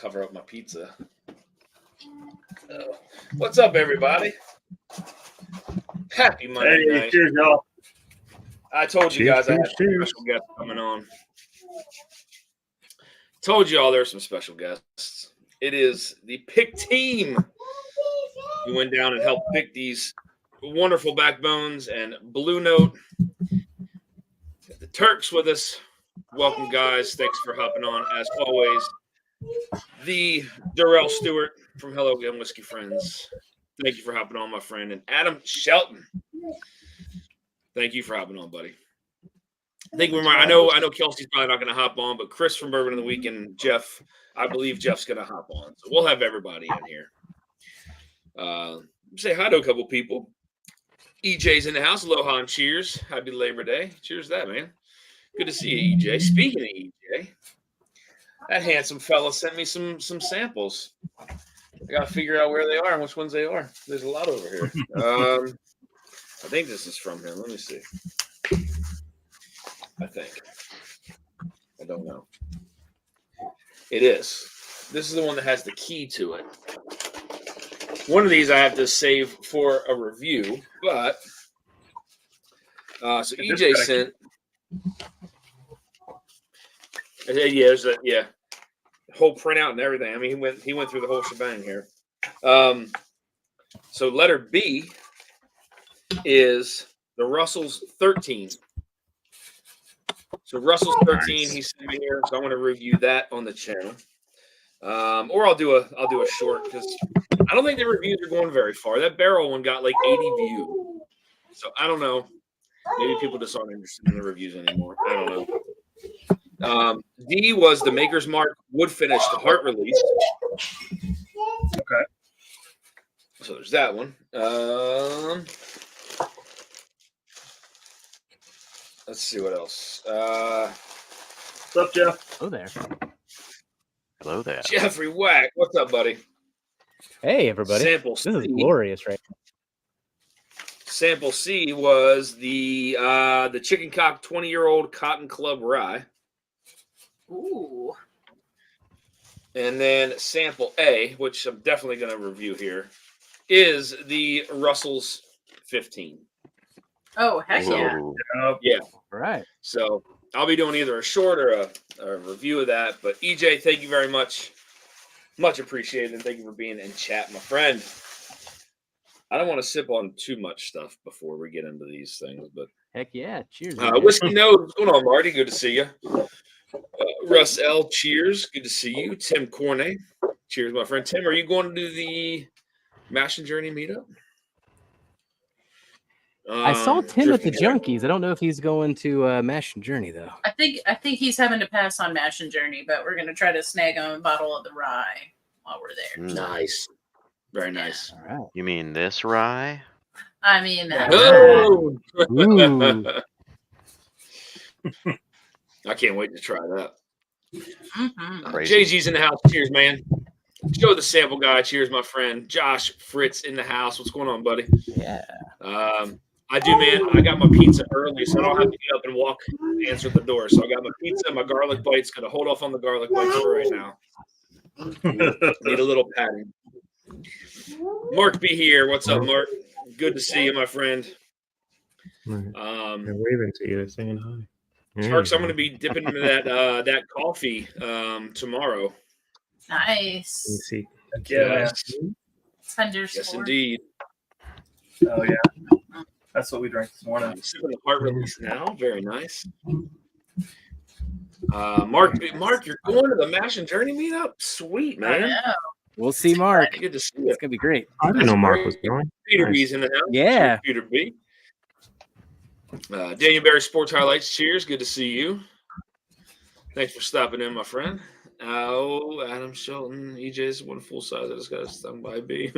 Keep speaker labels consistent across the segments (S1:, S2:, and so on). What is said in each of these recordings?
S1: cover up my pizza. What's up, everybody? Happy Monday night.
S2: Cheers, y'all.
S1: I told you guys I had some special guests coming on. Told you all there's some special guests. It is the pick team. We went down and helped pick these wonderful backbones and Blue Note. Got the Turks with us. Welcome, guys. Thanks for hopping on. As always, the Darrell Stewart from Hello Again Whiskey Friends. Thank you for hopping on, my friend. And Adam Shelton. Thank you for hopping on, buddy. I know Kelsey's probably not going to hop on, but Chris from Bourbon of the Week and Jeff, I believe Jeff's going to hop on. So we'll have everybody in here. Say hi to a couple people. EJ's in the house. Aloha and cheers. Happy Labor Day. Cheers to that, man. Good to see you, EJ. Speaking of EJ, that handsome fella sent me some samples. I got to figure out where they are and which ones they are. There's a lot over here. I think this is from him. Let me see. I think. I don't know. It is. This is the one that has the key to it. One of these I have to save for a review, but so EJ sent. Yeah, whole printout and everything. I mean, he went through the whole shebang here. So letter B is the Russell's 13. So Russell's 13, he's sent me here, so I want to review that on the channel. Or I'll do a short because I don't think the reviews are going very far. That barrel one got like 80 views. So I don't know. Maybe people just aren't interested in the reviews anymore. I don't know. D was the Maker's Mark wood finished heart release.
S2: Okay.
S1: So there's that one. Let's see what else.
S2: What's up, Jeff?
S3: Hello there.
S4: Hello there.
S1: Jeffrey Wack. What's up, buddy?
S3: Hey, everybody.
S1: Sample
S3: This is
S1: C.
S3: glorious, right?
S1: Sample C was the Chicken Cock 20-year-old Cotton Club Rye.
S5: Ooh.
S1: And then sample A, which I'm definitely going to review here, is the Russell's 15.
S5: Oh, heck yeah.
S4: Ooh.
S1: Yeah.
S3: All right.
S1: So I'll be doing either a short or a review of that. But EJ, thank you very much. Much appreciated. And thank you for being in chat, my friend. I don't want to sip on too much stuff before we get into these things. But
S3: Heck yeah. Cheers.
S1: Whiskey Node, what's going on, Marty? Good to see you. Russ L, cheers. Good to see you. Tim Corney, cheers, my friend. Tim, are you going to do the Mash and Journey meetup?
S3: I saw Tim at the Junkies. I don't know if he's going to Mash and Journey though.
S5: I think he's having to pass on Mash and Journey, but we're gonna try to snag him a bottle of the rye while we're there.
S1: Nice. Very nice.
S3: All right.
S4: You mean this rye?
S5: I mean,
S1: Oh!
S3: Ooh.
S1: I can't wait to try that.
S4: Crazy.
S1: JG's in the house. Cheers, man. Show the sample guy. Cheers, my friend. Josh Fritz in the house. What's going on, buddy?
S3: Yeah.
S1: I do, man. I got my pizza early, so I don't have to get up and walk and answer the door. So I got my pizza and my garlic bites. Going to hold off on the garlic bites for right now. Need a little padding. Mark B here. What's up, Mark? Good to see you, my friend.
S6: I'm waving to you, saying hi.
S1: Turks, I'm going to be dipping into that coffee tomorrow.
S5: nice.
S6: Let me see.
S1: Yes,
S5: Thunder's
S1: yes,
S5: Sport.
S1: indeed.
S2: Oh, yeah. That's what we drank this morning.
S1: I'm sipping the heart release now. Very nice. Mark, you're going to the Mash and Journey meetup? Sweet,
S5: I
S1: man.
S5: know.
S3: We'll see Mark.
S1: Good to see you.
S3: It's gonna be great.
S6: I didn't know Mark was going.
S1: Peter
S6: Nice.
S1: B's in the house.
S3: Yeah.
S1: Cheers, Peter B. Daniel Barry Sports Highlights. Cheers. Good to see you. Thanks for stopping in, my friend. Oh, Adam Shelton. EJ's one full size. I just got stung by a bee.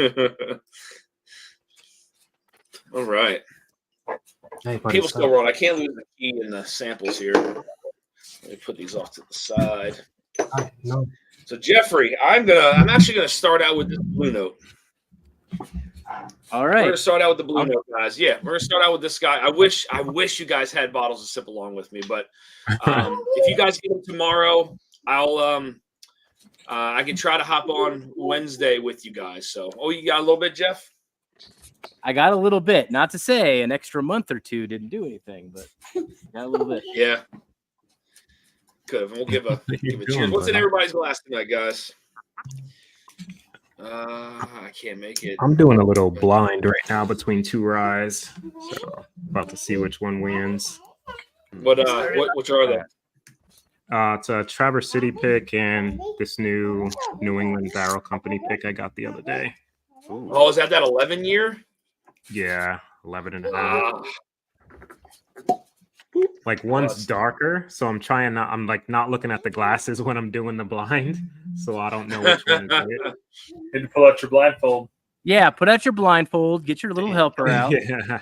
S1: All right.
S6: Hey, buddy,
S1: People
S6: stop.
S1: still rolling. I can't lose the key in the samples here. Let me put these off to the side.
S6: No.
S1: So Jeffrey, I'm actually gonna start out with this Blue Note.
S3: All
S1: We're
S3: right.
S1: gonna start out with the Blue Note, guys. Yeah, we're gonna start out with this guy. I wish you guys had bottles to sip along with me, but if you guys get them tomorrow, I'll I can try to hop on Wednesday with you guys. So, you got a little bit, Jeff?
S3: I got a little bit. Not to say an extra month or two didn't do anything, but got a little bit.
S1: Yeah. Good. We'll give a cheers. What's in everybody's glass tonight, guys? I can't make it.
S6: I'm doing a little blind right now between 2 ryes. So about to see which one wins.
S1: Which are they?
S6: It's a Traverse City pick and this new New England Barrel Company pick I got the other day.
S4: Ooh.
S1: Oh, is that 11 year?
S6: Yeah, 11 and a half. Like one's darker, so I'm not looking at the glasses when I'm doing the blind, so I don't know which one is it.
S2: Need to pull out your blindfold.
S3: Yeah, put out your blindfold, get your little helper out.
S6: Yeah.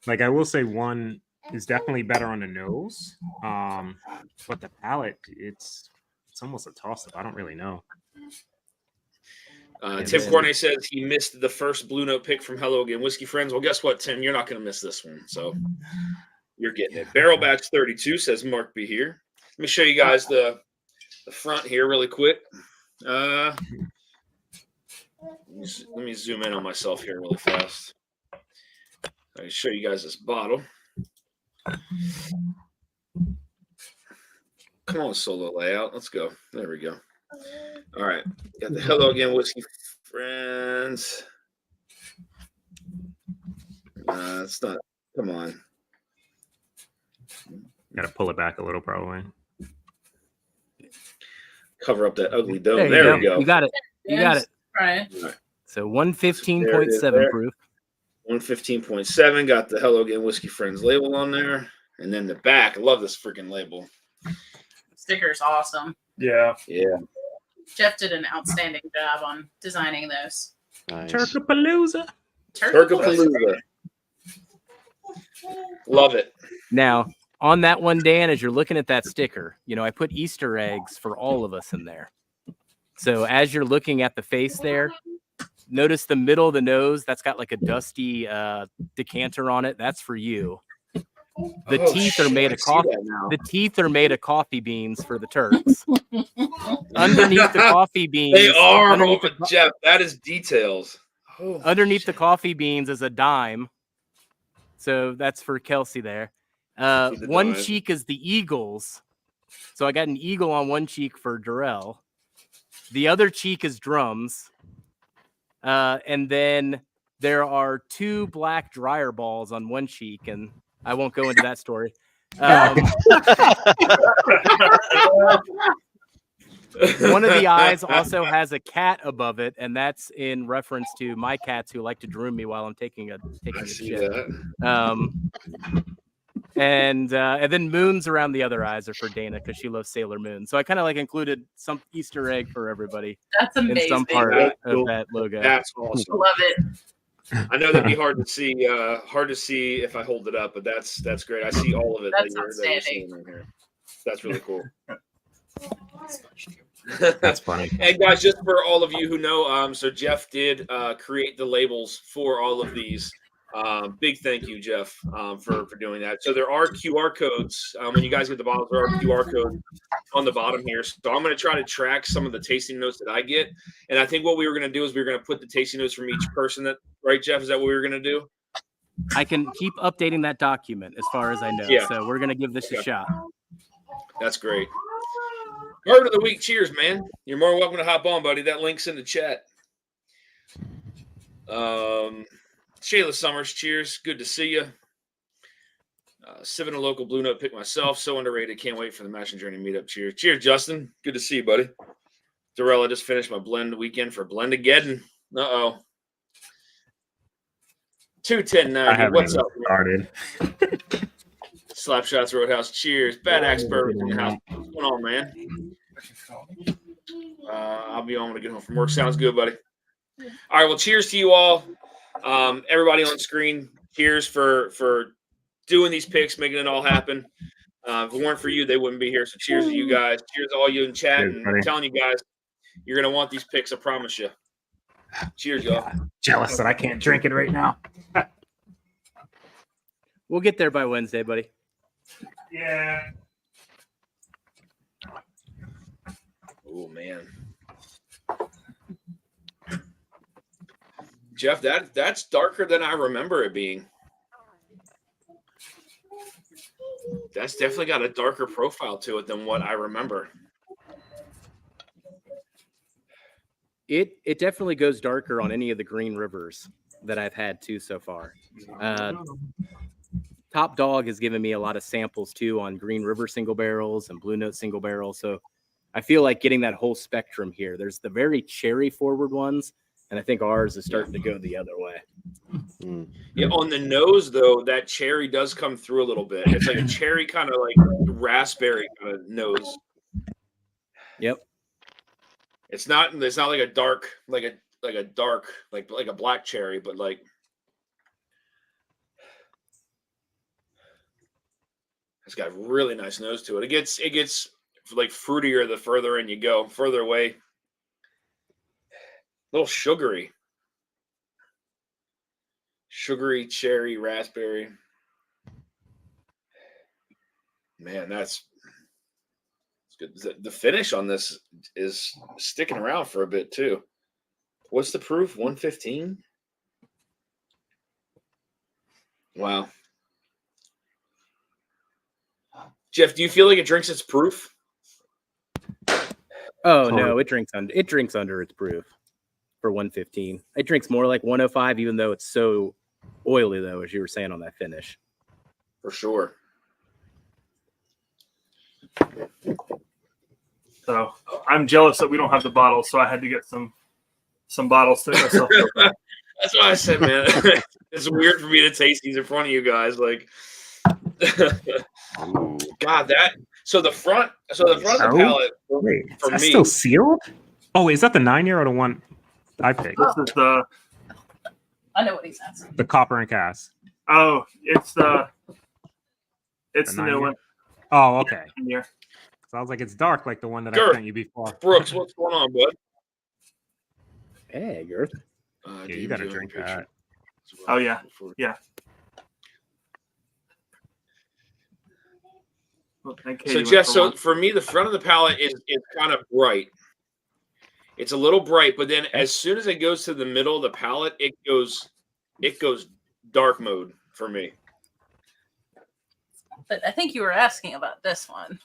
S6: Like I will say one is definitely better on the nose. But the palate, it's almost a toss-up. I don't really know.
S1: Tim Corney says he missed the first Blue Note pick from Hello Again Whiskey Friends. Well, guess what, Tim? You're not going to miss this one, so you're getting it. Barrel Batch 32 says Mark B here. Let me show you guys the front here really quick. Let me zoom in on myself here really fast. I can show you guys this bottle. Come on, solo layout. Let's go. There we go. All right. Got the Hello Again Whiskey Friends. It's not. Come on.
S6: Gotta pull it back a little, probably.
S1: Cover up that ugly dome.
S3: There
S1: we go.
S3: You got it. You got it.
S5: Right.
S3: So 115.7 proof.
S1: 115.7. Got the Hello Again Whiskey Friends label on there. And then the back. I love this freaking label.
S5: Sticker's awesome.
S2: Yeah.
S1: Yeah.
S5: Jeff did an outstanding job on designing those.
S4: Nice.
S6: Turkapalooza.
S1: Turkapalooza. Love it.
S3: Now, on that one, Dan, as you're looking at that sticker, I put Easter eggs for all of us in there. So as you're looking at the face there, notice the middle of the nose. That's got like a dusty decanter on it. That's for you. The teeth are made of coffee. The teeth are made of coffee beans for the Turks. Underneath the coffee beans,
S1: they are. Jeff, that is details.
S3: Underneath the coffee beans is a dime. So that's for Kelsey there. One cheek is the Eagles. So I got an eagle on one cheek for Darrell. The other cheek is drums. And then there are 2 black dryer balls on one cheek, and I won't go into that story. One of the eyes also has a cat above it, and that's in reference to my cats who like to groom me while I'm taking a shit. And then moons around the other eyes are for Dana because she loves Sailor Moon. So I kind of included some Easter egg for everybody.
S5: That's amazing.
S3: In some part of that logo.
S1: That's awesome.
S5: Love it.
S1: I know that'd be hard to see. Hard to see if I hold it up, but that's great. I see all of it.
S5: That's
S1: that you're seeing in here. That's really cool.
S6: That's funny.
S1: And guys, just for all of you who know, so Jeff did create the labels for all of these. Big thank you, Jeff, for doing that. So there are QR codes. When you guys get the bottles, there are QR codes on the bottom here. So I'm going to try to track some of the tasting notes that I get. And I think what we were going to do is we were going to put the tasting notes from each person. Right, Jeff? Is that what we were going to do?
S3: I can keep updating that document as far as I know.
S1: Yeah.
S3: So we're going to give this a shot. That's
S1: great. Word of the week. Cheers, man. You're more welcome to hop on, buddy. That link's in the chat. Shayla Summers, cheers. Good to see you. Sipping a local Blue Note pick myself. So underrated. Can't wait for the Mash and Journey meetup. Cheers. Cheers, Justin. Good to see you, buddy. Darrell, I just finished my blend weekend for Blendageddon. Uh-oh. 21090. What's up?
S6: Started.
S1: Slapshots Roadhouse. Cheers. Bad Axe Bourbon in the house. What's going on, man? I'll be on when I get home from work. Sounds good, buddy. All right. Well, cheers to you all. Everybody on screen, cheers for doing these picks, making it all happen. If it weren't for you, they wouldn't be here. So cheers to you guys. Cheers to all you in chat.
S6: Cheers,
S1: and
S6: buddy.
S1: I'm telling you guys, you're going to want these picks. I promise you. Cheers, y'all.
S6: Jealous that I can't drink it right now.
S3: We'll get there by Wednesday, buddy.
S2: Yeah.
S1: Oh man, Jeff, that's darker than I remember it being. That's definitely got a darker profile to it than what I remember.
S3: It definitely goes darker on any of the Green Rivers that I've had too so far. Top Dog has given me a lot of samples too on Green River single barrels and Blue Note single barrels. So I feel like getting that whole spectrum here. There's the very cherry forward ones, and I think ours is starting to go the other way.
S1: Yeah, on the nose though, that cherry does come through a little bit. It's like a cherry kind of like raspberry kind of nose.
S3: Yep.
S1: It's not like a dark like a black cherry, but like it's got a really nice nose to it. It gets like fruitier the further in you go, further away. A little sugary cherry raspberry. Man, that's good. The finish on this is sticking around for a bit too. What's the proof? 115? Wow. Jeff, do you feel like it drinks its proof?
S3: Oh no, it drinks under its proof for 115. It drinks more like 105, even though it's so oily though, as you were saying on that finish.
S1: For sure.
S2: So I'm jealous that we don't have the bottles, so I had to get some bottles to myself.
S1: That's why I said, man, it's weird for me to taste these in front of you guys. Like, God, so the front of the palate for
S6: Wait, is that
S1: me.
S6: still sealed? Oh, is that the 9-year or the one I picked?
S2: This is the
S5: I know what he's asking.
S6: The copper and cast.
S2: it's the new
S6: 9-year?
S2: one.
S6: Oh, okay.
S2: Yeah.
S6: So I was like, it's dark like the one that
S1: Girth.
S6: I sent you before.
S1: Brooks, what's going on, bud?
S3: Hey, Girth.
S6: Yeah, you got to drink that.
S2: Oh yeah, yeah.
S1: So Jeff, so for me, the front of the palate is kind of bright. It's a little bright, but then as soon as it goes to the middle of the palate, it goes dark mode for me.
S5: But I think you were asking about this one.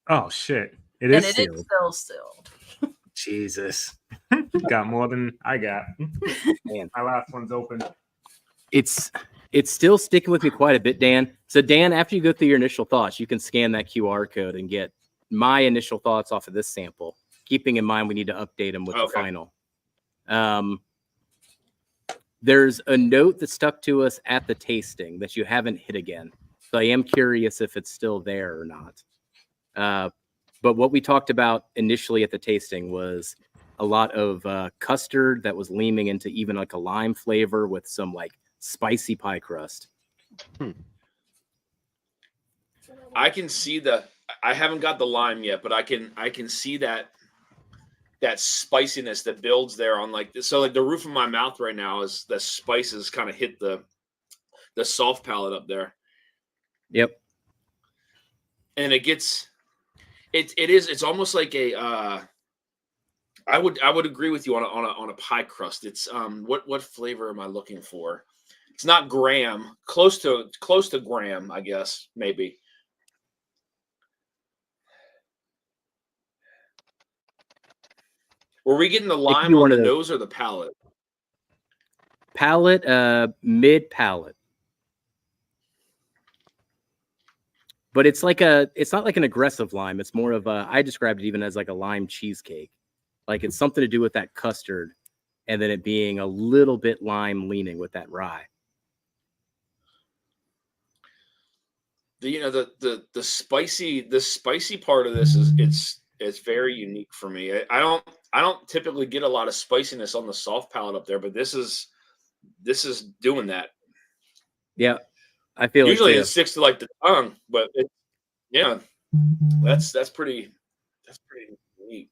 S6: Oh shit!
S5: And it is still sealed.
S6: Jesus, got more than I got.
S3: Man.
S6: My last one's open.
S3: It's still sticking with me quite a bit, Dan. So Dan, after you go through your initial thoughts, you can scan that QR code and get my initial thoughts off of this sample, keeping in mind we need to update them with the final. There's a note that stuck to us at the tasting that you haven't hit again. So I am curious if it's still there or not. But what we talked about initially at the tasting was a lot of custard that was leaning into even like a lime flavor with some like spicy pie crust.
S1: I can see I haven't got the lime yet, but I can see that spiciness that builds there on like this. So like the roof of my mouth right now is the spices kind of hit the soft palate up there.
S3: Yep.
S1: And it's almost like a I would agree with you on a pie crust. It's what flavor am I looking for? It's not graham, close to graham, I guess, maybe. Were we getting the lime on the nose or the palate?
S3: Palate, mid palate. But it's not like an aggressive lime. It's more of I described it even as like a lime cheesecake. Like it's something to do with that custard and then it being a little bit lime leaning with that rye.
S1: The spicy part of this is it's very unique for me. I don't typically get a lot of spiciness on the soft palate up there, but this is doing that.
S3: Yeah. I feel
S1: usually it sticks to like the tongue, but that's pretty neat.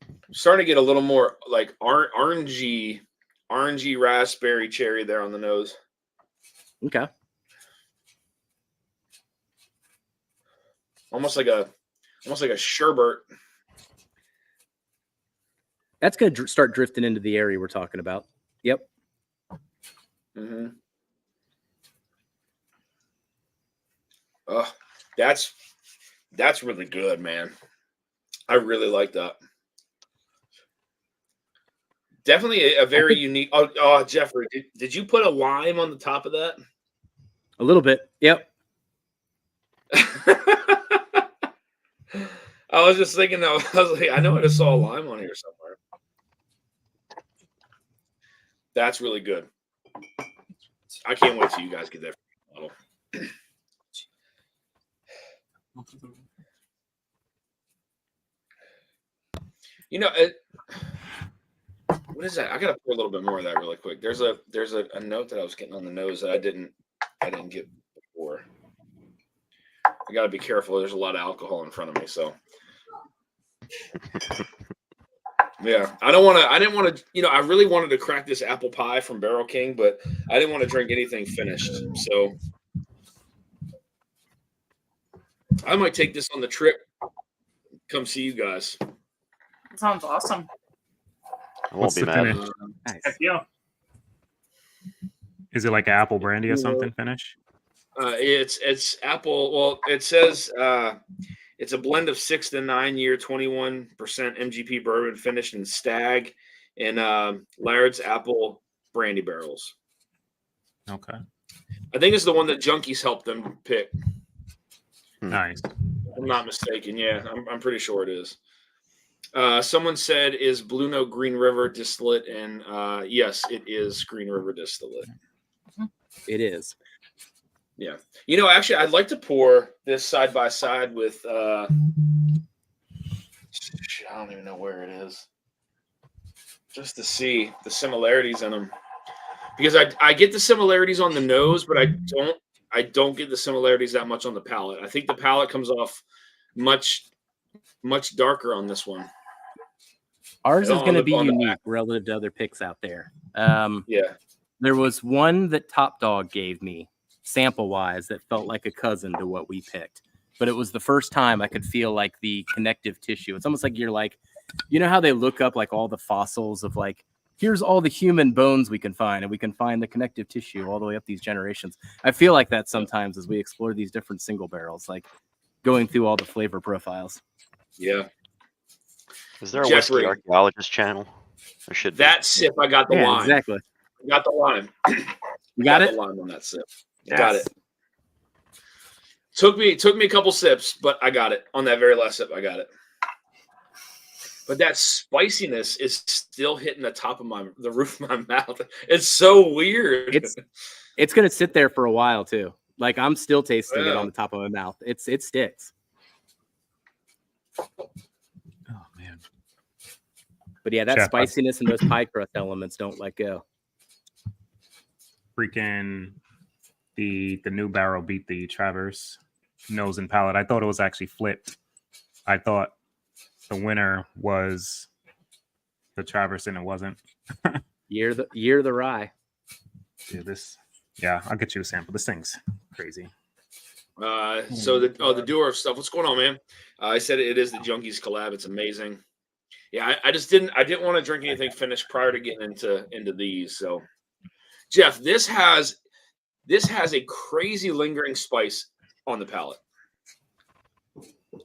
S1: I'm starting to get a little more like orangey raspberry cherry there on the nose.
S3: Okay.
S1: Almost like a almost like a sherbet.
S3: That's going to start drifting into the area we're talking about. Yep.
S1: Mm-hmm. Oh, that's really good, man. I really like that. Definitely a very unique. Oh, Jeffrey, did you put a lime on the top of that?
S3: A little bit. Yep.
S1: I was just thinking, I was like, I know I just saw a lime on here somewhere. That's really good. I can't wait till you guys get that bottle. You know, what is that? I gotta pour a little bit more of that really quick. There's a note that I was getting on the nose that I didn't get before. I gotta be careful. There's a lot of alcohol in front of me, so yeah. I didn't want to. You know, I really wanted to crack this apple pie from Barrel King, but I didn't want to drink anything finished. So I might take this on the trip. Come see you guys.
S5: Sounds awesome.
S4: I won't
S6: What's
S4: be
S6: the
S4: mad.
S6: finish?
S3: Nice.
S2: Heck yeah.
S6: Is it like an apple brandy or something finish?
S1: It's apple. Well, it says it's a blend of 6 to 9 year, 21% MGP bourbon finished in Stag and Laird's apple brandy barrels.
S6: Okay.
S1: I think it's the one that Junkies helped them pick.
S6: Nice.
S1: If I'm not mistaken. Yeah, I'm pretty sure it is. Someone said, is Blue Note Green River distillate? And yes, it is Green River distillate.
S3: It is.
S1: Yeah. You know, actually, I'd like to pour this side by side with, I don't even know where it is, just to see the similarities in them. Because I get the similarities on the nose, but I don't get the similarities that much on the palate. I think the palate comes off much darker on this one.
S3: Ours is going to be
S1: on the
S3: unique
S1: back.
S3: relative to other picks out there.
S1: Yeah.
S3: There was one that Top Dog gave me, sample-wise, that felt like a cousin to what we picked. But it was the first time I could feel like the connective tissue. It's almost like you're like, you know how they look up like all the fossils of like, here's all the human bones we can find, and we can find the connective tissue all the way up these generations. I feel like that sometimes as we explore these different single barrels, like going through all the flavor profiles.
S1: Yeah.
S4: Is there a
S1: Jeffrey.
S4: whiskey archaeologist channel? There should be.
S1: That sip, I got the
S3: Yeah,
S1: lime.
S3: exactly.
S1: I got the lime.
S3: You got it?
S1: The lime on that sip. Got it. Took me a couple sips, but I got it. On that very last sip, I got it. But that spiciness is still hitting the top of the roof of my mouth. It's so weird.
S3: It's gonna sit there for a while too. Like I'm still tasting it
S1: Yeah.
S3: on the top of my mouth. It sticks.
S6: Oh man.
S3: But yeah, that
S6: Chef,
S3: spiciness and those pie crust elements don't let go.
S6: Freaking the new barrel beat the Traverse nose and palate. I thought it was actually flipped. I thought the winner was the Traverse and it wasn't.
S3: Year the rye.
S6: Yeah, I'll get you a sample. This thing's crazy.
S1: So the doer of stuff. What's going on, man? I said it is the Junkies collab. It's amazing. Yeah, I didn't want to drink anything finished prior to getting into these. So, Jeff, this has a crazy lingering spice on the palate.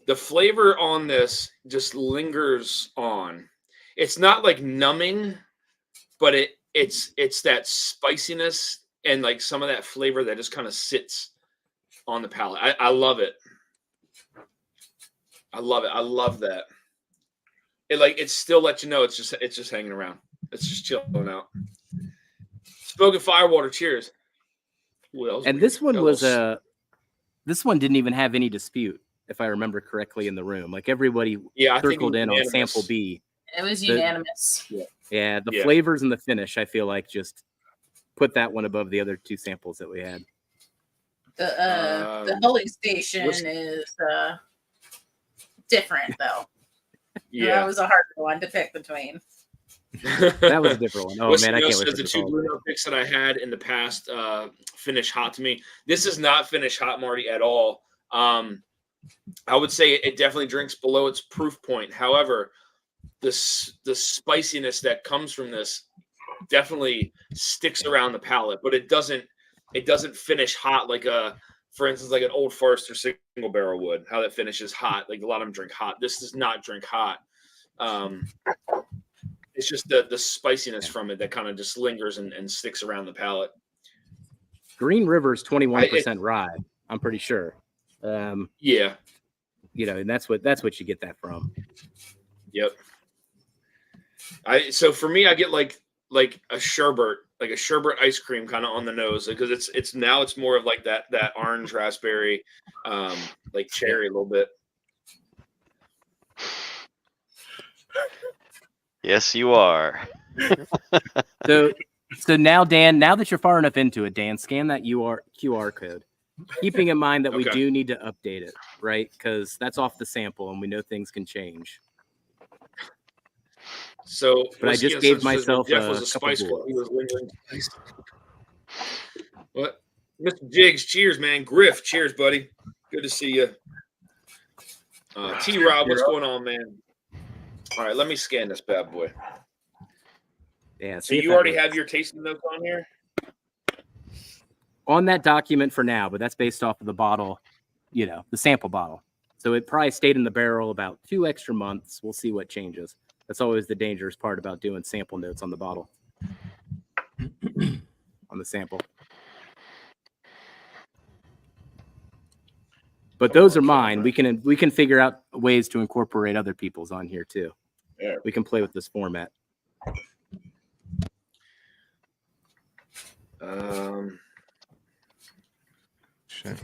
S1: The flavor on this just lingers on. It's not like numbing, but it's that spiciness and like some of that flavor that just kind of sits on the palate. I love it. I love it. I love that. It still lets you know it's just hanging around. It's just chilling out. Spoken Firewater, cheers. Ooh,
S3: And this one this one didn't even have any dispute, if I remember correctly, in the room. Like everybody circled in on sample B.
S5: It was unanimous.
S3: Yeah, the flavors and the finish, I feel like just put that one above the other two samples that we had.
S5: The Holy Station is different though.
S1: Yeah,
S5: that was a hard one to pick between.
S3: That was a different one. Oh man, I can't wait for
S1: the
S3: this
S1: two
S3: all.
S1: Blue Note picks that I had in the past finish hot to me. This is not finish hot, Marty, at all. I would say it definitely drinks below its proof point. However, the spiciness that comes from this definitely sticks around the palate, but it doesn't finish hot like for instance, like an Old Forester single barrel would. How that finishes hot, like a lot of them drink hot. This does not drink hot. It's just the spiciness from it that kind of just lingers and sticks around the palate.
S3: Green River's 21% rye. I'm pretty sure.
S1: Yeah.
S3: And that's what you get that from.
S1: Yep. So for me, I get like a sherbet ice cream kind of on the nose because it's more of like that orange raspberry, like cherry a little bit.
S4: Yes, you are.
S3: So now, Dan, now that you're far enough into it, Dan, scan that QR code. Keeping in mind that we do need to update it, right? Because that's off the sample, and we know things can change.
S1: So,
S3: but I just gave myself
S1: Jeff was a spice girl. He was lingering. What, Mr. Jiggs? Cheers, man. Griff, cheers, buddy. Good to see you. T. Rob, what's going on, man? All right, let me scan this bad boy.
S3: Yeah.
S1: So you already have your tasting notes on here?
S3: On that document for now, but that's based off of the bottle, the sample bottle. So it probably stayed in the barrel about 2 extra months. We'll see what changes. That's always the dangerous part about doing sample notes on the bottle, on the sample. But those are mine. We can figure out ways to incorporate other people's on here too.
S1: Yeah.
S3: We can play with this format.
S6: Shit.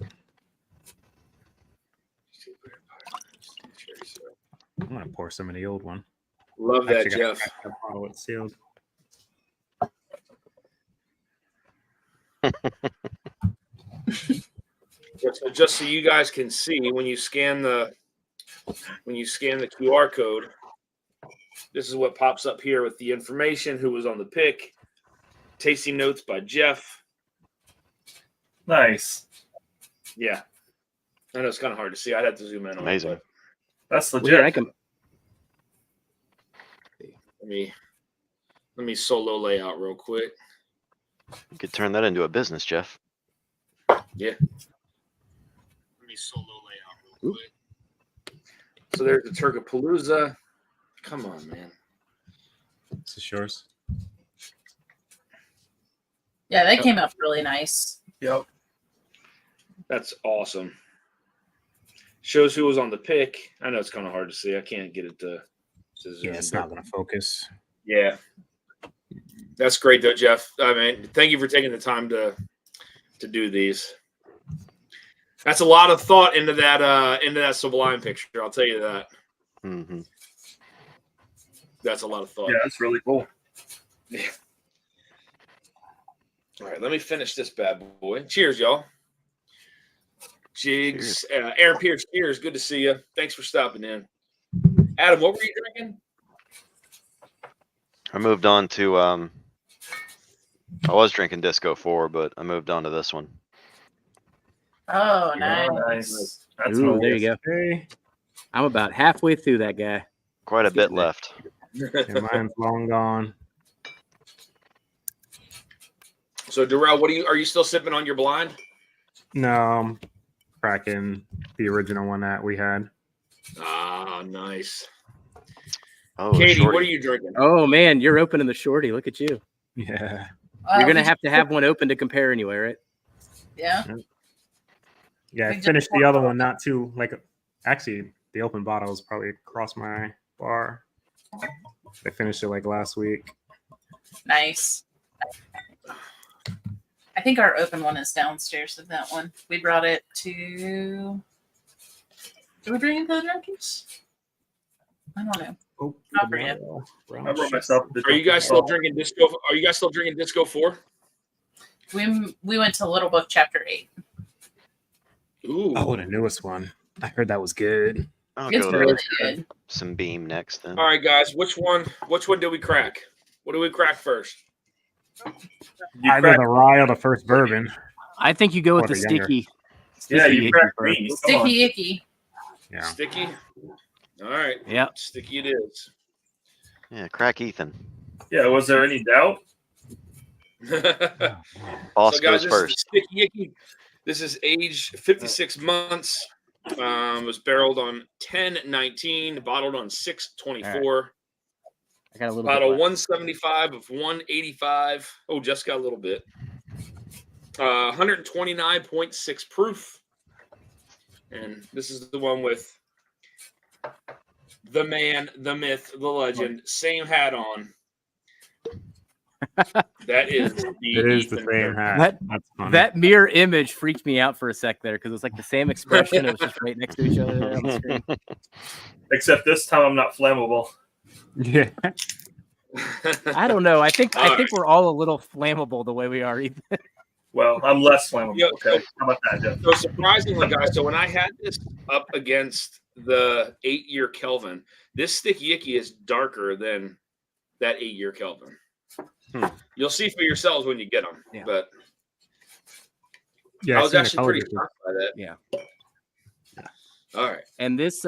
S6: I'm gonna pour some of the old one.
S1: Love that,
S6: Actually,
S1: Jeff.
S6: That bottle it's sealed.
S1: So just so you guys can see, when you scan the QR code, this is what pops up here with the information, who was on the pick, tasting notes by Jeff.
S2: Nice.
S1: Yeah, I know it's kind of hard to see. I'd have to zoom in on
S4: Amazing.
S1: it.
S2: That's legit.
S3: Well, yeah, I can.
S1: Let me solo layout real quick.
S4: You could turn that into a business, Jeff.
S1: Yeah. Let me solo layout real quick. So there's the Turkapalooza. Come on, man.
S6: This is yours.
S5: Yeah, that came out really nice.
S2: Yep.
S1: That's awesome. Shows who was on the pick. I know it's kind of hard to see. I can't get it to zoom.
S6: Yeah, it's not gonna focus.
S1: Yeah. That's great though, Jeff. I mean, thank you for taking the time to do these. That's a lot of thought into that Sublime picture. I'll tell you that.
S4: Mm-hmm.
S1: That's a lot of thought.
S2: Yeah, that's really cool.
S1: Yeah. All right, let me finish this bad boy. Cheers, y'all. Jigs, Aaron Pierce, cheers. Good to see you. Thanks for stopping in. Adam, what were you drinking?
S4: I moved on to I was drinking Disco 4, but I moved on to this one.
S5: Oh,
S2: Yeah,
S5: nice.
S2: nice. That's
S3: Ooh,
S2: what
S3: there you go.
S6: Hey,
S3: I'm about halfway through that guy.
S4: Quite a bit
S3: Getting there.
S4: left.
S6: yeah, mine's long gone.
S1: So, Darrell, are you still sipping on your blind?
S6: No, I'm cracking the original one that we had.
S1: Ah, nice.
S4: Oh,
S1: Katie,
S4: shorty.
S1: what are you drinking?
S3: Oh man, you're opening the shorty. Look at you.
S6: Yeah.
S3: You're gonna have to have one open to compare anyway, right?
S5: Yeah.
S6: Yeah,
S5: We
S6: I
S5: just
S6: finished the
S5: poured
S6: other
S5: out.
S6: one not too actually the open bottle is probably across my bar. I finished it like last week.
S5: Nice. I think our open one is downstairs of that one. We brought it to. Did we bring it to the Junkies? I don't know.
S6: Oh,
S5: Not for yet.
S2: I brought myself.
S1: Are you guys still drinking Disco? Are you guys still drinking Disco 4?
S5: We went to Little Book Chapter 8.
S1: Ooh.
S6: Oh, the newest one. I heard that was good.
S4: I'll
S5: It's
S4: go to
S5: really good.
S4: some Beam next then.
S1: All right, guys. Which one did we crack? What did we crack first?
S2: You
S6: Either
S2: cracked,
S6: the rye or the first bourbon.
S3: I think you go with
S6: Or
S3: the
S6: the younger.
S3: sticky.
S2: yeah,
S3: sticky
S2: you
S3: icky
S2: cracked
S3: first.
S2: me. Come on.
S5: Sticky icky.
S6: Yeah.
S1: Sticky. All right.
S3: Yep.
S1: Sticky it is.
S4: Yeah, crack Ethan.
S2: Yeah, was there any doubt?
S4: Boss
S1: So, guys,
S4: goes
S1: this
S4: first.
S1: is the Sticky Icky. This is age 56 months. Was barreled on 10/19, bottled on 6/24.
S3: I got a little
S1: Bottle
S3: bit left.
S1: 175 of 185. Oh, just got a little bit. 129.6 proof. And this is the one with the man, the myth, the legend, same hat on. That is the
S6: It is the
S1: Ethan
S6: same
S1: Cook.
S6: hat. That's funny.
S3: That mirror image freaked me out for a sec there because it was like the same expression. It was just right next to each other there on the screen.
S2: Except this time I'm not flammable.
S6: Yeah.
S3: I don't know. I think
S1: All right.
S3: we're all a little flammable the way we are. Ethan.
S2: Well, I'm less flammable.
S1: Yeah,
S2: Okay. How about that, Jeff?
S1: So surprisingly, guys, so when I had this up against the 8-year Kelvin, this Sticky Icky is darker than that 8-year Kelvin. You'll see for yourselves when you get them.
S3: Yeah.
S1: But
S6: Yeah.
S1: I
S6: I've
S1: was
S6: seen the
S1: actually
S6: color
S1: pretty
S6: difference.
S1: shocked by that.
S3: Yeah.
S1: All right.
S3: And this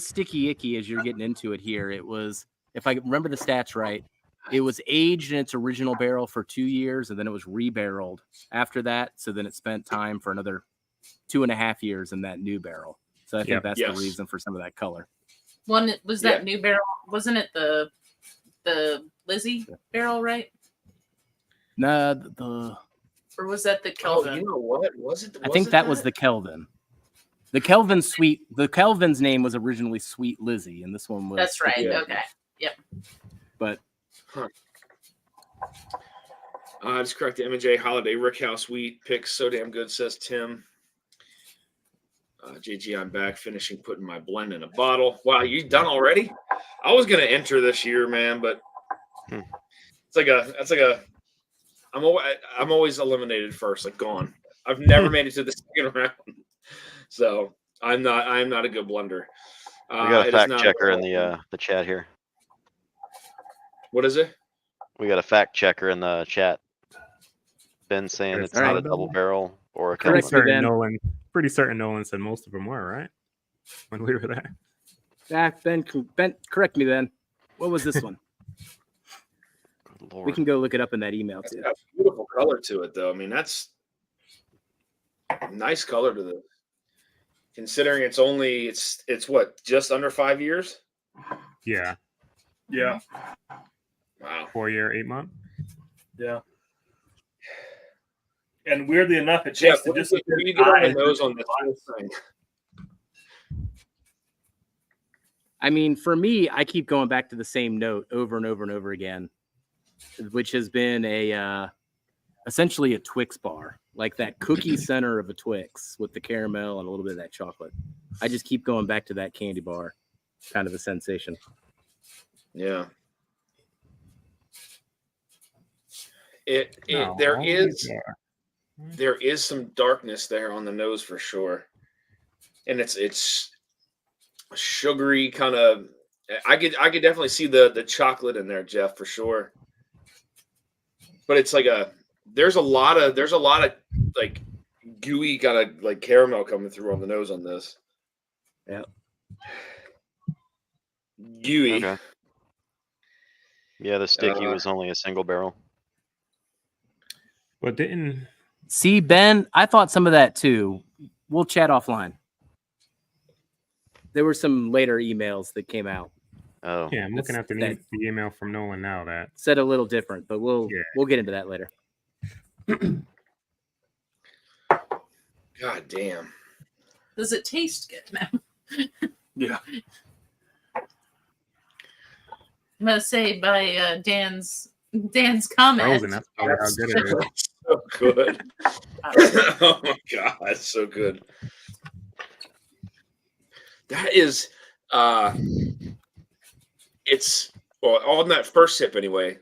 S3: Sticky Icky, as you're getting into it here, it was, if I remember the stats right, it was aged in its original barrel for 2 years, and then it was rebarreled after that. So then it spent time for another 2.5 years in that new barrel. So I think
S6: Yep.
S3: that's
S1: Yes.
S3: the reason for some of that color.
S5: One was that
S1: Yeah.
S5: new barrel? Wasn't it the Lizzie barrel, right?
S3: No, the
S5: Or was that the
S1: Oh,
S5: Kelvin?
S1: you know what? Was it?
S3: I think that was the Kelvin. The Kelvin Sweet. The Kelvin's name was originally Sweet Lizzie, and this one was.
S5: That's right.
S1: Yeah.
S5: Okay.
S3: But
S1: Just correct the M&J Holiday Rickhouse wheat picks so damn good, says Tim. JG, I'm back finishing putting my blend in a bottle. Wow, you done already? I was gonna enter this year, man, but I'm always eliminated first, like gone. I've never made it to the second round, so I'm not a good blender.
S4: We got a
S1: it is
S4: fact
S1: not-
S4: checker in the chat here.
S1: What is it?
S4: We got a fact checker in the chat. Ben saying it's
S3: All
S4: not
S3: right.
S4: a double barrel or a
S3: Correct
S4: Kelvin.
S3: me.
S6: Pretty certain Nolan said most of them were, right? When we were there.
S3: Ben, correct me then. What was this one?
S4: Good Lord.
S3: We can go look it up in that email
S1: It's
S3: too.
S1: got beautiful color to it, though. I mean, that's a nice color to this. Considering it's what, just under 5 years?
S6: Yeah.
S2: Yeah.
S1: Wow.
S6: 4 year, 8 month.
S2: Yeah. And weirdly enough, it
S1: Jeff,
S2: tasted
S1: what
S2: just
S1: do you get on the nose on this whole thing?
S3: I mean, for me, I keep going back to the same note over and over and over again, which has been essentially a Twix bar, like that cookie center of a Twix with the caramel and a little bit of that chocolate. I just keep going back to that candy bar, kind of a sensation.
S1: Yeah.
S6: No,
S1: There is some darkness there on the nose for sure, and it's sugary kind of. I could definitely see the chocolate in there, Jeff, for sure. But it's like there's a lot of like gooey kind of like caramel coming through on the nose on this.
S3: Yeah.
S1: Gooey.
S4: Okay. Yeah, the sticky was only a single barrel.
S6: But didn't
S3: See, Ben, I thought some of that too. We'll chat offline. There were some later emails that came out.
S4: Oh,
S6: I'm looking at the email from Nolan now that
S3: Said a little different, but we'll get into that later.
S1: God damn.
S5: Does it taste good now?
S2: Yeah.
S5: I'm gonna say by Dan's comment.
S6: frozen. That's probably how good it is.
S1: So good. Oh my god, that's so good. That is it's on that first sip anyway.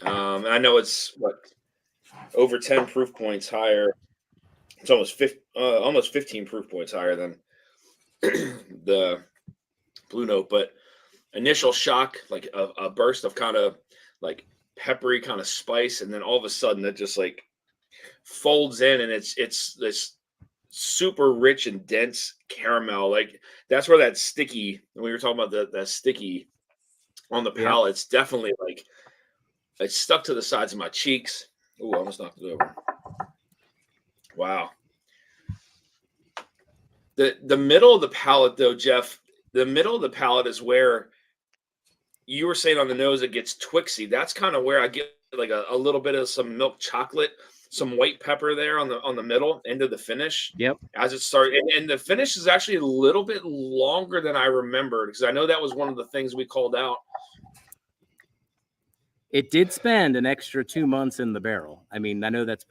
S1: And I know it's over 10 proof points higher. It's almost 15 proof points higher than the Blue Note, but initial shock, like a burst of kind of like peppery kind of spice, and then all of a sudden it just like folds in, and it's this super rich and dense caramel. Like that's where that sticky. When we were talking about that sticky on the
S3: Yep.
S1: palate, it's definitely like it's stuck to the sides of my cheeks. Ooh, I almost knocked it over. Wow. The middle of the palate, though, Jeff. The middle of the palate is where you were saying on the nose it gets twixy. That's kind of where I get like a little bit of some milk chocolate, some white pepper there on the middle end of the finish.
S3: Yep.
S1: As it started, and the finish is actually a little bit longer than I remembered because I know that was one of the things we called out.
S3: It did spend an extra 2 months in the barrel. I mean, I know that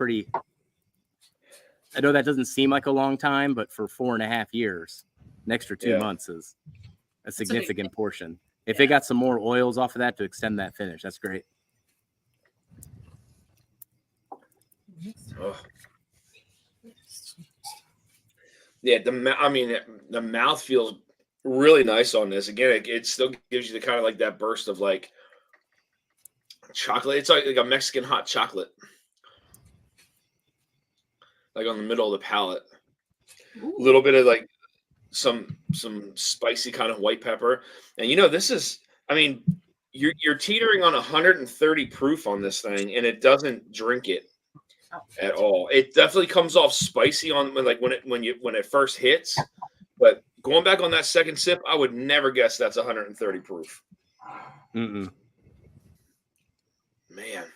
S3: doesn't seem like a long time, but for 4.5 years, an extra 2 months is a significant portion. If it got some more oils off of that to extend that finish, that's great.
S1: Oh. Yeah, the mouth feels really nice on this. Again, it still gives you the kind of like that burst of like chocolate. It's like a Mexican hot chocolate, like on the middle of the palate. A little bit of like some spicy kind of white pepper, and this is. I mean, you're teetering on 130 proof on this thing, and it doesn't drink it at all. It definitely comes off spicy when it first hits, but going back on that second sip, I would never guess that's 130 proof.
S3: Mm-mm.
S1: Man,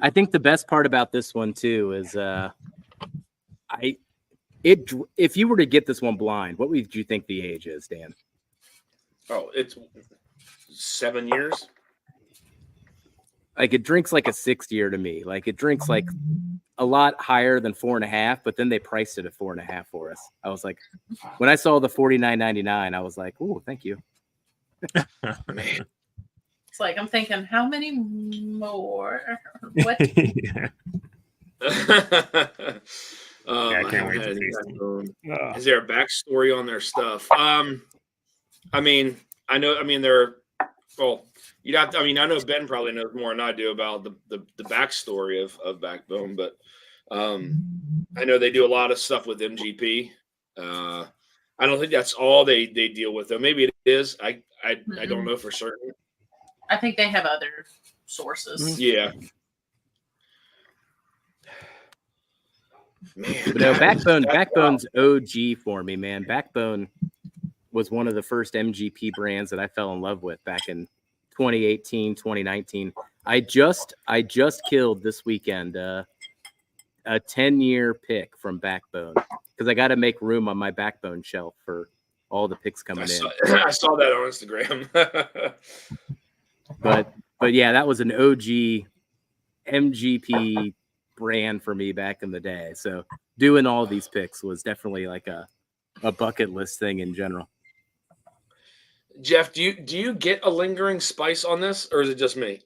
S3: I think the best part about this one too is if you were to get this one blind, what would you think the age is, Dan?
S1: Oh, it's 7 years.
S3: Like it drinks like a 6-year to me. Like it drinks like a lot higher than 4.5, but then they priced it at 4.5 for us. I was like, when I saw the $49.99, I was like, "Ooh, thank you."
S1: Man.
S5: It's like I'm thinking, how many more? What?
S6: Yeah.
S1: I
S6: can't wait to
S1: haven't
S6: taste
S1: had
S6: them.
S1: any. Is there a backstory on their stuff? I mean, I know. I mean, they're. Well, you'd have to. I mean, I know Ben probably knows more than I do about the backstory of Backbone, but I know they do a lot of stuff with MGP. I don't think that's all they deal with, though. Maybe it is. I don't know for certain.
S5: I think they have other sources.
S1: Yeah. Man,
S3: But no, Backbone's OG for me, man. Backbone was one of the first MGP brands that I fell in love with back in 2018, 2019. I just killed this weekend a 10-year pick from Backbone because I got to make room on my Backbone shelf for all the picks coming in.
S1: I saw that on Instagram.
S3: But yeah, that was an OG MGP brand for me back in the day. So doing all these picks was definitely like a bucket list thing in general.
S1: Jeff, do you get a lingering spice on this, or is it just me?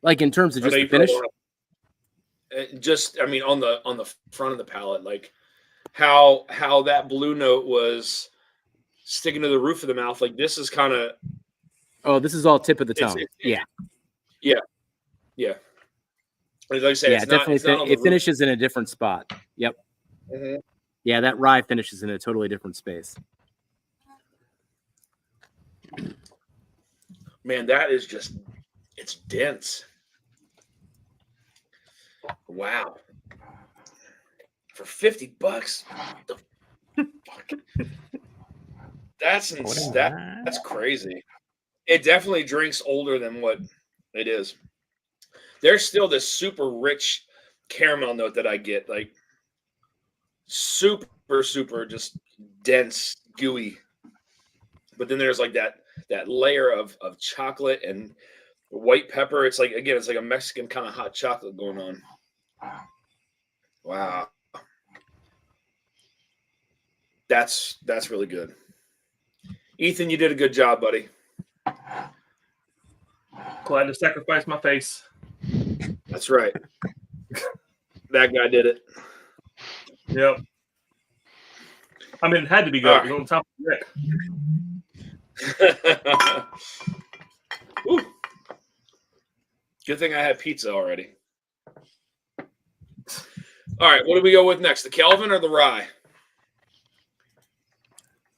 S3: Like in terms of just the finish?
S1: Just, I mean, on the front of the palate, like how that blue note was sticking to the roof of the mouth. Like this is kind of.
S3: Oh, this is all tip of the tongue. Yeah.
S1: Like I said,
S3: yeah,
S1: it's
S3: definitely. It finishes in a different spot. Yep.
S1: Mm-hmm.
S3: Yeah, that rye finishes in a totally different space.
S1: Man, that is just, it's dense. Wow. For $50? What the fuck? That's crazy. It definitely drinks older than what it is. There's still this super rich caramel note that I get, like super just dense, gooey. But then there's like that layer of chocolate and white pepper. It's like, again, it's like a Mexican kind of hot chocolate going on. Wow. That's really good. Ethan, you did a good job, buddy.
S2: Glad to sacrifice my face.
S1: That's right. That guy did it.
S2: Yep. I mean, it had to be good.
S1: All right.
S2: It was on top of the deck.
S1: Ooh. Good thing I had pizza already. All right, what do we go with next? The Kelvin or the rye?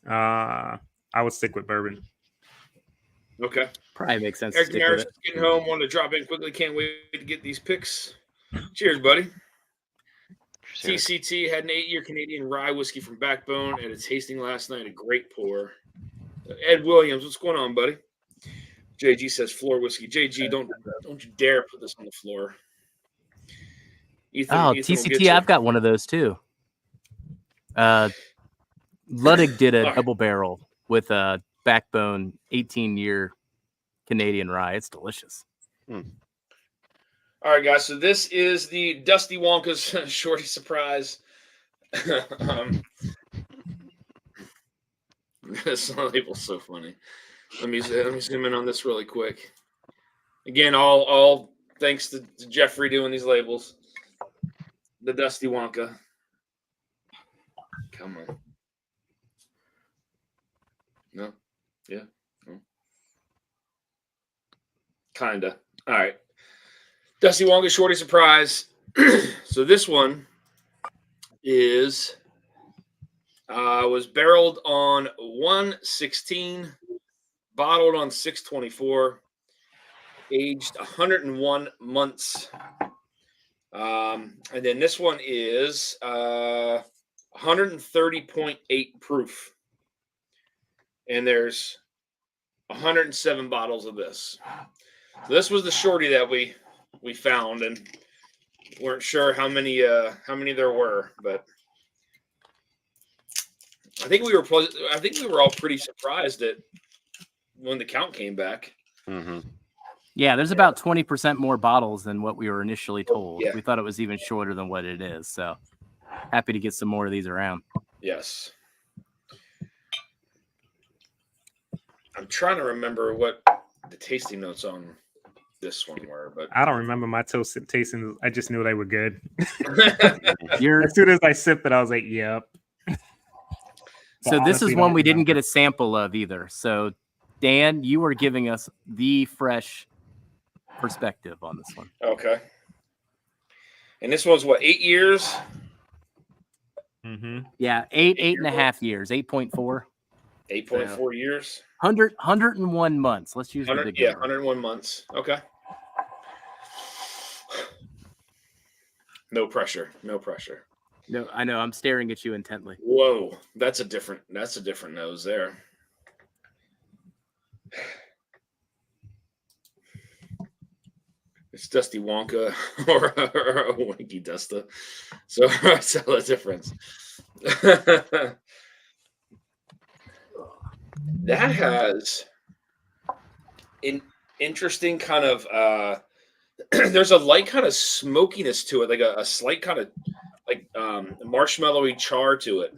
S6: I would stick with bourbon.
S1: Okay.
S3: Probably makes sense to
S1: Eric
S3: stick with
S1: Damaris
S3: it.
S1: is getting home. Wanted to drop in quickly. Can't wait to get these picks. Cheers, buddy.
S4: Cheers.
S1: TCT had an 8-year Canadian rye whiskey from Backbone at a tasting last night. A great pour. Ed Williams, what's going on, buddy? JG says floor whiskey. JG, don't you dare put this on the floor. Ethan will get
S3: TCT,
S1: you.
S3: I've got one of those too. Ludwig did a
S1: All right.
S3: double barrel with a Backbone 18-year Canadian rye. It's delicious.
S1: All right, guys. So this is the Dusty Wonka's Shorty Surprise. This label's so funny. Let me zoom in on this really quick. Again, all thanks to Jeffrey doing these labels. The Dusty Wonka. Come on. No? Yeah? No. Kinda. All right. Dusty Wonka Shorty Surprise. So this one is was barreled on 1/16, bottled on 6/24, aged 101 months. And then this one is 130.8 proof. And there's 107 bottles of this. So this was the shorty that we found, and weren't sure how many there were, but I think we were all pretty surprised at when the count came back.
S4: Mm-hmm.
S3: Yeah, there's about 20% more bottles than what we were initially told.
S1: Yeah.
S3: We thought it was even shorter than what it is. So happy to get some more of these around.
S1: Yes. I'm trying to remember what the tasting notes on this one were, but
S6: I don't remember my tasting. I just knew they were good.
S3: You're
S6: As soon as I sipped it, I was like, "Yep."
S3: So this is
S6: Honestly,
S3: one
S6: don't
S3: we didn't
S6: remember.
S3: get a sample of either. So Dan, you were giving us the fresh perspective on this one.
S1: okay. And this one's what, 8 years?
S6: Mm-hmm.
S3: Yeah, eight and a half years, 8.4.
S1: 8.4 years?
S3: 101 months. Let's use the
S1: 100,
S3: big
S1: yeah,
S3: number.
S1: 101 months. Okay. No pressure. No pressure.
S3: No, I know. I'm staring at you intently.
S1: Whoa, that's a different nose there. It's Dusty Wonka or a Winky Dusta. So that's the difference. That has an interesting kind of there's a light kind of smokiness to it, like a slight kind of like marshmallowy char to it.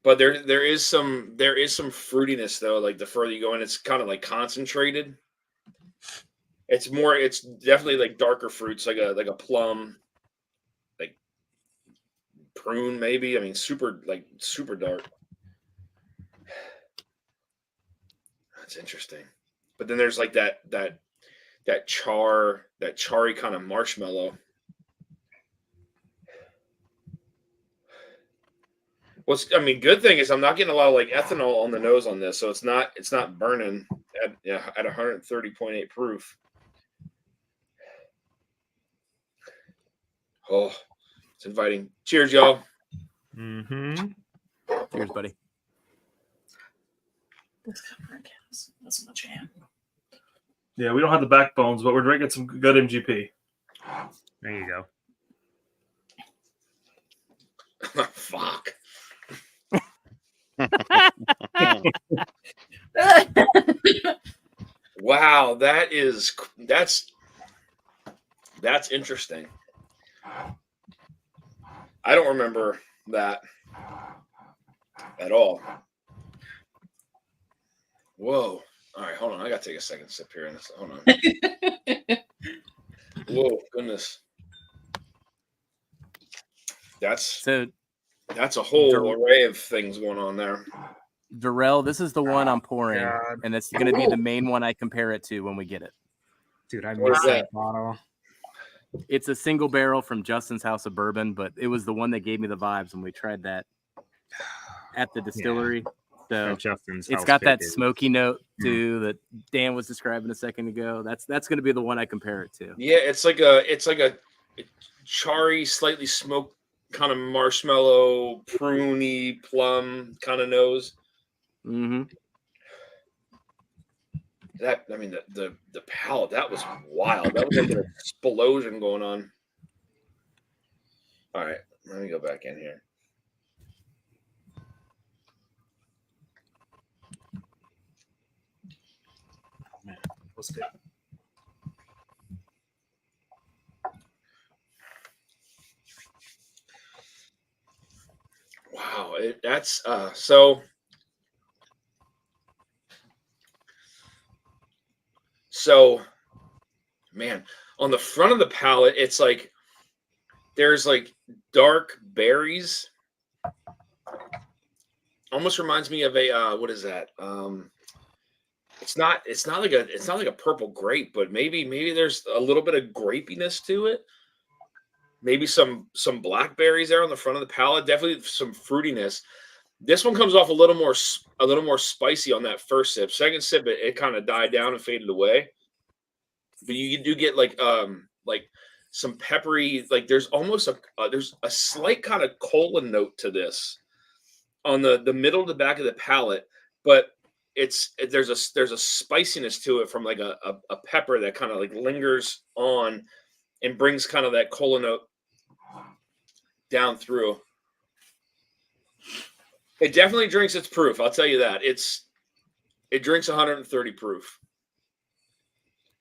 S1: But there is some fruitiness though. Like the further you go in, it's kind of like concentrated. It's definitely like darker fruits, like a plum, like prune maybe. I mean, super dark. That's interesting. But then there's like that charry kind of marshmallow. Good thing is I'm not getting a lot of like ethanol on the nose on this, so it's not burning at 130.8 proof. Oh, it's inviting. Cheers, y'all.
S6: Mm-hmm.
S3: Cheers, buddy.
S5: That's my jam.
S2: Yeah, we don't have the backbones, but we're drinking some good MGP.
S6: There you go.
S1: Fuck. Wow, that's interesting. I don't remember that at all. Whoa. All right, hold on. I gotta take a second sip here. Hold on. Whoa, goodness. That's a whole array of things going on there.
S3: Darrell, this is the one I'm pouring,
S6: God.
S3: and it's going to be the main one I compare it to when we get it.
S6: Dude, I
S1: What is
S6: missed
S1: that?
S6: that bottle.
S3: It's a single barrel from Justin's House of Bourbon, but it was the one that gave me the vibes when we tried that at the distillery. So
S6: At Justin's
S3: it's
S6: house
S3: got that
S6: pick is-
S3: smoky note
S6: Mm.
S3: too that Dan was describing a second ago. That's going to be the one I compare it to.
S1: Yeah, it's like a charry, slightly smoked kind of marshmallow, pruny, plum kind of nose.
S3: Mm-hmm.
S1: That I mean the palate, that was wild. That was like an explosion going on. All right, let me go back in here.
S6: What's good?
S1: Wow, so man, on the front of the palate, it's like there's like dark berries. Almost reminds me of a what is that? It's not like a purple grape, but maybe there's a little bit of grapiness to it. Maybe some blackberries there on the front of the palate. Definitely some fruitiness. This one comes off a little more spicy on that first sip. Second sip, it kind of died down and faded away. But you do get like some peppery, like there's almost there's a slight kind of cola note to this on the middle of the back of the palate, but there's a spiciness to it from like a pepper that kind of like lingers on and brings kind of that cola note down through. It definitely drinks its proof. I'll tell you that. It drinks 130 proof.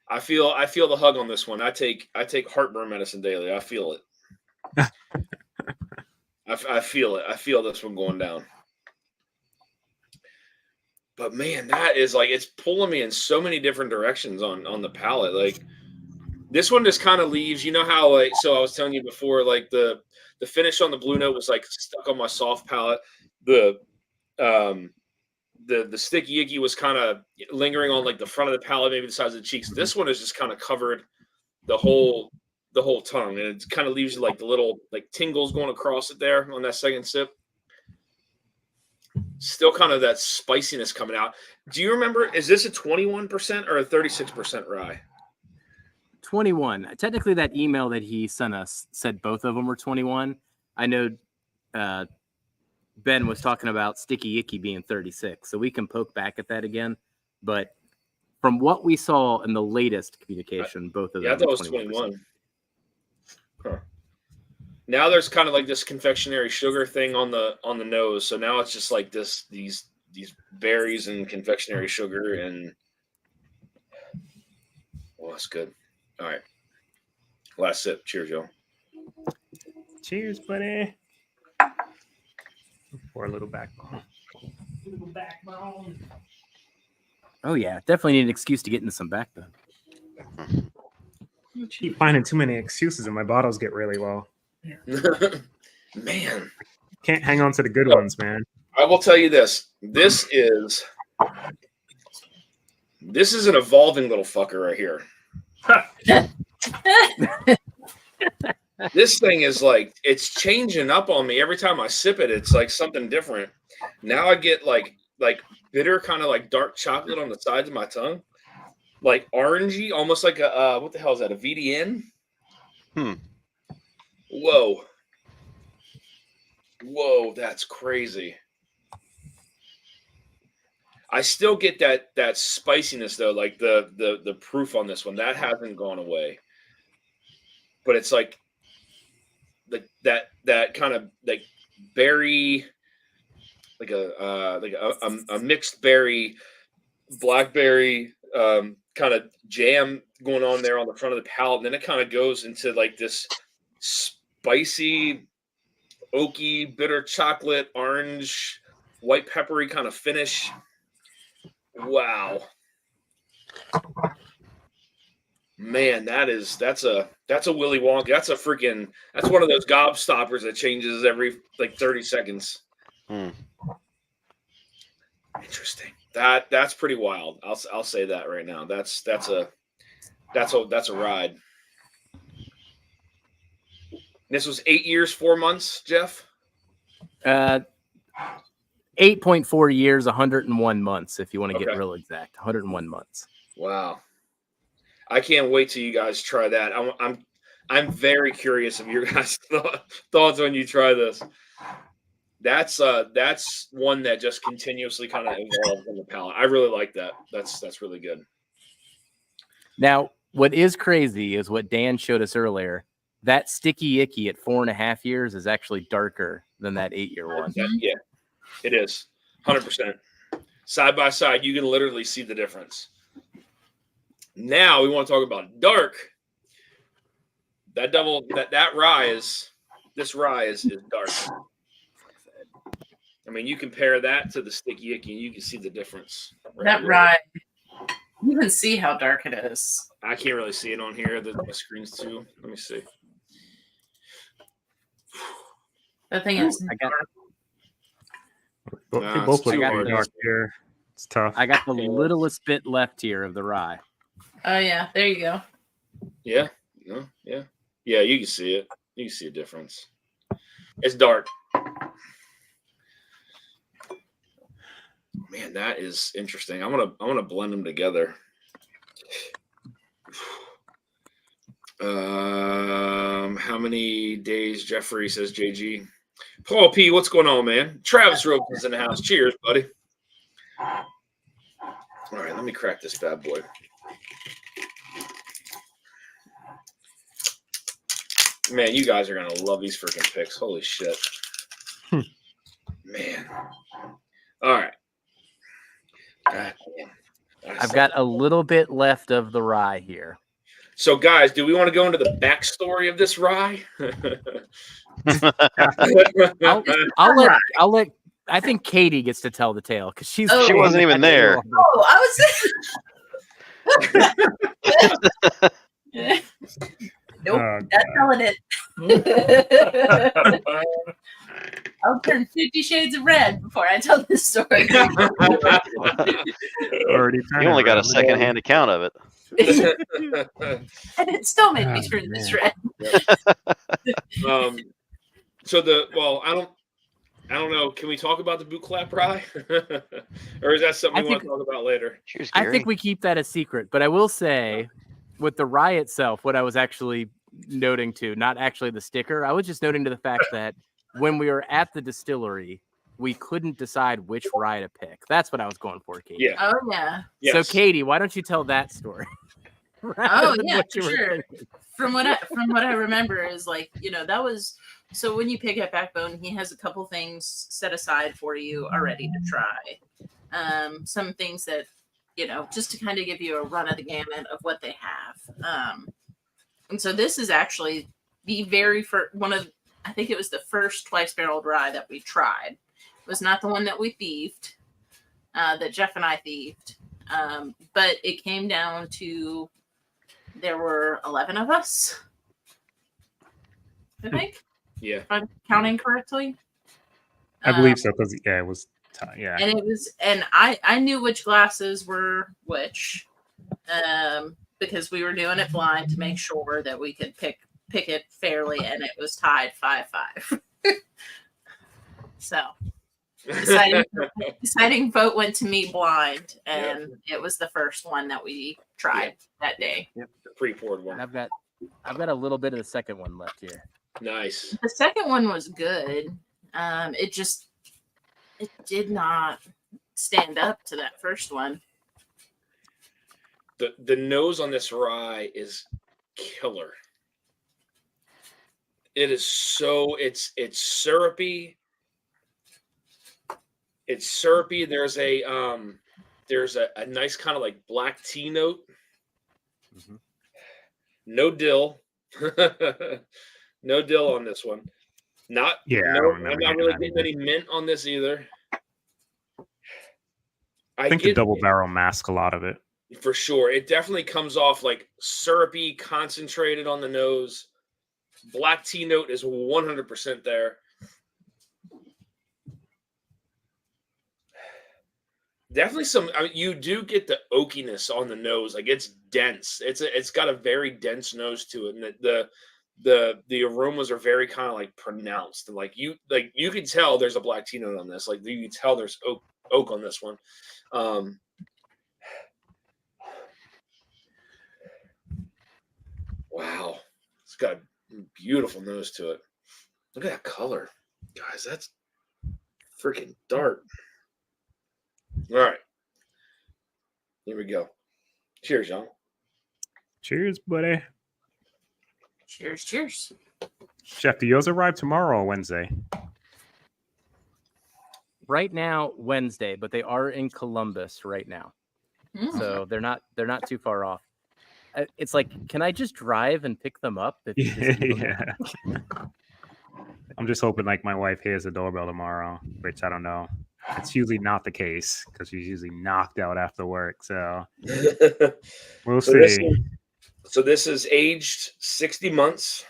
S1: I feel the hug on this one. I take heartburn medicine daily. I feel it. I feel it. I feel this one going down. But man, that is like, it's pulling me in so many different directions on the palate. Like this one just kind of leaves, you know how like, so I was telling you before, like the finish on the blue note was like stuck on my soft palate. The sticky icky was kind of lingering on like the front of the palate, maybe the sides of the cheeks. This one is just kind of covered the whole tongue, and it kind of leaves you like the little like tingles going across it there on that second sip. Still kind of that spiciness coming out. Do you remember, is this a 21% or a 36% rye?
S3: 21. Technically, that email that he sent us said both of them were 21. I know Ben was talking about Sticky Icky being 36, so we can poke back at that again. But from what we saw in the latest communication, both of them.
S1: Yeah, I thought it was 21. Huh. Now there's kind of like this confectionery sugar thing on the nose, so now it's just like these berries and confectionery sugar, and well, that's good. All right, last sip. Cheers, y'all.
S6: Cheers, buddy. For a little backbone. Little backbone.
S3: Oh yeah, definitely need an excuse to get into some backbone.
S6: You keep finding too many excuses, and my bottles get really low.
S1: Man,
S6: Can't hang on to the good ones, man.
S1: I will tell you this. This is an evolving little fucker right here. This thing is like, it's changing up on me every time I sip it. It's like something different. Now I get like bitter, kind of like dark chocolate on the sides of my tongue, like orangey, almost like a what the hell is that? A VDN? Whoa, that's crazy. I still get that spiciness though, like the proof on this one that hasn't gone away. But it's like that kind of like berry, like a mixed berry, blackberry kind of jam going on there on the front of the palate, and then it kind of goes into like this spicy, oaky, bitter chocolate, orange, white peppery kind of finish. Wow. Man, that's a Willy Wonka. That's one of those gobstoppers that changes every like 30 seconds. Interesting. That's pretty wild. I'll say that right now. That's That's a ride. This was 8 years, 4 months, Jeff.
S3: 8.4 years, 101 months. If you want to get
S1: Okay.
S3: real exact, 101 months.
S1: Wow. I can't wait till you guys try that. I'm very curious of your guys' thoughts when you try this. That's one that just continuously kind of evolves on the palate. I really like that. That's really good.
S3: Now, what is crazy is what Dan showed us earlier. That sticky icky at 4.5 years is actually darker than that 8-year one.
S1: Yeah, it is 100%. Side by side, you can literally see the difference. Now we want to talk about dark. That rye is dark. I mean, you compare that to the sticky icky, and you can see the difference.
S5: That rye, you can see how dark it is.
S1: I can't really see it on here. The screen's too. Let me see.
S5: That thing is
S3: I got,
S6: They both
S1: it's too
S6: look
S1: hard.
S6: dark here. It's tough.
S3: I got the littlest bit left here of the rye.
S5: Oh yeah, there you go.
S1: Yeah. No. Yeah. Yeah. You can see it. You can see a difference. It's dark. Man, that is interesting. I'm gonna blend them together. How many days? Jeffrey says JG. Paul P, what's going on, man? Travis Ropes is in the house. Cheers, buddy. All right, let me crack this bad boy. Man, you guys are gonna love these freaking picks. Holy shit. Man. All right. God,
S3: I've got a little bit left of the rye here.
S1: So, guys, do we want to go into the backstory of this rye?
S3: I'll let. I think Katie gets to tell the tale because she
S4: wasn't even there.
S5: Oh, I was. Nope,
S6: Oh,
S5: not telling it. I'll turn 50 Shades of Red before I tell this story.
S6: Already
S4: You only got a secondhand account of it.
S5: And it still made me
S6: Oh,
S5: turn this
S6: man.
S5: red.
S1: I don't know. Can we talk about the boot clap rye, or is that something we want to talk about later?
S4: Cheers,
S3: I
S4: Gary.
S3: think we keep that a secret, but I will say, with the rye itself, what I was actually noting to, not actually the sticker, I was just noting to the fact that when we were at the distillery, we couldn't decide which rye to pick. That's what I was going for, Katie.
S1: Yeah.
S5: Oh yeah.
S1: Yes.
S3: So, Katie, why don't you tell that story?
S5: Oh yeah, for sure. From what I remember is that was so when you pick up Backbone, he has a couple things set aside for you already to try. Some things that just to kind of give you a run of the gamut of what they have. And so this is actually the very first one of, I think it was the first twice barreled rye that we tried. It was not the one that we thieved, that Jeff and I thieved. But it came down to, there were 11 of us, I think.
S1: Yeah.
S5: If I'm counting correctly.
S6: I believe so because it was yeah.
S5: And it was, and I knew which glasses were which, because we were doing it blind to make sure that we could pick it fairly, and it was tied 5-5. So deciding vote went to me blind, and it was the first one that we tried that day.
S3: Yep.
S1: The pre-poured one.
S3: And I've got a little bit of the second one left here.
S1: Nice.
S5: The second one was good. It did not stand up to that first one.
S1: The nose on this rye is killer. It is so it's syrupy. It's syrupy. There's a nice kind of like black tea note.
S3: Mm-hmm.
S1: No dill. No dill on this one. I'm not really getting any mint on this either.
S6: I think the double barrel mask a lot of it.
S1: For sure. It definitely comes off like syrupy, concentrated on the nose. Black tea note is 100% there. Definitely some, you do get the oakiness on the nose. Like it's dense. It's got a very dense nose to it, and the aromas are very kind of like pronounced, and like you can tell there's a black tea note on this. Like you can tell there's oak on this one. Wow, it's got a beautiful nose to it. Look at that color, guys. That's freaking dark. All right, here we go. Cheers, y'all.
S6: Cheers, buddy.
S5: Cheers, cheers.
S6: Chef, do yours arrive tomorrow or Wednesday?
S3: Right now, Wednesday, but they are in Columbus right now, so they're not too far off. It's like, can I just drive and pick them up? If you just email me?
S6: Yeah. I'm just hoping like my wife hears the doorbell tomorrow, which I don't know. It's usually not the case because she's usually knocked out after work. So we'll see.
S1: So this is aged 60 months,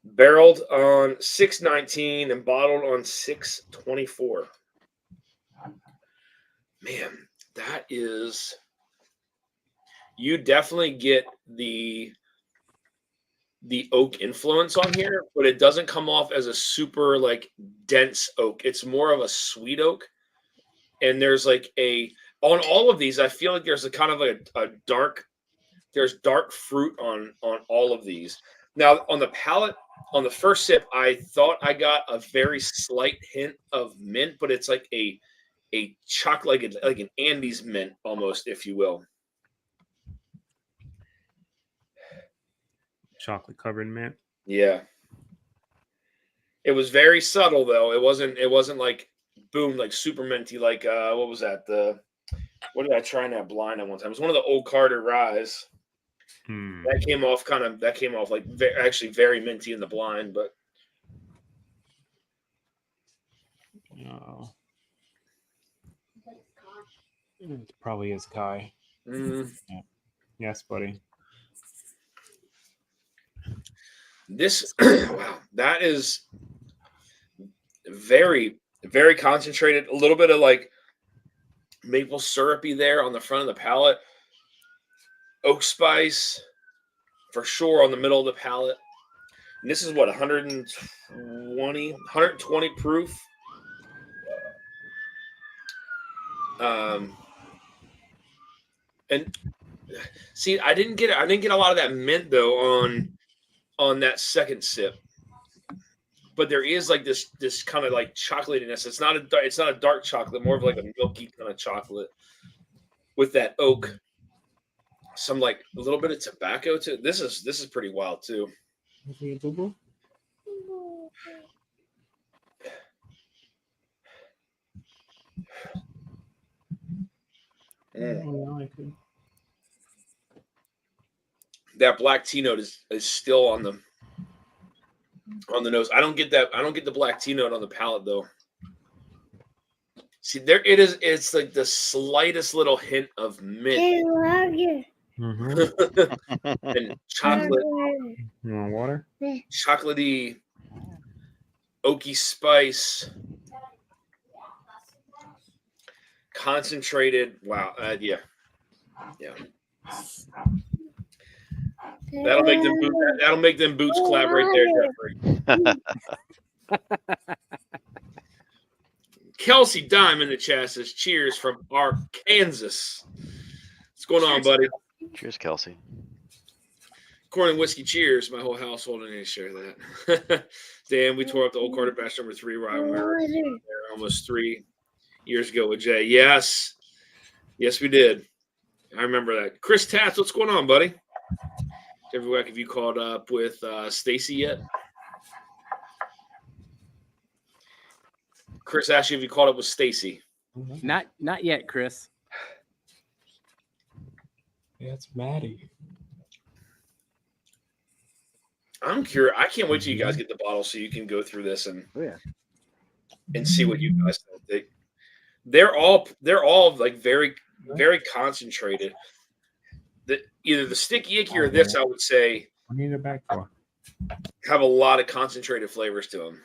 S1: barreled on 619 and bottled on 624. Man, that is, you definitely get the oak influence on here, but it doesn't come off as a super like dense oak. It's more of a sweet oak. And there's like on all of these, I feel like there's a kind of a dark, there's dark fruit on all of these. Now on the palate, on the first sip, I thought I got a very slight hint of mint, but it's like a chocolate, like an Andes mint almost, if you will.
S6: Chocolate covered mint.
S1: Yeah. It was very subtle though. It wasn't like boom, like super minty, like what was that? What did I try in that blind at one time? It was one of the old Carter Ryes. That came off like actually very minty in the blind, but
S6: it probably is Kai. Yeah. Yes, buddy.
S1: This wow, that is very, very concentrated. A little bit of like maple syrupy there on the front of the palate. Oak spice for sure on the middle of the palate. And this is what, 120 proof. And see, I didn't get a lot of that mint though on that second sip. But there is like this kind of like chocolatiness. It's not a dark chocolate, more of like a milky kind of chocolate with that oak. Some like a little bit of tobacco too. This is pretty wild too. That black tea note is still on the nose. I don't get that. I don't get the black tea note on the palate though. See, there it is. It's like the slightest little hint of mint and chocolate.
S6: You want water?
S1: Chocolatey, oaky spice, concentrated. Wow. Yeah. That'll make them boots clap right there, Jeffrey. Kelsey Dime in the chat says, "Cheers from Arkansas." What's going on, buddy?
S4: Cheers, Kelsey.
S1: Corn and whiskey, cheers. My whole household didn't share that. Dan, we tore up the old Carter batch number 3 right when we were there almost 3 years ago with Jay. Yes, we did. I remember that. Chris Tatz, what's going on, buddy? Every week, have you caught up with Stacy yet? Chris asked you if you caught up with Stacy.
S3: Not yet, Chris.
S7: Yeah, it's Maddie.
S1: I'm curious. I can't wait till you guys get the bottle so you can go through this and see what you guys think. They're all like very, very concentrated. Either the sticky icky or this, I would say,
S6: I need it back for.
S1: Have a lot of concentrated flavors to them.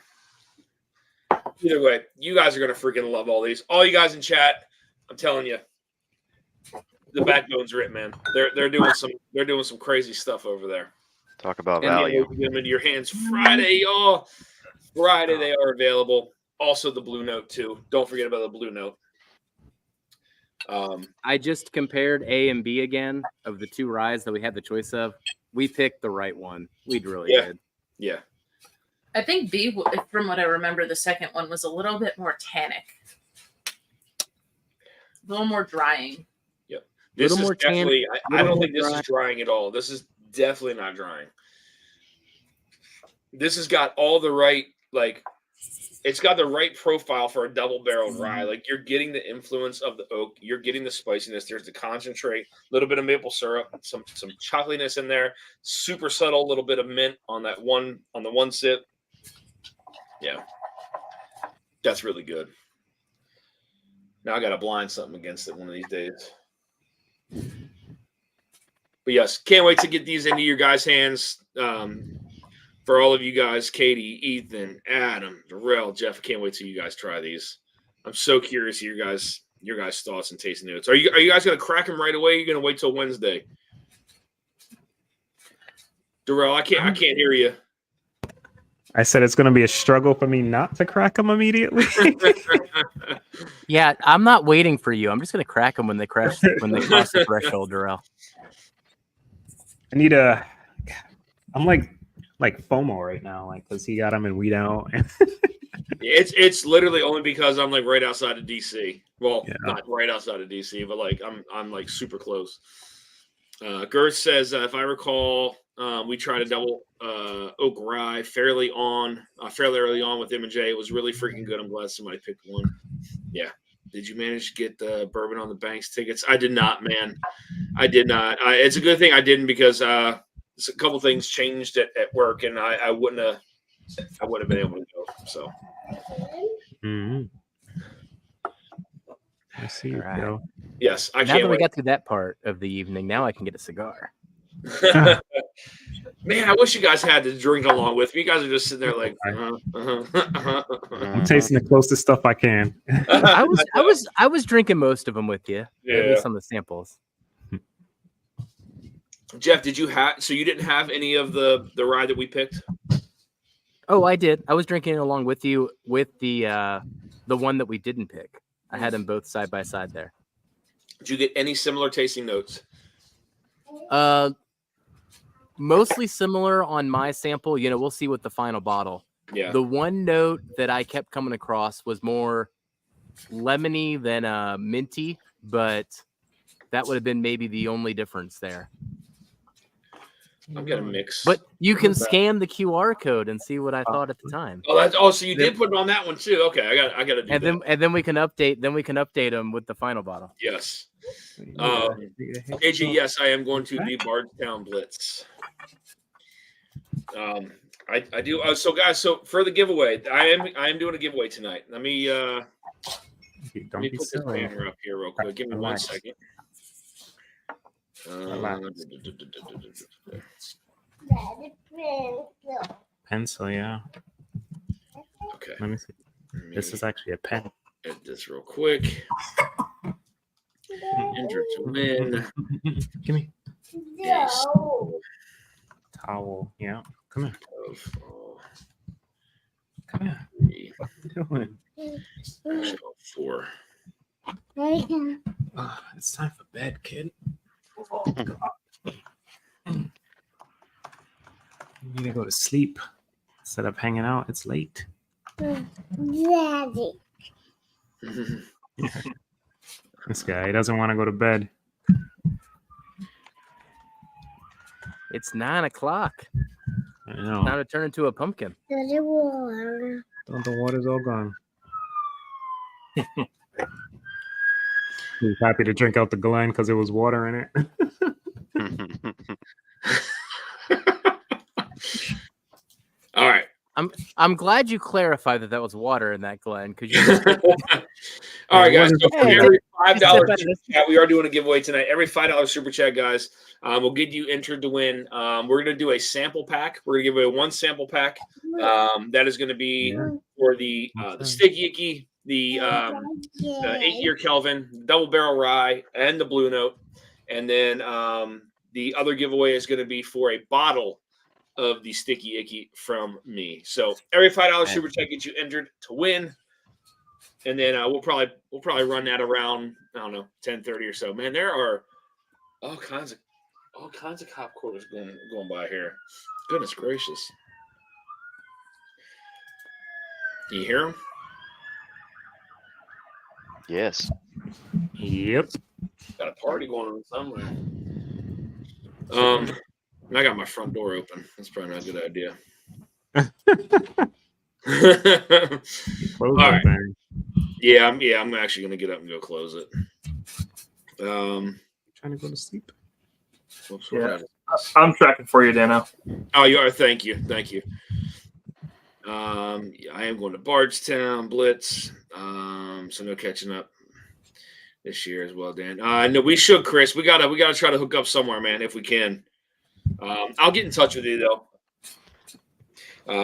S1: Either way, you guys are gonna freaking love all these. All you guys in chat, I'm telling you, the Backbones are it, man. They're doing some crazy stuff over there.
S4: Talk about
S1: And
S4: value.
S1: get them into your hands Friday, y'all. Friday they are available. Also the Blue Note too. Don't forget about the Blue Note.
S3: I just compared A and B again of the two ryes that we had the choice of. We picked the right one. We really did.
S1: Yeah.
S5: I think B, from what I remember, the second one was a little bit more tannic, a little more drying.
S1: Yep. This is
S3: more
S1: definitely. I don't think this
S3: dry.
S1: is drying at all. This is definitely not drying. This has got all the right, like, it's got the right profile for a double-barreled rye. Like, you're getting the influence of the oak. You're getting the spiciness. There's the concentrate, a little bit of maple syrup, some chocolatiness in there, super subtle, little bit of mint on the one sip. Yeah, that's really good. Now I got to blind something against it one of these days. But yes, can't wait to get these into your guys' hands. For all of you guys, Katie, Ethan, Adam, Darrell, Jeff, can't wait till you guys try these. I'm so curious your guys' thoughts and tasting notes. Are you guys gonna crack them right away? Or are you gonna wait till Wednesday? Darrell, I can't hear you.
S6: I said it's going to be a struggle for me not to crack them immediately.
S3: Yeah, I'm not waiting for you. I'm just gonna crack them when they cross the threshold, Darrell.
S6: I need a. I'm like FOMO right now, like because he got them and we don't.
S1: It's literally only because I'm like right outside of DC. Well,
S6: Yeah.
S1: not right outside of DC, but like I'm like super close. Girth says, if I recall, we tried a double oak rye fairly early on with M&J. It was really freaking good. I'm glad somebody picked one. Yeah. Did you manage to get the Bourbon on the Banks tickets? I did not, man. I did not. It's a good thing I didn't because a couple things changed at work, and I wouldn't have been able to go. So.
S6: Mm-hmm. I see.
S3: All right.
S6: Yo.
S1: Yes, I
S3: Now
S1: can't
S3: that we
S1: wait.
S3: got through that part of the evening, now I can get a cigar.
S1: Man, I wish you guys had to drink along with me. You guys are just sitting there like.
S6: I'm tasting the closest stuff I can.
S3: I was drinking most of them with you.
S1: Yeah.
S3: At least some of the samples.
S1: Jeff, did you have? So you didn't have any of the rye that we picked?
S3: Oh, I did. I was drinking it along with you with the one that we didn't pick. I had them both side by side there.
S1: Did you get any similar tasting notes?
S3: Mostly similar on my sample. You know, we'll see with the final bottle.
S1: Yeah.
S3: The one note that I kept coming across was more lemony than minty, but that would have been maybe the only difference there.
S1: I'm gonna mix.
S3: But you can scan the QR code and see what I thought at the time.
S1: So you did put it on that one too. Okay, I got to do that.
S3: And then we can update. Then we can update them with the final bottle.
S1: Yes. AJ, yes, I am going to the Bardstown Blitz. I do. So guys, so for the giveaway, I am doing a giveaway tonight. Let me
S6: Don't be
S1: put this
S6: silly.
S1: banner up here real quick. Give me 1 second.
S6: Pencil, yeah.
S1: Okay.
S6: Let me see. This is actually a pen.
S1: Edit this real quick. Enter to win.
S6: Give me
S1: Yes.
S6: towel. Yeah. Come here. Come here. What are you doing?
S1: Actually, 4.
S6: It's time for bed, kid. You need to go to sleep instead of hanging out. It's late. This guy doesn't want to go to bed.
S3: It's 9 o'clock.
S6: I know.
S3: Time to turn into a pumpkin.
S6: The water's all gone. He was happy to drink out the Glen because there was water in it.
S1: All right.
S3: I'm glad you clarified that was water in that Glen because you.
S1: All right, guys. So for
S3: Hey,
S1: every $5
S3: step
S1: super chat, we are doing a giveaway tonight. Every $5 super chat, guys, will get you entered to win. We're going to do a sample pack. We're going to give away 1 sample pack. That is going to be for the Steak Yicky, the 8-year Kelvin, double barrel rye, and the Blue Note. And then the other giveaway is going to be for a bottle of the Sticky Icky from me. So every $5 super chat gets you entered to win. And then we'll probably run that around, I don't know, 10:30 or so. Man, there are all kinds of cop quarters going by here. Goodness gracious. Do you hear them?
S4: Yes.
S6: Yep.
S1: Got a party going on somewhere. I got my front door open. That's probably not a good idea.
S6: Close
S1: All
S6: that
S1: right.
S6: thing.
S1: Yeah, I'm actually gonna get up and go close it.
S6: Trying to go to sleep.
S1: Whoops,
S2: Yeah. I'm tracking for you, Dano.
S1: Oh, you are. Thank you. I am going to Bardstown Blitz. So no catching up this year as well, Dan. No, we should, Chris. We gotta try to hook up somewhere, man, if we can. I'll get in touch with you though.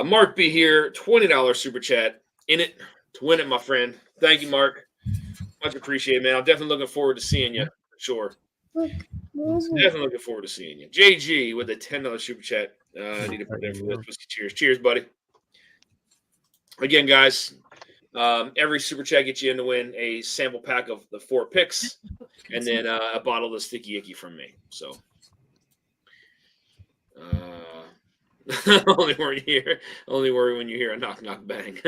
S1: Mark B here, $20 super chat. In it to win it, my friend. Thank you, Mark. Much appreciated, man. I'm definitely looking forward to seeing you for sure. Definitely looking forward to seeing you. JG with a $10 super chat. I need to put in for this. Whiskey cheers. Cheers, buddy. Again, guys, every super chat gets you in to win a sample pack of the 4 picks and then a bottle of the Sticky Icky from me. So only worry when you hear a knock knock bang.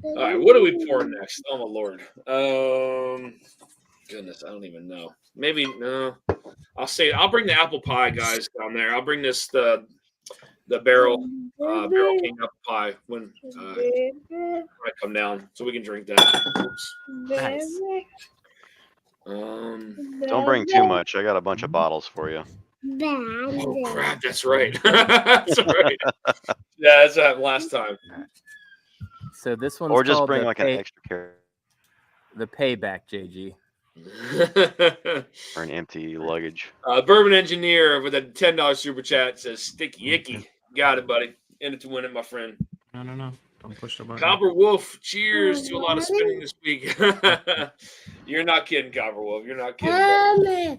S1: All right, what are we pouring next? Oh my lord. Goodness, I don't even know. Maybe no. I'll bring the apple pie, guys, down there. I'll bring the barrel king apple pie when I come down, so we can drink that. Oops.
S3: Nice.
S4: Don't bring too much. I got a bunch of bottles for you.
S1: Oh crap! That's right. That's right. Yeah, that's what happened last time.
S3: So this one's
S4: Or just
S3: called
S4: bring
S3: the
S4: like an extra carrot
S3: the payback, JG.
S4: or an empty luggage.
S1: Bourbon Engineer with a $10 super chat says Sticky Icky. Got it, buddy. In it to win it, my friend.
S6: No. Don't push the button.
S1: Copper Wolf, cheers to a lot of spinning this week. You're not kidding, Copper Wolf. You're not kidding.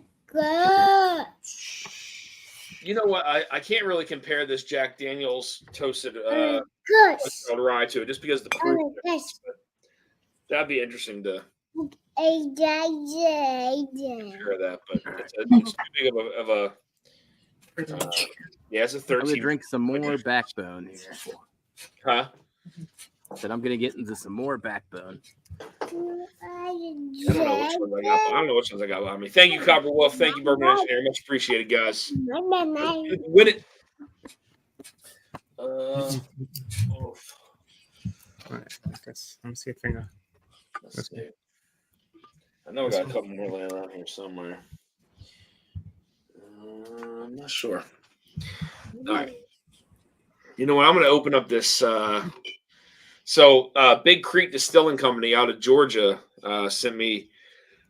S1: You know what? I can't really compare this Jack Daniels toasted rye to it just because of the proof. That'd be interesting to hear that, but it's too big of a yeah, it's a
S3: I'm gonna
S1: 13.
S3: drink some more backbone here.
S1: Huh?
S3: Said I'm gonna get into some more backbone.
S1: I don't know which ones I got behind me. Thank you, Copper Wolf. Thank you, Bourbon Engineer. Much appreciated, guys. Win it.
S6: All right. Let me see a finger.
S1: Let's see. I know we got a couple more laying around here somewhere. I'm not sure. All right. You know what? I'm going to open up this. Big Creek Distilling Company out of Georgia sent me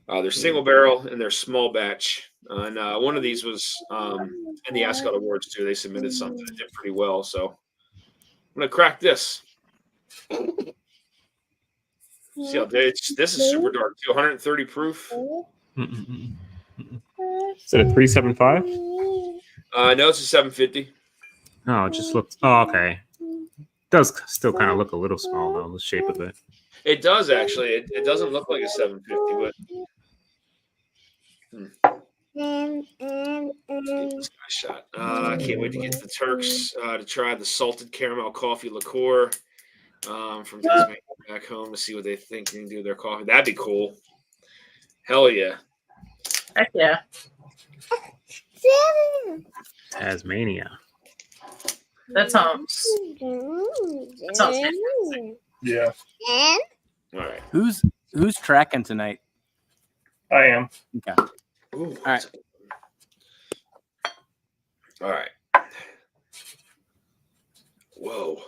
S1: their single barrel and their small batch. And one of these was in the Ascot Awards, too. They submitted something that did pretty well. So I'm going to crack this. See how this is super dark, too. 130 proof.
S6: Is it a 375?
S1: No, it's a 750.
S6: No, it just looks. Oh, okay. Does still kind of look a little small though, the shape of it.
S1: It does actually. It doesn't look like a 750, but give this guy a shot. I can't wait to get to the Turks to try the salted caramel coffee liqueur from Tasmania back home to see what they think they can do with their coffee. That'd be cool. Hell yeah.
S5: Heck yeah.
S6: Tasmania.
S5: That sounds fantastic.
S2: Yeah,
S1: All right.
S3: Who's tracking tonight?
S2: I am.
S3: Okay.
S1: Ooh,
S3: All right.
S1: All right. Whoa.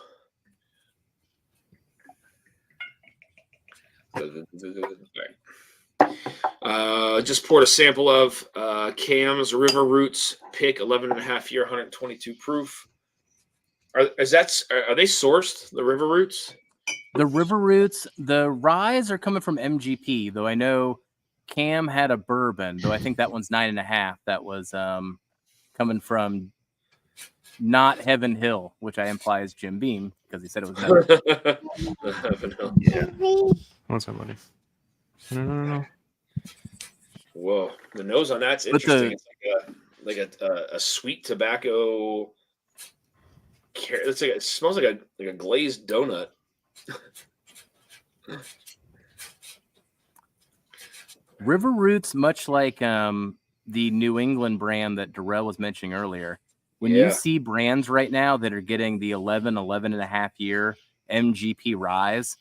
S1: Just poured a sample of Cam's River Roots Pick 11.5 year, 122 proof. Are they sourced, the River Roots?
S3: The River Roots, the ryes are coming from MGP, though I know Cam had a bourbon, though I think that one's 9.5. That was coming from not Heaven Hill, which I imply is Jim Beam because he said it was never.
S6: Yeah. What's up, buddy? No.
S1: Whoa, the nose on that's
S3: But
S1: interesting. It's like a sweet tobacco. It's like it smells like a glazed donut.
S3: River Roots, much like the New England brand that Darrell was mentioning earlier. When you see brands right now that are getting the 11.5 year MGP rise,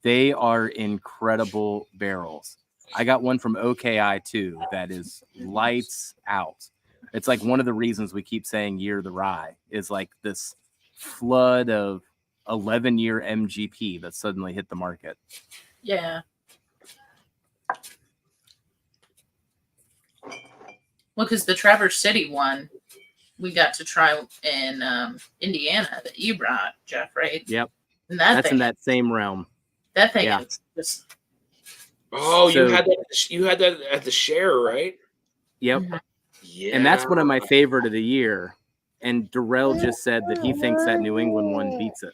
S3: they are incredible barrels. I got one from OKI too that is lights out. It's like one of the reasons we keep saying year of the rye is like this flood of 11-year MGP that suddenly hit the market.
S5: Yeah. Well, because the Traverse City one, we got to try in Indiana that you brought, Jeff, right?
S3: Yep.
S5: And
S3: That's in that same realm.
S5: That thing
S3: Yeah.
S5: is just.
S1: Oh, you had that at the share, right?
S3: Yep.
S1: Yeah.
S3: And that's one of my favorite of the year. And Darrell just said that he thinks that New England one beats it.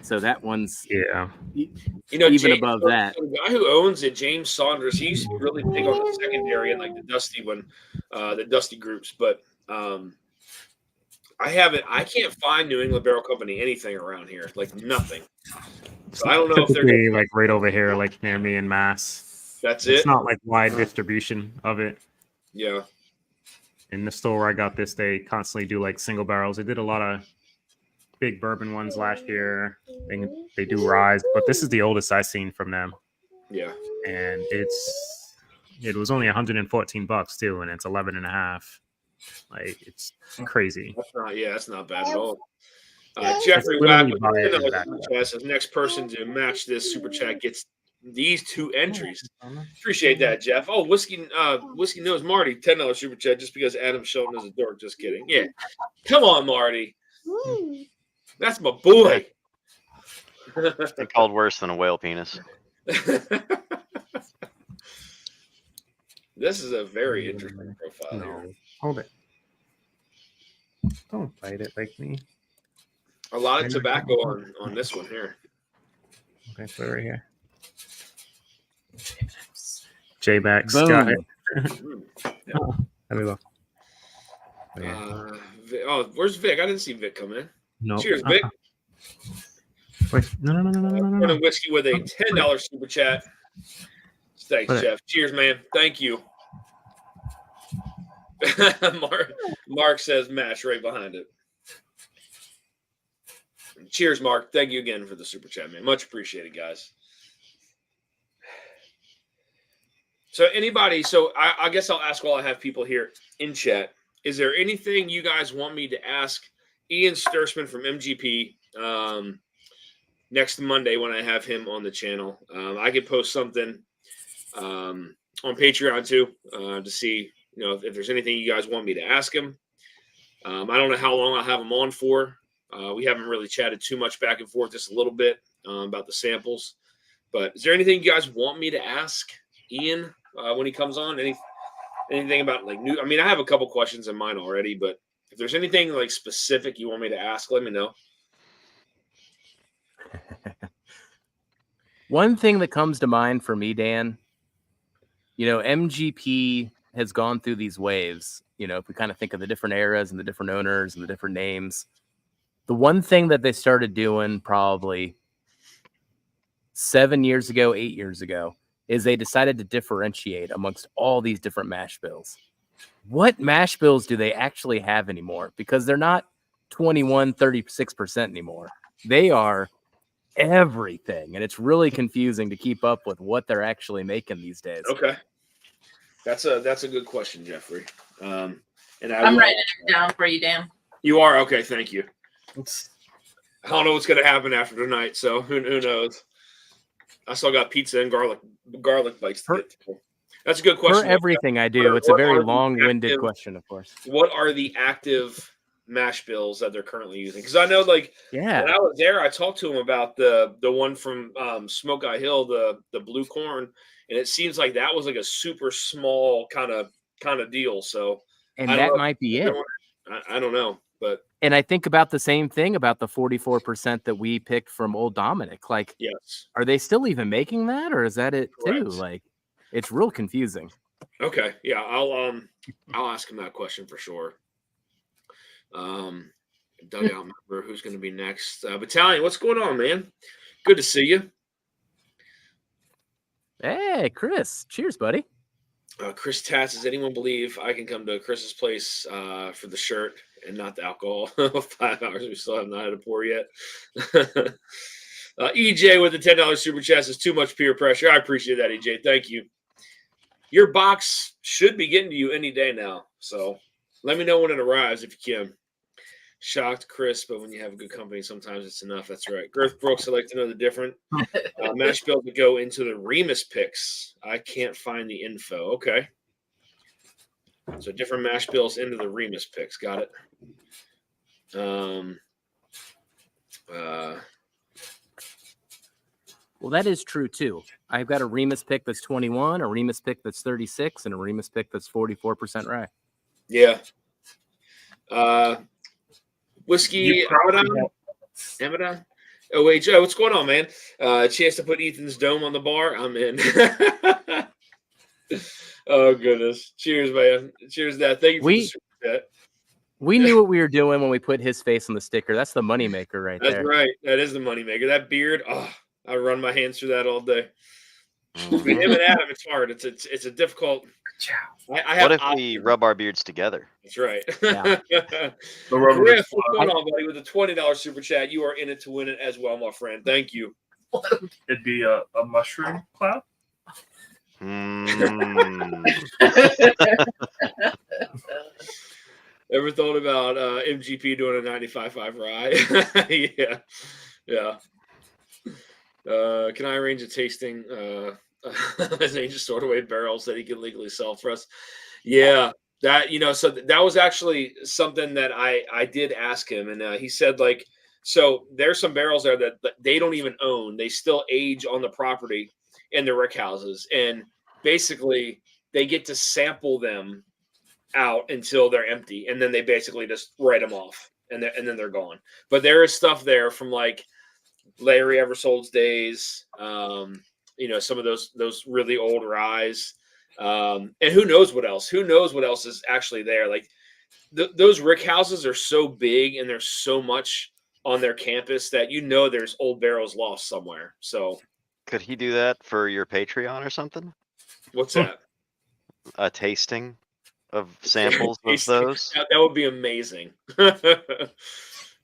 S3: So that one's even
S1: James,
S3: above that.
S1: The guy who owns it, James Saunders, he used to be really big on the secondary and like the Dusty one, the Dusty groups. But I can't find New England Barrel Company anything around here, like nothing. So I don't know if they're
S6: typically like right over here, like near me in Mass.
S1: That's
S6: It's
S1: it.
S6: not like wide distribution of it.
S1: Yeah.
S6: In the store where I got this, they constantly do like single barrels. They did a lot of big bourbon ones last year. They do rise, but this is the oldest I've seen from them.
S1: Yeah.
S6: And it was only $114 too, and it's 11.5. Like it's crazy.
S1: That's not bad at all. Jeffrey Wack says next person to match this super chat gets these 2 entries. Appreciate that, Jeff. Oh, whiskey knows Marty, $10 super chat just because Adam Shelton is a dork. Just kidding. Yeah, come on, Marty. That's my boy.
S4: They called worse than a whale penis.
S1: This is a very interesting profile.
S6: No, hold it. Don't bite it like me.
S1: A lot of tobacco on this one here.
S6: Okay, put it right here. J-Bax
S3: Boom.
S6: got it.
S1: Yeah.
S6: Oh, there we go.
S1: Where's Vic? I didn't see Vic come in.
S6: No.
S1: Cheers, Vic.
S6: Wait, no.
S1: Running whiskey with a $10 super chat. Thanks,
S6: Put it.
S1: Jeff. Cheers, man. Thank you. Mark says match right behind it. Cheers, Mark. Thank you again for the super chat, man. Much appreciated, guys. So I guess I'll ask while I have people here in chat. Is there anything you guys want me to ask Ian Stursman from MGP next Monday when I have him on the channel? I could post something on Patreon too to see if there's anything you guys want me to ask him. I don't know how long I'll have him on for. We haven't really chatted too much back and forth, just a little bit about the samples. But is there anything you guys want me to ask Ian when he comes on? Anything about like new? I mean, I have a couple questions in mind already, but if there's anything like specific you want me to ask, let me know.
S3: One thing that comes to mind for me, Dan, MGP has gone through these waves. If we kind of think of the different eras and the different owners and the different names, the one thing that they started doing probably 7 years ago, 8 years ago, is they decided to differentiate amongst all these different mash bills. What mash bills do they actually have anymore? Because they're not 21, 36% anymore. They are everything. And it's really confusing to keep up with what they're actually making these days.
S1: Okay. That's a good question, Jeffrey. And
S5: I'm writing it down for you, Dan.
S1: You are? Okay, thank you. I don't know what's going to happen after tonight, so who knows? I still got pizza and garlic bites to get to. That's a good question.
S3: For everything I do, it's a very long-winded question, of course.
S1: What are the active mash bills that they're currently using. Because I know, like,
S3: Yeah.
S1: when I was there, I talked to him about the one from Smoke Eye Hill, the blue corn, and it seems like that was like a super small kind of deal. So
S3: And
S1: I don't
S3: that
S1: know.
S3: might be it.
S1: I don't know, but
S3: And I think about the same thing about the 44% that we picked from Old Dominic. Like,
S1: yes,
S3: are they still even making that, or is that it too?
S1: Correct.
S3: Like, it's real confusing.
S1: okay, yeah, I'll ask him that question for sure. Dugout member, who's going to be next? Battalion, what's going on, man? Good to see you.
S3: Hey, Chris. Cheers, buddy.
S1: Chris Tatz, does anyone believe I can come to Chris's place for the shirt and not the alcohol? 5 hours. We still have not had a pour yet. EJ with the $10 super chat says too much peer pressure. I appreciate that, EJ. Thank you. Your box should be getting to you any day now. So let me know when it arrives if you can. Shocked, Chris, but when you have good company, sometimes it's enough. That's right. Girth Brooks, I'd like to know the difference. Mash bill to go into the Remus picks. I can't find the info. Okay. So different mash bills into the Remus picks. Got it.
S3: Well, that is true too. I've got a Remus pick that's 21, a Remus pick that's 36, and a Remus pick that's 44% rye.
S1: Yeah. Whiskey Amadon. OHO, what's going on, man? Chance to put Ethan's dome on the bar. I'm in. Oh goodness! Cheers, man. Cheers to that. Thank you for the super chat.
S3: We knew what we were doing when we put his face on the sticker. That's the moneymaker right
S1: That's
S3: there.
S1: right. That is the moneymaker. That beard. Oh, I run my hands through that all day. I mean, him and Adam, it's hard. It's a difficult. I have
S4: What if we rub our beards together?
S1: That's right.
S2: The rubber
S1: Griff,
S2: is
S1: what's going on, buddy? With a $20 super chat, you are in it to win it as well, my friend. Thank you.
S2: It'd be a mushroom cloud.
S1: Ever thought about MGP doing a 95.5 rye? Yeah. Can I arrange a tasting as Angel stored away barrels that he can legally sell for us? Yeah, that so that was actually something that I did ask him, and he said like, so there's some barrels there that they don't even own. They still age on the property in the rick houses, and basically they get to sample them out until they're empty, and then they basically just write them off, and then they're gone. But there is stuff there from like Larry Eversold's days, some of those really old ryes, and who knows what else? Who knows what else is actually there? Like those rick houses are so big, and there's so much on their campus that there's old barrels lost somewhere. So
S4: could he do that for your Patreon or something?
S1: What's that?
S4: A tasting of samples of those?
S1: That would be amazing. That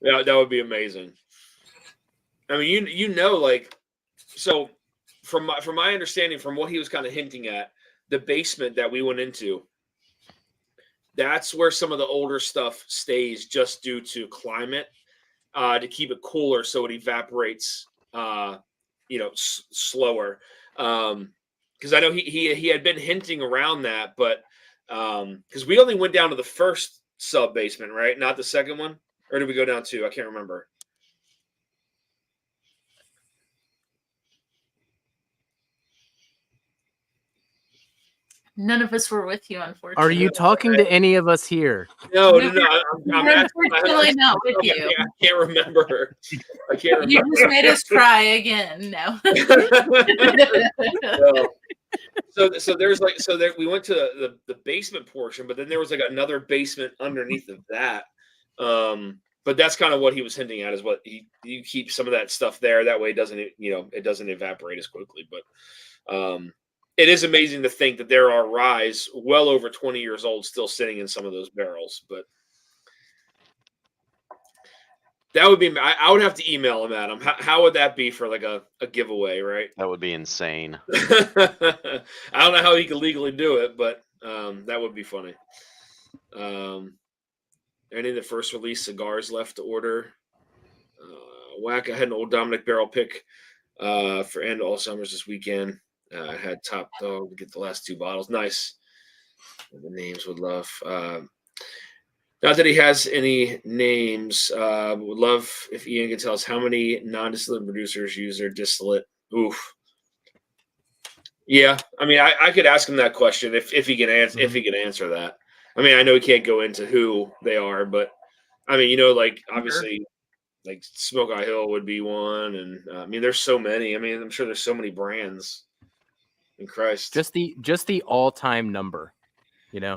S1: would be amazing. I mean, like, so from my understanding, from what he was kind of hinting at, the basement that we went into, that's where some of the older stuff stays just due to climate, to keep it cooler so it evaporates, slower. Because I know he had been hinting around that, but because we only went down to the first sub basement, right? Not the second one, or did we go down two? I can't remember.
S5: None of us were with you, unfortunately.
S3: Are you talking to any of us here?
S1: No.
S5: I'm unfortunately not with you.
S1: I can't remember.
S5: You just made us cry again. No.
S1: So there's like, we went to the basement portion, but then there was like another basement underneath of that. But that's kind of what he was hinting at, is what you keep some of that stuff there. That way it doesn't evaporate as quickly. But it is amazing to think that there are ryes well over 20 years old still sitting in some of those barrels. But that would be, I would have to email him, Adam. How would that be for like a giveaway, right?
S4: That would be insane.
S1: I don't know how he could legally do it, but that would be funny. Any of the first release cigars left to order? Whack, I had an Old Dominic barrel pick for end all summers this weekend. I had Top Dog to get the last 2 bottles. Nice. The names would love. Not that he has any names. Would love if Ian could tell us how many non-distillate producers use their distillate. Oof. Yeah, I mean, I could ask him that question if he can answer if he can answer that. I mean, I know he can't go into who they are, but I mean, like obviously, like Smoke Eye Hill would be one, and I mean, there's so many. I mean, I'm sure there's so many brands. In Christ,
S3: Just the all-time number.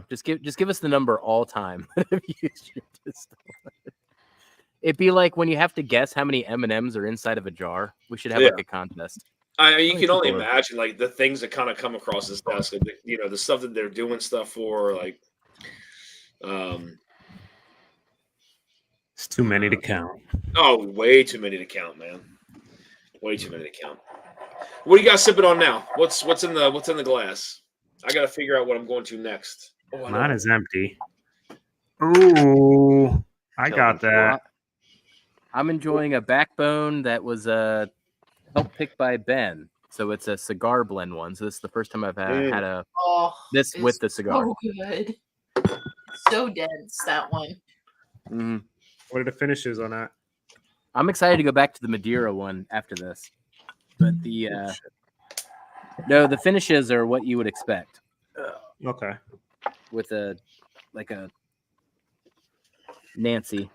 S3: Just give us the number all time. It'd be like when you have to guess how many M&Ms are inside of a jar. We should have like a contest.
S1: You can only imagine like the things that kind of come across his desk, like, the stuff that they're doing stuff for, like,
S6: it's too many to count.
S1: Oh, way too many to count, man. Way too many to count. What do you got sipping on now? What's in the glass? I got to figure out what I'm going to next.
S6: Mine is empty. Ooh, I got that.
S3: I'm enjoying a Backbone that was helped picked by Ben. So it's a cigar blend one. So this is the first time I've had this with the cigar.
S5: So good. So dense, that one.
S3: Mm-hmm.
S6: What are the finishes on that?
S3: I'm excited to go back to the Madeira one after this. But the finishes are what you would expect.
S6: Okay.
S3: With a Nancy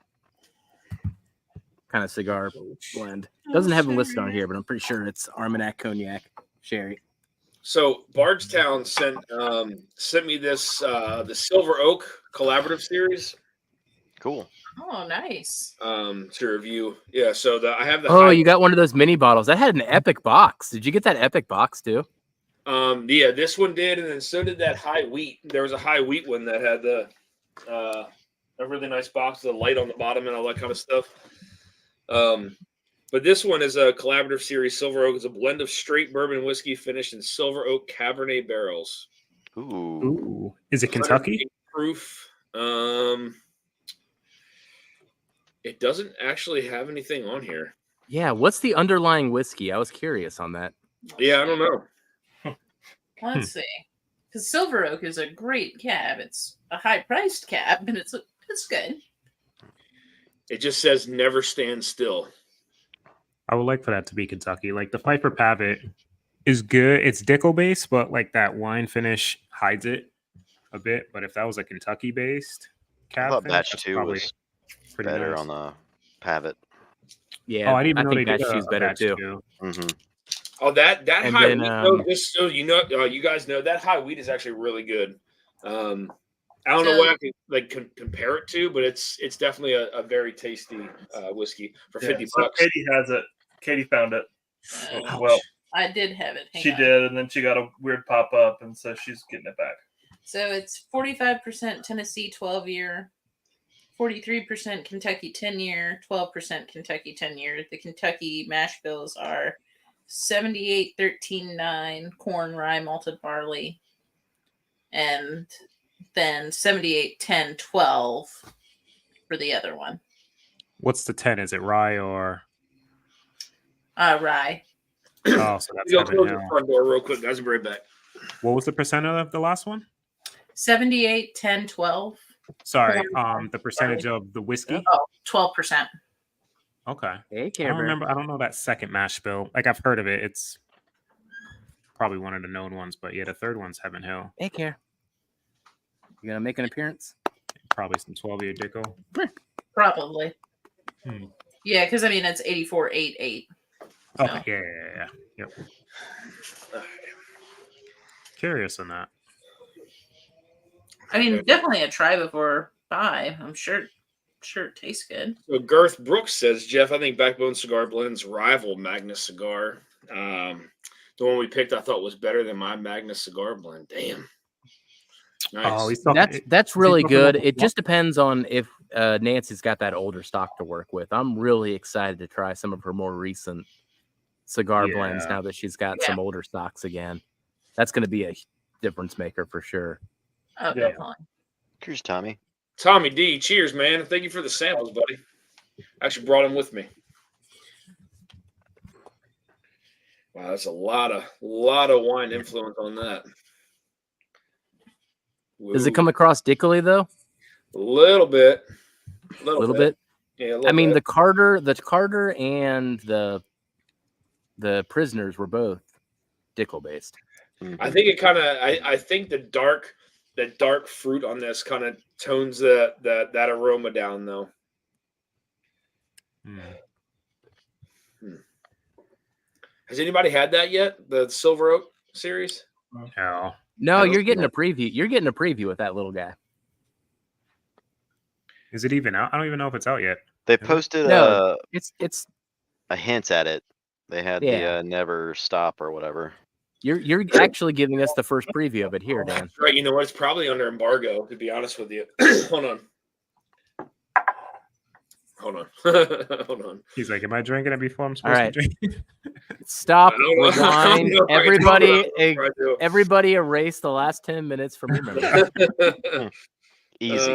S3: kind of cigar blend. Doesn't have a list on here, but I'm pretty sure it's Armagnac Cognac Sherry.
S1: So Bardstown sent me this the Silver Oak collaborative series.
S4: Cool.
S5: Oh, nice.
S1: To review. Yeah, so I have the
S3: you got one of those mini bottles. That had an epic box. Did you get that epic box too?
S1: Yeah, this one did, and then so did that high wheat. There was a high wheat one that had a really nice box with a light on the bottom and all that kind of stuff. But this one is a collaborative series. Silver Oak is a blend of straight bourbon whiskey finished in Silver Oak Cabernet barrels.
S6: Ooh. Is it Kentucky?
S1: Proof. It doesn't actually have anything on here.
S3: Yeah, what's the underlying whiskey? I was curious on that.
S1: Yeah, I don't know.
S5: Let's see. Because Silver Oak is a great cab. It's a high-priced cab, and it's good.
S1: It just says never stand still.
S6: I would like for that to be Kentucky. Like the Piper Pavitt is good. It's Dickel based, but like that wine finish hides it a bit. But if that was a Kentucky based
S4: I
S6: cab,
S4: thought
S6: finish,
S4: batch
S6: that's
S4: 2
S6: probably
S4: was
S6: pretty
S4: better
S6: nice.
S4: on the Pavitt.
S3: Yeah,
S6: I didn't even know
S3: think
S6: they did
S3: batch two's better
S6: batch
S3: too.
S4: Mm-hmm.
S1: Oh, that
S3: And
S1: high
S3: then,
S1: wheat, though, just so you know, you guys know that high wheat is actually really good. I don't know what I can compare it to, but it's definitely a very tasty whiskey for $50.
S2: Katie has it. Katie found it.
S5: Uh,
S2: Well,
S5: I did have it. Hang
S2: she
S5: on.
S2: did, and then she got a weird pop up, and so she's getting it back.
S5: So it's 45% Tennessee 12-year, 43% Kentucky 10-year, 12% Kentucky 10-year. The Kentucky mash bills are 78, 13, 9 corn, rye, malted barley, and then 78, 10, 12 for the other one.
S6: What's the 10? Is it rye or?
S5: Rye.
S6: Oh, so that's
S1: Go
S6: Heaven
S1: close the
S6: Hill.
S1: front door real quick, guys. I'll be right back.
S6: What was the percent of the last one?
S5: 78, 10, 12.
S6: Sorry, the percentage of the whiskey.
S5: Oh, 12%.
S6: Okay.
S3: Hey,
S6: I
S3: Care
S6: don't
S3: Bear.
S6: remember. I don't know that second mash bill. Like I've heard of it. It's probably one of the known ones, but yeah, the third one's Heaven Hill.
S3: Hey, Care. You gonna make an appearance?
S6: Probably some 12-year Dickel.
S5: Probably.
S6: Hmm.
S5: Yeah, because I mean, it's 84, 8, 8.
S6: Oh,
S5: So.
S6: yeah. Yep. Curious on that.
S5: I mean, definitely a try before buy. I'm sure it tastes good.
S1: So Girth Brooks says, Jeff, I think Backbone Cigar Blends rival Magnus Cigar. The one we picked I thought was better than my Magnus Cigar Blend. Damn. Nice.
S6: Oh, he's talking,
S3: That's really
S6: talking
S3: good.
S6: about
S3: It just depends on if Nancy's got that older stock to work with. I'm really excited to try some of her more recent cigar blends now that she's got some older stocks again. That's going to be a difference maker for sure.
S5: Oh, definitely.
S4: Cheers, Tommy.
S1: Tommy D, cheers, man. Thank you for the samples, buddy. Actually brought them with me. Wow, that's a lot of wine influence on that.
S3: Does it come across dickily though?
S1: A little bit.
S3: A little bit.
S1: Yeah, a little
S3: I mean,
S1: bit.
S3: the Carter and the prisoners were both Dickel based.
S1: I think it kind of. I think the dark fruit on this kind of tones that aroma down, though. Has anybody had that yet? The Silver Oak series?
S6: No.
S3: No, you're getting a preview. You're getting a preview with that little guy.
S6: Is it even out? I don't even know if it's out yet.
S4: They posted
S3: No, it's
S4: a hint at it. They had the never stop or whatever.
S3: You're actually giving us the first preview of it here, Dan.
S1: Right. You know what? It's probably under embargo, to be honest with you. Hold on. Hold on.
S6: He's like, am I drinking it before I'm supposed to drink it?
S3: Stop, rewind. Everybody erase the last 10 minutes from your memory.
S4: Easy.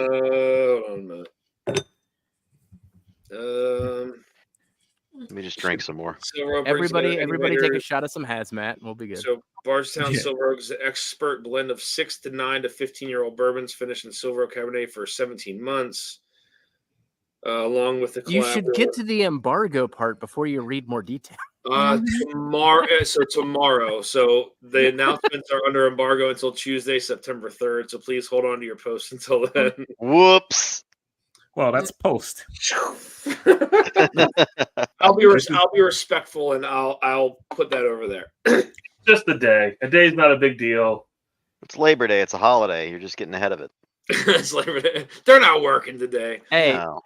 S4: Let me just drink some more.
S3: Everybody take a shot of some hazmat and we'll be good.
S1: So Bardstown Silver Oak is an expert blend of 6 to 9 to 15-year-old bourbons finished in Silver Oak Cabernet for 17 months. Along with the
S3: You should get to the embargo part before you read more detail.
S1: Tomorrow. So the announcements are under embargo until Tuesday, September 3rd. So please hold on to your post until then.
S4: Whoops.
S6: Well, that's post.
S1: I'll be respectful and I'll put that over there.
S2: Just a day. A day's not a big deal.
S4: It's Labor Day. It's a holiday. You're just getting ahead of it.
S1: It's Labor Day. They're not working today.
S3: Hey,
S4: No.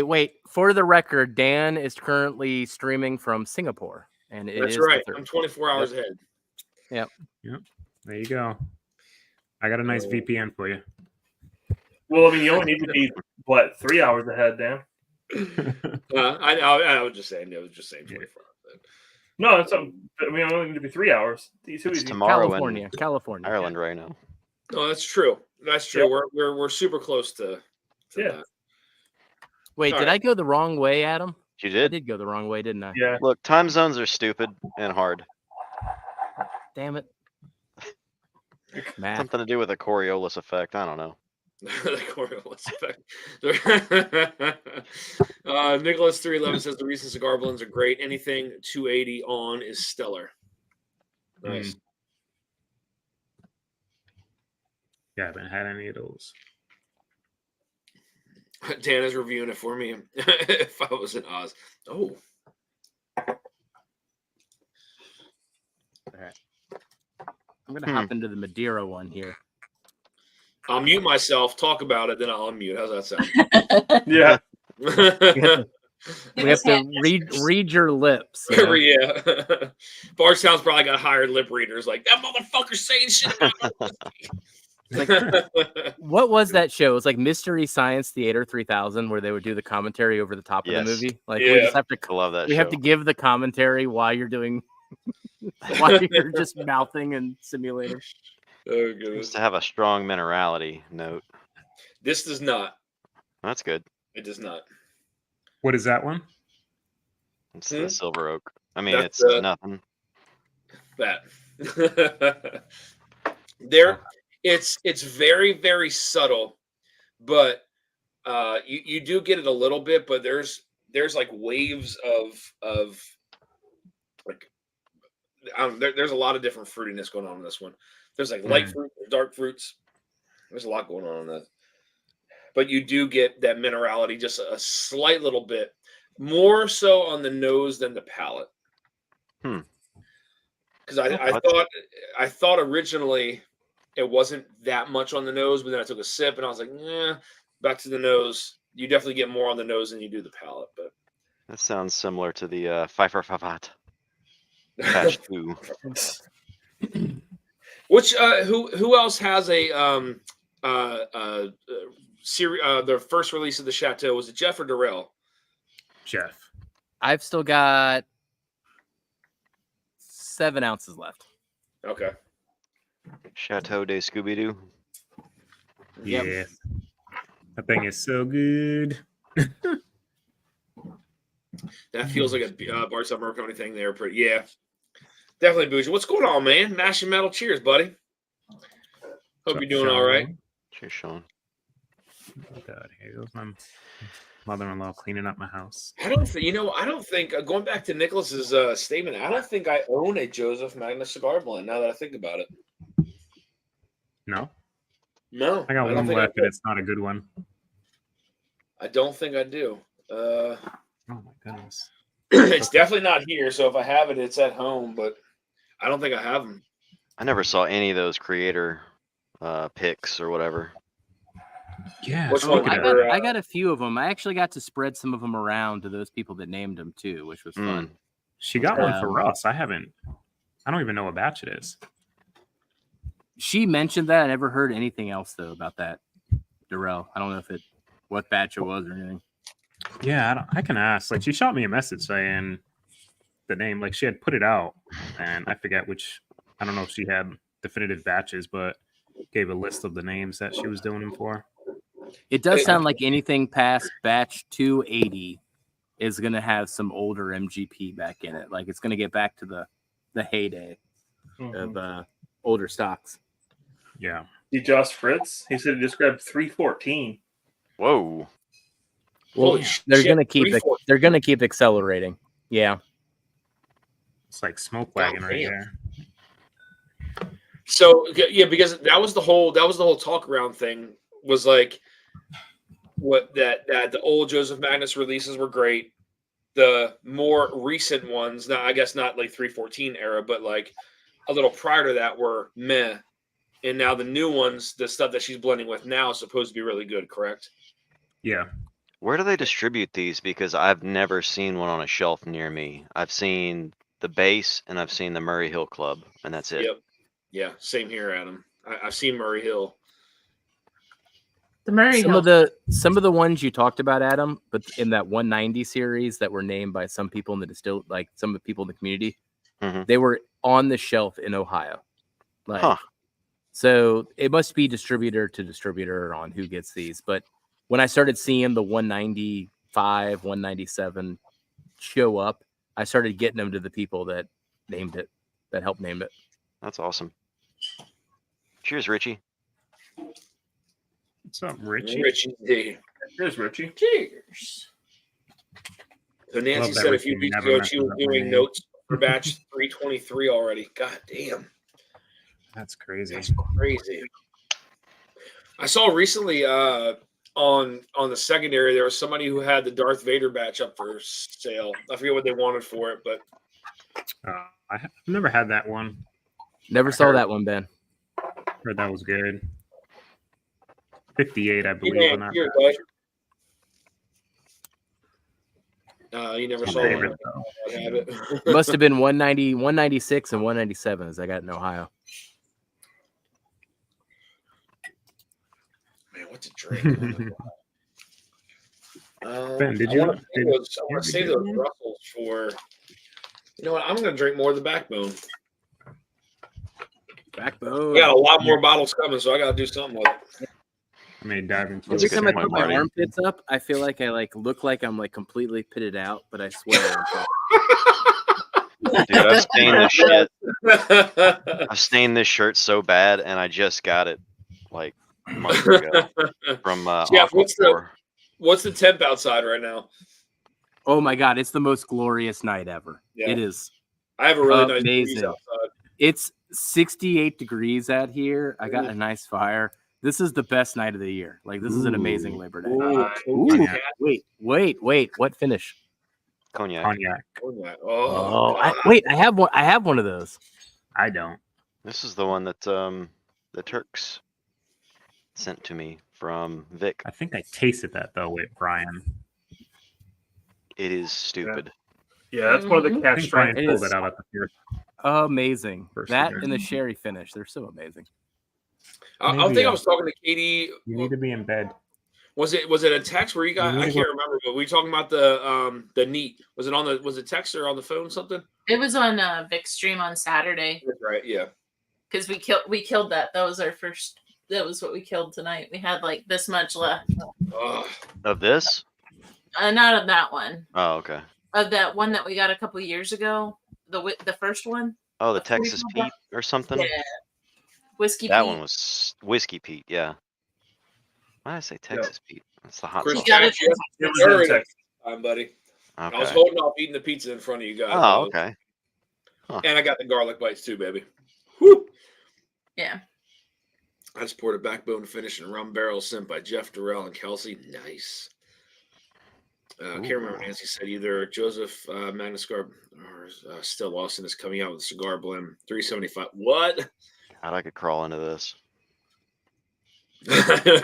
S3: wait, for the record, Dan is currently streaming from Singapore. And
S1: That's right. I'm 24 hours ahead.
S3: Yep.
S6: There you go. I got a nice VPN for you.
S2: Well, I mean, you only need to be, 3 hours ahead, Dan?
S1: I was just saying. 24 hours.
S2: No, I only need to be 3 hours.
S4: It's tomorrow
S3: California.
S4: Ireland right now.
S1: No, that's true. That's true. Yep. We're super close to that.
S3: Wait, did I go the wrong way, Adam?
S4: You did?
S3: I did go the wrong way, didn't I?
S2: Yeah.
S4: Look, time zones are stupid and hard.
S3: Damn it. Math.
S4: Something to do with a Coriolis effect. I don't know.
S1: The Coriolis effect. Nicholas 311 says the recent cigar blends are great. Anything 280 on is stellar. Nice.
S6: Yeah, I haven't had any of those.
S1: Dan is reviewing it for me. If I was in Oz. Oh.
S3: All right. I'm going to hop into the Madeira one here.
S1: I'll mute myself, talk about it, then I'll unmute. How's that sound?
S2: Yeah.
S3: We have to read your lips. You know?
S1: Yeah. Bardstown's probably got hired lip readers like, that motherfucker's saying shit about
S3: what was that show? It was like Mystery Science Theater 3000 where they would do the commentary over the top of the movie. Like we just have to
S4: I love that
S3: we
S4: show.
S3: have to give the commentary while you're doing while you're just mouthing and simulating.
S1: Oh goodness.
S4: Seems to have a strong minerality note.
S1: This does not.
S4: That's good.
S1: It does not.
S6: What is that one?
S4: It's the Silver Oak. I mean,
S1: That's,
S4: it's nothing.
S1: That. It's very, very subtle, but you do get it a little bit, but there's like waves of like there's a lot of different fruitiness going on in this one. There's like light fruit, dark fruits. There's a lot going on in that. But you do get that minerality just a slight little bit, more so on the nose than the palate. Because I thought originally it wasn't that much on the nose, but then I took a sip and I was like, back to the nose. You definitely get more on the nose than you do the palate. But
S4: that sounds similar to the Pfeiffer Favat. Patch 2.
S1: Which who else has a series? The first release of the Chateau, was it Jeff or Darrell?
S6: Jeff.
S3: I've still got 7 ounces left.
S1: Okay.
S4: Chateau de Scooby-Doo.
S3: Yep.
S6: Yeah. That thing is so good.
S1: That feels like a Bardstown Bourbon Company thing there. But yeah, definitely bougie. What's going on, man? Mash and Metal. Cheers, buddy. Hope you're doing all right.
S4: Cheers, Sean.
S6: Oh God, here goes my mother-in-law cleaning up my house.
S1: I don't think going back to Nicholas's statement, I don't think I own a Joseph Magnus cigar blend now that I think about it.
S6: No,
S1: No,
S6: I got
S1: don't
S6: one
S1: think
S6: left,
S1: I
S6: and
S1: do.
S6: it's not a good one.
S1: I don't think I do.
S6: Oh my goodness.
S1: It's definitely not here. So if I have it, it's at home. But I don't think I have them.
S4: I never saw any of those creator picks or whatever.
S6: Yeah.
S1: Which
S3: Oh,
S1: one?
S3: I got a few of them. I actually got to spread some of them around to those people that named them too, which was fun.
S6: She got one for
S3: Um,
S6: us. I don't even know what batch it is.
S3: She mentioned that. I never heard anything else though about that, Darrell. I don't know what batch it was or anything.
S6: Yeah, I can ask. Like, she shot me a message saying the name. Like, she had put it out, and I forget which. I don't know if she had definitive batches, but gave a list of the names that she was doing them for.
S3: It does sound like anything past batch 280 is going to have some older MGP back in it. Like it's going to get back to the heyday of older stocks.
S6: Yeah.
S2: See Josh Fritz? He said he just grabbed 314.
S4: Whoa.
S3: Well,
S1: Holy
S3: they're
S1: shit,
S3: going to keep
S1: 314.
S3: they're going to keep accelerating. Yeah.
S6: It's like smoke wagon right
S1: damn.
S6: there.
S1: So yeah, because that was the whole talk around thing was like what that the old Joseph Magnus releases were great. The more recent ones, now I guess not like 314 era, but like a little prior to that were meh. And now the new ones, the stuff that she's blending with now is supposed to be really good, correct?
S6: Yeah.
S4: Where do they distribute these? Because I've never seen one on a shelf near me. I've seen the base and I've seen the Murray Hill Club, and that's it.
S1: Yep. Yeah, same here, Adam. I've seen Murray Hill.
S5: The Murray
S3: Some
S5: Hill.
S3: of the ones you talked about, Adam, but in that 190 series that were named by some people in the like some of the people in the community, they were on the shelf in Ohio. Like, so it must be distributor to distributor on who gets these. But when I started seeing the 195, 197 show up, I started getting them to the people that named it, that helped name it.
S4: That's awesome. Cheers, Richie.
S6: What's up, Richie?
S1: Richie D.
S2: Here's Richie.
S5: Cheers.
S1: So Nancy
S6: Love that
S1: said a few
S6: Richie
S1: weeks
S6: never
S1: ago
S6: messes
S1: she was
S6: up my
S1: doing
S6: name.
S1: notes for batch 323 already. God damn.
S6: That's crazy.
S1: That's crazy. I saw recently on the secondary there was somebody who had the Darth Vader batch up for sale. I forget what they wanted for it, but
S6: I've never had that one.
S3: Never saw that one, Ben.
S6: Heard that was good. 58, I believe.
S1: yeah,
S6: on that
S1: here,
S6: batch.
S1: you never
S6: My
S1: saw
S6: favorite,
S1: one.
S6: though.
S1: I have it.
S3: It must have been 190, 196, and 197 as I got in Ohio.
S1: Man, what's a drink?
S6: Ben, did
S1: I
S6: you?
S1: want to save
S6: get
S1: those
S6: one?
S1: Brussels for. You know what? I'm going to drink more of the backbone.
S3: Backbone.
S1: We got a lot more bottles coming, so I got to do something with it.
S6: I may dive into
S4: That's a
S3: Every
S6: it.
S4: good
S3: time I
S4: point,
S3: put my
S4: Marty.
S3: armpits up, I feel like I look like I'm completely pitted out, but I swear.
S4: Dude, I've stained this shit. I've stained this shirt so bad, and I just got it like months ago from
S1: Jeff,
S4: Aquaphor.
S1: what's the temp outside right now?
S3: Oh my god, it's the most glorious night ever.
S1: Yeah.
S3: It is.
S1: I have a really nice breeze
S3: Amazing.
S1: outside.
S3: It's 68 degrees out here. I got a nice fire. This is the best night of the year. Like this is an amazing Labor Day. Ooh, wait. What finish?
S4: Cognac.
S6: Cognac.
S1: Oh,
S3: I have one. I have one of those.
S6: I don't.
S4: This is the one that the Turks sent to me from Vic.
S6: I think I tasted that though with Brian.
S4: It is stupid.
S2: Yeah, that's one of the
S6: I
S2: catch
S6: think Brian
S3: It
S6: pulled
S3: is.
S6: it out at the first.
S3: Amazing.
S6: First
S3: That
S6: cigar.
S3: and the sherry finish. They're so amazing.
S1: I
S6: Maybe,
S1: think I was talking to Katie.
S6: You need to be in bed.
S1: Was it a text where you got?
S6: You need
S1: I
S6: to
S1: can't
S6: go-
S1: remember, but we talking about the neat. Was it text or on the phone? Something.
S5: It was on Vic's stream on Saturday
S1: That's right. Yeah.
S5: because we killed that. That was our first. That was what we killed tonight. We had like this much left.
S1: Oh,
S4: Of this?
S5: Not of that one.
S4: Oh, okay.
S5: Of that one that we got a couple years ago. The first one.
S4: Oh, the
S5: What do you
S4: Texas
S5: call
S4: Pete or something?
S5: Yeah. Whiskey.
S4: That
S5: Pete.
S4: one was Whiskey Pete, yeah. Why did I say Texas Pete? That's the hot
S1: Chris
S4: sauce.
S5: got it.
S1: Jack,
S2: It was
S1: third
S2: in Texas.
S1: time, buddy. I was
S4: Okay.
S1: holding off eating the pizza in front of you guys.
S4: Oh, okay.
S1: And I got the garlic bites too, baby. Whew.
S5: Yeah.
S1: I just poured a backbone finish and rum barrel sent by Jeff Durrell and Kelsey. Nice. I can't remember what Nancy said either. Joseph Magnuscar or Still Austin is coming out with a cigar blend, $3.75. What?
S4: God, I could crawl into this.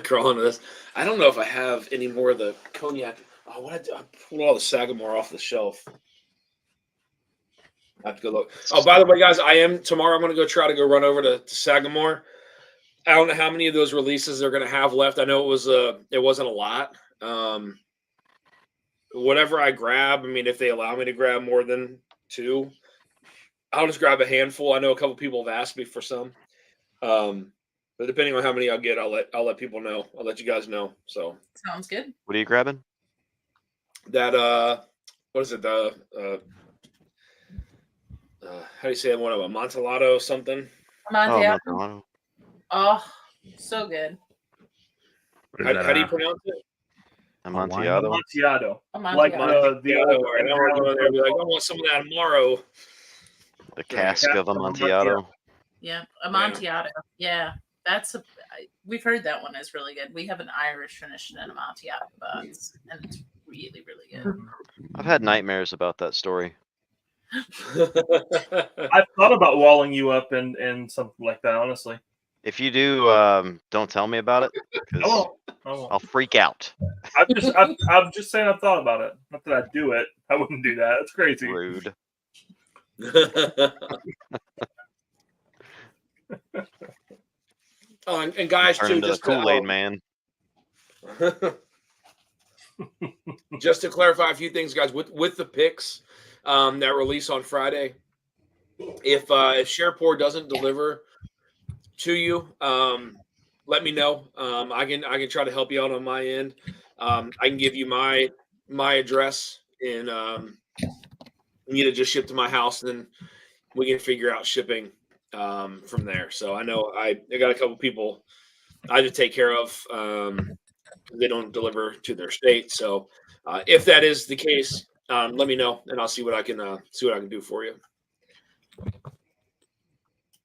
S1: Crawl into this. I don't know if I have any more of the cognac. Oh, what I pulled all the Sagamore off the shelf. I have to go look. Oh, by the way, guys, tomorrow. I'm going to go try to go run over to Sagamore. I don't know how many of those releases they're going to have left. I know it wasn't a lot. Whatever I grab, I mean, if they allow me to grab more than 2, I'll just grab a handful. I know a couple people have asked me for some, but depending on how many I'll get, I'll let people know. I'll let you guys know. So
S5: Sounds good.
S4: What are you grabbing?
S1: that what is it? The how do you say that one? Amontillado something?
S5: Amontillado.
S4: Oh, Amontillado.
S5: Oh, so good.
S6: What is that,
S1: How do you pronounce it?
S4: Amontillado.
S2: Amontillado.
S5: Amontillado.
S2: Like the
S1: All right, I want some of that tomorrow.
S4: The cask of Amontillado.
S5: Yeah, Amontillado. Yeah, we've heard that one is really good. We have an Irish tradition in Amontillado, and it's really, really good.
S4: I've had nightmares about that story.
S2: I've thought about walling you up and something like that, honestly.
S4: If you do, don't tell me about it,
S2: I
S4: because
S2: won't.
S4: I'll freak out.
S2: I'm just saying I've thought about it. Not that I'd do it. I wouldn't do that. It's crazy.
S4: Rude.
S1: Oh, and guys,
S4: Turn
S1: too,
S4: into the
S1: just
S4: Kool-Aid man.
S1: just to clarify a few things, guys, with the picks that release on Friday, if Shareport doesn't deliver to you, let me know. I can try to help you out on my end. I can give you my address and you need to just ship to my house, and then we can figure out shipping from there. So I know I got a couple people I just take care of. They don't deliver to their state. So if that is the case, let me know, and I'll see what I can do for you.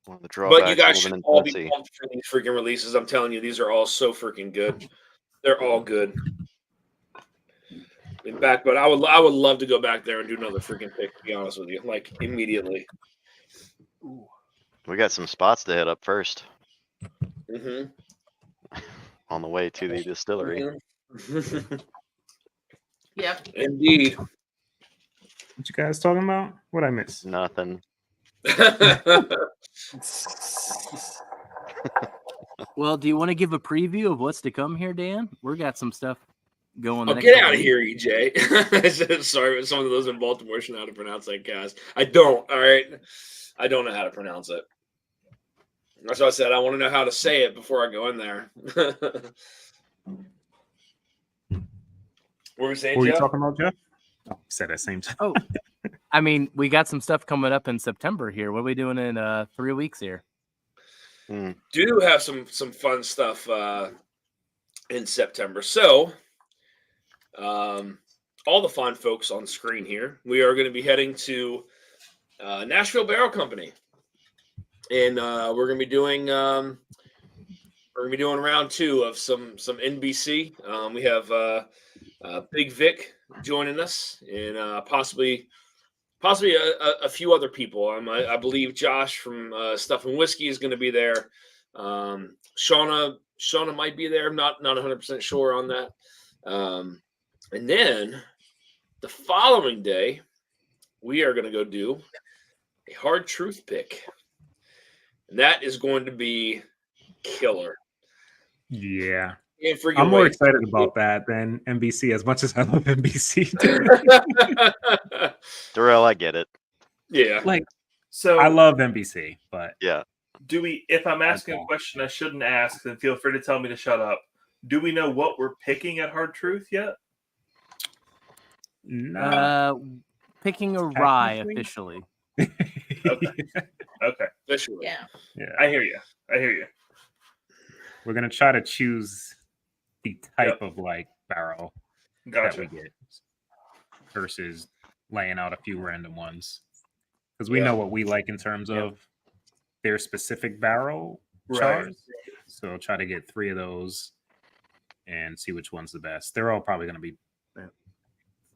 S4: One of the drawbacks
S1: But you guys
S4: of
S1: should
S4: living in
S1: all be
S4: Tennessee.
S1: pumped for these freaking releases. I'm telling you, these are all so freaking good. They're all good. But I would love to go back there and do another freaking pick, to be honest with you, like immediately.
S4: We got some spots to hit up first
S1: Mm-hmm.
S4: on the way to the distillery.
S1: Mm-hmm.
S5: Yep.
S1: Indeed.
S6: What you guys talking about? What I miss?
S4: Nothing.
S3: Well, do you want to give a preview of what's to come here, Dan? We got some stuff going.
S1: Oh, get out of here, EJ. Sorry, some of those in Baltimore should know how to pronounce that cast. I don't. All right, I don't know how to pronounce it. That's why I said I want to know how to say it before I go in there. What were we saying,
S6: What were you
S1: Jeff?
S6: talking about, Jeff? Oh, you said that same time.
S3: Oh, I mean, we got some stuff coming up in September here. What are we doing in 3 weeks here?
S1: Do have some fun stuff in September. So, all the fine folks on screen here, we are going to be heading to Nashville Barrel Company, and we're going to be doing round 2 of some NBC. We have Big Vic joining us, and possibly a few other people. I believe Josh from Stuff and Whiskey is going to be there. Shauna might be there. I'm not 100% sure on that. And then the following day, we are going to go do a hard truth pick. And that is going to be killer.
S6: Yeah.
S1: Freaking
S6: I'm more
S1: wait.
S6: excited about that than NBC, as much as I love NBC.
S4: Darrell, I get it.
S1: Yeah.
S6: Like,
S2: So
S6: I love NBC, but
S4: Yeah.
S2: do we? If I'm asking a question I shouldn't ask, then feel free to tell me to shut up. Do we know what we're picking at Hard Truth yet?
S6: no.
S3: Picking a rye
S6: Technically?
S3: officially.
S2: Okay.
S1: Officially.
S5: Yeah.
S6: Yeah.
S2: I hear you.
S6: We're gonna try to choose the type of like barrel
S2: Gotcha.
S6: that we get versus laying out a few random ones. Because we
S1: Yeah.
S6: know what we like in terms of their specific barrel chars. So try to get 3 of those and see which one's the best. They're all probably going to be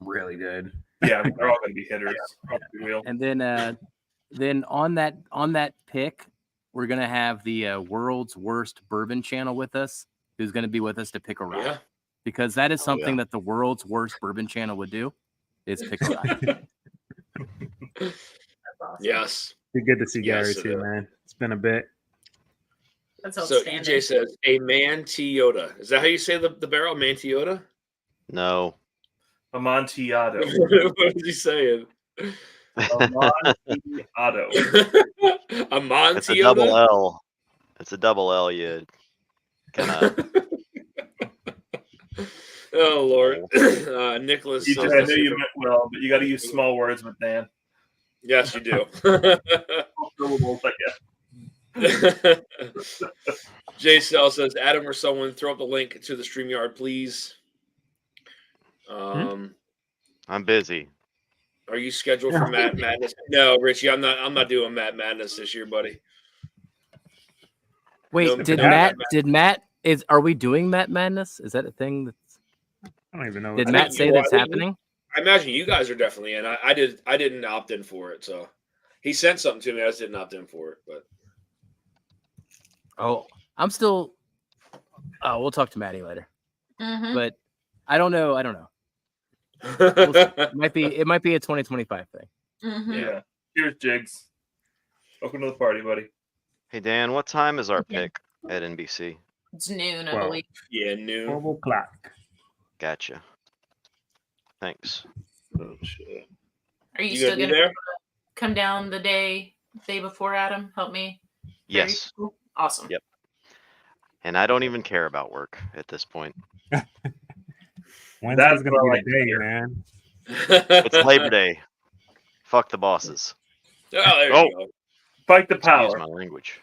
S6: really good.
S2: Yeah, they're all going to be hitters. Let's be real.
S3: And then on that pick, we're gonna have the world's worst bourbon channel with us, who's gonna be with us to pick a rye.
S1: Yeah.
S3: Because that is something
S4: yeah.
S3: that the world's worst bourbon channel would do, is pick a rye.
S5: That's awesome.
S1: Yes.
S6: Be good to see
S1: Yes,
S6: Gary
S1: it
S6: too,
S1: is.
S6: man. It's been a bit.
S5: That's
S1: So
S5: outstanding.
S1: EJ says a Mantiota. Is that how you say the barrel? Mantiota?
S4: No.
S2: Amontillado.
S1: What is he saying?
S2: Amontillado.
S1: A Mantiota?
S4: It's a double L. It's a double L. You kind of.
S1: Oh Lord, Nicholas.
S2: EJ,
S1: says
S2: I
S1: this
S2: know you
S1: here.
S2: meant well, but you got to use small words with Dan.
S1: Yes, you do.
S2: Syllables, I guess.
S1: Jay Cell says, Adam or someone throw up the link to the StreamYard, please.
S4: I'm busy.
S1: Are you scheduled for Matt Madness? No, Richie, I'm not doing Matt Madness this year, buddy.
S3: Wait,
S1: No,
S3: did
S1: no,
S3: Matt are we doing Matt Madness? Is that a thing that's
S6: I don't even know.
S3: did
S1: I
S3: Matt
S1: think
S3: say
S1: you
S3: that's
S1: are.
S3: happening?
S1: I imagine you guys are definitely in. I didn't opt in for it, so he sent something to me. I just didn't opt in for it, but
S3: Oh, I'm still we'll talk to Maddie later.
S5: Mhm.
S3: But I don't know. We'll see. It might be a 2025 thing.
S5: Mhm.
S2: Yeah. Cheers, Jigs. Welcome to the party, buddy.
S4: Hey Dan, what time is our
S5: Okay.
S4: pick at NBC?
S5: It's noon, I
S6: Well,
S5: believe.
S1: yeah, noon.
S6: 12 o'clock.
S4: Gotcha. Thanks.
S2: Oh, shit.
S5: Are you
S1: You
S5: still
S1: gonna be
S5: gonna
S1: there?
S5: come down the day before, Adam? Help me.
S4: Yes.
S5: Awesome.
S4: Yep. And I don't even care about work at this point.
S6: Wednesday's
S2: That's
S6: gonna
S2: what I
S6: be the
S2: like to
S6: day,
S2: hear.
S6: man.
S4: It's Labor Day. Fuck the bosses.
S1: Oh, there
S4: Oh.
S1: you go.
S2: Fight the
S4: Excuse
S2: power.
S4: my language.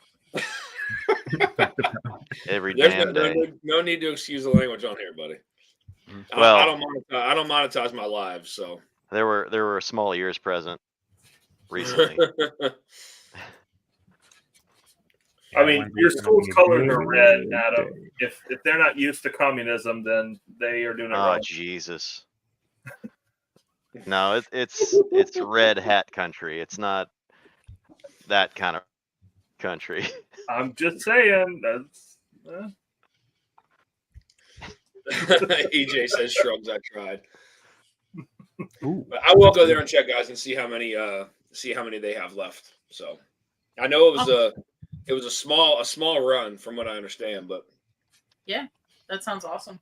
S4: Every
S1: There's
S4: damn day.
S1: no need to excuse the language on here, buddy.
S4: Well-
S1: I don't monetize my lives, so
S4: There were small ears present recently.
S2: I mean,
S6: Wednesday's
S2: your
S6: gonna
S2: school's
S6: be a
S2: colors are
S6: good
S2: red, Adam.
S6: day.
S2: If they're not used to communism, then they are doing it
S4: Oh
S2: wrong.
S4: Jesus. No, it's red hat country. It's not that kind of country.
S2: I'm just saying. That's,
S1: EJ says shrugs. I tried.
S6: Ooh.
S1: But I will go there and check, guys, and see how many they have left. So I know it was a small run from what I understand, but
S5: That sounds awesome.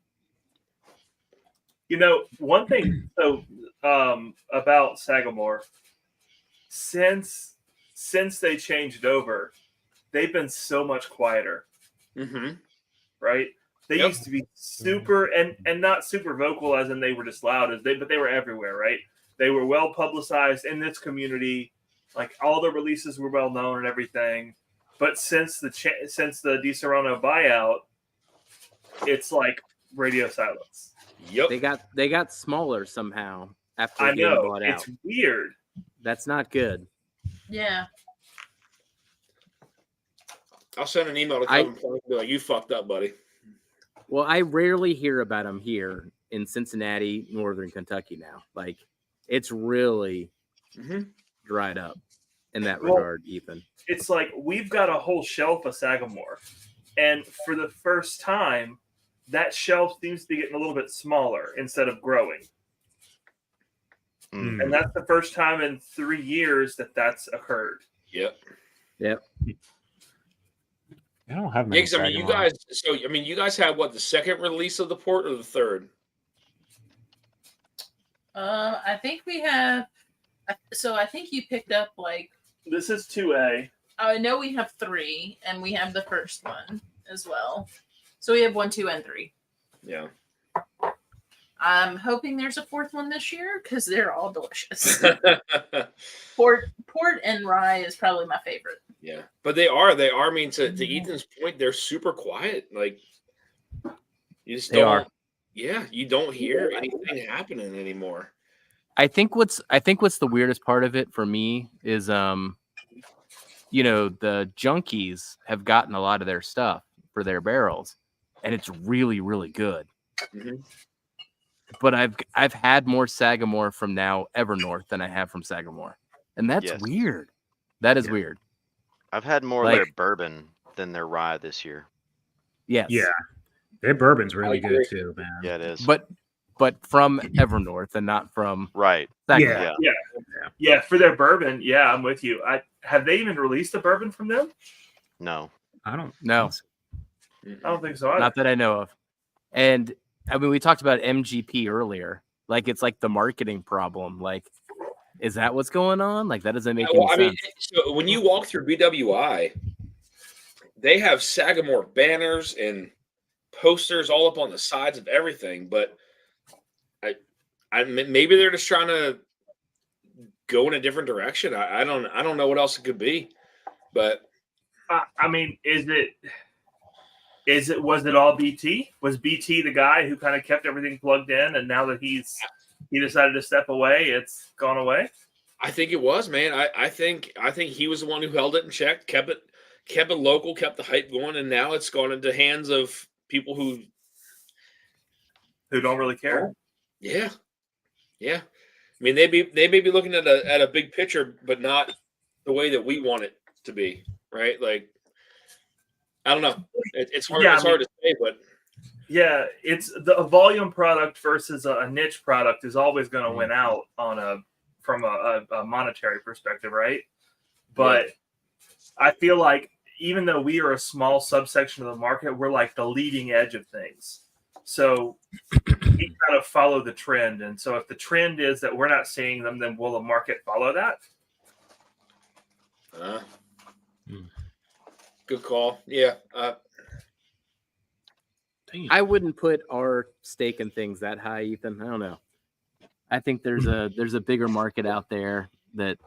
S2: you know, one thing. So about Sagamore, since they changed over, they've been so much quieter. Right? They
S1: Yep.
S2: used to be super and not super vocal as in they were just loud but they were everywhere, right? They were well publicized in this community. Like all the releases were well known and everything. But since the Di Serrano buyout, it's like radio silence.
S1: yep.
S3: They got smaller somehow after
S2: I
S3: getting
S2: know.
S3: bought out.
S2: It's weird.
S3: That's not good.
S5: Yeah.
S1: I'll send an email to Kevin Plank and be like, "You fucked up, buddy."
S3: Well, I rarely hear about them here in Cincinnati, Northern Kentucky now. Like, it's really dried up in that
S2: Well,
S3: regard, Ethan.
S2: It's like we've got a whole shelf of Sagamore. And for the first time, that shelf seems to be getting a little bit smaller instead of growing.
S4: Mm.
S2: And that's the first time in 3 years that that's occurred.
S1: Yep.
S6: I don't have many.
S1: Higgs, I mean, you
S6: Sagamore.
S1: guys had what, the second release of the port or the third?
S5: I think we have. So I think you picked up like.
S2: This is 2A.
S5: I know we have 3, and we have the first one as well. So we have 1, 2, and 3.
S1: Yeah.
S5: I'm hoping there's a 4th one this year because they're all delicious. Port and rye is probably my favorite.
S1: Yeah, but they are. I mean, to Ethan's point, they're super quiet. Like, You just
S3: They are.
S1: don't. Yeah, you don't hear anything happening anymore.
S3: I think what's the weirdest part of it for me is the junkies have gotten a lot of their stuff for their barrels, and it's really, really good.
S1: Mhm.
S3: But I've had more Sagamore from now Evernorth than I have from Sagamore, and that's
S4: Yes.
S3: weird. That is weird.
S4: I've had more of
S3: Like-
S4: their bourbon than their rye this year.
S3: Yes.
S6: Yeah, their bourbon's really
S1: I
S6: good
S1: agree.
S6: too, man.
S4: Yeah, it is.
S3: But from Evernorth and not from
S4: Right.
S3: Sagamore.
S6: Yeah.
S2: Yeah, for their bourbon, yeah, I'm with you. Have they even released a bourbon from them?
S4: No.
S6: I don't
S3: No.
S2: I don't think so either.
S3: Not that I know of. And I mean, we talked about MGP earlier. Like, it's like the marketing problem. Like, is that what's going on? Like, that doesn't make any
S1: Well, I mean,
S3: sense.
S1: so when you walk through BWI, they have Sagamore banners and posters all up on the sides of everything. But maybe they're just trying to go in a different direction. I don't know what else it could be. But
S2: I mean, was it all BT? Was BT the guy who kind of kept everything plugged in, and now that he decided to step away, it's gone away?
S1: I think it was, man. I think he was the one who held it in check, kept it local, kept the hype going, and now it's gone into hands of people who
S2: don't really care.
S1: Yeah. I mean, they may be looking at a big picture, but not the way that we want it to be, right? Like, I don't know. It's hard.
S2: Yeah,
S1: it's hard to say, but
S2: yeah, it's a volume product versus a niche product is always going to win out from a monetary perspective, right? But I feel like even though we are a small subsection of the market, we're like the leading edge of things. So we kind of follow the trend. And so if the trend is that we're not seeing them, then will the market follow that?
S1: Good call. Yeah.
S3: I wouldn't put our stake in things that high, Ethan. I don't know. I think there's a bigger market out there that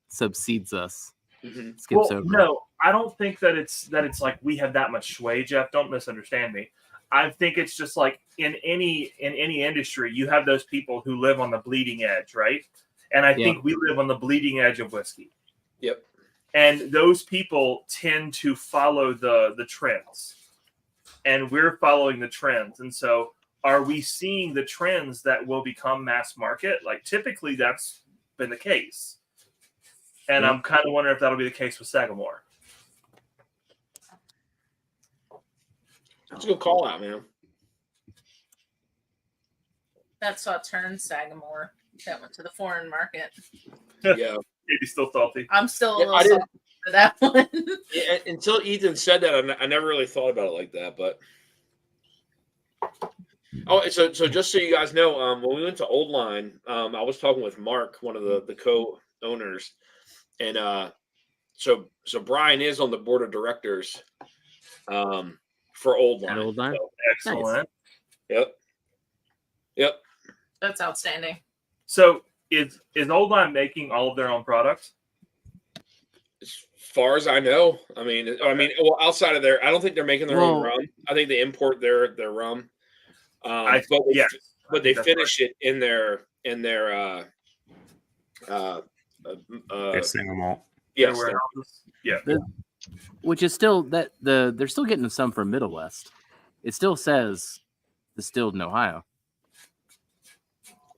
S3: subsedes us.
S1: Mhm.
S3: Skips over.
S2: No, I don't think that it's like we have that much sway, Jeff. Don't misunderstand me. I think it's just like in any industry, you have those people who live on the bleeding edge, right? And I think we live on the bleeding edge of whiskey.
S1: Yep.
S2: And those people tend to follow the trends. And we're following the trends. And so are we seeing the trends that will become mass market? Like typically that's been the case. And I'm kind of wondering if that'll be the case with Sagamore.
S1: That's a good call out, man.
S5: That saw turn Sagamore. That went to the foreign market.
S1: Yeah.
S2: Maybe still salty.
S5: I'm still a
S1: Yeah,
S5: little
S1: I didn't-
S5: salty for that one.
S1: Yeah, until Ethan said that, I never really thought about it like that. But so just so you guys know, when we went to Old Line, I was talking with Mark, one of the co-owners, and so Brian is on the board of directors for Old Line.
S3: Old Line?
S1: So,
S2: Excellent.
S1: Yep.
S5: That's outstanding.
S2: So is Old Line making all of their own products?
S1: As far as I know, I mean, well, outside of I don't think they're making their own rum. I think they import their rum. But they finish it in their
S6: single malt.
S1: yes,
S2: Their warehouses? Yeah.
S3: Which is still they're still getting some from Middle West. It still says distilled in Ohio.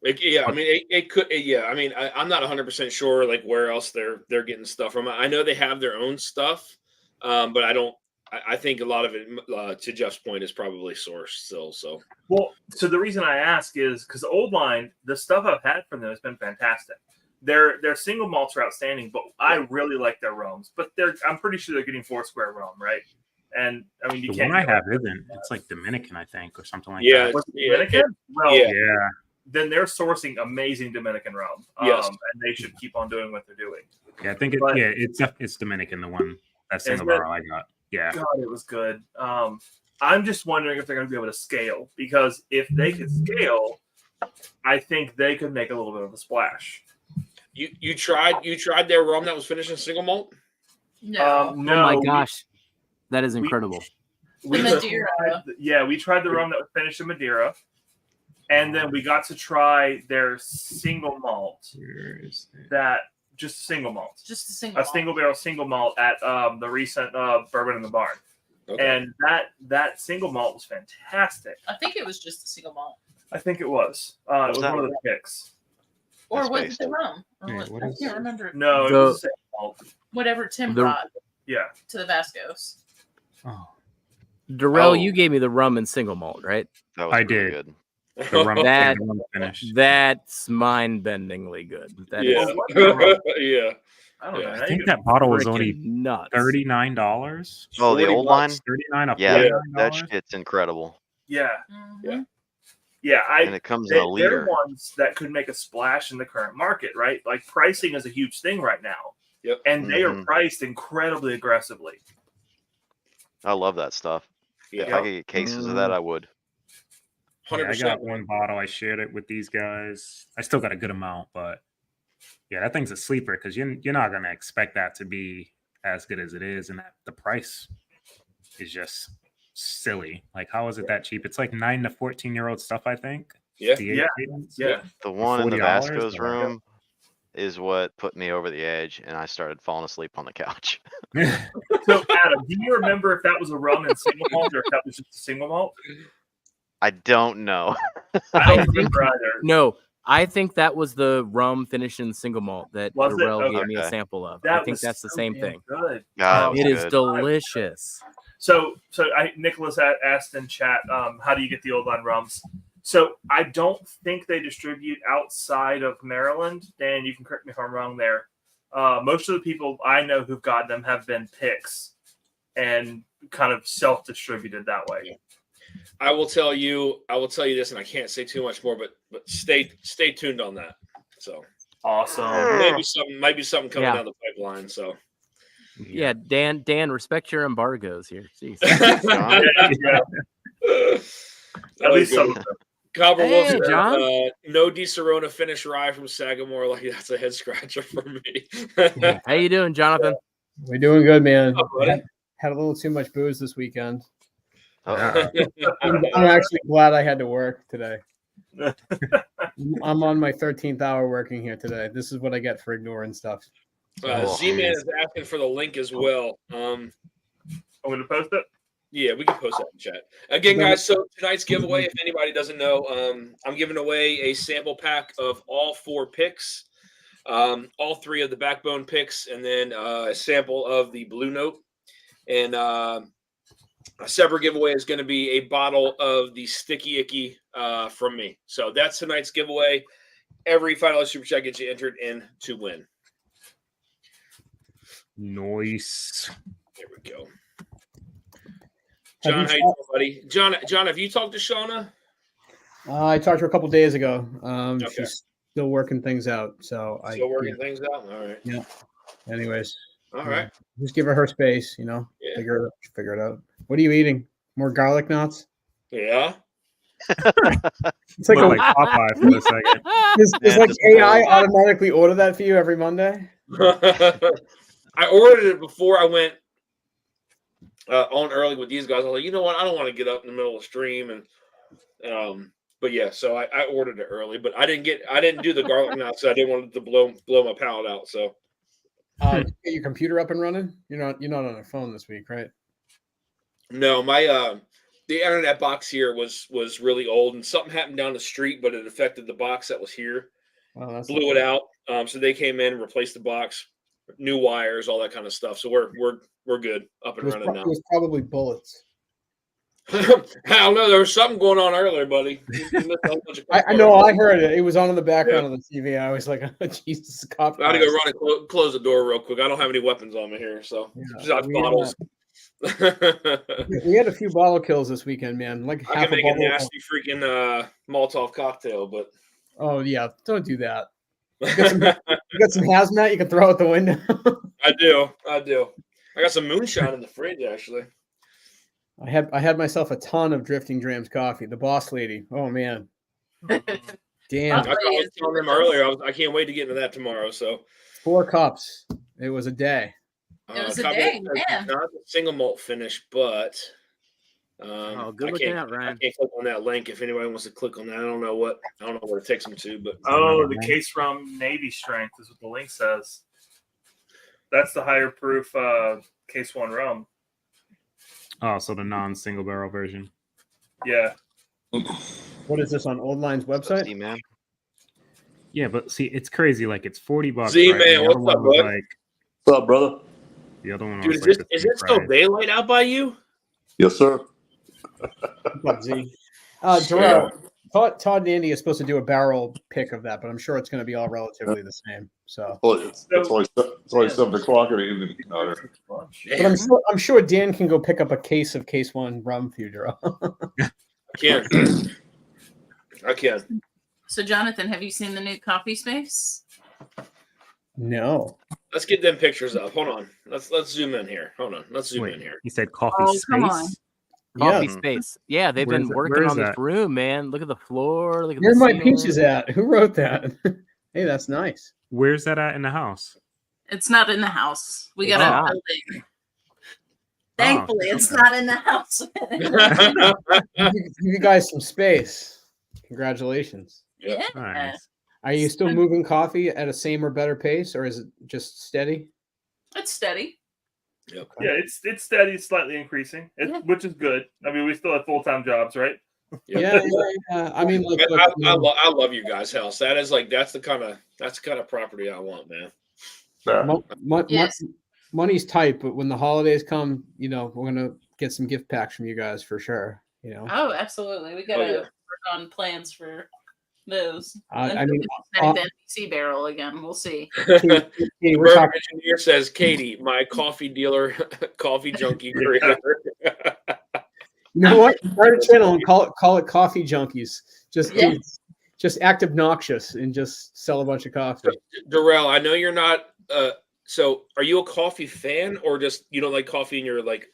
S1: I mean, it could. Yeah, I mean, I'm not 100% sure like where else they're getting stuff from. I know they have their own stuff, but I don't. I think a lot of it, to Jeff's point, is probably sourced still. So
S2: so the reason I ask is because Old Line, the stuff I've had from them has been fantastic. Their single malts are outstanding, but I really like their rums. But I'm pretty sure they're getting Foursquare rum, right? And I mean,
S6: The one I have isn't. It's like Dominican, I think, or something like
S1: Yeah,
S6: that.
S2: Was it Dominican? Well,
S1: yeah.
S2: then they're sourcing amazing Dominican rum.
S1: Yes.
S2: And they should keep on doing what they're doing.
S6: Yeah, I think it's Dominican, the one that single barrel I got. Yeah.
S2: God, it was good. I'm just wondering if they're going to be able to scale, because if they could scale, I think they could make a little bit of a splash.
S1: You tried their rum that was finished in single malt?
S5: No.
S2: No.
S3: Oh my gosh, that is incredible.
S5: The Madeira.
S2: We tried the rum that was finished in Madeira, and then we got to try their single malt.
S6: Where is it?
S2: That just single malt,
S5: Just a single.
S2: a single barrel single malt at the recent Bourbon in the Barn,
S1: Okay.
S2: and that single malt was fantastic.
S5: I think it was just a single malt.
S2: I think it was. It was
S4: that?
S2: one of the picks.
S5: Or
S4: That's
S5: was it
S4: based
S5: the
S4: on-
S5: rum? Or
S6: Wait, what
S5: I
S6: is-
S5: can't remember.
S2: No, it
S3: The-
S2: was a single malt.
S5: Whatever Tim
S3: The-
S5: brought
S2: Yeah.
S5: to the Vascos.
S6: Oh,
S3: Darrell,
S4: Oh.
S3: you gave me the rum and single malt, right?
S4: That was
S6: I
S4: really
S6: did.
S4: good.
S6: the rum,
S3: That-
S6: the rum finish.
S3: That's mind-bendingly good. That is
S1: Yeah. Yeah.
S2: I don't know.
S1: Yeah.
S6: I think that bottle was only
S3: freaking nuts.
S6: $39.
S4: Oh, the
S1: 40
S4: old line?
S6: 39 up
S4: Yeah,
S6: $49.
S4: that shit's incredible.
S2: Yeah.
S5: Mhm.
S2: Yeah.
S4: And it comes in a
S2: They're
S4: liter.
S2: ones that could make a splash in the current market, right? Like pricing is a huge thing right now.
S1: Yep.
S2: And they are
S4: Mhm.
S2: priced incredibly aggressively.
S4: I love that stuff. If
S1: Yeah.
S4: I could get cases of that, I would.
S6: Yeah, I
S1: 100%.
S6: got one bottle. I shared it with these guys. I still got a good amount, but yeah, that thing's a sleeper because you're not gonna expect that to be as good as it is, and that the price is just silly. Like, how is it that cheap? It's like 9 to 14-year-old stuff, I think.
S1: Yeah.
S6: The
S2: Yeah.
S6: 18s.
S2: Yeah.
S4: The one in the
S6: $40,
S4: Vasco's
S6: but-
S4: room is what put me over the edge, and I started falling asleep on the couch.
S2: So, Adam, do you remember if that was a rum and single malt or if that was just a single malt?
S4: I don't know.
S2: I don't remember either.
S3: No, I think that was the rum finished in single malt that
S2: Was it?
S3: Darrell gave me a
S4: Okay.
S3: sample of.
S2: That
S3: I think
S2: was
S3: that's the
S2: so
S3: same
S2: damn
S3: thing.
S2: Good.
S4: God,
S2: Oh,
S4: that
S3: It
S4: was
S3: is
S4: good.
S3: delicious.
S2: So Nicholas asked in chat, how do you get the old line rums? So I don't think they distribute outside of Maryland. Dan, you can correct me if I'm wrong there. Most of the people I know who've got them have been picks and kind of self-distributed that way.
S1: I will tell you this, and I can't say too much more, but stay tuned on that. So
S2: Awesome.
S1: might be something coming
S3: Yeah.
S1: down the pipeline. So
S3: Yeah, Dan, respect your embargoes here. Jeez.
S2: At least some of them.
S1: Cobber
S3: Hey,
S1: Wilson,
S3: John.
S1: no Di Serona finish rye from Sagamore. Like, that's a head scratcher for me.
S3: How you doing, Jonathan?
S7: We're doing good, man.
S1: Oh, buddy.
S7: Had a little too much booze this weekend.
S4: Uh-oh.
S7: I'm actually glad I had to work today. I'm on my 13th hour working here today. This is what I get for ignoring stuff.
S4: Oh,
S1: Z-Man
S4: geez.
S1: is asking for the link as well.
S2: I'm going to post it.
S1: Yeah, we can post that in chat. Again, guys, so tonight's giveaway, if anybody doesn't know, I'm giving away a sample pack of all 4 picks, all 3 of the Backbone picks, and then a sample of the Blue Note. And a separate giveaway is going to be a bottle of the Sticky Icky from me. So that's tonight's giveaway. Every $5 super chat gets you entered in to win.
S6: Nice.
S1: There we go.
S7: Have
S1: John,
S7: you
S1: how you doing, buddy? John, have you talked to Shauna?
S7: I talked to her a couple days ago.
S1: Okay.
S7: She's still working things out. So
S1: Still working things out? All right.
S7: anyways,
S1: All right.
S7: just give her space, Yeah. Figure it out. What are you eating? More garlic knots?
S1: Yeah.
S7: It's like,
S6: Looked like Popeye for a second.
S7: does
S4: Yeah,
S7: like
S4: just
S7: AI
S4: boiled.
S7: automatically order that for you every Monday?
S1: I ordered it before I went on early with these guys. I was like, you know what? I don't want to get up in the middle of the stream, and but yeah, so I ordered it early, but I didn't do the garlic knots. So I didn't want it to blow my palate out. So
S7: Get your computer up and running. You're not on a phone this week, right?
S1: no, my the internet box here was really old, and something happened down the street, but it affected the box that was here.
S7: Oh, that's
S1: Blew it out. So they came in, replaced the box, new wires, all that kind of stuff. So we're good, up and running
S7: It
S1: now.
S7: was probably bullets.
S1: I don't know. There was something going on earlier, buddy. You missed a whole bunch of
S7: I know. I heard it. It was on in the background of the TV. I was like, oh, Jesus, cop.
S1: I got to go run and close the door real quick. I don't have any weapons on me here, so besides bottles.
S7: We had a few bottle kills this weekend, man. Like
S1: I
S7: half
S1: can
S7: a
S1: make a
S7: bottle.
S1: nasty freaking Molotov cocktail, but
S7: Oh yeah, don't do that. You got some hazmat you can throw out the window.
S1: I do. I got some moonshine in the fridge, actually.
S7: I had myself a ton of Drifting Drams coffee. The boss lady. Oh man, damn,
S1: I was telling them earlier. I can't wait to get into that tomorrow. So
S7: 4 cups. It was a day.
S5: It was a
S1: Copy
S5: day,
S1: says
S5: man.
S1: not a single malt finish, but
S3: Good
S1: I
S3: looking
S1: can't,
S3: out, Ryan.
S1: I can't click on that link if anybody wants to click on that. I don't know where it takes them to, but
S2: Oh, the case rum Navy strength is what the link says. That's the higher proof case one rum.
S6: Oh, so the non-single barrel version.
S2: Yeah.
S7: What is this on Old Line's website?
S4: See, man.
S6: Yeah, but see, it's crazy. Like it's $40.
S1: Z-Man,
S6: right? And the other
S1: what's up,
S6: one was
S1: bud?
S6: like
S8: What's up, brother?
S6: the other one
S1: dude,
S6: was
S1: is
S6: like
S1: this
S6: the
S1: is
S6: same
S1: it still
S6: price.
S1: daylight out by you?
S8: Yes, sir.
S7: What's up, Z? Darrell, Todd and Andy is supposed to do a barrel pick of that, but I'm sure it's going to be all relatively the same. So,
S8: Well, it's always 7 o'clock in the evening.
S7: but I'm sure Dan can go pick up a case of Case One rum for you, Darrell.
S1: I can.
S5: So, Jonathan, have you seen the new coffee space?
S7: No.
S1: Let's get them pictures up. Hold on. Let's zoom in here. Hold on. Let's zoom
S6: Wait,
S1: in here.
S6: you said coffee
S5: Oh,
S6: space?
S5: come on.
S3: Coffee
S7: Yeah.
S3: space. Yeah, they've
S6: Where
S3: been
S6: is it-
S3: working
S6: where is
S3: on this
S6: that?
S3: room, man. Look at the floor. Look at
S7: Where
S3: the
S7: my
S3: ceiling.
S7: peaches at? Who wrote that? Hey, that's nice.
S6: Where's that at in the house?
S5: It's not in the house. We
S3: It's
S5: got a
S3: not.
S5: building. Thankfully, it's
S6: okay.
S5: not in the house.
S7: Give you guys some space. Congratulations.
S5: Yeah.
S6: Nice.
S7: Are you still moving coffee at a same or better pace, or is it just steady?
S5: It's steady.
S1: Yep.
S2: Yeah, it's steady, slightly increasing, which is good. I mean, we still have full-time jobs, right?
S7: Yeah. I mean, look,
S1: I love you guys' house. That's the kind of property I want, man.
S5: Yes.
S7: Money's tight, but when the holidays come, we're gonna get some gift packs from you guys for sure.
S5: Oh, absolutely. We got to
S1: yeah.
S5: work on plans for those.
S7: I mean,
S5: the NBC barrel again. We'll see.
S7: Katie,
S1: The
S7: we're
S1: bourbon
S7: talking.
S1: engineer says, Katie, my coffee dealer, coffee junkie creator.
S7: You know what? Start a channel and call it Coffee Junkies.
S5: Yeah.
S7: Just act obnoxious and just sell a bunch of coffee.
S1: Darrell, I know you're not. So, are you a coffee fan, or just you don't like coffee in your like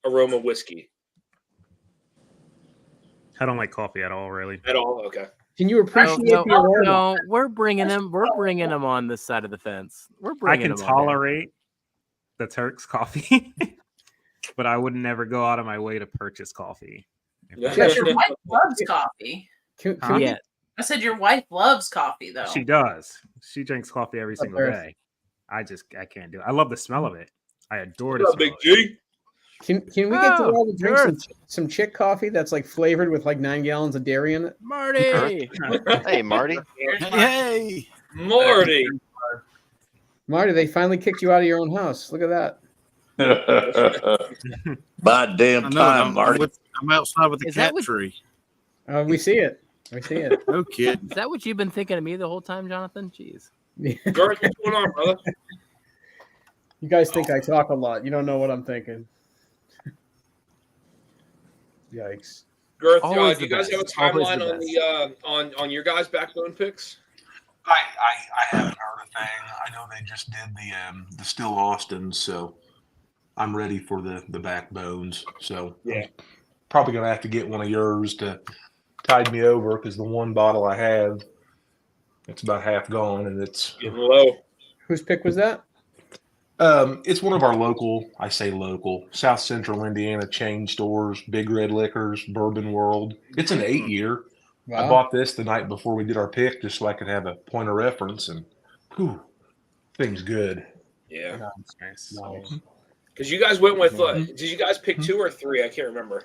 S1: aroma whiskey
S6: I don't like coffee at all, really.
S1: at all? Okay.
S7: Can you appreciate
S3: No,
S7: the aroma?
S3: no, we're bringing them. We're bringing them on this side of the fence. We're
S6: I
S3: bringing
S6: can
S3: them on
S6: tolerate the Turk's coffee, but I would never go out of my way to purchase coffee.
S5: But your wife loves coffee.
S7: Can
S3: there.
S7: we
S3: Yeah,
S5: I said your wife loves coffee, though.
S6: She does. She drinks coffee every single
S7: there.
S6: day. I can't do it. I love the smell of it. I adore the
S1: What's up,
S6: smell
S1: Big
S6: of it.
S1: G?
S7: Can we get Darrell to drink
S3: sure.
S7: some chick coffee that's like flavored with like 9 gallons of dairy in it?
S3: Marty.
S4: Hey, Marty.
S9: Hey,
S1: Marty.
S7: Marty, they finally kicked you out of your own house. Look at that.
S8: By damn
S9: I know.
S8: time, Marty.
S9: I'm outside with the
S3: Is that
S9: cat
S3: what-
S9: tree.
S7: We see it. We see it.
S9: No kidding.
S3: Is that what you've been thinking of me the whole time, Jonathan? Jeez.
S1: Garth, what's going on, brother?
S7: You guys think I talk a lot. You don't know what I'm thinking. Yikes.
S1: Garth,
S3: Always
S1: do you
S3: the
S1: guys
S3: best.
S1: have a
S3: Always
S1: timeline
S3: the
S1: on the on your guys' backbone picks?
S10: I haven't heard a thing. I know they just did the Still Austins, so I'm ready for the backbones. So
S1: Yeah.
S10: probably gonna have to get one of yours to tide me over because the one bottle I have, it's about half gone, and it's
S1: Getting low.
S7: Whose pick was that?
S10: it's one of our local, I say local, South Central Indiana chain stores, Big Red Liquors, Bourbon World. It's an 8-year. I bought this the night before we did our pick just so I could have a point of reference, and whew, thing's good.
S1: Yeah.
S6: Nice.
S7: Nice.
S1: Because you guys went with did you guys pick 2 or 3? I can't remember.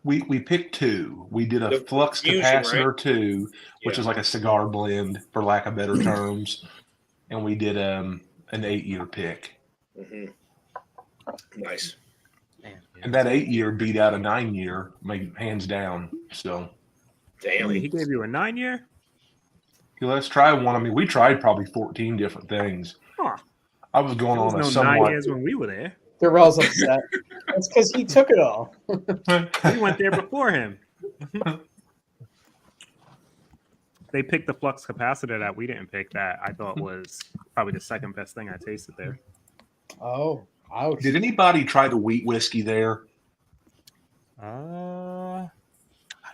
S10: We picked 2. We did a
S1: The
S10: Flux
S1: Fusion,
S10: Capacitor
S1: right?
S10: 2, which
S1: Yeah.
S10: is like a cigar blend, for lack of better terms, and we did an 8-year pick.
S1: Mm-hmm. Nice.
S10: And that 8-year beat out a 9-year, hands down. So
S1: Damn.
S6: Wait, he gave you a 9-year?
S10: let's try one. I mean, we tried probably 14 different things.
S6: Huh.
S10: I was going
S6: There was
S10: on a
S6: no 9
S10: somewhat.
S6: years when we were there.
S7: Darrell's upset. That's because he took it all.
S6: We went there before him. They picked the flux capacitor that we didn't pick. That I thought was probably the second best thing I tasted there.
S7: Oh, ouch.
S10: Did anybody try the wheat whiskey there?
S6: I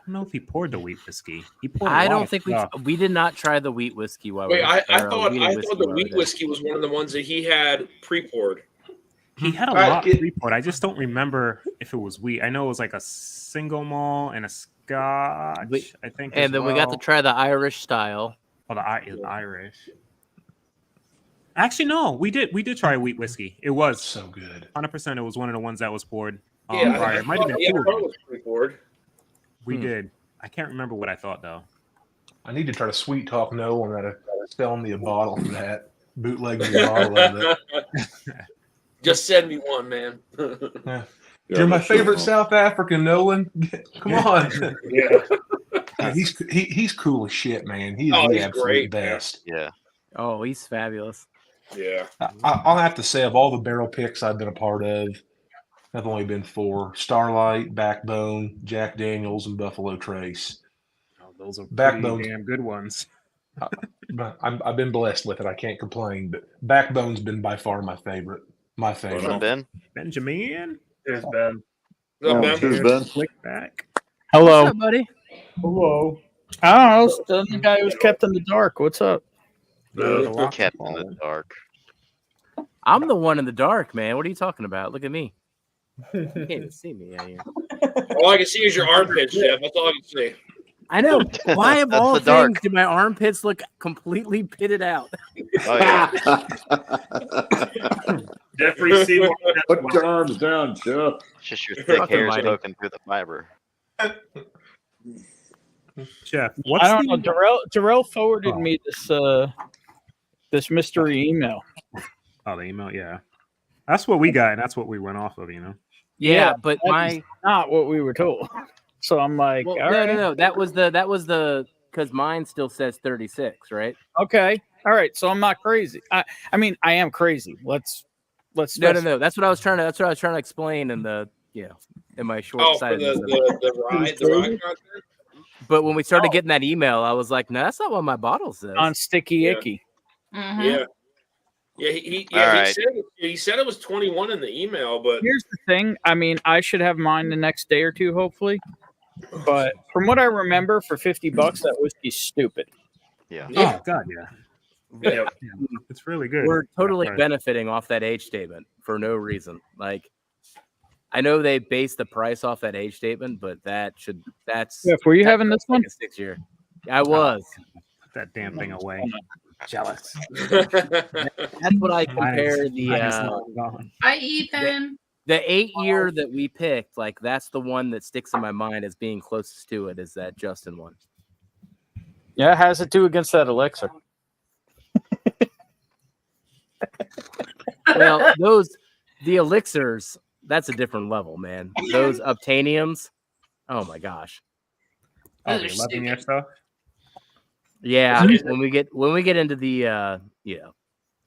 S6: don't know if he poured the wheat whiskey. He poured.
S3: I don't think we did not try the wheat whiskey while
S1: Wait,
S3: we were
S1: I
S3: there,
S1: thought
S3: wheat
S1: I
S3: whiskey
S1: thought the
S3: while we
S1: wheat
S3: were
S1: whiskey was one of the ones that he had pre-poured.
S6: He had a
S10: All right,
S6: lot
S10: kid.
S6: of Freeport. I just don't remember if it was wheat. I know it was like a single malt and a scotch, I think.
S3: And then we got to try the Irish style.
S6: Oh, the Irish. Actually, no, we did try a wheat whiskey. It was
S10: So good.
S6: 100%. It was one of the ones that was poured
S1: Yeah,
S6: prior. It might have been
S1: yeah,
S6: two
S1: I
S6: of
S1: thought
S6: them.
S1: it was pretty forward.
S6: We did. I can't remember what I thought though.
S10: I need to try to sweet talk Nolan out of selling me a bottle for that. Bootlegging me a bottle of it.
S1: Just send me one, man.
S10: Yeah. You're my favorite South African, Nolan. Come on.
S1: Yeah.
S10: He's cool as shit, man. He's
S1: Oh,
S10: the
S1: he's
S10: absolute
S1: great, man.
S10: best.
S4: Yeah.
S3: Oh, he's fabulous.
S1: Yeah.
S10: I'll have to say, of all the barrel picks I've been a part of, I've only been 4: Starlight, Backbone, Jack Daniels, and Buffalo Trace.
S6: Oh, those are
S10: Backbone.
S6: pretty damn good ones.
S10: But I've been blessed with it. I can't complain. But Backbone's been by far my favorite. My
S4: What's
S10: favorite.
S4: up, Ben?
S6: Benjamin.
S2: There's Ben.
S1: What's up, Ben?
S8: Cheers, Ben.
S6: Click back.
S11: Hello.
S3: What's up, buddy?
S7: Hello.
S11: I don't know. The guy who's kept in the dark. What's up?
S6: The lock
S4: Kept
S6: is
S4: in the
S6: falling.
S4: dark.
S3: I'm the one in the dark, man. What are you talking about? Look at me. You can't even see me out here.
S1: All I can see is your armpits, Jeff. That's all I can see.
S3: I know. Why of
S4: That's
S3: all
S4: the dark.
S3: things do my armpits look completely pitted out?
S4: Oh yeah.
S2: Jeffrey Seymour.
S8: Put your arms down, Jeff.
S4: It's just your thick
S3: Fucking
S4: hairs
S3: mighty.
S4: poking through the fiber.
S6: Jeff, what's
S11: I don't know.
S6: the...
S11: Darrell forwarded
S6: Oh.
S11: me this mystery email.
S6: Oh, the email, yeah. That's what we got, and that's what we went off of, you know.
S3: Yeah, but
S11: That
S3: my
S11: is not what we were told. So I'm like,
S3: well,
S11: all
S3: no,
S11: right,
S3: no. That was the because mine still says 36, right?
S11: okay, all right. So I'm not crazy. I mean, I am crazy. Let's.
S3: No. That's what I was trying to explain in the in my short
S1: Oh, for
S3: sightedness.
S1: the ride content?
S3: But when we started getting that email, I was like, no, that's not what my bottle says.
S11: on sticky
S1: Yeah.
S11: icky.
S5: Mhm.
S1: Yeah. Yeah, he
S4: All right.
S1: said it was 21 in the email, but
S11: Here's the thing. I mean, I should have mine the next day or two, hopefully. But from what I remember, for $50, that whiskey's stupid.
S4: Yeah.
S1: yeah.
S6: Oh, God, yeah.
S2: Yep.
S6: Yeah, it's really good.
S3: We're totally
S6: Right.
S3: benefiting off that age statement for no reason. Like, I know they base the price off that age statement, but that's
S11: Jeff, were you having this one?
S3: like a 6 year. I was.
S6: Put that damn thing away. Jealous.
S3: That's what I compare
S6: Mine is
S3: the
S6: not gone.
S5: Hi, Ethan.
S3: 8 year that we picked. Like, that's the one that sticks in my mind as being closest to it. Is that Justin one?
S11: Yeah, how's it do against that elixir?
S3: Well, the elixirs. That's a different level, man. Those obtainiums. Oh my gosh.
S6: Oh,
S5: Those
S6: the
S5: are
S6: 11-year
S5: stupid.
S6: stuff?
S3: Yeah, when we get into the 10-year,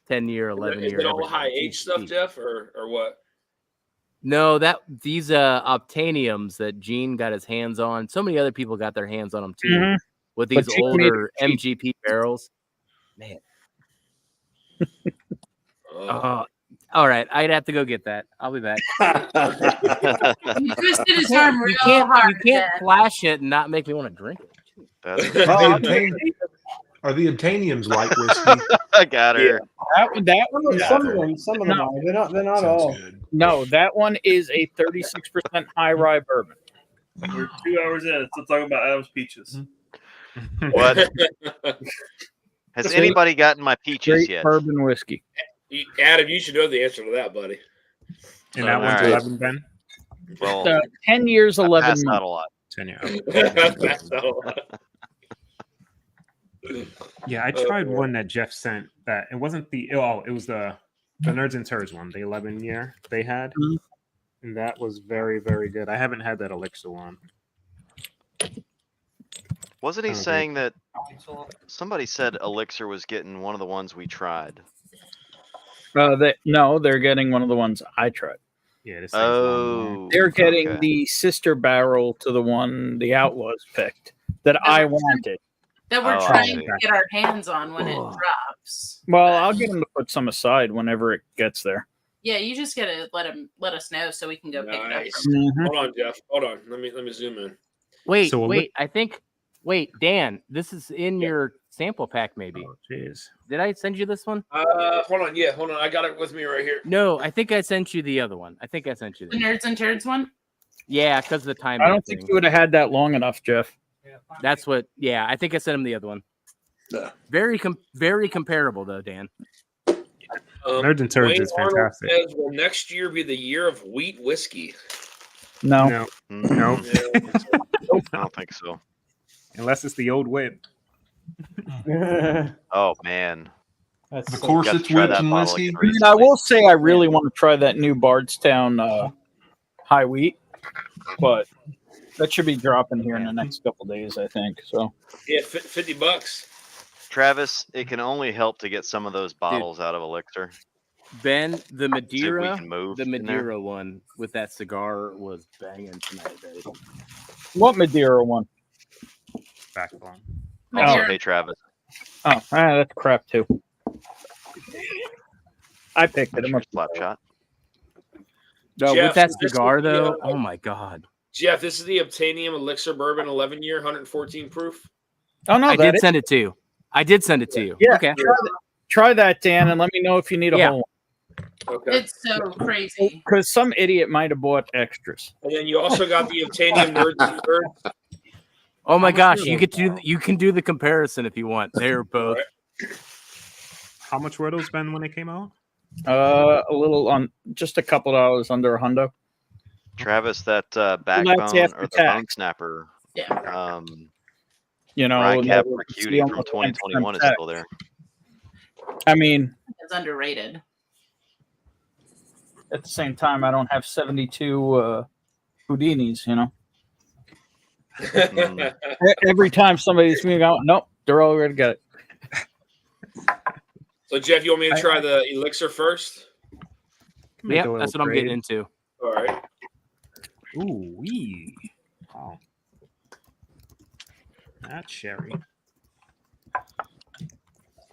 S3: 11-year.
S1: Is it all
S3: everything,
S1: high age
S3: it's
S1: stuff,
S3: cheap.
S1: Jeff, or what?
S3: No, these obtainiums that Gene got his hands on. So many other people got their hands on them too.
S11: Mhm.
S3: With these
S11: But you made
S3: older
S11: it cheap.
S3: MGP barrels. Man. All right, I'd have to go get that. I'll be back.
S5: You twisted his arm real
S3: You can't
S5: hard.
S3: Jen.
S5: Ben.
S3: flash it and not make me want to drink it.
S4: That's
S10: Are the Obtainiums light whiskey?
S4: I got her.
S11: That one,
S7: Some of them are. They're not
S10: Sounds
S7: all.
S10: good.
S11: no, that one is a 36% high rye bourbon.
S2: We're 2 hours in. Still talking about Adam's peaches.
S4: What? Has anybody gotten my peaches
S11: Great
S4: yet?
S11: bourbon whiskey.
S1: Adam, you should know the answer to that, buddy.
S6: And that one's
S4: All right.
S6: 11, Ben?
S4: Well,
S11: 10 years,
S4: I
S11: 11
S4: passed out
S11: months.
S4: a lot.
S6: 10 year.
S1: That's not a lot.
S6: Yeah, I tried one that Jeff sent that it wasn't it was the Nerds and Turds one, the 11-year they had.
S11: Mhm.
S6: And that was very, very good. I haven't had that elixir one.
S4: Wasn't he
S6: Okay.
S4: saying that somebody said Elixir was getting one of the ones we tried?
S11: No, they're getting one of the ones I tried.
S6: Yeah, this thing's long.
S4: Oh,
S11: They're getting
S4: okay.
S11: the sister barrel to the one the Outlaws picked that I wanted.
S5: That we're
S4: Oh,
S5: trying
S4: okay.
S5: to get our hands on when it
S3: Oh.
S5: drops.
S11: Well,
S5: But,
S11: I'll get them to put some aside whenever it gets there.
S5: yeah, you just gotta let us know so we can go pick it up.
S1: Nice.
S11: Mhm.
S1: Hold on, Jeff. Hold on. Let me zoom in.
S3: Wait,
S6: So
S3: wait. Dan, this is in your sample pack, maybe.
S6: Oh, jeez.
S3: Did I send you this one?
S1: Hold on. Yeah, hold on. I got it with me right here.
S3: No, I think I sent you the other one. I think I sent you
S5: The
S3: the
S5: Nerds and Turds one?
S3: Yeah, because of the time.
S11: I don't think you would have had that long enough, Jeff.
S3: That's what. Yeah, I think I sent him the other one. Very comparable though, Dan.
S6: Nerds and Turds
S1: Wayne
S6: is
S1: Arnold
S6: fantastic.
S1: says, will next year be the year of wheat whiskey?
S11: No.
S6: No.
S4: I don't think so.
S6: Unless it's the old whip.
S4: Oh man.
S7: That's
S10: Of course,
S4: Got to
S10: it's
S4: try
S10: whipped
S4: that
S10: and
S4: bottle
S10: whiskey.
S4: again
S11: I mean, I
S4: recently.
S11: will say I really want to try that new Bardstown high wheat, but that should be dropping here in the next couple days, I think. So
S1: Yeah, $50.
S4: Travis, it can only help to get some of those bottles out of Elixir.
S3: Ben, the
S4: See if we
S3: Madeira,
S4: can move
S3: the
S4: in there.
S3: Madeira one with that cigar was banging tonight, baby.
S11: what Madeira one?
S6: Backbone.
S4: Also, hey Travis.
S11: Oh, that's crap too. I picked it.
S4: That's your slap shot.
S3: No,
S1: Jeff,
S3: with that
S1: so this
S3: cigar
S1: is the,
S3: though, oh my god!
S1: Jeff, this is the Obtainium Elixir Bourbon 11 year, 114 proof.
S11: Oh no,
S3: I
S11: that
S3: did
S11: is-
S3: send it to you. I did send it to you.
S11: Yeah,
S3: Okay.
S11: try that, Dan, and let me know if you need a
S3: Yeah.
S11: whole
S1: Okay.
S5: It's so
S11: one.
S5: crazy.
S11: Because some idiot might have bought extras.
S1: And then you also got the Obtainium Nerds and Turds.
S3: Oh my
S6: much
S3: gosh,
S6: were
S3: you
S6: those
S3: could do you can do the comparison if you want. They're both.
S6: How much were those, Ben, when they came out?
S11: A little on, just a couple dollars under a hundo.
S4: Travis, that
S11: that's
S4: backbone
S11: after
S4: or the
S11: tax.
S4: bone snapper,
S5: Yeah.
S11: You know,
S4: Rye
S11: and
S4: cap
S11: that
S4: for
S11: was
S4: cutie from
S11: almost
S4: 2021 is
S11: 10%.
S4: still there.
S11: I mean,
S5: It's underrated.
S11: at the same time, I don't have 72 Houdinis. You know,
S4: Mm.
S11: every time somebody's moving out, nope, they're already got it.
S1: So, Jeff, you want me to try the Elixir first?
S6: Make
S3: Yeah,
S6: a little
S3: that's what I'm getting
S6: trade.
S3: into.
S1: All right.
S6: Ooh, wee. Wow. That's sherry.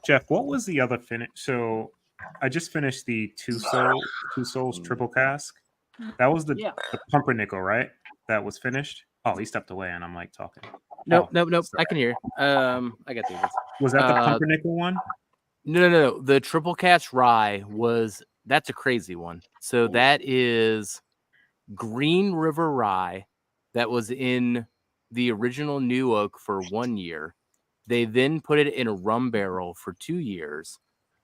S6: Jeff, what was the other finish? So I just finished the Two Souls triple cask. That was the pumpernickel, right? That was finished. Oh, he stepped away, and I'm like talking.
S3: Nope,
S6: Oh,
S3: nope, nope.
S6: sorry.
S3: I can hear. I got the.
S6: Was that the pumpernickel one?
S3: No. The triple cast rye that's a crazy one. So that is Green River rye that was in the original New Oak for 1 year. They then put it in a rum barrel for 2 years,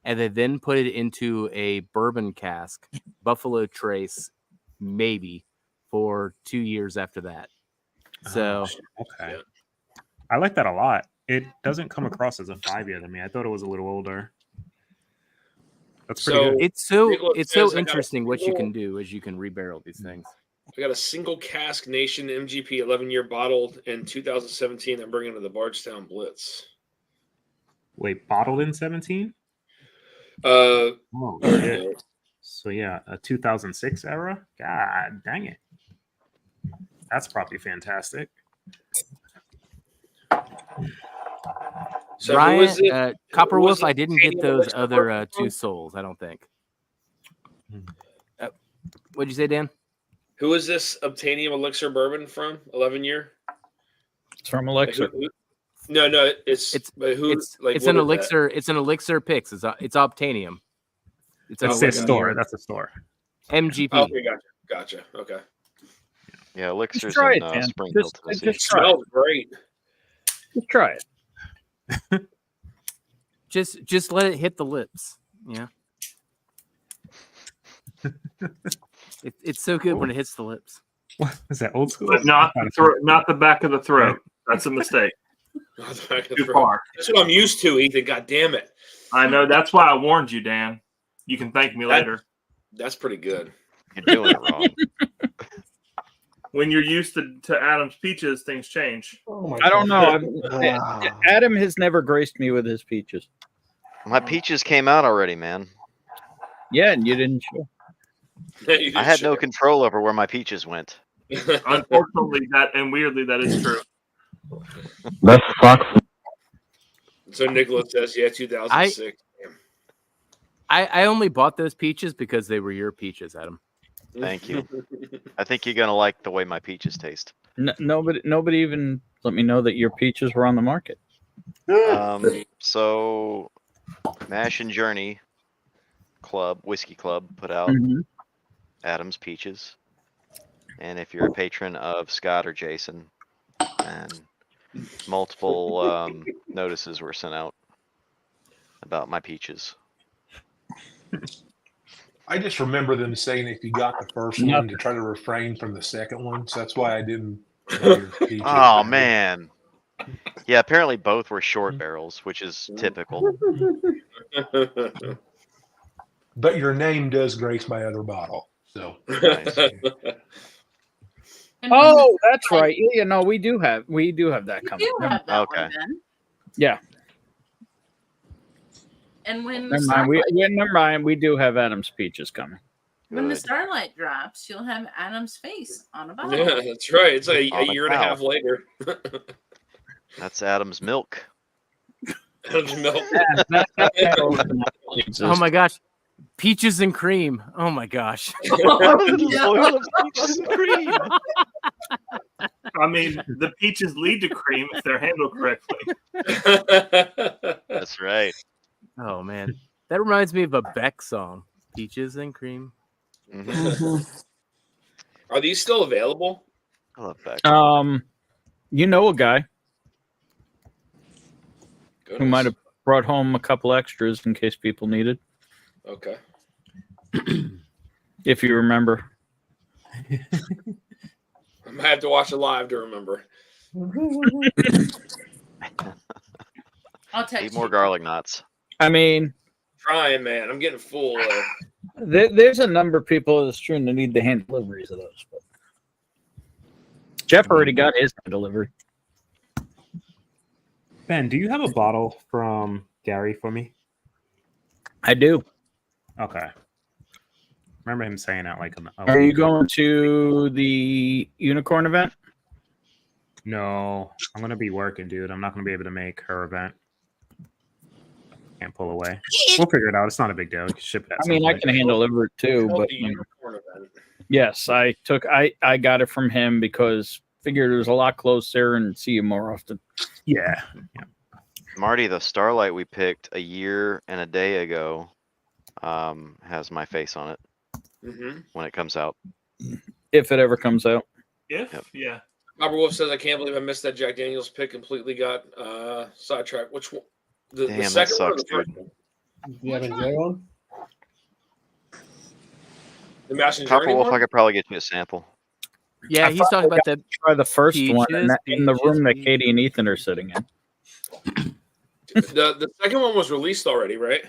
S3: and they then put it into a bourbon cask, Buffalo Trace, maybe for 2 years after that. So
S6: Okay. I like that a lot. It doesn't come across as a 5-year to me. I thought it was a little older. That's pretty good.
S3: it's so
S1: Nicholas
S3: it's
S1: says
S3: so
S1: I got a
S3: interesting what you
S1: single-
S3: can do as you can rebarrel these things.
S1: I got a single cask Nation MGP 11 year bottled in 2017. I'm bringing to the Bardstown Blitz.
S6: Wait, bottled in 17?
S1: Uh,
S6: Oh,
S1: there
S6: shit.
S1: you go.
S6: So, yeah, a 2006 era? God dang it. That's probably fantastic.
S1: So who
S3: Ryan,
S1: is it?
S3: Copper
S1: Who was
S3: Wolf,
S1: it
S3: I didn't get
S1: Obtainium
S3: those
S1: Elixir
S3: other
S1: Bourbon
S3: two
S1: from?
S3: souls. I don't think. What'd you say, Dan?
S1: Who is this Obtainium Elixir Bourbon from? 11 year?
S11: It's from Elixir.
S1: No, it's but who?
S3: It's
S1: like
S3: it's
S1: what
S3: an
S1: is that?
S3: elixir. It's an elixir picks. It's Obtainium. It's an
S6: That's their
S3: elixir
S6: store. That's a store.
S3: MGP.
S1: Okay, gotcha. Okay.
S4: Yeah, Elixir's
S11: try
S4: in
S11: it, Dan.
S4: Spring Hill,
S11: Just
S4: Tennessee.
S11: try it.
S1: Smells great.
S11: Just try it.
S3: Just let it hit the lips. Yeah. It's so good when it hits the lips.
S6: What is that, old school?
S2: But not the back of the throat. That's a mistake. Too far.
S1: That's what I'm used to, Ethan. God damn it.
S2: I know. That's why I warned you, Dan. You can thank me later.
S1: That's pretty good.
S4: You're doing it wrong.
S2: When you're used to Adam's peaches, things change.
S7: Oh my
S11: I don't know.
S4: Wow.
S11: Adam has never graced me with his peaches.
S4: My peaches came out already, man.
S11: Yeah, and you didn't show.
S4: I had no control over where my peaches went.
S2: Unfortunately, weirdly, that is true.
S8: That's fuck.
S1: So Nicholas says, yeah, 2006.
S3: I only bought those peaches because they were your peaches, Adam.
S4: Thank you. I think you're gonna like the way my peaches taste.
S11: Nobody even let me know that your peaches were on the market.
S4: So Mash and Journey Whiskey Club put out
S11: Mhm.
S4: Adam's Peaches. And if you're a patron of Scott or Jason, and multiple notices were sent out about my peaches.
S10: I just remember them saying if you got the first one to try to refrain from the second one. So that's why I didn't know your peaches.
S4: Oh man. Yeah, apparently both were short barrels, which is typical.
S10: But your name does grace my other bottle. So
S4: Nice.
S11: Oh, that's right. Yeah, no, we do have that coming.
S5: You have that
S4: Okay.
S5: one then.
S11: Yeah.
S5: And when
S11: Never mind. Never mind. We do have Adam's Peaches coming.
S5: when the
S4: Good.
S5: Starlight drops, you'll have Adam's face on a bottle.
S1: Yeah, that's right. It's a
S4: On a
S1: year and a
S4: cow.
S1: half later.
S4: That's Adam's milk.
S1: Adam's milk.
S3: Oh my gosh. Peaches and cream. Oh my gosh.
S4: Peaches and cream.
S2: I mean, the peaches lead to cream if they're handled correctly.
S4: That's right.
S3: Oh man. That reminds me of a Beck song. Peaches and cream.
S1: Are these still available?
S4: I love Beck.
S11: You know a guy who
S1: Goodness.
S11: might have brought home a couple extras in case people needed,
S1: Okay.
S11: if you remember.
S1: I might have to watch it live to remember.
S5: I'll text
S4: Eat more
S5: you.
S4: garlic knots.
S11: I mean,
S1: Trying, man. I'm getting full.
S11: there's a number of people that's true that need the hand deliveries of those. But Jeff already got his delivered.
S6: Ben, do you have a bottle from Gary for me?
S11: I do.
S6: Okay. Remember him saying that like
S11: Are you going to the unicorn event?
S6: No, I'm gonna be working, dude. I'm not gonna be able to make her event. Can't pull away. We'll figure it out. It's not a big deal. We can ship it.
S11: I mean, I can hand deliver it too, but
S1: The unicorn event.
S11: yes, I got it from him because figured it was a lot closer and see you more often.
S6: Yeah.
S4: Marty, the Starlight we picked a year and a day ago has my face on it when it comes out.
S11: If it ever comes out.
S2: Yeah.
S1: Robert Wolf says, I can't believe I missed that Jack Daniels pick. Completely got sidetracked. Which one? The
S4: Damn, that
S1: second one or
S4: sucks,
S1: the first
S4: dude.
S1: one?
S7: Do you have a J one?
S1: The Mash and
S4: Papa
S1: Journey
S4: Wolf,
S1: one?
S4: I could probably get you a sample.
S3: Yeah, he's talking about the
S11: Try the first one
S3: Peaches,
S11: in, in the room that
S3: peaches.
S11: Katie and Ethan are sitting in.
S1: The second one was released already, right?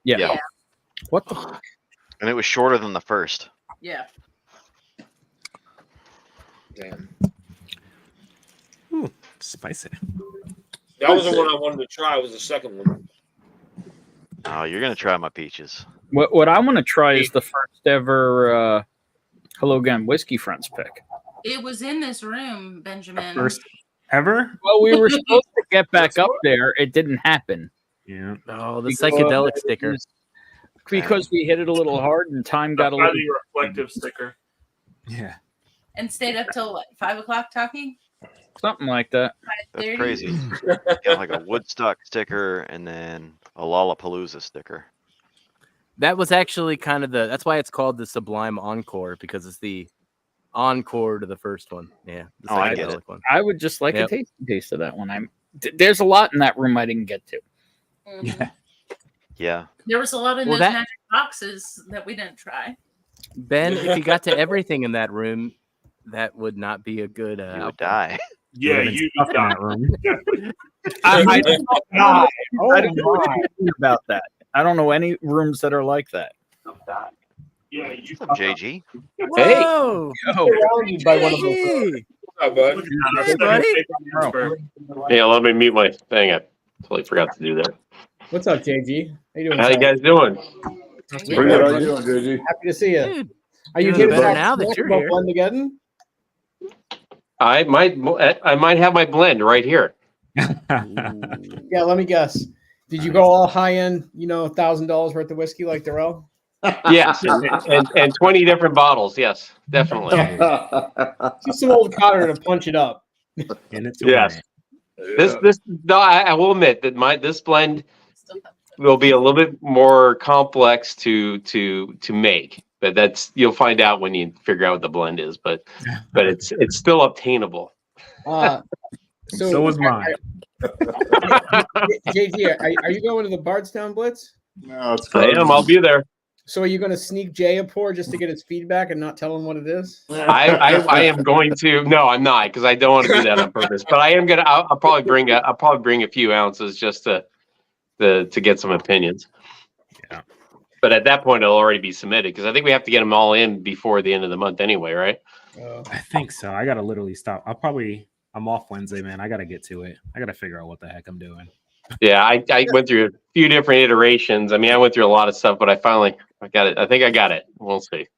S11: Yeah.
S4: Yeah.
S11: What the fuck?
S4: And it was shorter than the first.
S5: Yeah.
S1: Damn.
S6: Ooh, spicy.
S1: That was the one I wanted to try. Was the second one.
S4: Oh, you're gonna try my peaches.
S11: What I want to try is the first ever Hello Again Whiskey Friends pick.
S5: It was in this room, Benjamin.
S6: First ever?
S11: Well, we were supposed to get back up there. It didn't happen.
S6: Yeah.
S3: Oh, the psychedelic sticker.
S11: Because we hit it a little hard and time got a little.
S2: Highly reflective sticker.
S6: Yeah.
S5: And stayed up till what, 5 o'clock talking?
S11: Something like that.
S4: That's
S5: 5:30?
S4: crazy. Got like a Woodstock sticker and then a Lollapalooza sticker.
S3: That was actually kind of that's why it's called the Sublime Encore, because it's the encore to the first one. Yeah. The
S4: Oh, I get
S3: psychedelic
S4: it.
S3: one.
S11: I would just like
S3: Yep.
S11: a taste of that one. There's a lot in that room I didn't get to.
S5: Mhm.
S4: Yeah.
S5: There was a lot in
S3: Well,
S5: those
S3: that-
S5: magic boxes that we didn't try.
S3: Ben, if you got to everything in that room, that would not be a good
S4: You would
S3: outcome.
S4: die.
S2: Yeah,
S6: Would've been
S2: you
S6: stuck in that room.
S11: I don't know.
S7: Oh
S11: I don't know
S7: my!
S11: anything about that. I don't know any rooms that are like that.
S2: Yeah, you.
S4: What's up, JG?
S3: Whoa!
S7: Surrounded by one of those.
S3: Hey!
S1: What's up, bud?
S3: Hey, buddy.
S12: Yeah, let me mute my thing. I totally forgot to do that.
S7: What's up, JG? How you doing?
S12: How you
S7: son?
S12: guys doing?
S7: Pretty
S12: Pretty
S7: good.
S12: good.
S7: How you doing, JG? Happy to see you.
S3: Dude,
S7: Are you
S3: doing
S7: getting
S3: better
S7: that
S3: now that
S7: snack
S3: you're
S7: about
S3: here.
S7: blend again?
S12: I might have my blend right here.
S7: Yeah, let me guess. Did you go all high end? $1,000 worth of whiskey like Darrell?
S12: Yes, and 20 different bottles. Yes, definitely.
S7: Just some old Cotter to punch it up.
S6: And it's a
S12: Yes. This no, I will admit that this blend will be a little bit more complex to make, but that's you'll find out when you figure out what the blend is. But it's still obtainable.
S7: So
S6: was mine.
S7: JG, are you going to the Bardstown Blitz?
S13: No, it's
S12: I am. I'll be there.
S7: So are you going to sneak Jay a pour just to get his feedback and not tell him what it is?
S12: I am going to. No, I'm not, because I don't want to do that on purpose. But I am gonna. I'll probably bring a few ounces just to get some opinions.
S6: Yeah.
S12: But at that point, it'll already be submitted, because I think we have to get them all in before the end of the month anyway, right?
S6: I think so. I gotta literally stop. I'm off Wednesday, man. I gotta get to it. I gotta figure out what the heck I'm doing.
S12: Yeah, I went through a few different iterations. I mean, I went through a lot of stuff, but I got it. I think I got it. We'll see.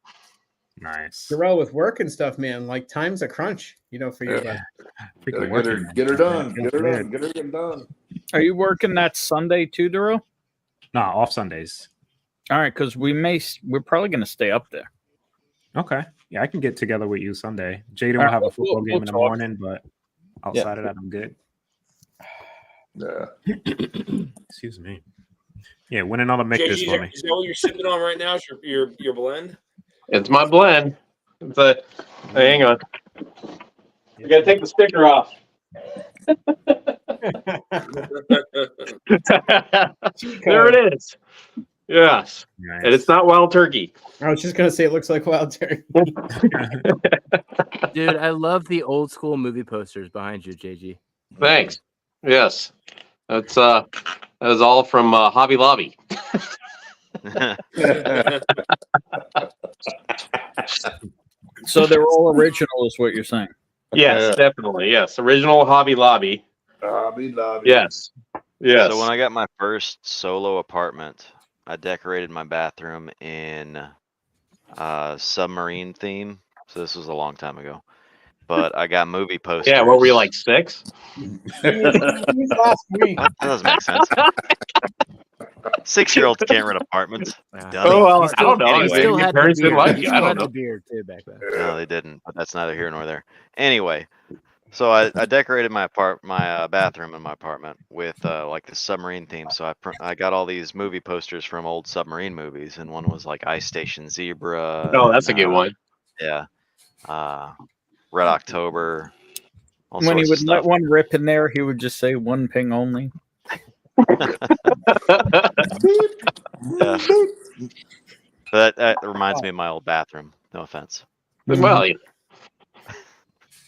S6: Nice.
S7: Darrell, with work and stuff, man, like time's a crunch, for you.
S13: Gotta get her done. Get her done.
S11: Are you working that Sunday too, Duro?
S6: No, off Sundays.
S11: All right, because we're probably going to stay up there.
S6: Okay. Yeah, I can get together with you Sunday. Jaden will have a football game in the morning, but outside of that, I'm good.
S13: Yeah.
S6: Excuse me. Yeah, win another make this for me.
S1: Is that what you're sipping on right now? Is your blend?
S12: It's my blend. Hang on. You gotta take the sticker off. There it is. Yes. Nice. And it's not wild turkey.
S7: I was just gonna say it looks like wild turkey.
S3: Dude, I love the old school movie posters behind you, JG.
S12: Thanks. Yes. That was all from Hobby Lobby.
S11: So they're all original, is what you're saying?
S12: Yes, definitely. Yes, original Hobby Lobby.
S13: Hobby Lobby.
S12: Yes. Yes.
S4: So when I got my first solo apartment, I decorated my bathroom in submarine theme. So this was a long time ago. But I got movie posters.
S12: Yeah, what were you, like 6?
S4: That doesn't make sense. 6-year-olds can't rent apartments.
S12: Oh, well, I don't know.
S3: Anyway,
S12: Your parents didn't like you. I don't know.
S3: The beard too back then.
S4: No, they didn't. But that's neither here nor there. Anyway, so I decorated my bathroom in my apartment with like the submarine theme. So I got all these movie posters from old submarine movies, and one was like Ice Station Zebra.
S12: Oh, that's a good one.
S4: Yeah. Red October.
S11: When he would let one rip in there, he would just say one ping only.
S4: Yeah. That reminds me of my old bathroom. No offense.
S12: Well,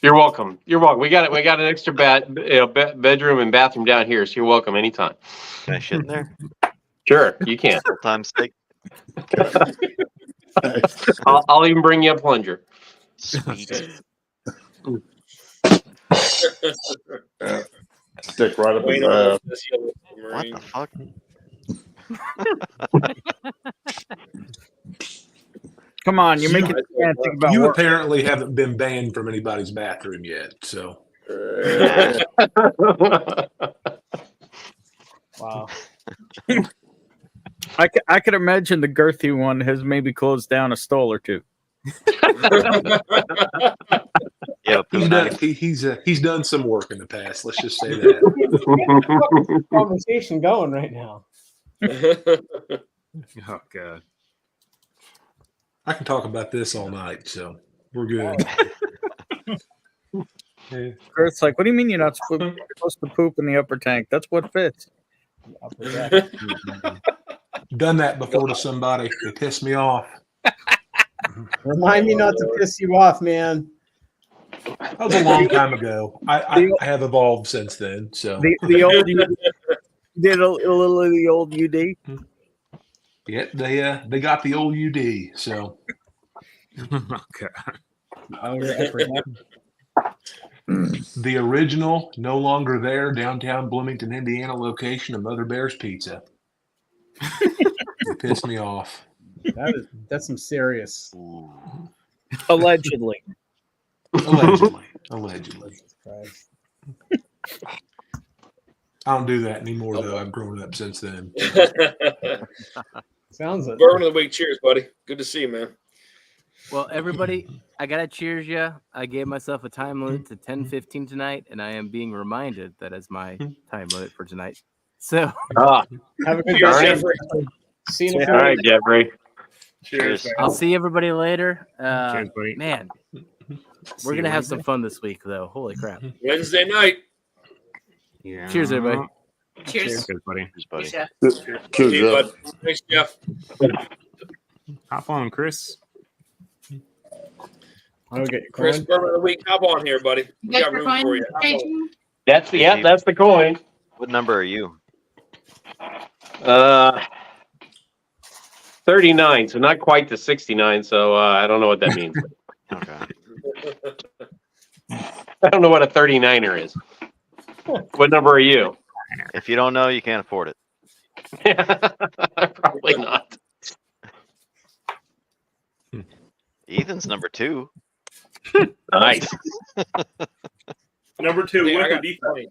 S12: you're welcome. You're welcome. We got an extra bedroom and bathroom down here, so you're welcome anytime.
S4: Can I shit in there?
S12: Sure, you can.
S4: For time's sake.
S12: I'll even bring you a plunger.
S4: Sweet.
S13: Stick right up in
S4: What the fuck?
S11: Come on, you're making me think about
S10: You
S11: work.
S10: apparently haven't been banned from anybody's bathroom yet, so.
S7: Wow.
S11: I could imagine the girthy one has maybe closed down a stall or two.
S4: Yeah,
S10: he's done some work in the past. Let's just say that.
S7: Conversation going right now.
S6: Oh god.
S10: I can talk about this all night, so we're good.
S11: Girth's like, what do you mean you're not supposed to poop in the upper tank? That's what fits.
S10: Done that before to somebody. They pissed me off.
S7: Remind me not to piss you off, man.
S10: That was a long time ago. I have evolved since then. So
S11: the old UD, did a little of the old UD.
S10: yeah, they got the old UD. So the original, no longer there, downtown Bloomington, Indiana location of Mother Bear's Pizza. It pissed me off.
S7: That's some serious.
S11: Allegedly.
S10: Allegedly. I don't do that anymore, though. I've grown up since then.
S7: Sounds it.
S1: Bourbon of the week. Cheers, buddy. Good to see you, man.
S3: Well, everybody, I gotta cheers you. I gave myself a time limit to 10:15 tonight, and I am being reminded that is my time limit for tonight. So,
S1: Ah.
S7: Have a good
S1: Cheers,
S7: day.
S1: Jeffrey.
S7: See you in a
S12: All
S7: few
S12: right,
S7: days.
S12: Jeffrey.
S2: Cheers. man.
S3: I'll see everybody later.
S6: Cheers, buddy.
S3: Man,
S6: See
S3: we're
S6: you
S3: gonna have some
S6: Wednesday.
S3: fun this week, though. Holy crap!
S1: Wednesday night.
S6: Yeah.
S3: Cheers, everybody.
S5: Cheers.
S6: Cheers, buddy.
S4: Cheers, buddy.
S5: Chef.
S13: Cheers,
S1: See you,
S13: Jeff.
S1: bud. Thanks, Jeff.
S6: Hop on, Chris.
S7: I'll get your
S1: Chris,
S7: coin.
S1: Bourbon of the week. Hop on here, buddy. We
S5: You
S1: got
S5: got your
S1: room for
S5: coin,
S1: you. Hop on.
S5: JG?
S12: That's the coin.
S4: What number are you?
S12: 39, so not quite to 69. So I don't know what that means.
S4: Okay.
S12: I don't know what a 39er is. What number are you?
S4: If you don't know, you can't afford it.
S12: Probably not.
S4: Ethan's number 2.
S12: Nice.
S2: Number 2.
S1: Yeah, I
S2: Winter
S1: got
S2: defense.
S1: 20.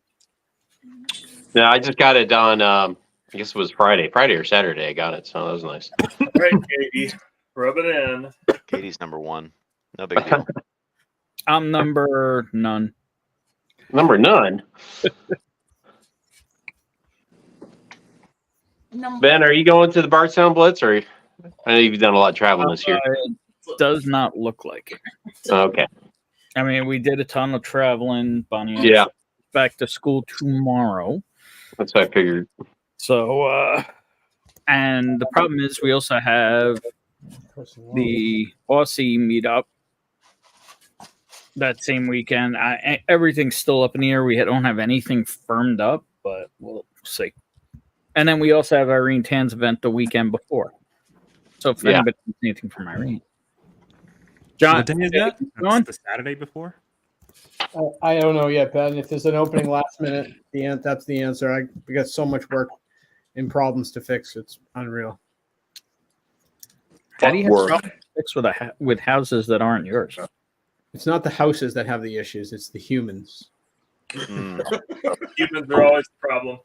S12: Yeah, I just got it on. I guess it was Friday or Saturday. I got it, so that was nice.
S2: All right, Katie. Rub it in.
S4: Katie's number 1. No big deal.
S11: I'm number none.
S12: Number none. Ben, are you going to the Bardstown Blitz, or I know you've done a lot of traveling this year?
S11: It does not look like it.
S12: Okay.
S11: I mean, we did a ton of traveling. Bonnie
S12: Yeah.
S11: back to school tomorrow.
S12: That's what I figured.
S11: So, and the problem is we also have the Aussie meetup that same weekend. Everything's still up in the air. We don't have anything firmed up, but we'll see. And then we also have Irene Tan's event the weekend before. So if anybody needs anything from Irene. John,
S6: What day is that?
S11: going?
S6: That's the Saturday before?
S7: I don't know yet, Ben. If there's an opening last minute, that's the answer. We got so much work and problems to fix. It's unreal.
S11: How do you have
S13: Work.
S11: problems fixed with houses that aren't yours?
S7: It's not the houses that have the issues. It's the humans.
S4: Mm.
S2: Humans are always the problem.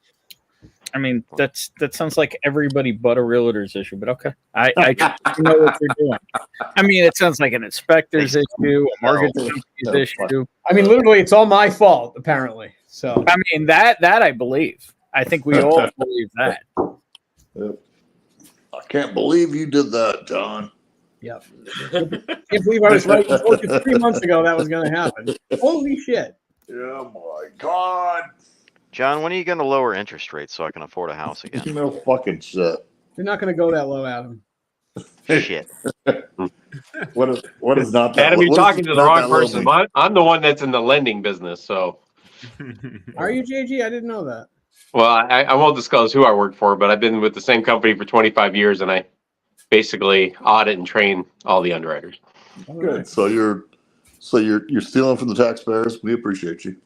S11: I mean, that sounds like everybody but a realtor's issue, but okay. I know what you're doing. I mean, it sounds like an inspector's issue, a mortgage company's issue.
S7: I mean, literally, it's all my fault, apparently. So
S11: I mean, that I believe. I think we all believe that.
S13: I can't believe you did that, John.
S7: yeah. Can't believe I was right. I told you 3 months ago that was going to happen. Holy shit.
S13: Yeah, my God.
S4: John, when are you going to lower interest rates so I can afford a house again?
S13: No fucking shit.
S7: You're not going to go that low, Adam.
S4: Shit.
S13: What is not that?
S12: Adam, you're
S13: what is
S12: talking to the
S13: not
S12: wrong
S13: that low
S12: person.
S13: mean?
S12: I'm the one that's in the lending business, so.
S7: Are you, JG? I didn't know that.
S12: Well, I won't disclose who I work for, but I've been with the same company for 25 years, and I basically audit and train all the underwriters.
S13: Good. So you're stealing from the taxpayers. We appreciate you.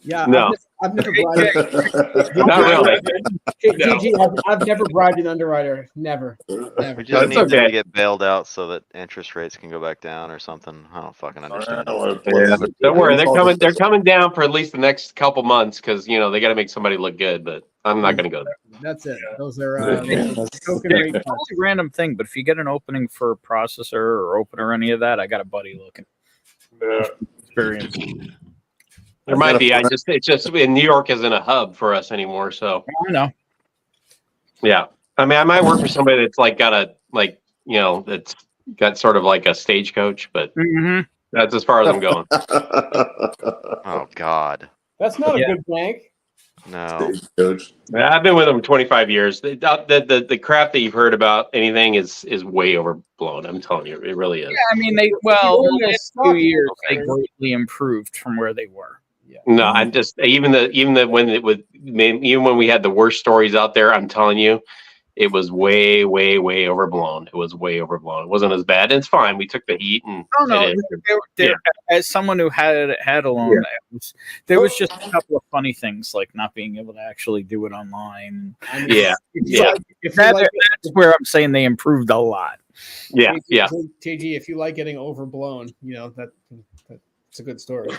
S7: Yeah.
S12: No.
S7: I've never bribed.
S12: Not really.
S7: JG, I've never bribed an underwriter. Never. Never.
S4: We just
S13: That's
S4: need them
S13: okay.
S4: to get bailed out so that interest rates can go back down or something. I don't fucking understand.
S12: Yeah. Don't worry, they're coming down for at least the next couple months because they got to make somebody look good. But I'm not going to go there.
S7: That's it. Those are token
S11: Yeah,
S7: rate
S11: it's a totally random thing, but if you get an opening for a processor or opener or any of that, I got a buddy looking. Experience.
S12: There might be. It's just in New York isn't a hub for us anymore. So
S11: I know.
S12: yeah, I mean, I might work for somebody that's that's got sort of like a stagecoach, but that's as far as I'm going.
S4: Oh God.
S7: That's not a good bank.
S4: No.
S12: I've been with them 25 years. The crap that you've heard about anything is way overblown. I'm telling you, it really is.
S11: Yeah, I mean, the last few years they greatly improved from where they were.
S12: No, I'm just even when we had the worst stories out there, I'm telling you, it was way overblown. It was way overblown. It wasn't as bad. It's fine. We took the heat and
S11: Oh no! As someone who had a loan, there was just a couple of funny things like not being able to actually do it online. That's where I'm saying they improved a lot.
S12: Yeah.
S7: TG, if you like getting overblown, that's a good story.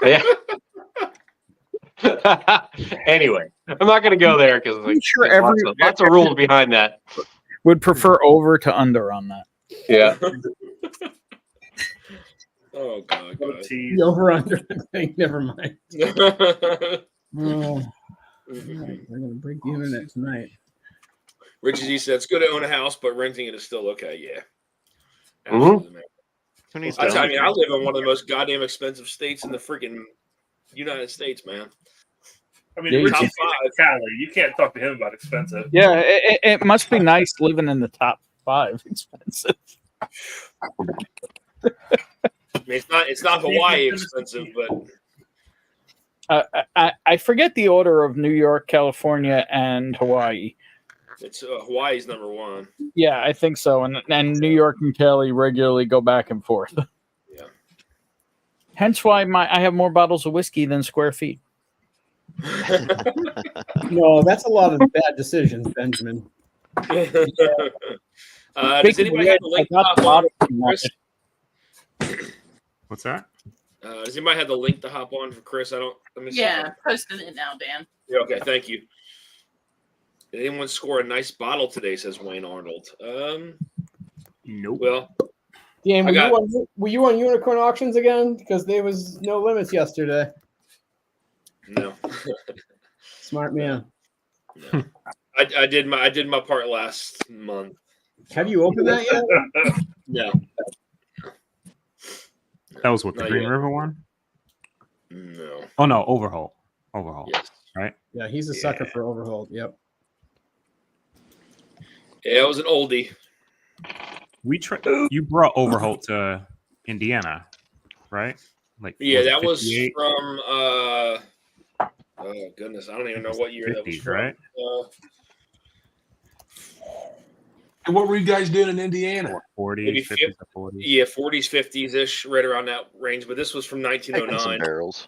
S12: Yeah. Anyway, I'm not going to go there because lots of rules behind that.
S11: Would prefer over to under on that.
S12: Yeah.
S1: Oh God.
S7: The over under thing. Never mind. Oh, right, we're gonna break the internet tonight.
S1: Richie Z said it's good to own a house, but renting it is still okay. Yeah.
S12: Mhm.
S1: Absolutely, man.
S4: Who needs
S1: I
S4: to
S1: tell
S4: own
S1: you,
S4: it?
S1: I live in one of the most goddamn expensive states in the freaking United States, man.
S2: I mean,
S11: Yeah, you
S2: Richie's
S1: top
S2: in
S1: five.
S2: Cali. You can't talk to him about expensive.
S11: Yeah, it must be nice living in the top 5 expensive.
S1: I mean, it's not Hawaii expensive, but
S11: I forget the order of New York, California, and Hawaii.
S1: it's Hawaii's number one.
S11: Yeah, I think so. And New York and Cali regularly go back and forth.
S1: Yeah.
S11: Hence why I have more bottles of whiskey than square feet.
S7: No, that's a lot of bad decisions, Benjamin.
S1: Does anybody have the link to hop on, Chris?
S6: What's that?
S1: Does anybody have the link to hop on for Chris? Let me see.
S5: Yeah, posting it now, Dan.
S1: Yeah, okay, thank you. Did anyone score a nice bottle today? Says Wayne Arnold.
S6: Nope.
S1: Well,
S7: Dan, were you on Unicorn Auctions again? Because there was no limits yesterday.
S1: no.
S7: Smart man.
S1: No. I did my part last month.
S7: Have you opened that yet?
S1: No.
S6: That was what the
S1: Not
S6: Green
S1: yet.
S6: River one?
S1: No.
S6: Oh no, Overhaul. Overhaul.
S1: Yes.
S6: Right?
S7: Yeah, he's a sucker for Overhaul. Yep.
S1: Yeah, it was an oldie.
S6: You brought Overholt to Indiana, right? Like
S1: Yeah, that was
S6: 58?
S1: from oh goodness, I don't even know what year that was
S6: 50s,
S1: from.
S6: right?
S10: And what were you guys doing in Indiana?
S6: 40s,
S1: Maybe
S6: 50s, or 40s.
S1: Yeah, 40s, 50s ish, right around that range. But this was from
S4: Taking some
S1: 1909.
S4: barrels.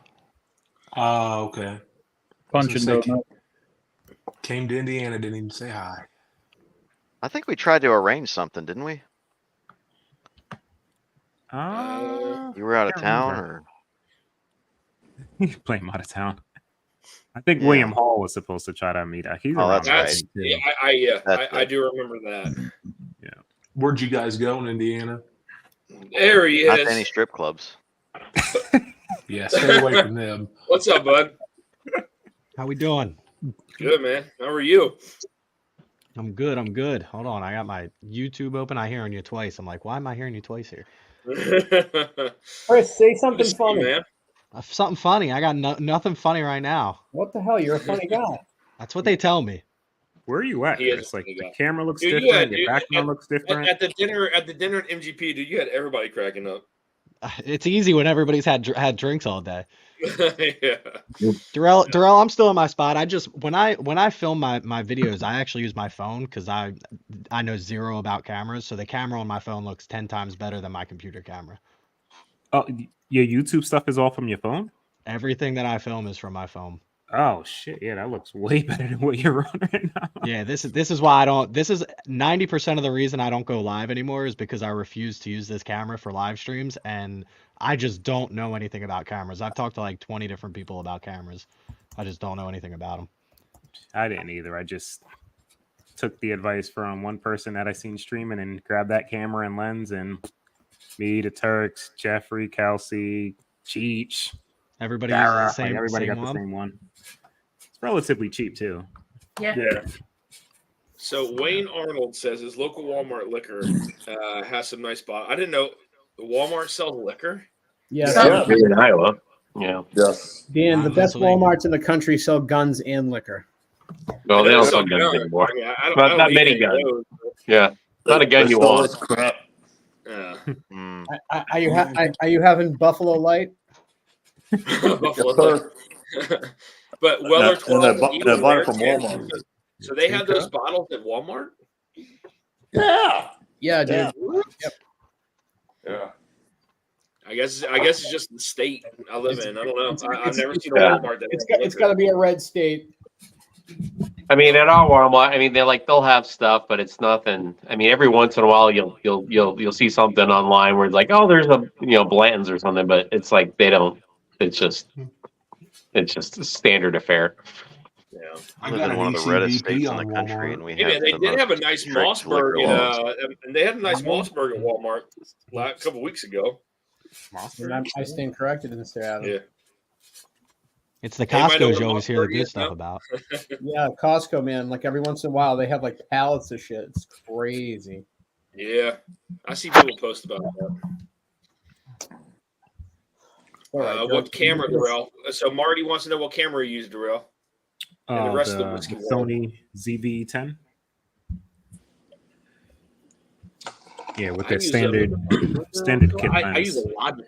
S10: Oh, okay.
S11: Punch and
S10: So
S11: donut.
S10: came to Indiana, didn't even say hi.
S4: I think we tried to arrange something, didn't we? You were out of
S6: can't
S4: town,
S6: remember.
S4: or
S6: Blame him out of town. I think
S4: Yeah.
S6: William Hall was supposed to try to meet us. He's
S4: Oh,
S6: around
S4: that's
S6: there, I
S1: That's
S6: think, too.
S1: yeah,
S4: That's
S1: I
S4: good.
S1: do remember that.
S10: Where'd you guys go in Indiana?
S1: There he
S4: not to any
S1: is.
S4: strip clubs.
S10: Yeah, stay away from them.
S1: What's up, bud?
S14: How we doing?
S1: Good, man. How are you?
S14: I'm good. I'm good. Hold on. I got my YouTube open. I hearing you twice. I'm like, why am I hearing you twice here?
S7: Chris, say something
S1: Good to see you,
S7: funny.
S1: man.
S14: Something funny. I got nothing funny right now.
S7: What the hell? You're a funny guy.
S14: That's what they tell me.
S6: Where are you at,
S1: He is
S6: Chris?
S1: a
S6: Like
S1: funny
S6: the
S1: guy.
S6: camera looks
S1: Dude, you
S6: different,
S1: had-
S6: your
S1: dude,
S6: background looks different.
S1: At the dinner at MGP, dude, you had everybody cracking up.
S14: It's easy when everybody's had drinks all day.
S1: Yeah.
S14: Darrell, I'm still in my spot. I just when I film my videos, I actually use my phone because I know zero about cameras, so the camera on my phone looks 10 times better than my computer camera.
S6: Oh, your YouTube stuff is all from your phone?
S14: Everything that I film is from my phone.
S6: Oh shit, yeah, that looks way better than what you're on right now.
S14: Yeah, this is why I don't. This is 90% of the reason I don't go live anymore is because I refuse to use this camera for live streams, and I just don't know anything about cameras. I've talked to like 20 different people about cameras. I just don't know anything about them.
S6: I didn't either. I just took the advice from one person that I seen streaming and grabbed that camera and lens, and me, the Turks, Jeffrey, Kelsey, Cheech,
S14: Everybody
S6: Dara,
S14: uses the same.
S6: everybody
S14: same
S6: got
S14: one?
S6: the same one. It's relatively cheap too.
S5: Yeah.
S1: So Wayne Arnold says his local Walmart liquor has some nice bottle. I didn't know Walmart sells liquor.
S7: Yes.
S12: Yeah, here in Iowa. Yeah.
S13: Yes.
S7: Dan, the best
S14: Pennsylvania.
S7: Walmarts in the country sell guns and liquor.
S12: Well, they
S1: I know
S12: don't
S1: some
S12: sell guns
S1: guns.
S12: anymore.
S1: I mean, I don't
S12: Not
S1: need
S12: many
S1: any of
S12: guns.
S1: those,
S12: Yeah. Not a gun
S13: They
S12: you
S13: sell
S12: want.
S13: this crap.
S1: but,
S4: Mm.
S7: Are you having Buffalo Light?
S1: Buffalo.
S13: Yes, sir.
S1: But Weller
S13: And
S1: 12
S13: I
S1: and
S13: bought
S1: Eagle
S13: it
S1: Rare
S13: from
S1: 10.
S13: Walmart.
S1: So they have those bottles at Walmart?
S13: Yeah.
S7: Yeah, dude.
S13: Yeah.
S7: Yep.
S13: Yeah.
S1: I guess it's just the state I live in. I don't know. I've never seen a
S12: Yeah.
S1: Walmart that
S7: It's got to be a red state.
S12: I mean, at our Walmart, I mean, they'll have stuff, but it's nothing. I mean, every once in a while, you'll see something online where it's like, oh, there's a Blanton's or something, but it's like they don't. It's just a standard affair.
S1: Yeah.
S10: I
S4: Live
S10: got
S4: in
S10: an
S4: one of the reddest
S10: ECVP
S4: states in
S10: on
S4: the country,
S10: Walmart.
S4: and we
S1: Hey, man,
S4: have
S1: they
S4: the
S1: did have a
S4: most
S1: nice
S4: strict liquor
S1: Mossberg
S4: laws.
S1: and they had a nice Mossberg at Walmart a couple weeks ago.
S7: And I stand corrected in this, Adam.
S1: Yeah.
S14: It's the
S1: Hey, you might know
S14: Costco's
S1: what
S14: you
S1: a
S14: always hear the
S1: Mossberg
S14: good
S1: is,
S14: stuff
S1: no?
S14: about.
S7: Yeah, Costco, man. Like every once in a while, they have like pallets of shit. It's crazy.
S1: Yeah, I see people post about that.
S7: All right,
S1: What camera, Darrell? So Marty wants to know what camera you use, Darrell. And the rest of the whiskey world.
S6: Sony ZV-10. Yeah, with
S1: I
S6: the
S1: use
S6: standard kit
S1: I use
S6: lens.
S1: a lot.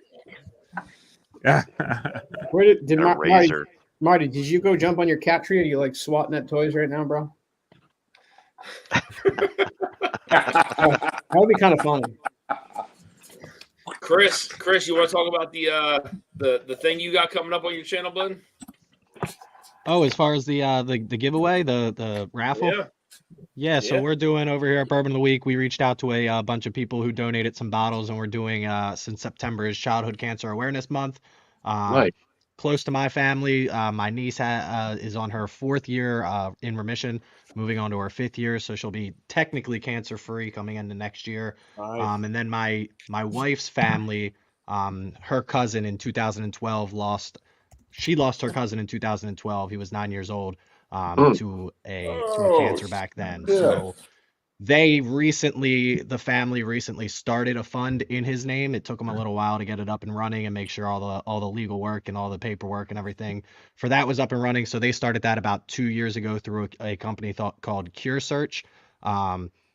S7: Where did
S4: A
S7: Marty,
S4: razor.
S7: Marty? Did you go jump on your cat tree? Or are you like swatting at toys right now, bro? That would be kind of funny.
S1: Chris, you want to talk about the thing you got coming up on your channel, bud?
S14: Oh, as far as the giveaway, the raffle.
S1: Yeah.
S14: Yeah, so
S1: Yeah.
S14: we're doing over here at Bourbon of the Week. We reached out to a bunch of people who donated some bottles, and we're doing since September is Childhood Cancer Awareness Month.
S12: Right.
S14: Close to my family, my niece is on her 4th year in remission, moving on to her 5th year, so she'll be technically cancer free coming into next year.
S7: Nice.
S14: And then my wife's family, her cousin in 2012 lost her cousin in 2012. He was 9 years old. To a cancer back then.
S13: yeah.
S14: So the family recently started a fund in his name. It took them a little while to get it up and running and make sure all the legal work and all the paperwork and everything for that was up and running. So they started that about 2 years ago through a company called Cure Search.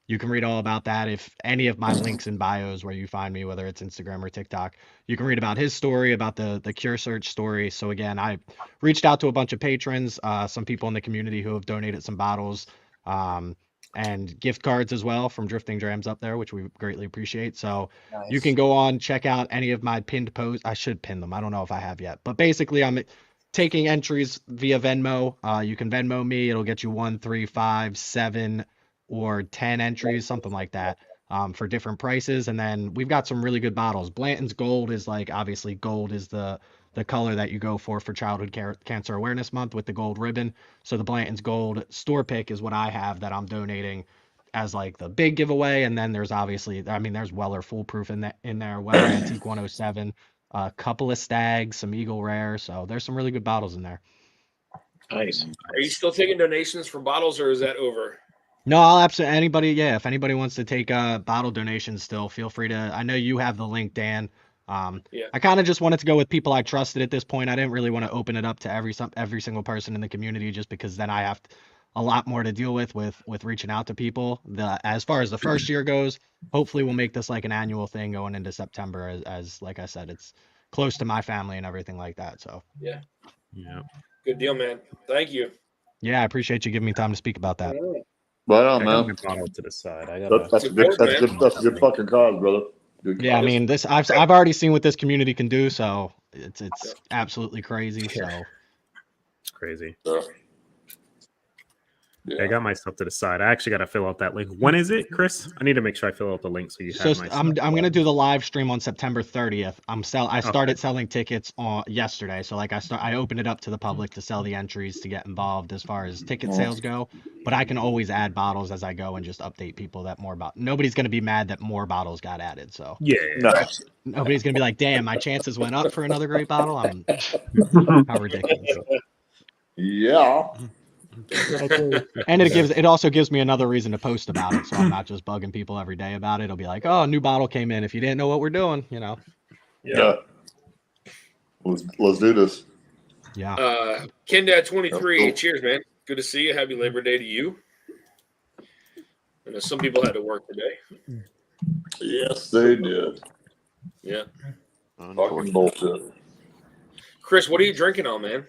S14: You can read all about that if any of my links in bios where you find me, whether it's Instagram or TikTok. You can read about his story, about the Cure Search story. So again, I reached out to a bunch of patrons, some people in the community who have donated some bottles, and gift cards as well from Drifting Drams up there, which we greatly appreciate. So you can go on, check out any of my pinned posts. I should pin them. I don't know if I have yet, but basically I'm taking entries via Venmo. You can Venmo me. It'll get you 1, 3, 5, 7, or 10 entries, something like that, for different prices. And then we've got some really good bottles. Blanton's Gold is obviously gold is the color that you go for Childhood Cancer Awareness Month with the gold ribbon. So the Blanton's Gold store pick is what I have that I'm donating as the big giveaway. And then there's obviously, there's Weller Foolproof in there, Weller Antique 107, a couple of Stags, some Eagle Rare. So there's some really good bottles in there.
S12: Nice.
S1: Are you still taking donations for bottles, or is that over?
S14: No, I'll absolutely if anybody wants to take bottle donations still, feel free to. I know you have the link, Dan.
S1: Yeah.
S14: I kind of just wanted to go with people I trusted at this point. I didn't really want to open it up to every single person in the community, just because then I have a lot more to deal with reaching out to people. As far as the first year goes, hopefully we'll make this like an annual thing going into September. As like I said, it's close to my family and everything like that. So
S1: Yeah.
S6: Yeah.
S1: Good deal, man. Thank you.
S14: yeah, I appreciate you giving me time to speak about that.
S13: Right on,
S6: I got
S13: man.
S6: my bottle to the side. I
S13: That's a good fucking cause, brother. Good
S14: Yeah, I
S13: cause.
S14: mean this. I've already seen what this community can do, so it's absolutely crazy. So
S6: It's crazy.
S13: Yeah.
S6: I got my stuff to the side. I actually got to fill out that link. When is it, Chris? I need to make sure I fill out the link so you have my
S14: I'm
S6: stuff.
S14: gonna do the live stream on September 30th. I started selling tickets on yesterday, so I opened it up to the public to sell the entries to get involved as far as ticket sales go. But I can always add bottles as I go and just update people that nobody's gonna be mad that more bottles got added. So
S6: Yeah.
S13: Nice.
S14: nobody's gonna be like, damn, my chances went up for another great bottle. How ridiculous.
S13: Yeah.
S14: And it also gives me another reason to post about it, so I'm not just bugging people every day about it. It'll be like, oh, new bottle came in. If you didn't know what we're doing,
S13: Yeah. Let's do this.
S14: Yeah.
S1: Kendad 23. Cheers, man. Good to see you. Happy Labor Day to you. I know some people had to work today.
S13: Yes, they did.
S1: Yeah.
S13: Fucking bullshit.
S1: Chris, what are you drinking on, man?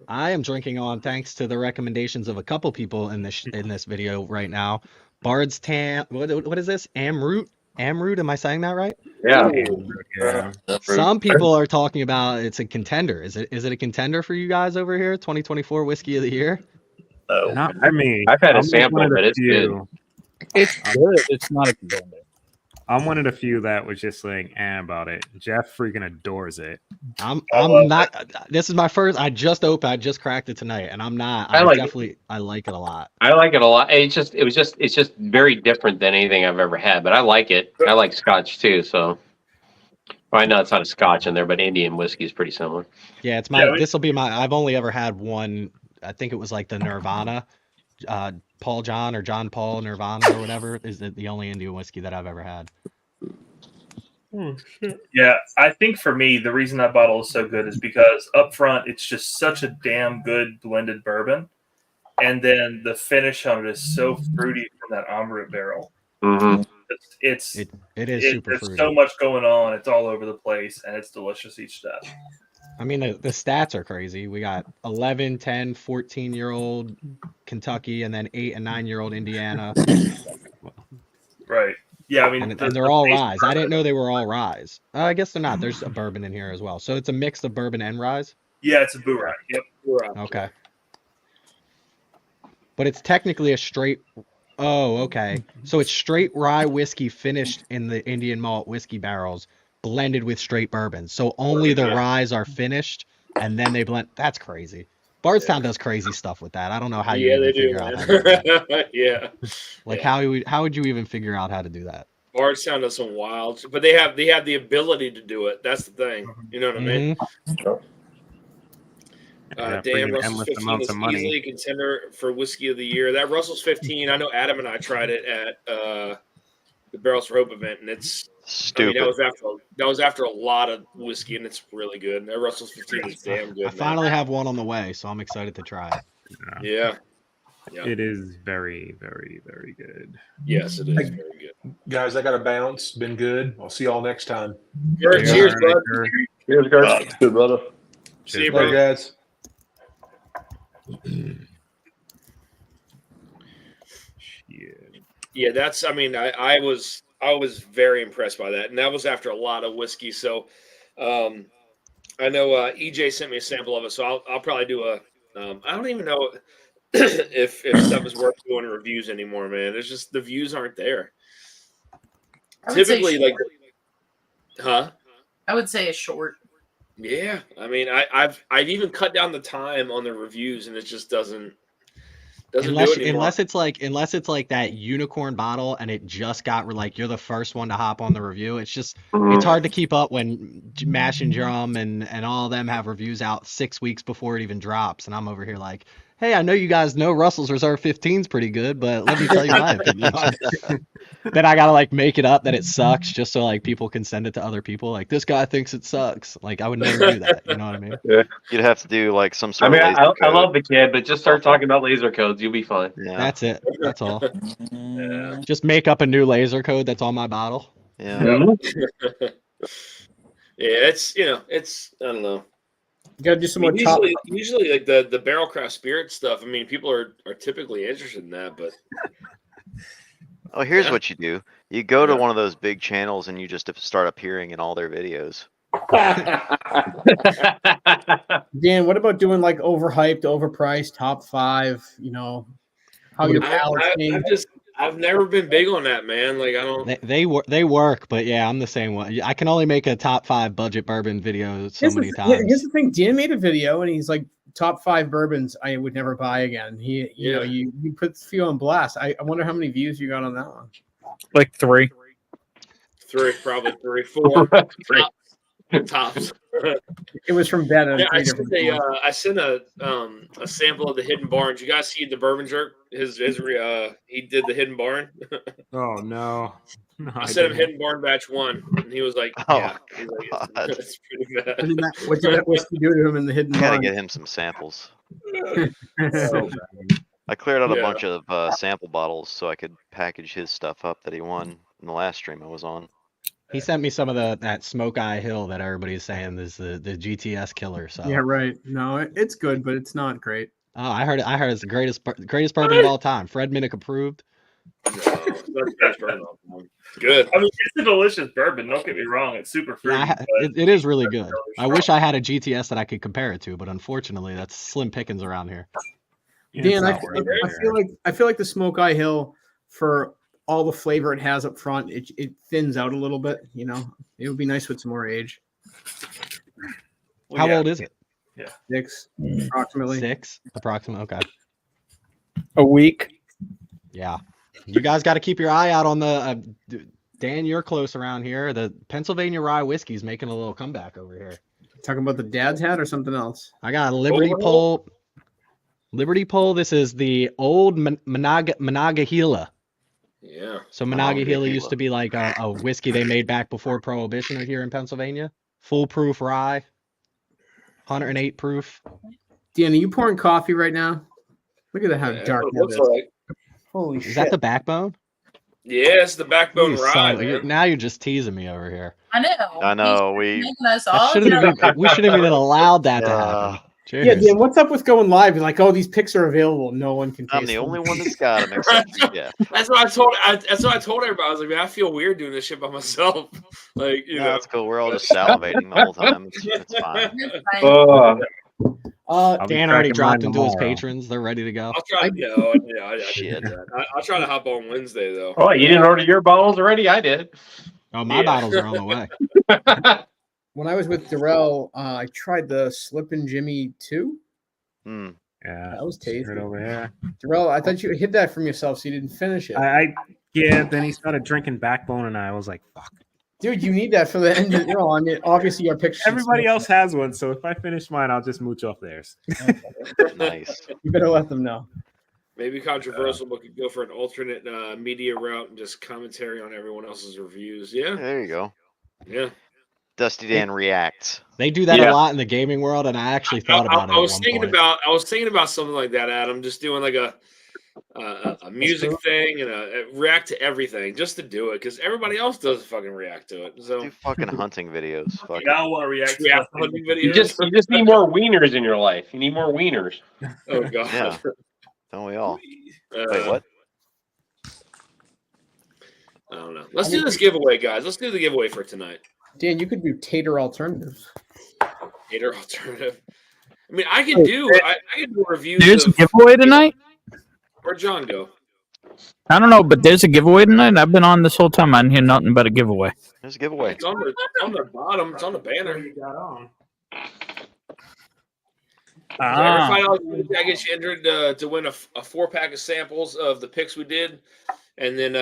S14: I am drinking on, thanks to the recommendations of a couple people in this video right now. Bard's Tam. What is this? Amroot? Am I saying that right?
S12: Yeah.
S6: Yeah.
S14: Some people are talking about it's a contender. Is it a contender for you guys over here? 2024 Whiskey of the Year?
S13: No.
S6: I mean,
S12: I've had a
S6: I'm
S12: sample,
S6: one of the
S12: but it's good.
S6: few-
S11: It's good. It's not a contender.
S6: I'm one of the few that was just saying about it. Jeff freaking adores it.
S14: I'm not. This is my first. I just cracked it tonight, and I'm not. I like it a lot.
S12: I like it a lot. It's just very different than anything I've ever had, but I like it. I like Scotch too, so I know it's not a Scotch in there, but Indian whiskey is pretty similar.
S14: Yeah, it's my. This will be my. I've only ever had one. I think it was like the Nirvana, Paul John or John Paul Nirvana or whatever is the only Indian whiskey that I've ever had.
S2: Oh, shit. Yeah, I think for me, the reason that bottle is so good is because up front, it's just such a damn good blended bourbon. And then the finish on it is so fruity from that Amrit barrel.
S12: Mm-hmm.
S14: It is super
S2: there's
S14: fruity.
S2: so much going on. It's all over the place, and it's delicious each step.
S14: I mean, the stats are crazy. We got 11, 10, 14-year-old Kentucky, and then 8 and 9-year-old Indiana.
S2: Right. Yeah, I mean,
S14: and they're all rye. I didn't know they were all rye. I guess they're not. There's a bourbon in here as well. So it's a mix of bourbon and rye.
S2: Yeah, it's a Bourbon. Yep.
S14: Okay. But it's technically a straight. Oh, okay. So it's straight rye whiskey finished in the Indian malt whiskey barrels, blended with straight bourbon. So only the ryes are finished, and then they blend. That's crazy. Bardstown does crazy stuff with that. I don't know how you even figure out how to do that.
S1: Yeah.
S14: Like how would you even figure out how to do that?
S1: Bardstown does some wild, but they have the ability to do it. That's the thing. You know what I mean? Dan, Russell's 15 is easily a contender for whiskey of the year. That Russell's 15, I know Adam and I tried it at the Barrels for Hope event, and it's
S4: stupid.
S1: I mean, that was after a lot of whiskey, and it's really good. That Russell's 15 is damn good.
S14: I finally have one on the way, so I'm excited to try it.
S1: Yeah.
S6: It is very, very, very good.
S1: Yes, it is very good.
S10: Guys, I got to bounce. Been good. I'll see y'all next time.
S1: Cheers, bud.
S12: Cheers, guys.
S13: Good, brother.
S1: See you,
S10: Bye,
S1: bro.
S10: guys.
S1: Yeah, that's. I mean, I was very impressed by that, and that was after a lot of whiskey. So, I know EJ sent me a sample of it, so I'll probably do a. I don't even know if stuff is worth doing reviews anymore, man. It's just the views aren't there. Typically, like,
S5: I would say a short.
S1: Yeah, I mean, I've even cut down the time on the reviews, and it just doesn't
S14: Unless
S1: do it anymore.
S14: unless it's like that unicorn bottle and it just got like you're the first one to hop on the review. It's just it's hard to keep up when Mash and Drum and all of them have reviews out 6 weeks before it even drops, and I'm over here like, hey, I know you guys know Russell's Reserve 15 is pretty good, but let me tell you my opinion. Then I gotta like make it up that it sucks just so like people can send it to other people. Like, this guy thinks it sucks. Like, I would never do that. You know what I mean?
S12: Yeah.
S4: You'd have to do like some
S12: I
S4: sort
S12: mean,
S4: of laser
S12: I
S4: code.
S12: love the kid, but just start talking about laser codes. You'll be fine.
S4: Yeah.
S14: That's it. That's all. Just make up a new laser code that's on my bottle.
S4: Yeah.
S1: Yeah, it's I don't know.
S7: You gotta do some
S1: I
S7: more
S1: mean,
S7: top.
S1: usually like the barrel craft spirit stuff. I mean, people are typically interested in that, but
S4: Oh, here's what you do. You go to one of those big channels and you just start appearing in all their videos.
S7: Dan, what about doing like overhyped, overpriced, top 5? You know, how your palate changed?
S1: I've never been big on that, man. Like, I don't.
S14: They work, but yeah, I'm the same way. I can only make a top 5 budget bourbon video so many times.
S7: Here's the thing: Dan made a video, and he's like, "Top 5 bourbons I would never buy again." You know, you put a few on blast. I wonder how many views you got on that one.
S11: Like 3.
S1: Probably 3, 4 tops.
S7: It was from Ben.
S1: Yeah, I sent a sample of the Hidden Barn. Did you guys see the Bourbon Jerk? He did the Hidden Barn.
S6: Oh no.
S1: I sent him Hidden Barn batch 1, and he was like, "Yeah, it's pretty bad."
S7: What's he do to him in the Hidden
S4: I gotta
S7: Barn?
S4: get him some samples. I cleared out a bunch of sample bottles so I could package his stuff up that he won in the last stream I was on.
S14: He sent me some of that Smoke Eye Hill that everybody's saying is the GTS killer. So
S7: Yeah, right. No, it's good, but it's not great.
S14: Oh, I heard it's the greatest bourbon of all time. Fred Minnick approved.
S1: That's the best bourbon of all time. Good.
S2: I mean, it's a delicious bourbon. Don't get me wrong; it's super fruity.
S14: Yeah, it is really good. I wish I had a GTS that I could compare it to, but unfortunately, that's slim pickings around here.
S7: Dan, I feel like the Smoke Eye Hill, for all the flavor it has up front, it thins out a little bit. You know, it would be nice with some more age.
S14: How old is it?
S2: Yeah,
S7: 6 approximately.
S14: 6 approximately. Okay.
S11: A week.
S14: Yeah, you guys got to keep your eye out on the. Dan, you're close around here. The Pennsylvania rye whiskey's making a little comeback over here.
S7: Talking about the dad's hat or something else?
S14: I got a Liberty Pole. Liberty Pole. This is the old Monongahela.
S1: Yeah.
S14: So Monongahela used to be like a whiskey they made back before Prohibition here in Pennsylvania. Foolproof rye. 108 proof.
S7: Dan, are you pouring coffee right now? Look at how dark that
S1: looks
S7: is.
S1: like.
S7: Holy
S14: Is
S7: shit.
S14: that the backbone?
S1: Yeah, it's the backbone
S14: You
S1: rye,
S14: son-
S1: man.
S14: Now you're just teasing me over here.
S5: I know.
S4: I know,
S5: He's
S4: we-
S5: making us
S14: That
S5: all
S14: shouldn't have
S5: jealous.
S14: been, we shouldn't have even allowed that to happen.
S7: Yeah,
S14: Cheers.
S7: Dan, what's up with going live? You're like, oh, these pics are available. No one can taste
S4: I'm the
S7: them.
S4: only one that's got them except for Jeff.
S1: That's what I told. That's what I told everybody. I was like, man, I feel weird doing this shit by myself. Like, you
S4: No,
S1: know,
S4: that's cool. We're all just salivating the whole time. It's fine.
S14: Dan already dropped into his patrons. They're ready to go.
S1: I'll try. I didn't do that. I'll try to hop on Wednesday though.
S12: Oh, you didn't order your bottles already? I did.
S14: Oh, my bottles are on the way.
S7: When I was with Darrell, I tried the Slippin' Jimmy 2.
S6: Yeah,
S7: that was tasty.
S6: right over here.
S7: Darrell, I thought you hid that from yourself, so you didn't finish it.
S6: Yeah. Then he started drinking Backbone, and I was like, "Fuck."
S7: Dude, you need that for the end of the I mean, obviously your picture.
S6: Everybody else has one, so if I finish mine, I'll just mooch off theirs.
S4: Nice.
S7: You better let them know.
S1: Maybe controversial, but could go for an alternate media route and just commentary on everyone else's reviews. Yeah,
S4: There you go.
S1: yeah.
S4: Dusty Dan reacts.
S14: They do that a lot in the gaming world, and I actually thought about it.
S1: I was thinking about something like that, Adam. Just doing like a music thing and react to everything, just to do it because everybody else doesn't fucking react to it. So
S4: Do fucking hunting videos. Fuck
S2: I want to react to
S1: yeah,
S2: hunting
S1: videos.
S12: You just need more wieners in your life. You need more wieners.
S1: Oh god.
S4: Yeah. Don't we all? Wait,
S1: Uh,
S4: what?
S1: I don't know. Let's do this giveaway, guys. Let's do the giveaway for tonight.
S7: Dan, you could do tater alternatives.
S1: Hater alternative. I mean, I could do reviews.
S11: There's a
S1: of,
S11: giveaway tonight?
S1: Where'd John go?
S11: I don't know, but there's a giveaway tonight. I've been on this whole time. I didn't hear nothing but a giveaway.
S4: There's a giveaway.
S1: It's on the bottom. It's on the banner.
S11: Ah.
S1: I guess you entered to win a 4-pack of samples of the picks we did, and then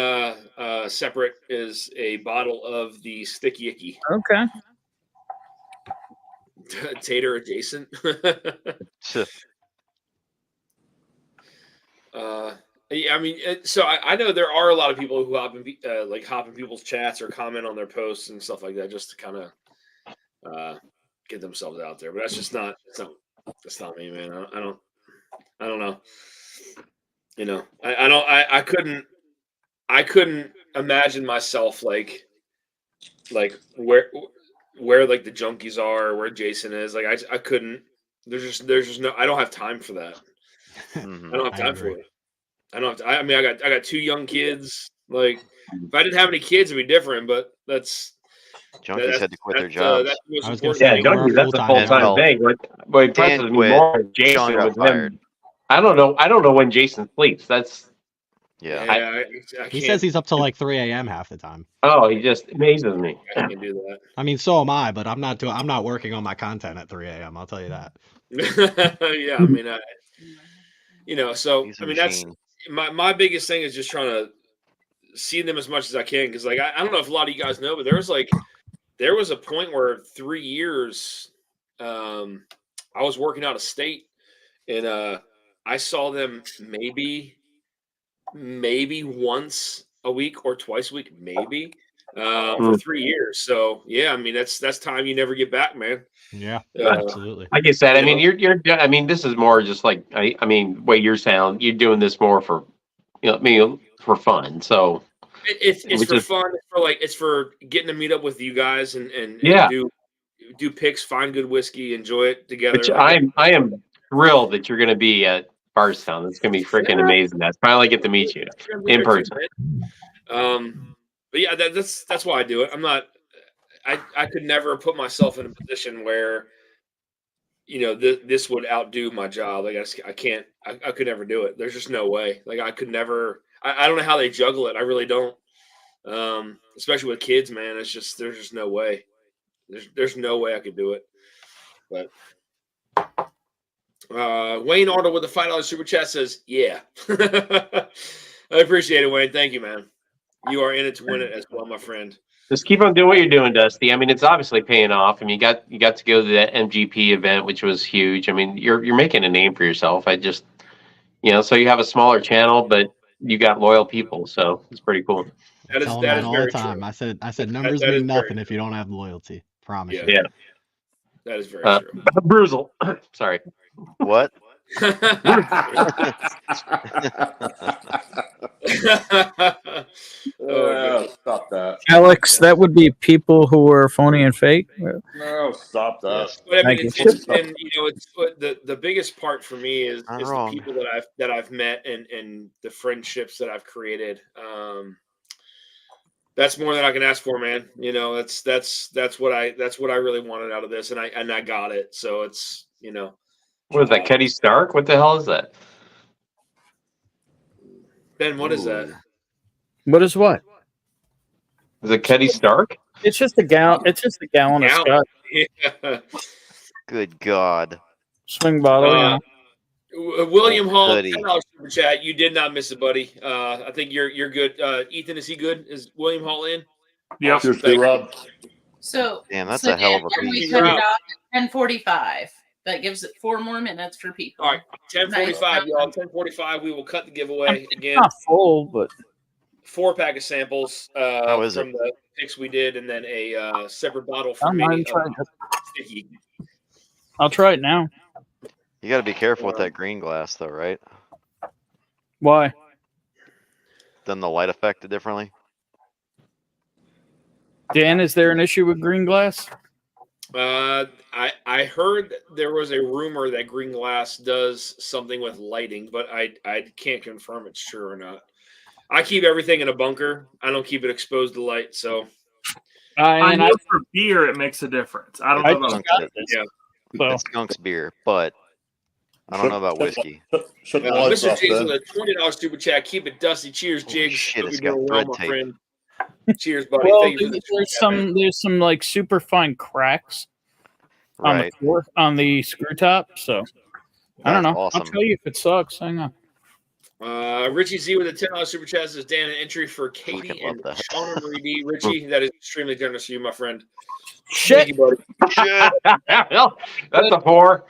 S1: separate is a bottle of the Sticky Icky.
S11: Okay.
S1: Tater adjacent. Yeah, I mean, so I know there are a lot of people who hop in people's chats or comment on their posts and stuff like that just to kind of get themselves out there. But that's just not. That's not me, man. I don't know. You know, I couldn't imagine myself like where like the junkies are, or where Jason is. Like I couldn't. There's just no. I don't have time for that. I don't have time for it. I don't have to, I mean, I got 2 young kids. Like, if I didn't have any kids, it'd be different. But
S4: Junkies had to quit their jobs.
S14: I was gonna say,
S12: junkies, that's a full-time thing. What impresses me
S4: quit.
S12: more is
S4: Sean
S12: Jason
S4: got
S12: with
S4: fired.
S12: him. I don't know when Jason sleeps. That's
S4: yeah.
S14: He says he's up till like 3 a.m. half the time.
S12: Oh, he just amazes me.
S1: I can't do that.
S14: I mean, so am I, but I'm not working on my content at 3 a.m. I'll tell you that.
S1: Yeah, I mean, so
S4: He's a
S1: I mean that's
S4: machine.
S1: my biggest thing is just trying to see them as much as I can because like I don't know if a lot of you guys know, but there was a point where 3 years I was working out of state and I saw them maybe once a week or twice a week, maybe for 3 years. So yeah, I mean that's time you never get back, man.
S14: Yeah, absolutely.
S12: Like I said, I mean, you're. I mean, this is more just like I mean, way you're sound. You're doing this more for, for fun. So
S1: it's for fun. It's for getting to meet up with you guys and do picks, find good whiskey, enjoy it together.
S12: Which I am thrilled that you're going to be at Bardstown. It's going to be freaking amazing. I finally get to meet you in person.
S1: But yeah, that's why I do it. I'm not. I could never put myself in a position where, this would outdo my job. Like I can't. I could never do it. There's just no way. Like I could never. I don't know how they juggle it. I really don't. Especially with kids, man. It's just there's just no way. There's no way I could do it. But Wayne Arnold with the $5 super chat says, "Yeah." I appreciate it, Wayne. Thank you, man. You are in it to win it as well, my friend.
S12: Just keep on doing what you're doing, Dusty. I mean, it's obviously paying off. I mean, you got to go to that MGP event, which was huge. I mean, you're making a name for yourself. I just, so you have a smaller channel, but you got loyal people, so it's pretty cool.
S14: I tell them that all the time. I said numbers mean nothing if you don't have loyalty. Promise you.
S12: Yeah.
S1: That is very true.
S12: Bruzel. Sorry.
S4: What?
S13: Stop that.
S11: Alex, that would be people who were phony and fake.
S13: No, stop that.
S1: But I mean,
S11: Thank
S1: it's the biggest part for me is the people that I've met and the friendships that I've created. That's more than I can ask for, man. That's what I really wanted out of this, and I got it. So it's
S12: What is that, Keddy Stark? What the hell is that?
S1: Ben, what is that?
S11: What is what?
S12: Is it Keddy Stark?
S11: It's just a gallon. It's just a gallon of Scotch.
S1: Yeah.
S4: Good God.
S11: Swing bottle.
S1: William Hall,
S4: goody.
S1: $10 super chat. You did not miss it, buddy. I think you're good. Ethan, is he good? Is William Hall in?
S2: Yep.
S13: Cheers, Rob.
S5: So
S4: Damn, that's
S5: so
S4: a hell of a
S5: Dan, we
S4: piece.
S5: cut it off at 10:45. That gives it 4 more minutes for people.
S1: All right, 10:45, y'all. 10:45. We will cut the giveaway again.
S11: Not full, but
S1: 4-pack of samples
S4: How is
S1: from
S4: it?
S1: the picks we did, and then a separate bottle
S11: I
S1: from
S11: don't
S1: me.
S11: mind trying it.
S1: Sticky.
S11: I'll try it now.
S4: You got to be careful with that green glass, though, right?
S11: Why?
S4: Then the light affected differently.
S11: Dan, is there an issue with green glass?
S1: I heard there was a rumor that green glass does something with lighting, but I can't confirm it's true or not. I keep everything in a bunker. I don't keep it exposed to light, so.
S2: I know for beer it makes a difference. I don't know about
S1: yeah.
S4: It skunks beer, but I don't know about whiskey.
S1: Mr. Jigs with a $20 super chat. Keep it dusty. Cheers, Jigs.
S4: shit,
S1: Hope
S4: it's
S1: you're doing
S4: got
S1: well,
S4: thread
S1: my
S4: tape.
S1: friend. Cheers, buddy.
S11: Well,
S1: Thank you for the super chat, man.
S11: there's some like super fine cracks on the
S4: Right.
S11: floor, on the screw top. So I don't
S4: That's
S11: know.
S4: awesome.
S11: I'll tell you if it sucks. Hang on.
S1: Richie Z with a $10 super chat says, Dan, an entry for Katie
S4: Fucking love
S1: and
S4: that.
S1: Shauna Marie D. Richie, that is extremely generous of you, my friend.
S11: Shit.
S1: Thank you, buddy.
S4: Shit.
S12: That's a 4.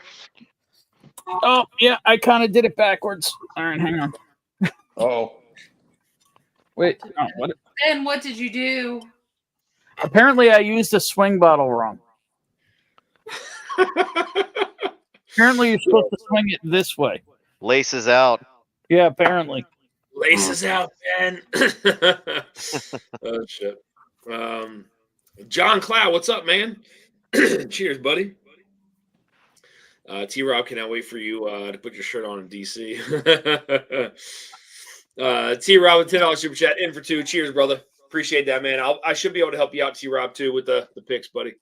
S11: Oh yeah, I kind of did it backwards. All right, hang on.
S13: Oh.
S11: Wait. Oh, what?
S5: And what did you do?
S11: Apparently, I used a swing bottle wrong. Apparently, you're supposed to swing it this way.
S4: Laces out.
S11: Yeah, apparently.
S1: Laces out, Ben. Oh, shit. John Cloud, what's up, man? Cheers, buddy. T-Rob, cannot wait for you to put your shirt on in DC. T-Rob with $10 super chat in for 2. Cheers, brother. Appreciate that, man. I should be able to help you out, T-Rob, too, with the picks, buddy.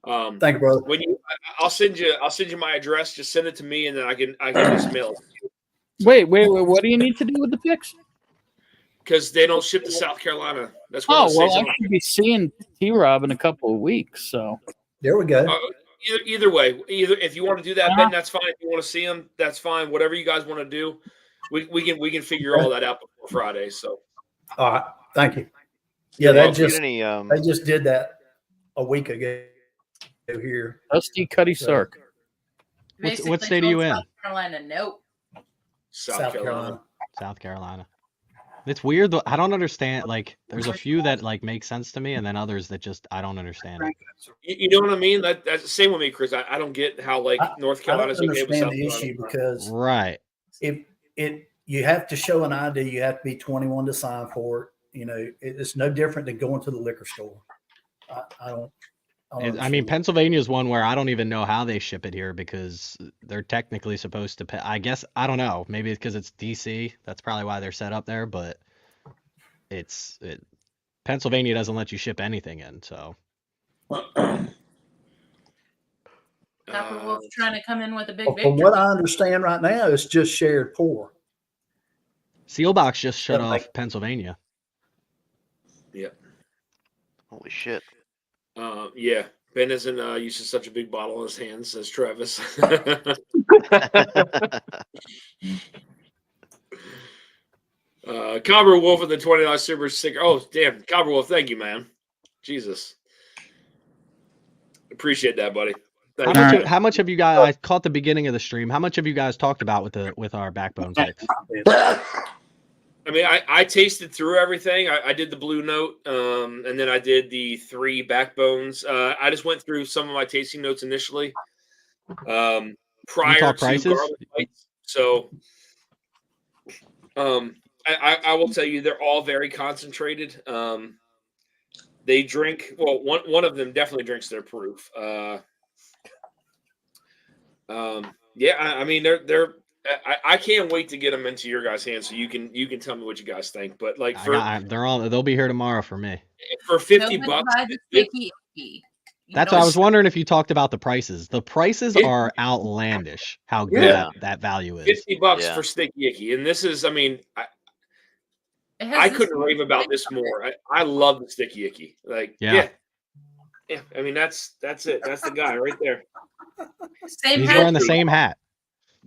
S15: Thank you, brother.
S1: I'll send you my address. Just send it to me, and then I can just mail it.
S11: Wait. What do you need to do with the picks?
S1: Because they don't ship to South Carolina. That's what
S11: Oh, well, I should be seeing T-Rob in a couple of weeks. So
S15: there we go.
S1: Either way, if you want to do that, Ben, that's fine. If you want to see them, that's fine. Whatever you guys want to do, we can figure all that out before Friday. So,
S15: all right, thank you. Yeah,
S4: Well,
S15: they just did that a week ago here.
S11: Dusty Cuddy Sark.
S14: What state are you in?
S5: South Carolina. Nope.
S1: South Carolina.
S14: South Carolina. It's weird though. I don't understand. Like, there's a few that like make sense to me, and then others that just I don't understand.
S1: You know what I mean? That's the same with me, Chris. I don't get how like North Carolina's
S15: I don't
S1: okay with South
S15: understand the
S1: Carolina.
S15: issue because
S14: Right.
S15: if you have to show an ID, you have to be 21 to sign for it. You know, it's no different than going to the liquor store. I don't
S14: I mean, Pennsylvania is one where I don't even know how they ship it here because they're technically supposed to pay. I guess I don't know. Maybe it's because it's DC. That's probably why they're set up there. But Pennsylvania doesn't let you ship anything in. So
S5: Copper Wolf's trying to come in with a big
S15: From
S5: victory.
S15: what I understand right now, it's just shared pour.
S14: Sealbox just shut off Pennsylvania.
S1: Yep.
S4: Holy shit.
S1: Yeah. Ben isn't used to such a big bottle in his hands, says Travis. Cobber Wolf with the $20 super sticker. Oh, damn. Cobber Wolf, thank you, man. Jesus. Appreciate that, buddy.
S14: How much have you guys? I caught the beginning of the stream. How much have you guys talked about with our backbone sites?
S1: I mean, I tasted through everything. I did the Blue Note, and then I did the 3 backbones. I just went through some of my tasting notes initially, prior to
S14: prices?
S1: Garlic Bites. So, I will tell you, they're all very concentrated. They drink well. One of them definitely drinks their proof. Yeah, I mean they're. I can't wait to get them into your guys' hands so you can tell me what you guys think. But like
S14: they'll be here tomorrow for me.
S1: For $50 bucks.
S14: That's why I was wondering if you talked about the prices. The prices are outlandish. How good that value is.
S1: $50 for sticky icky, and this is. I mean, I couldn't rave about this more. I love the sticky icky. Like yeah. I mean that's it. That's the guy right there.
S14: He's wearing the same hat.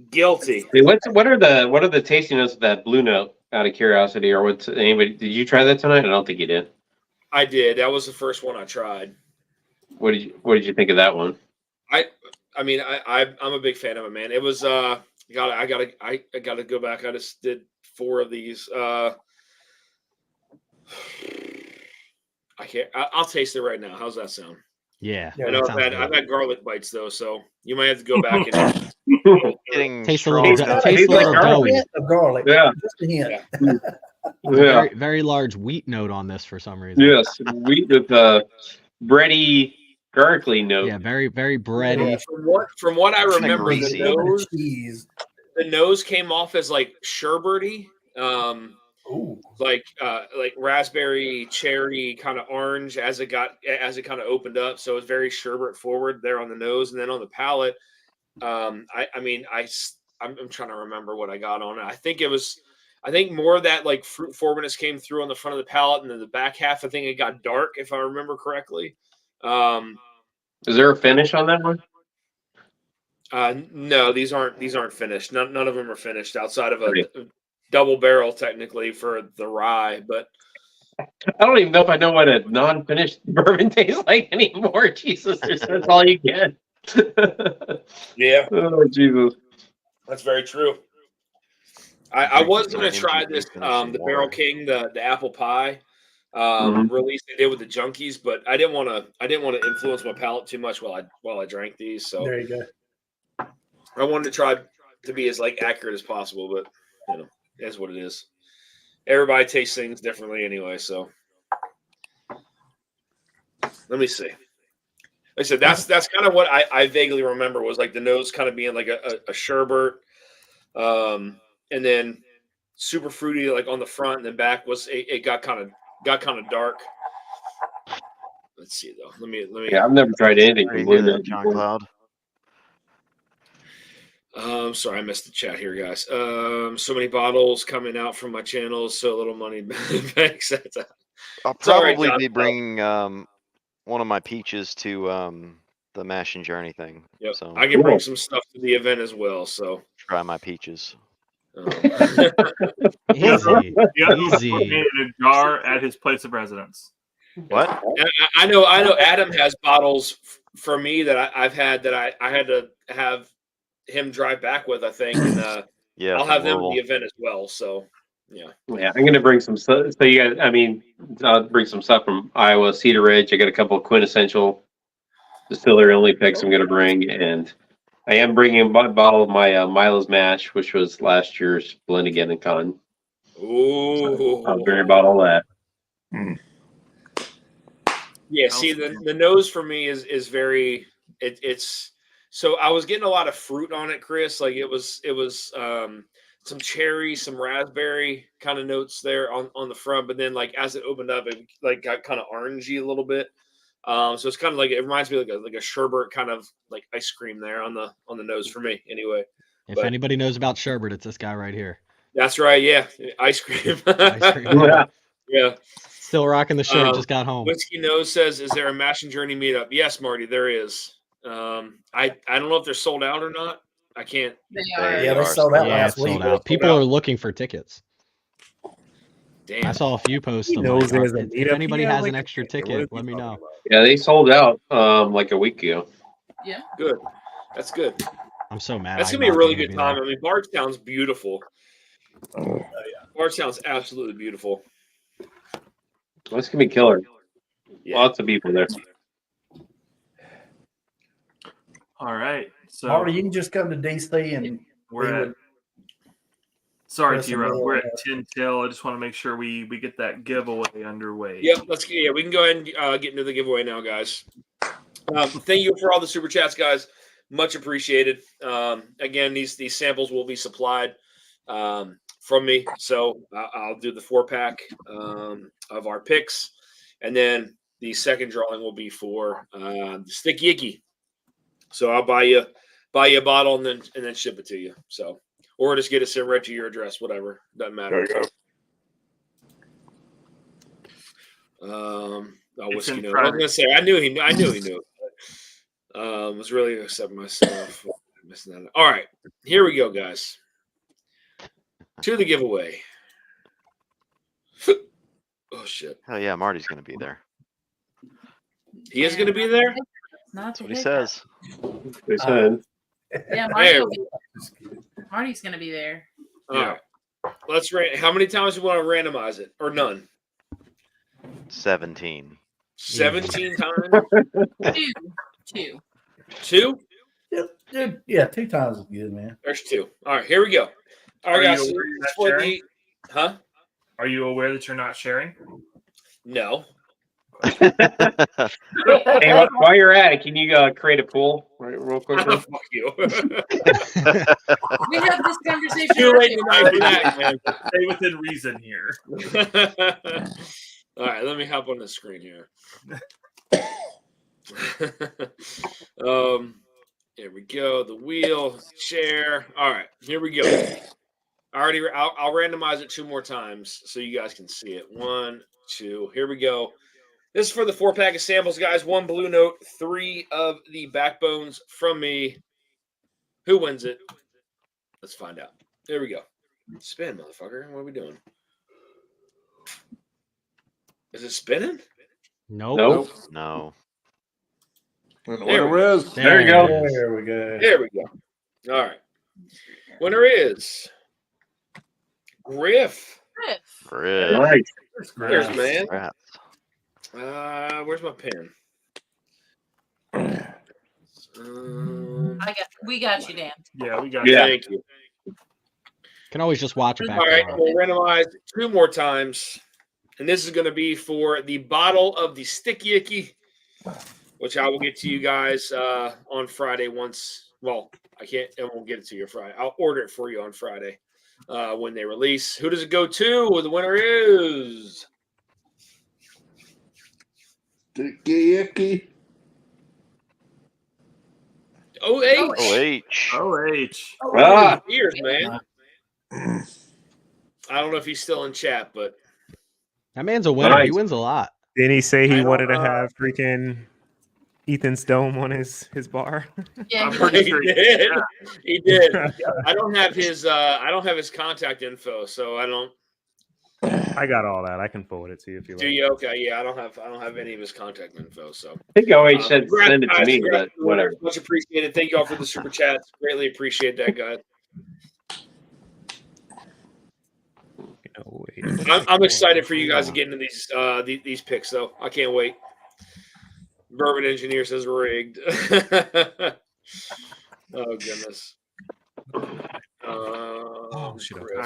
S1: Guilty.
S12: Hey, what are the tasting notes of that Blue Note? Out of curiosity, or what's anybody? Did you try that tonight? I don't think you did.
S1: I did. That was the first one I tried.
S12: What did you think of that one?
S1: I mean I'm a big fan of it, man. It was I gotta go back. I just did 4 of these. I can't. I'll taste it right now. How's that sound?
S14: Yeah.
S1: I know I've had garlic bites though, so you might have to go back and
S14: taste a little
S15: garlic.
S12: Yeah.
S15: Just a hint.
S12: Yeah.
S14: Very large wheat note on this for some reason.
S12: Yes, wheat with bready, garlicky note.
S14: Yeah, very bready.
S1: Yeah, from what I remember, the nose came off as like sherbety. Like raspberry, cherry, kind of orange as it kind of opened up. So it's very sherbet forward there on the nose, and then on the palate. I'm trying to remember what I got on it. I think more of that like fruit forwardness came through on the front of the palate, and then the back half, I think it got dark if I remember correctly.
S12: Is there a finish on that one?
S1: No, these aren't finished. None of them are finished outside of a double barrel technically for the rye, but
S12: I don't even know if I know what a non-finished bourbon tastes like anymore. Jesus, that's all you get.
S1: Yeah.
S12: Oh Jesus.
S1: That's very true. I was going to try this the Barrel King, the apple pie release they did with the Junkies, but I didn't want to influence my palate too much while I drank these. So
S15: there you go.
S1: I wanted to try to be as like accurate as possible, but you know. That's what it is. Everybody tastes things differently anyway, so let me see. Like I said, that's kind of what I vaguely remember was like the nose kind of being like a sherbet, and then super fruity like on the front, and then back was it got kind of dark. Let's see though. Let me.
S12: Yeah, I've never tried anything from Blue Note.
S4: John Cloud.
S1: Sorry, I missed the chat here, guys. So many bottles coming out from my channel, so little money banks.
S4: I'll probably be bringing one of my peaches to the Mash and Journey thing.
S1: Yep.
S4: So
S1: I can bring some stuff to the event as well. So
S4: try my peaches.
S2: Easy. In a jar at his place of residence.
S4: What?
S1: I know. Adam has bottles for me that I've had that I had to have him drive back with, I think, and
S4: yeah,
S1: I'll have them at the event as well. So yeah,
S12: I'm gonna bring some stuff. So you guys, I mean, I'll bring some stuff from Iowa, Cedar Ridge. I got a couple of quintessential distillery only picks I'm gonna bring, and I am bringing a bottle of my Milo's Mash, which was last year's blend again in Con.
S1: Ooh,
S12: I'll bring a bottle of that.
S1: Yeah, see the nose for me is very it's. So I was getting a lot of fruit on it, Chris. Like it was some cherry, some raspberry kind of notes there on the front, but then like as it opened up, it like got kind of orangey a little bit. So it's kind of like it reminds me like a sherbet kind of like ice cream there on the nose for me anyway.
S14: If anybody knows about sherbet, it's this guy right here.
S1: That's right, yeah, ice cream.
S14: Ice cream.
S1: Yeah.
S14: Still rocking the shirt. Just got home.
S1: Whiskey Nose says, "Is there a Mash and Journey meetup?" Yes, Marty, there is. I don't know if they're sold out or not. I can't.
S15: They sold out last week.
S14: Sold out. People are looking for tickets.
S1: Damn.
S14: I saw a few posts.
S6: He
S14: Of
S6: knows
S14: like,
S6: there's a
S14: if
S6: meetup.
S14: anybody
S6: Yeah,
S14: has
S6: like,
S14: an extra
S6: what is
S14: ticket,
S6: he
S14: let me
S6: talking
S14: know.
S6: about?
S12: Yeah, they sold out like a week ago.
S5: Yeah.
S1: Good. That's good.
S14: I'm so mad.
S1: That's
S14: I'm
S1: gonna be a
S14: not
S1: really
S14: gonna
S1: good
S14: be
S1: time.
S14: there.
S1: I mean, Bardstown's beautiful. Bardstown's absolutely beautiful.
S12: That's gonna be killer.
S1: Yeah.
S12: Lots of people there.
S2: All right. So
S15: Marty, you can just come to DC and
S2: we're
S15: be
S2: at.
S15: with
S2: Sorry,
S15: Chris and
S2: T-Rob.
S15: Bill
S2: We're
S15: and
S2: at 10 till. I just want to make sure we get that giveaway underway.
S1: Yep. We can go ahead and get into the giveaway now, guys. Thank you for all the super chats, guys. Much appreciated. Again, these samples will be supplied from me, so I'll do the 4-pack of our picks, and then the second drawing will be for the Sticky Icky. So I'll buy you a bottle and then ship it to you. So, or just get it sent right to your address, whatever. Doesn't matter.
S12: There you
S1: Oh,
S2: It's
S1: whiskey
S2: in
S1: note. I was
S2: private.
S1: gonna say I knew he knew. Was really accepting myself. Missing that. All right, here we go, guys. To the giveaway. Oh shit!
S4: Oh yeah, Marty's gonna be there.
S1: He is going to be there.
S5: Not
S4: That's what he says.
S12: They said.
S5: Yeah, Marty
S1: There
S5: will
S1: we
S5: be, Marty's going to be there.
S1: All right. Let's rate. How many times do you want to randomize it, or none?
S4: 17.
S1: 17 times.
S5: Two.
S1: Two?
S15: Yeah, 2 times is good, man.
S1: There's 2. All right, here we go. All
S2: Are
S1: right,
S2: you
S1: guys.
S2: aware you're not
S1: For
S2: sharing?
S1: the, huh?
S2: Are you aware that you're not sharing?
S1: No.
S12: Hey, while you're at it, can you create a pool real quickly?
S1: Fuck you.
S5: We have this conversation.
S1: Too late
S5: earlier.
S1: tonight for that, man.
S2: Stay within reason here.
S1: All right, let me hop on the screen here. Here we go. The wheel, chair. All right, here we go. I'll randomize it 2 more times so you guys can see it. 1, 2. Here we go. This is for the 4-pack of samples, guys. 1 Blue Note, 3 of the backbones from me. Who wins it? Let's find out. There we go. Spin, motherfucker. What are we doing? Is it spinning?
S14: Nope.
S4: No.
S1: There we
S13: Winner
S1: go.
S13: is.
S12: There you go.
S15: There we go.
S1: There we go. All right. Winner is Griff.
S4: Griff.
S12: Right.
S1: Cheers, man.
S4: Congrats.
S1: Where's my pen?
S5: We got you, Dan.
S2: Yeah, we got
S12: Yeah.
S1: Thank you.
S14: Can always just watch it back.
S1: All right,
S14: tomorrow.
S1: we'll randomize 2 more times, and this is going to be for the bottle of the Sticky Icky, which I will get to you guys on Friday. Well, I won't get it to you Friday. I'll order it for you on Friday when they release. Who does it go to? Well, the winner is
S13: Sticky Icky.
S1: OH.
S4: OH.
S2: OH.
S12: Ah.
S1: Cheers, man. I don't know if he's still in chat, but
S14: That man's a winner. He
S12: Nice.
S14: wins a lot.
S6: Didn't he say
S1: I
S6: he
S1: don't,
S6: wanted to have freaking Ethan's dome on his bar?
S5: Yeah,
S2: I'm
S5: he
S2: pretty
S1: he
S2: sure
S1: did. He did. I don't have his contact info, so I don't.
S6: I got all that. I can forward it to you if you like.
S1: Do you? Okay, yeah, I don't have any of his contact info. So
S12: I think OH said
S1: congrats,
S12: send it to
S1: guys.
S12: me,
S1: Congrats,
S12: but whatever.
S1: Much appreciated. Thank you all for the super chats. Greatly appreciate that, guys. I'm excited for you guys to get into these picks, though. I can't wait. Bourbon Engineer says rigged. Oh goodness. Griff.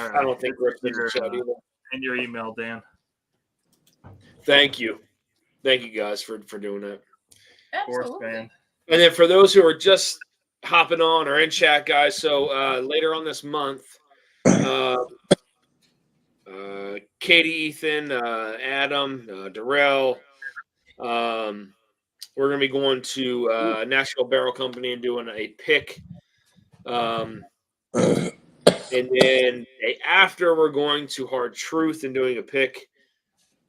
S1: I don't think Griff needs a chat either.
S2: And your email, Dan.
S1: Thank you guys for doing that.
S2: Of course, man.
S1: And then for those who are just hopping on or in chat, guys, so later on this month, Katie, Ethan, Adam, Darrell, we're going to be going to National Barrel Company and doing a pick. And then after, we're going to Hard Truth and doing a pick.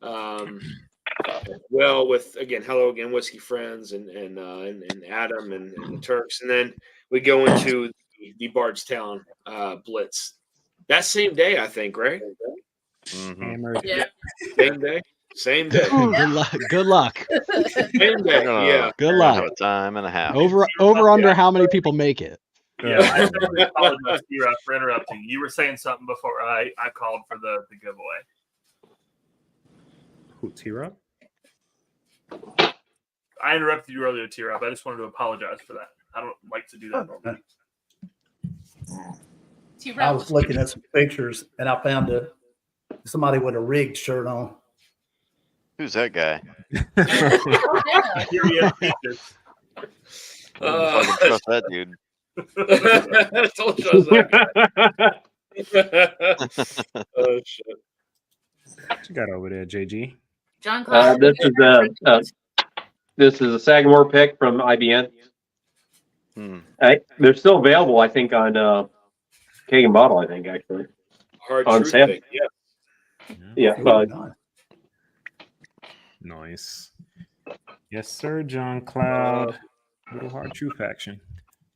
S1: Well, with again, hello again, Whiskey Friends and Adam and the Turks, and then we go into the Bardstown Blitz that same day, I think, right?
S6: Hammered.
S5: Yeah.
S1: Same day. Same day.
S14: Good luck. Good luck.
S1: Same day. Yeah.
S14: Good
S4: Have
S14: luck.
S4: a time and a half.
S14: Over under how many people make it?
S2: Yeah, I apologize, T-Rob, for interrupting. You were saying something before I called for the giveaway.
S6: Who, T-Rob?
S2: I interrupted you earlier, T-Rob. I just wanted to apologize for that. I don't like to do that normally.
S15: I was looking at some pictures and I found somebody with a rigged shirt on.
S4: Who's that guy? I fucking trust that dude.
S1: Don't trust that guy. Oh shit!
S6: What you got over there, JG?
S5: John Cloud.
S12: This is a Sagamore pick from IBN. They're still available, I think, on Kagan Bottle. I think actually
S1: Hard
S12: on
S1: truth
S12: sale.
S1: pick,
S12: Yeah.
S6: Nice. Yes, sir, John Cloud. Little hard truth action.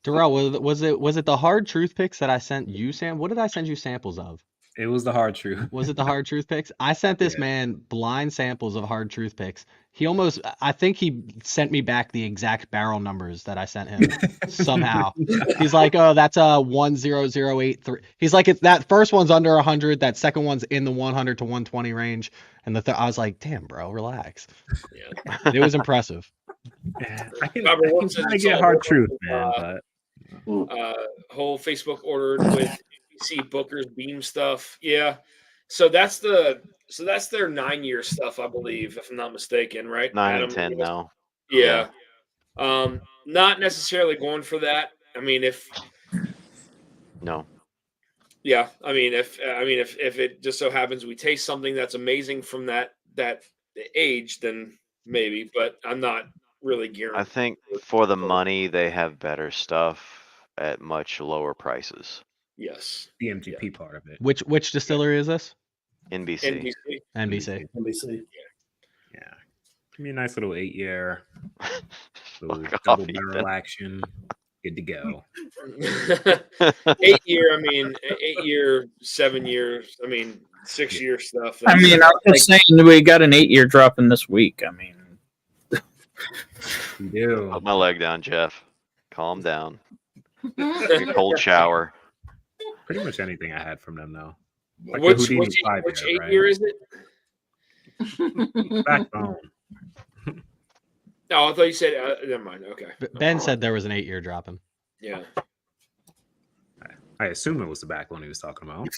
S14: Darrell, was it the hard truth picks that I sent you, Sam? What did I send you samples of?
S6: It was the hard truth.
S14: Was it the hard truth picks? I sent this man blind samples of hard truth picks. I think he sent me back the exact barrel numbers that I sent him somehow. He's like, oh, that's a 10083. He's like, that first one's under 100. That second one's in the 100 to 120 range. And I was like, damn, bro, relax.
S1: Yeah.
S14: It was impressive.
S6: Yeah, I can get hard truth, man.
S1: Whole Facebook ordered with NBC Booker's Beam stuff. Yeah. So that's their 9-year stuff, I believe, if I'm not mistaken, right?
S4: 9
S1: Adam?
S4: and 10 now.
S1: Yeah. Not necessarily going for that. I mean,
S4: No.
S1: Yeah, I mean, if it just so happens we taste something that's amazing from that age, then maybe. But I'm not really gearing.
S4: I think for the money, they have better stuff at much lower prices.
S1: Yes.
S6: The MGP part of it.
S14: Which distillery is this?
S4: NBC.
S14: NBC.
S6: Yeah. Give me a nice little 8-year. Little
S4: Fuck
S6: double
S4: off,
S6: barrel
S4: Ethan.
S6: action. Good to go.
S1: 8-year, 8-year, 7 years, 6-year stuff.
S11: I mean, I was just saying we got an 8-year dropping this week. I mean,
S6: you do.
S4: Put my leg down, Jeff. Calm down. Take a cold shower.
S6: Pretty much anything I had from them, though. Like
S1: Which
S6: the Houdini
S1: 8-year is it?
S6: Backbone.
S1: Oh, I thought you said. Never mind. Okay.
S14: Ben said there was an 8-year dropping.
S1: Yeah.
S6: I assume it was the backbone he was talking about.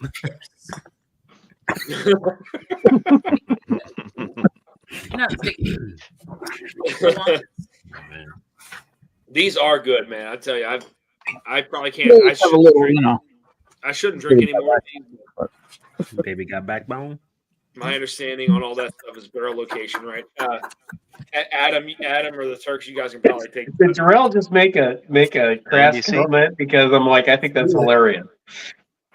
S5: No,
S1: These are good, man. I tell you, I probably can't. I shouldn't drink anymore.
S6: Baby got backbone.
S1: My understanding on all that stuff is barrel location, right? Adam, or the Turks, you guys can probably take.
S12: Did Darrell just make a crass comment? Because I'm like, I think that's hilarious.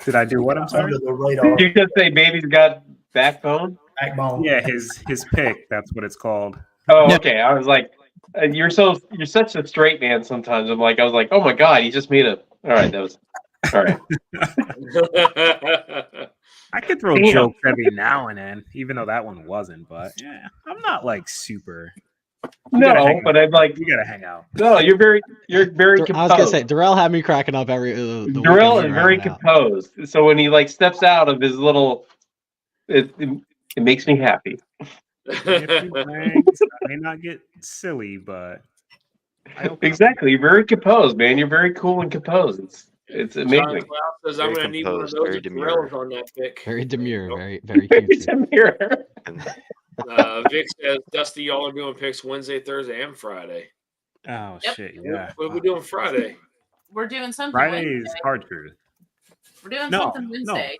S6: Did I do what? I'm sorry.
S15: Under the radar.
S12: You just say baby's got backbone?
S15: Backbone.
S6: Yeah, his pick. That's what it's called.
S12: Oh, okay. I was like, you're such a straight man. Sometimes I was like, oh my god, he just made a. All right, that was all right.
S6: I could throw jokes every now and then, even though that one wasn't. But yeah, I'm not like super.
S12: No, but I'm like,
S6: you gotta hang out.
S12: No, you're very.
S14: I was gonna say Darrell had me cracking up every.
S12: Darrell is very composed, so when he steps out of his little, it makes me happy.
S6: I may not get silly, but
S12: exactly, you're very composed, man. You're very cool and composed. It's amazing.
S1: Says I'm going to need one of those umbrellas on that pick.
S14: Very demure, very cute.
S12: Demure.
S1: Vic says, Dusty, y'all are doing picks Wednesday, Thursday, and Friday.
S6: Oh shit! Yeah.
S1: What are we doing Friday?
S5: We're doing something.
S6: Friday is
S5: Wednesday.
S6: hard truth.
S5: We're doing something Wednesday.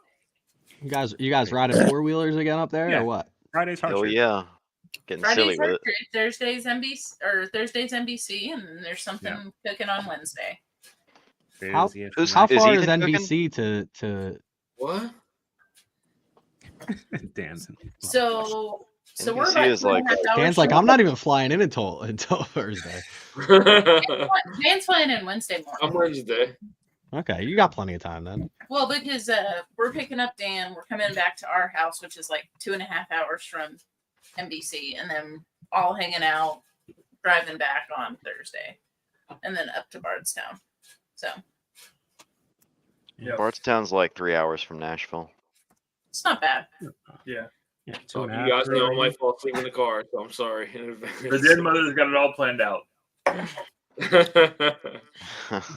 S14: You guys riding 4-wheelers again up there or what?
S6: Friday's hard
S4: truth. Oh yeah. Getting
S5: Friday's
S4: silly with it.
S5: Thursday's NBC, and there's something cooking on Wednesday.
S14: How far is NBC to
S1: what?
S6: Dancing.
S5: So we're
S4: NBC
S5: about
S4: is like
S14: Dan's like, I'm not even flying in until Thursday.
S5: Dan's flying in Wednesday morning.
S1: I'm Wednesday.
S14: Okay, you got plenty of time then.
S5: Well, because we're picking up Dan, we're coming back to our house, which is like 2.5 hours from NBC, and then all hanging out, driving back on Thursday, and then up to Bardstown. So
S4: Bardstown's like 3 hours from Nashville.
S5: it's not bad.
S2: Yeah.
S6: Yeah,
S1: You guys know I might fall asleep in the car, so I'm sorry.
S2: The dead mother's got it all planned out.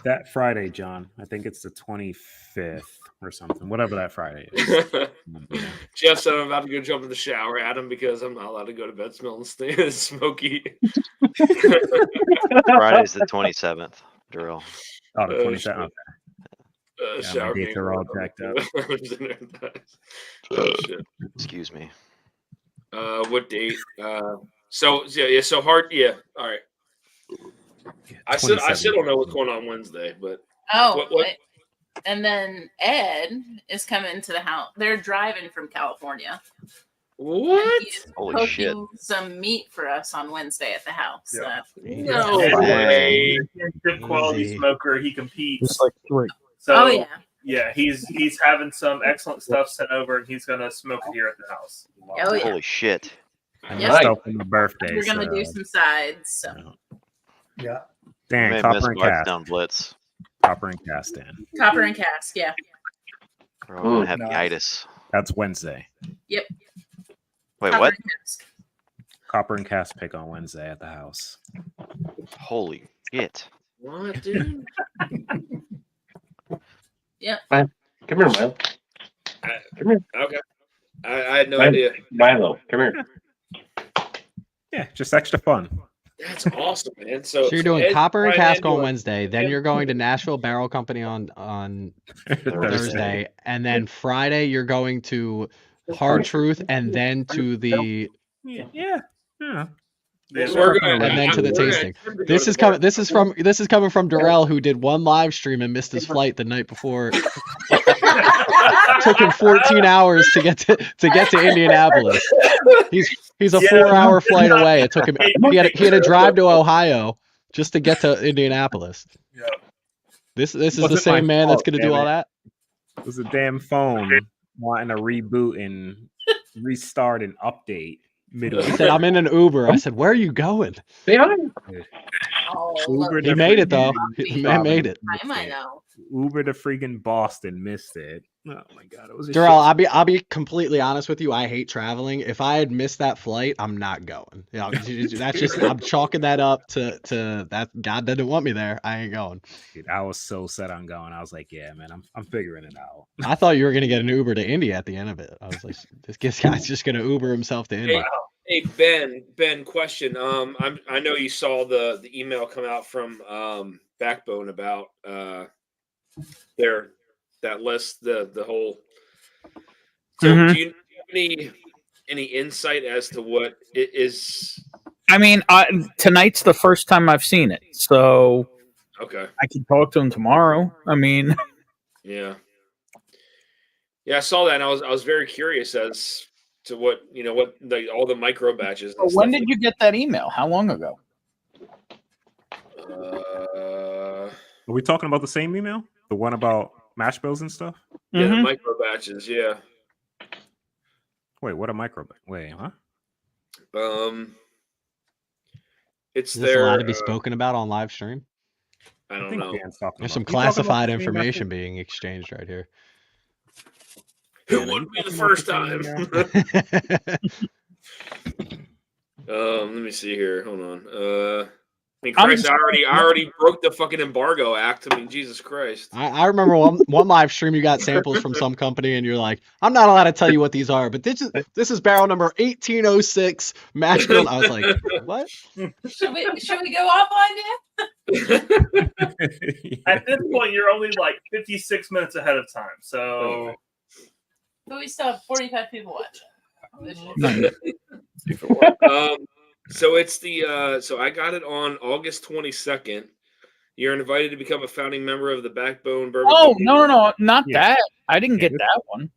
S6: That Friday, John. I think it's the 25th or something. Whatever that Friday is.
S1: Jeff said I'm about to go jump in the shower at him because I'm not allowed to go to bed smelling smoky.
S4: Friday's the 27th, Drill.
S6: Oh, the 27th. Okay.
S1: Shower
S6: my dates are all jacked up.
S1: Oh shit.
S4: Excuse me.
S1: What date? So hard. Yeah. All right. I still don't know what's going on Wednesday, but what?
S5: And then Ed is coming to the house. They're driving from California.
S1: What?
S4: Holy shit!
S5: Some meat for us on Wednesday at the house.
S2: Yeah.
S1: No way.
S2: Good quality smoker. He competes.
S11: Just like 3.
S2: So yeah, he's having some excellent stuff sent over, and he's gonna smoke it here at the house.
S5: Oh yeah.
S4: Holy shit!
S6: And myself for my birthday.
S5: We're gonna do some sides. So.
S15: Yeah.
S6: Dan, Copper and Cast.
S4: Down Blitz.
S6: Copper and Cast, Dan.
S5: Copper and Cast, yeah.
S4: We're all gonna have itis.
S6: That's Wednesday.
S5: Yep.
S4: Wait,
S5: Copper
S4: what?
S5: and Cast.
S6: Copper and Cast pick on Wednesday at the house.
S4: Holy shit!
S1: What, dude?
S5: Yeah.
S12: Come here, Milo. Come here.
S1: Okay. I had no idea.
S12: Milo, come here.
S6: Yeah, just extra fun.
S1: That's awesome, man. So
S14: you're doing
S1: Ed,
S14: Copper and
S1: Brian,
S14: Cask on
S1: Ed,
S14: Wednesday, then you're going to Nashville Barrel Company on Thursday, and then Friday you're going to Hard Truth, and then to the
S6: Yeah.
S14: and then to the tasting. This is coming. This is coming from Darrell, who did one live stream and missed his flight the night before. Took him 14 hours to get to Indianapolis. He's a 4-hour flight away. It took him. He had to drive to Ohio just to get to Indianapolis.
S2: Yeah.
S14: This is the same man that's going to do all that.
S6: It was a damn phone wanting to reboot and restart and update.
S14: He said, "I'm in an Uber." I said, "Where are you going?"
S12: Behind.
S6: Uber
S14: He made it though. He made it.
S5: I might know.
S6: Uber to freaking Boston, missed it. Oh my god, it was a
S14: Darrell,
S6: shit.
S14: I'll be completely honest with you. I hate traveling. If I had missed that flight, I'm not going. You know, that's just I'm chalking that up to that. God didn't want me there. I ain't going.
S6: Dude, I was so set on going. I was like, yeah, man, I'm figuring it out.
S14: I thought you were gonna get an Uber to India at the end of it. I was like, this guy's just gonna Uber himself to India.
S1: Hey Ben, question. I know you saw the email come out from Backbone about that list, the whole. So do you have any insight as to what it is?
S11: I mean, tonight's the first time I've seen it, so
S1: okay,
S11: I can talk to him tomorrow. I mean,
S1: yeah, I saw that, and I was very curious as to what all the micro batches.
S11: So when did you get that email? How long ago?
S6: Are we talking about the same email? The one about mash bills and stuff?
S1: Yeah, the micro batches. Yeah.
S6: Wait, what a micro? Wait, huh?
S1: It's
S14: Is this allowed to be spoken about on live stream?
S1: I don't know.
S14: There's some classified information being exchanged right here.
S1: It wouldn't be the first time. Let me see here. Hold on. I mean, Christ, I already broke the fucking embargo act. I mean, Jesus Christ.
S14: I remember one live stream you got samples from some company, and you're like, "I'm not allowed to tell you what these are, but this is barrel number 1806 mash bill." I was like, "What?"
S5: Should we go offline yet?
S2: At this point, you're only like 56 minutes ahead of time, so.
S5: But we still have 45 people watching.
S1: So it's so I got it on August 22nd. You're invited to become a founding member of the Backbone Bourbon.
S11: Oh, no, not that. I didn't get that one.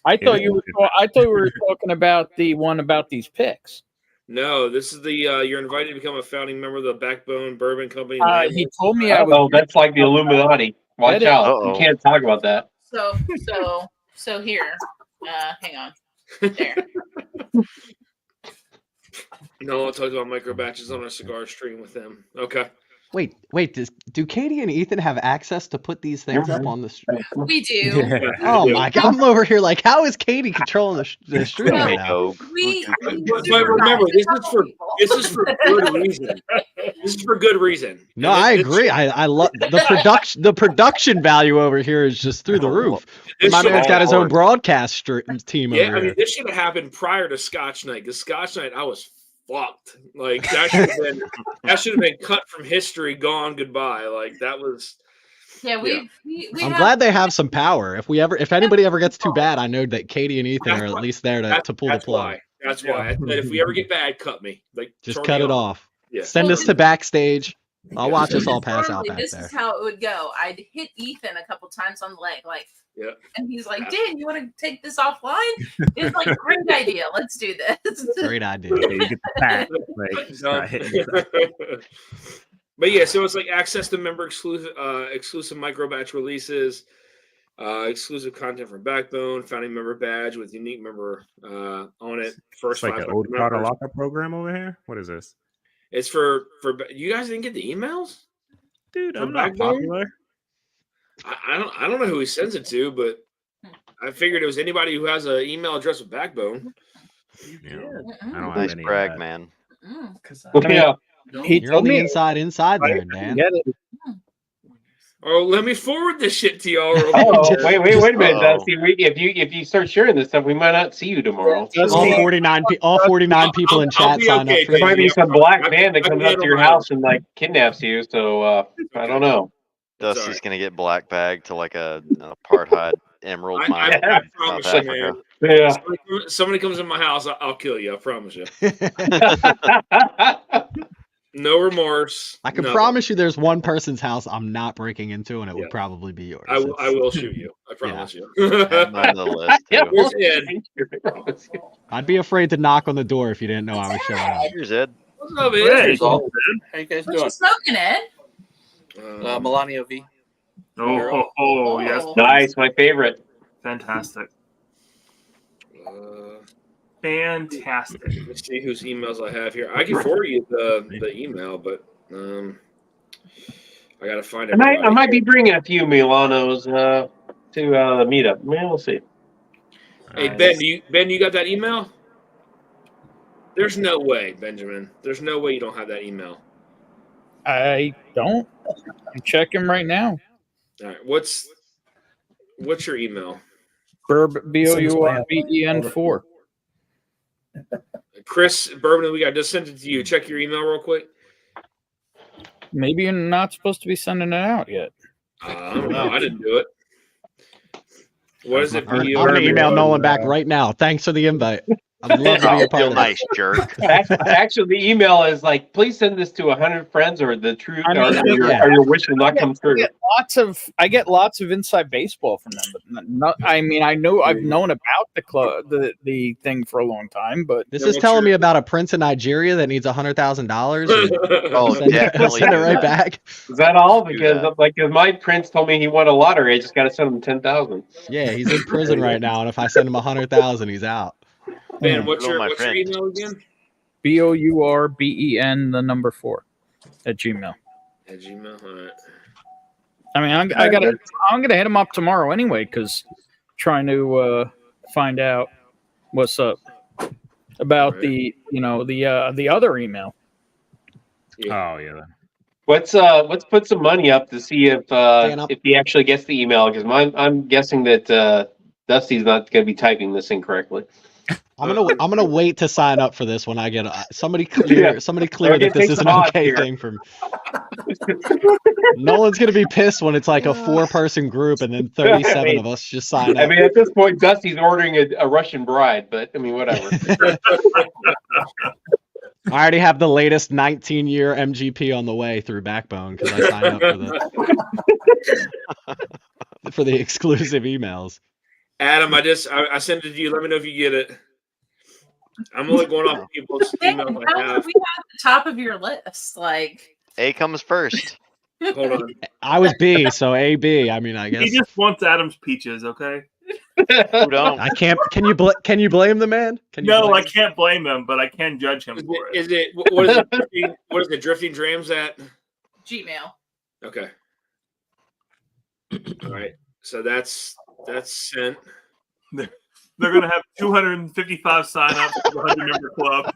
S11: I thought you were talking about the one about these picks.
S1: No, this is the you're invited to become a founding member of the Backbone Bourbon Company.
S11: He told me I was.
S12: Oh, that's like the Illuminati. Watch out!
S4: Uh-oh.
S12: You can't talk about that.
S5: So here, hang on. There.
S1: No, I'll talk about micro batches on our cigar stream with them. Okay.
S14: Wait. Do Katie and Ethan have access to put these things up on the stream?
S5: We do.
S14: Oh my God! I'm over here like, how is Katie controlling the stream right now?
S1: But remember, this is for good reason. This is for good reason.
S14: No, I agree. I love the production. The production value over here is just through the roof.
S1: This
S14: My
S1: should
S14: man's got his own
S1: happen.
S14: broadcast team
S1: Yeah,
S14: over
S1: I mean,
S14: here.
S1: this should have happened prior to Scotch Night. Because Scotch Night, I was fucked. Like that should have been cut from history. Gone, goodbye. Like that was.
S5: Yeah,
S14: I'm
S5: have,
S14: glad they have some power. If anybody ever gets too bad, I know that Katie and Ethan are at least there to pull the plug.
S1: That's why. I said if we ever get bad, cut me. Like
S14: Just
S1: turn
S14: cut
S1: me
S14: it off.
S1: Yeah.
S14: Send us to backstage. I'll watch us all pass out
S5: Normally,
S14: back
S5: this
S14: there.
S5: is how it would go. I'd hit Ethan a couple times on the leg, like,
S1: yeah.
S5: And he's like, "Dan, you want to take this offline?" It's like, great idea. Let's do this.
S14: Great idea.
S6: You get the pack. Like, start hitting the
S1: But yeah, so it's like access to member exclusive micro batch releases, exclusive content from Backbone, founding member badge with unique member on it. First
S6: It's like
S1: 500
S6: an old Carter
S1: members.
S6: lockup program over here. What is this?
S1: It's for you guys didn't get the emails,
S6: dude.
S1: From
S6: I'm not
S1: Backbone?
S6: popular.
S1: I don't know who he sends it to, but I figured it was anybody who has an email address with Backbone.
S6: Yeah. I don't have
S4: Nice
S6: any of
S4: brag,
S6: that.
S4: man.
S12: Yeah.
S14: You're on the inside there, Dan.
S1: Oh, let me forward this shit to y'all. real
S12: Oh,
S1: quick.
S12: wait a minute, Dusty. If you start sharing this stuff, we might not see you tomorrow.
S14: All 49 people in chat sign up for
S12: There might be some black
S1: I-
S12: man that
S1: I
S12: comes
S1: can
S12: up to your
S1: handle
S12: house and like kidnaps you. So I don't know.
S4: Dusty's gonna get black bagged to like a apartheid emerald mine
S1: I
S4: in
S1: promise
S4: South
S1: you,
S4: Africa.
S1: man.
S12: Yeah.
S1: Somebody comes in my house, I'll kill you. I promise you. No remorse.
S14: I can
S1: no.
S14: promise you there's one person's house I'm not breaking into, and it would probably be yours.
S1: I will shoot you. I promise you.
S4: Add mine to the list,
S12: Yeah,
S4: too.
S1: Where's Ed?
S14: I'd be afraid to knock on the door if you didn't know I was showing up.
S4: Here's Ed.
S1: What's up,
S2: Hey.
S1: Ed?
S16: How you guys
S5: What
S16: doing?
S5: you smoking, Ed?
S16: Melania V.
S2: Oh, yes.
S12: Nice, my favorite.
S2: Fantastic. Fantastic.
S1: Let's see whose emails I have here. I can forward you the email, but I gotta find it.
S12: I might be bringing a few Milanos to the meetup. Well, we'll see.
S1: Hey Ben, you got that email? There's no way, Benjamin. There's no way you don't have that email.
S11: I don't. I'm checking right now.
S1: All right, what's your email?
S11: BOURBEN4.
S1: Chris Bourbon, I just sent it to you. Check your email real quick.
S11: Maybe you're not supposed to be sending it out yet.
S1: I don't know. I didn't do it. What is it?
S14: I'm gonna email Nolan back right now. Thanks for the invite. I'd love to be a part of
S4: nice,
S14: this.
S4: jerk.
S12: Actually, the email is like, please send this to 100 friends, or the truth,
S11: I mean,
S12: or your wish will not come true.
S11: I get lots of inside baseball from them, but not. I mean, I've known about the club, the thing for a long time, but
S14: This is telling me about a prince in Nigeria that needs $100,000.
S4: Oh, definitely.
S14: Send it right back.
S12: Is that all? Because my prince told me he won a lottery, I just got to send him 10,000.
S14: Yeah, he's in prison right now, and if I send him 100,000, he's out.
S1: Ben, what's your
S4: friend.
S1: email again?
S11: BOURBEN4 at Gmail.
S1: At Gmail. All right.
S11: I mean, I'm gonna hit him up tomorrow anyway, because trying to find out what's up about the other email.
S6: Oh yeah.
S12: Let's put some money up to see if he actually gets the email, because I'm guessing that Dusty's not going to be typing this incorrectly.
S14: I'm gonna wait to sign up for this when I get somebody clear that this is an okay thing for me. Nolan's gonna be pissed when it's like a 4-person group and then 37 of us just sign up.
S12: I mean, at this point, Dusty's ordering a Russian bride, but I mean, whatever.
S14: I already have the latest 19-year MGP on the way through Backbone because I signed up for the exclusive emails.
S1: Adam, I sent it to you. Let me know if you get it. I'm only going off people's emails I
S5: How
S1: have.
S5: are we at the top of your list? Like,
S4: A comes first.
S1: Hold on.
S14: I was B, so AB. I mean, I guess
S2: He just wants Adam's peaches, okay?
S4: Who don't?
S14: I can't. Can you blame the man? Can you?
S2: No,
S14: blame
S2: I
S14: him?
S2: can't blame him, but I can judge him for it.
S1: Is it what is it? What is the Drifting Drams at?
S5: Gmail.
S1: Okay. All right. So that's sent.
S2: They're gonna have 255 signups for the 100-member club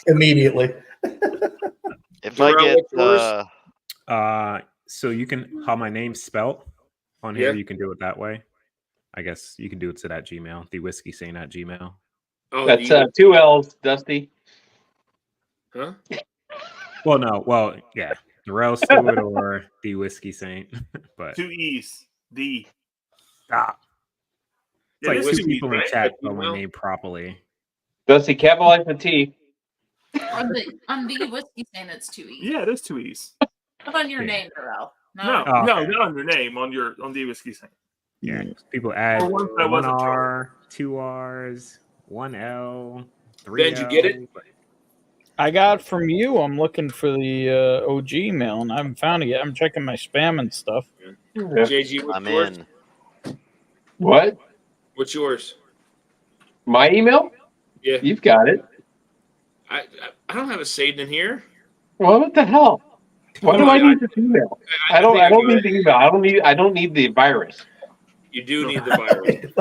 S15: immediately.
S4: If I get
S6: so you can how my name's spelt on here,
S1: Yeah.
S6: you can do it that way. I guess you can do it to that Gmail, the whiskey saying at Gmail.
S1: Oh,
S12: That's 2 L's, Dusty.
S1: Huh?
S6: Well, no, well, yeah, the Rel Stewart or the whiskey saint, but
S2: 2 E's. D.
S6: It's
S2: Yeah,
S6: like
S2: it is
S6: two
S2: 2 E's,
S6: people in
S2: right?
S6: chat spell my name properly.
S12: Dusty, capitalize the T.
S5: On the whiskey saying it's 2 E's.
S2: Yeah, it is 2 E's.
S5: Not on your
S6: Yeah.
S5: name, Darrell.
S2: No,
S6: Oh,
S2: no,
S6: okay.
S2: not on your name, on the whiskey saying.
S6: Yeah, people add
S2: Or once I
S6: 1
S2: wasn't sure.
S6: R, 2 R's, 1 L, 3
S1: Ben, did you get it?
S6: L, but-
S11: I got it from you. I'm looking for the OG mail and I haven't found it yet. I'm checking my spam and stuff.
S1: JG, what's
S4: I'm
S1: yours?
S4: in.
S12: What?
S1: What's yours?
S12: My email?
S1: Yeah.
S12: You've got it.
S1: I don't have a saved in here.
S12: Well, what the hell? Why do I need this email? I don't
S1: think
S12: need the email. I don't need the virus.
S1: You do need the virus.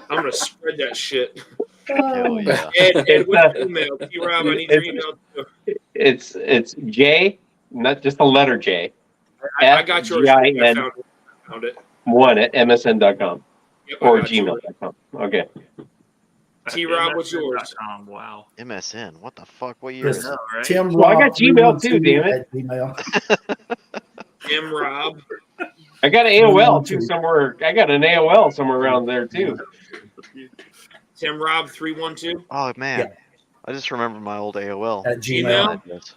S1: I'm gonna spread that shit.
S4: Hell yeah.
S1: Ed, what's your email? T-Rob, I need your email too.
S12: It's J, not just the letter J.
S1: I got yours. I
S12: FGIN
S1: found it.
S12: 1 at msn.com
S1: Yep, I
S12: or
S1: got yours.
S12: gmail.com. Okay.
S1: T-Rob, what's yours?
S2: Wow.
S6: MSN. What the fuck?
S15: What year is
S2: it?
S15: Tim
S12: Well, I
S15: Rob
S12: got Gmail too,
S15: 312
S12: damn it.
S15: at Gmail.
S1: Tim Rob.
S12: I got an AOL too somewhere. I got an AOL somewhere around there too.
S1: Tim Rob 312.
S4: Oh man, I just remember my old AOL
S15: At Gmail.
S4: address.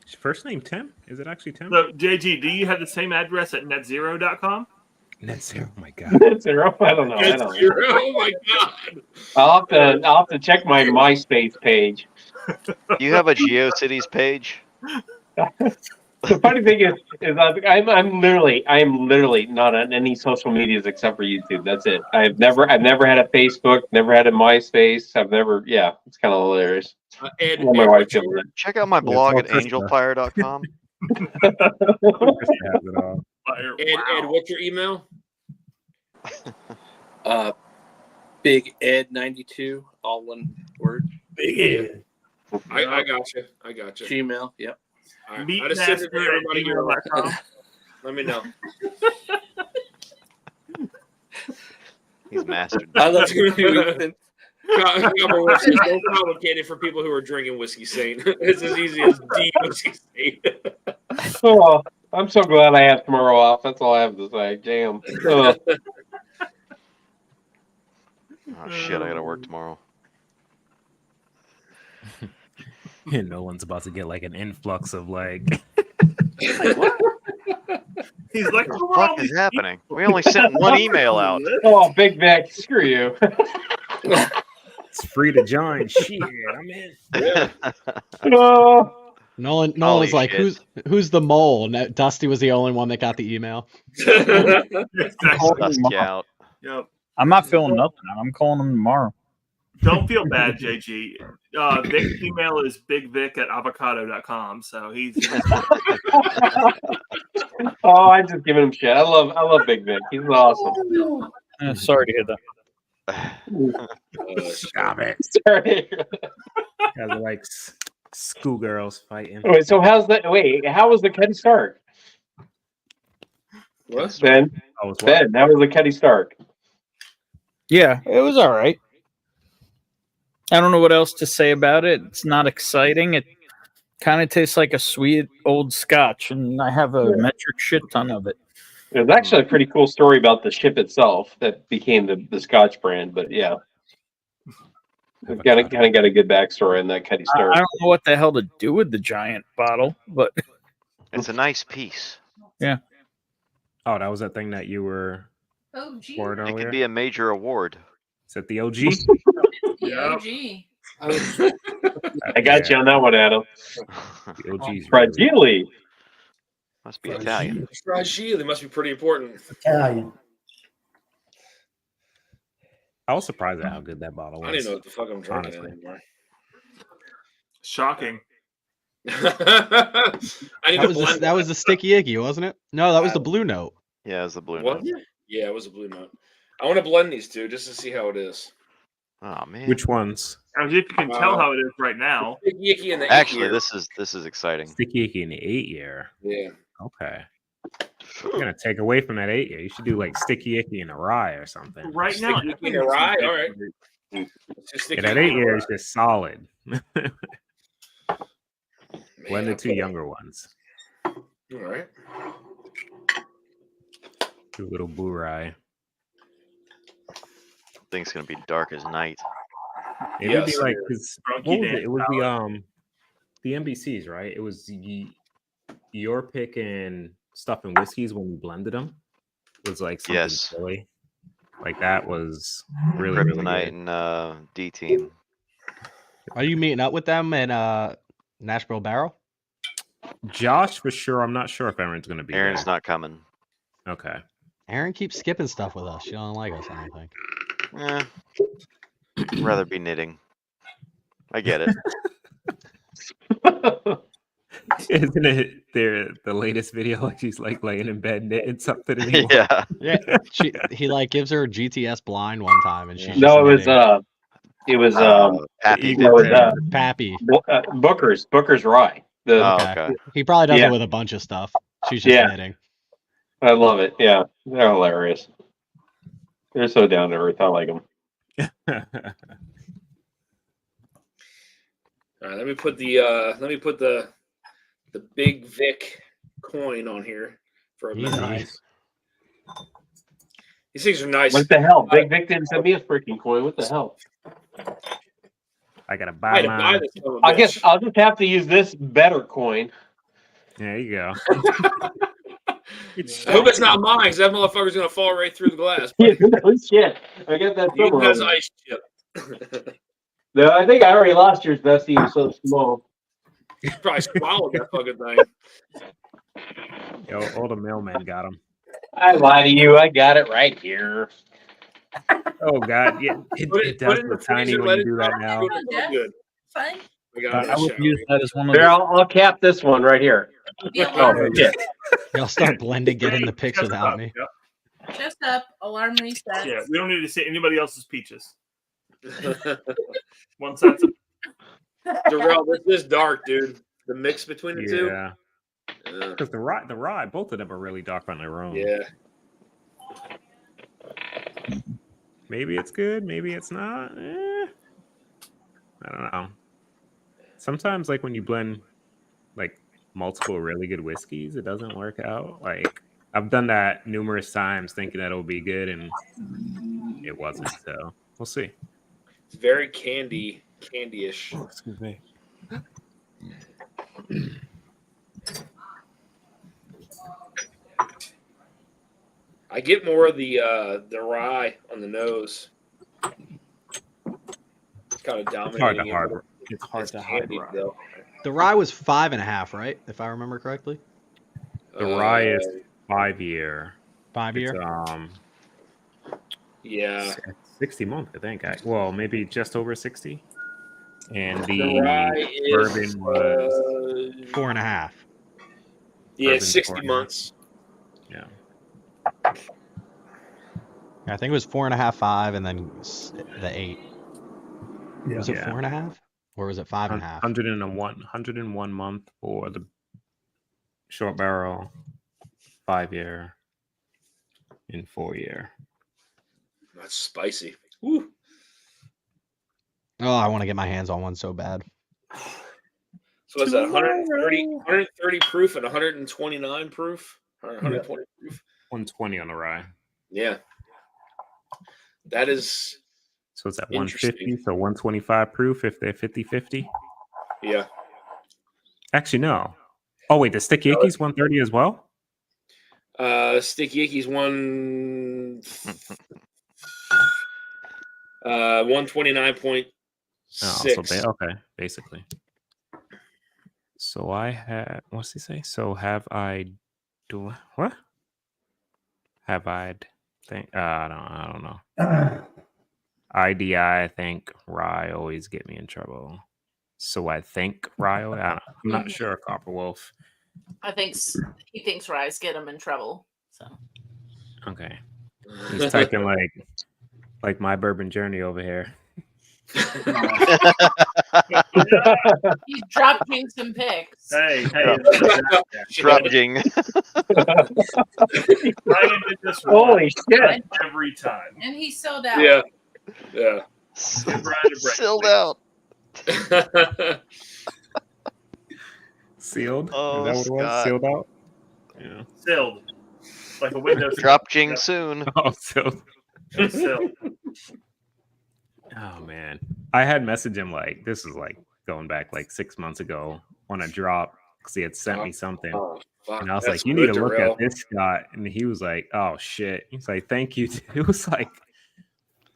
S6: Is your first name Tim? Is it actually Tim?
S2: So, JG, do you have the same address at netzero.com?
S6: Netzero. Oh my god.
S12: Netzero? I don't know. I don't know.
S1: Oh my god.
S12: I'll have to check my MySpace page.
S4: Do you have a GeoCities page?
S12: The funny thing is I'm literally not on any social medias except for YouTube. That's it. I've never had a Facebook, never had a MySpace. It's kind of hilarious.
S1: Ed,
S12: Well, my
S1: Ed,
S12: wife
S1: what's
S12: feels
S1: your-
S12: it.
S4: Check out my blog at angelfire.com.
S1: Ed, what's your email?
S16: Big Ed 92, all one word.
S15: Big Ed.
S1: I got you. I got you.
S16: Gmail, yep.
S1: All right. I just sent it to everybody here. Let me know.
S4: He's mastered.
S16: I love you too, Ethan.
S1: It's so complicated for people who are drinking whiskey saint. It's as easy as D whiskey saint.
S12: Oh, I'm so glad I have tomorrow off. That's all I have to say. Damn.
S4: Oh shit, I gotta work tomorrow.
S6: And Nolan's about to get like an influx of like.
S2: He's like,
S4: What the fuck is happening? We only sent one email out.
S12: Oh, Big Vic, screw you.
S6: It's free to join. Shit, I'm in.
S12: Oh.
S14: Nolan
S4: Holy
S14: is like,
S4: shit.
S14: who's the mole? Dusty was the only one that got the email.
S4: Dusty out.
S2: Yep.
S11: I'm not feeling nothing. I'm calling him tomorrow.
S2: Don't feel bad, JG. Vic's email is bigvic@avocado.com. So he's.
S12: Oh, I just giving him shit. I love Big Vic. He's awesome.
S11: Sorry to hear that.
S6: Stop it.
S12: Sorry.
S6: Guys are like schoolgirls fighting.
S12: Wait, so how was the Keddy Stark?
S1: What?
S12: Ben,
S6: Oh, it's what?
S12: Ben, how was the Keddy Stark?
S11: Yeah, it was all right. I don't know what else to say about it. It's not exciting. It kind of tastes like a sweet old scotch, and I have a metric shit ton of it.
S12: There's actually a pretty cool story about the ship itself that became the Scotch brand, but yeah. We've kind of got a good backstory on that Keddy Stark.
S11: I don't know what the hell to do with the giant bottle, but
S4: It's a nice piece.
S11: yeah.
S6: Oh, that was that thing that you were
S5: OG.
S6: poured
S4: It
S6: earlier.
S4: could be a major award.
S6: Is that the OG?
S5: The OG.
S12: I got you on that one, Adam.
S6: The OG's
S12: Fragile.
S4: Must be Italian.
S1: Fragile must be pretty important.
S15: Italian.
S6: I was surprised at how good that bottle was.
S1: I don't even know what the fuck I'm drinking
S6: honestly.
S1: anymore.
S2: Shocking.
S1: I need to blend
S14: That was the sticky icky, wasn't it? No, that was the blue note.
S4: Yeah, it's the blue
S1: What?
S4: note.
S1: Yeah, it was a blue note. I want to blend these two just to see how it is.
S4: Oh man.
S6: Which ones?
S2: As you can tell how it is right now.
S1: Sticky icky and the
S4: Actually,
S1: 8 year.
S4: this is exciting.
S6: Sticky icky in the 8 year.
S1: Yeah.
S6: Okay. You're gonna take away from that 8 year. You should do like sticky icky and a rye or something.
S2: Right now,
S1: Sticky icky and a rye. All right.
S6: Yeah, that 8 year is just solid. Blend the two younger ones.
S1: All right.
S6: Do a little blue rye.
S4: Thing's gonna be dark as night.
S6: It would be like what was it? It was the NBCs, right? It was your pick and stuff and whiskeys when we blended them. It was like something silly. Like that was really
S4: Kryptonite
S6: good.
S4: and D Team.
S14: Are you meeting up with them in Nashville Barrel?
S6: Josh for sure. I'm not sure if Aaron's gonna be
S4: Aaron's
S6: there.
S4: not coming.
S6: Okay.
S14: Aaron keeps skipping stuff with us. She don't like us, I don't think.
S4: I'd rather be knitting. I get it.
S6: Isn't it the latest video? Like she's like laying in bed knitting something. And
S4: Yeah.
S14: Yeah. He like gives her a GTS blind one time, and she's
S12: No,
S14: just
S12: it was
S4: Pappy.
S14: Pappy.
S12: Booker's rye.
S14: Okay. He probably does it with a bunch of stuff. She's just knitting.
S12: I love it. Yeah, they're hilarious. They're so down to earth. I like them.
S1: All right, let me put the Big Vic coin on here for a minute.
S14: Nice.
S1: These things are nice.
S12: What the hell? Big Vic didn't send me a freaking coin. What the hell?
S6: I gotta
S1: I
S6: buy
S1: had to buy
S6: mine.
S1: this son of a
S12: I guess
S1: bitch.
S12: I'll just have to use this better coin.
S6: There you go.
S1: I hope it's not mine, because that motherfucker's gonna fall right through the glass.
S12: No shit. I got that
S1: You
S12: silver
S1: has
S12: one.
S1: ice chip.
S12: No, I think I already lost yours, Bestie. It was so small.
S1: You probably swallowed that fucking thing.
S6: Yo, all the mailmen got them.
S12: I lie to you. I got it right here.
S6: Oh God, yeah, it does look tiny when you do that now.
S1: Good.
S5: Fine.
S11: I would use that as one of
S12: Here,
S11: the.
S12: I'll cap this one right here. Oh, shit.
S14: Y'all start blending, get in the pics without me.
S5: Chest up, alarm reset.
S2: Yeah, we don't need to see anybody else's peaches. One sense of
S1: Darrell, this is dark, dude. The mix between the two.
S6: Yeah, because the rye, both of them are really dark on their own.
S1: Yeah.
S6: Maybe it's good, maybe it's not. I don't know. Sometimes, like when you blend like multiple really good whiskeys, it doesn't work out. Like I've done that numerous times, thinking that it'll be good, and it wasn't. So we'll see.
S1: It's very candy-ish.
S6: Oh, excuse me.
S1: I get more of the rye on the nose. It's kind of dominating.
S6: It's hard to hide rye.
S1: Though.
S14: The rye was 5.5, right? If I remember correctly.
S6: The rye is 5 year.
S14: 5 year.
S1: Yeah.
S6: 60 month, I think. Well, maybe just over 60. And the
S1: rye
S6: bourbon
S1: is,
S6: was
S14: 4.5.
S1: Yeah,
S6: Bourbon's
S1: 60
S6: 4.5.
S1: months.
S6: Yeah.
S14: I think it was 4.5, 5, and then the 8.
S15: Yeah.
S14: Was it 4.5, or was it 5.5?
S6: 101 month for the short barrel, 5 year, and 4 year.
S1: That's spicy. Woo.
S14: Oh, I want to get my hands on one so bad.
S1: So is that 130 proof and 129 proof? 120 proof?
S6: 120 on the rye.
S1: Yeah. That is.
S6: So it's at 150, so 125 proof if they're 50-50.
S1: Yeah.
S6: Actually, no. Oh, wait, the Sticky Icky's 130 as well?
S1: Sticky Icky's 129.6 6.
S6: Okay, basically. So I had, what's he say? So have I do what? Have I think I don't know. IDI, I think Rye always get me in trouble. So I think Rye, I'm not sure, Copper Wolf.
S5: I think he thinks Rise get him in trouble. So
S6: Okay. He's typing like my bourbon journey over here.
S5: He's dropping some picks.
S2: Hey,
S4: Dropping.
S2: Ryan did this
S12: Holy shit.
S2: every time.
S5: And he sold out.
S1: Yeah. Yeah.
S2: Give Ryan a break,
S4: Sealed
S2: please.
S4: out.
S6: Sealed?
S4: Oh,
S6: Is that what it was?
S4: Scott.
S6: Sealed out? Yeah.
S2: Sealed. Like a window.
S4: Drop Jing soon.
S6: Oh, sealed.
S2: Sealed.
S6: Oh man, I had messaged him like this is like going back like 6 months ago on a drop because he had sent me something,
S1: fuck,
S6: and I was
S1: that's
S6: like, "You need to
S1: good,
S6: look
S1: Darrell.
S6: at this, Scott." And he was like, "Oh shit." He's like, "Thank you." It was like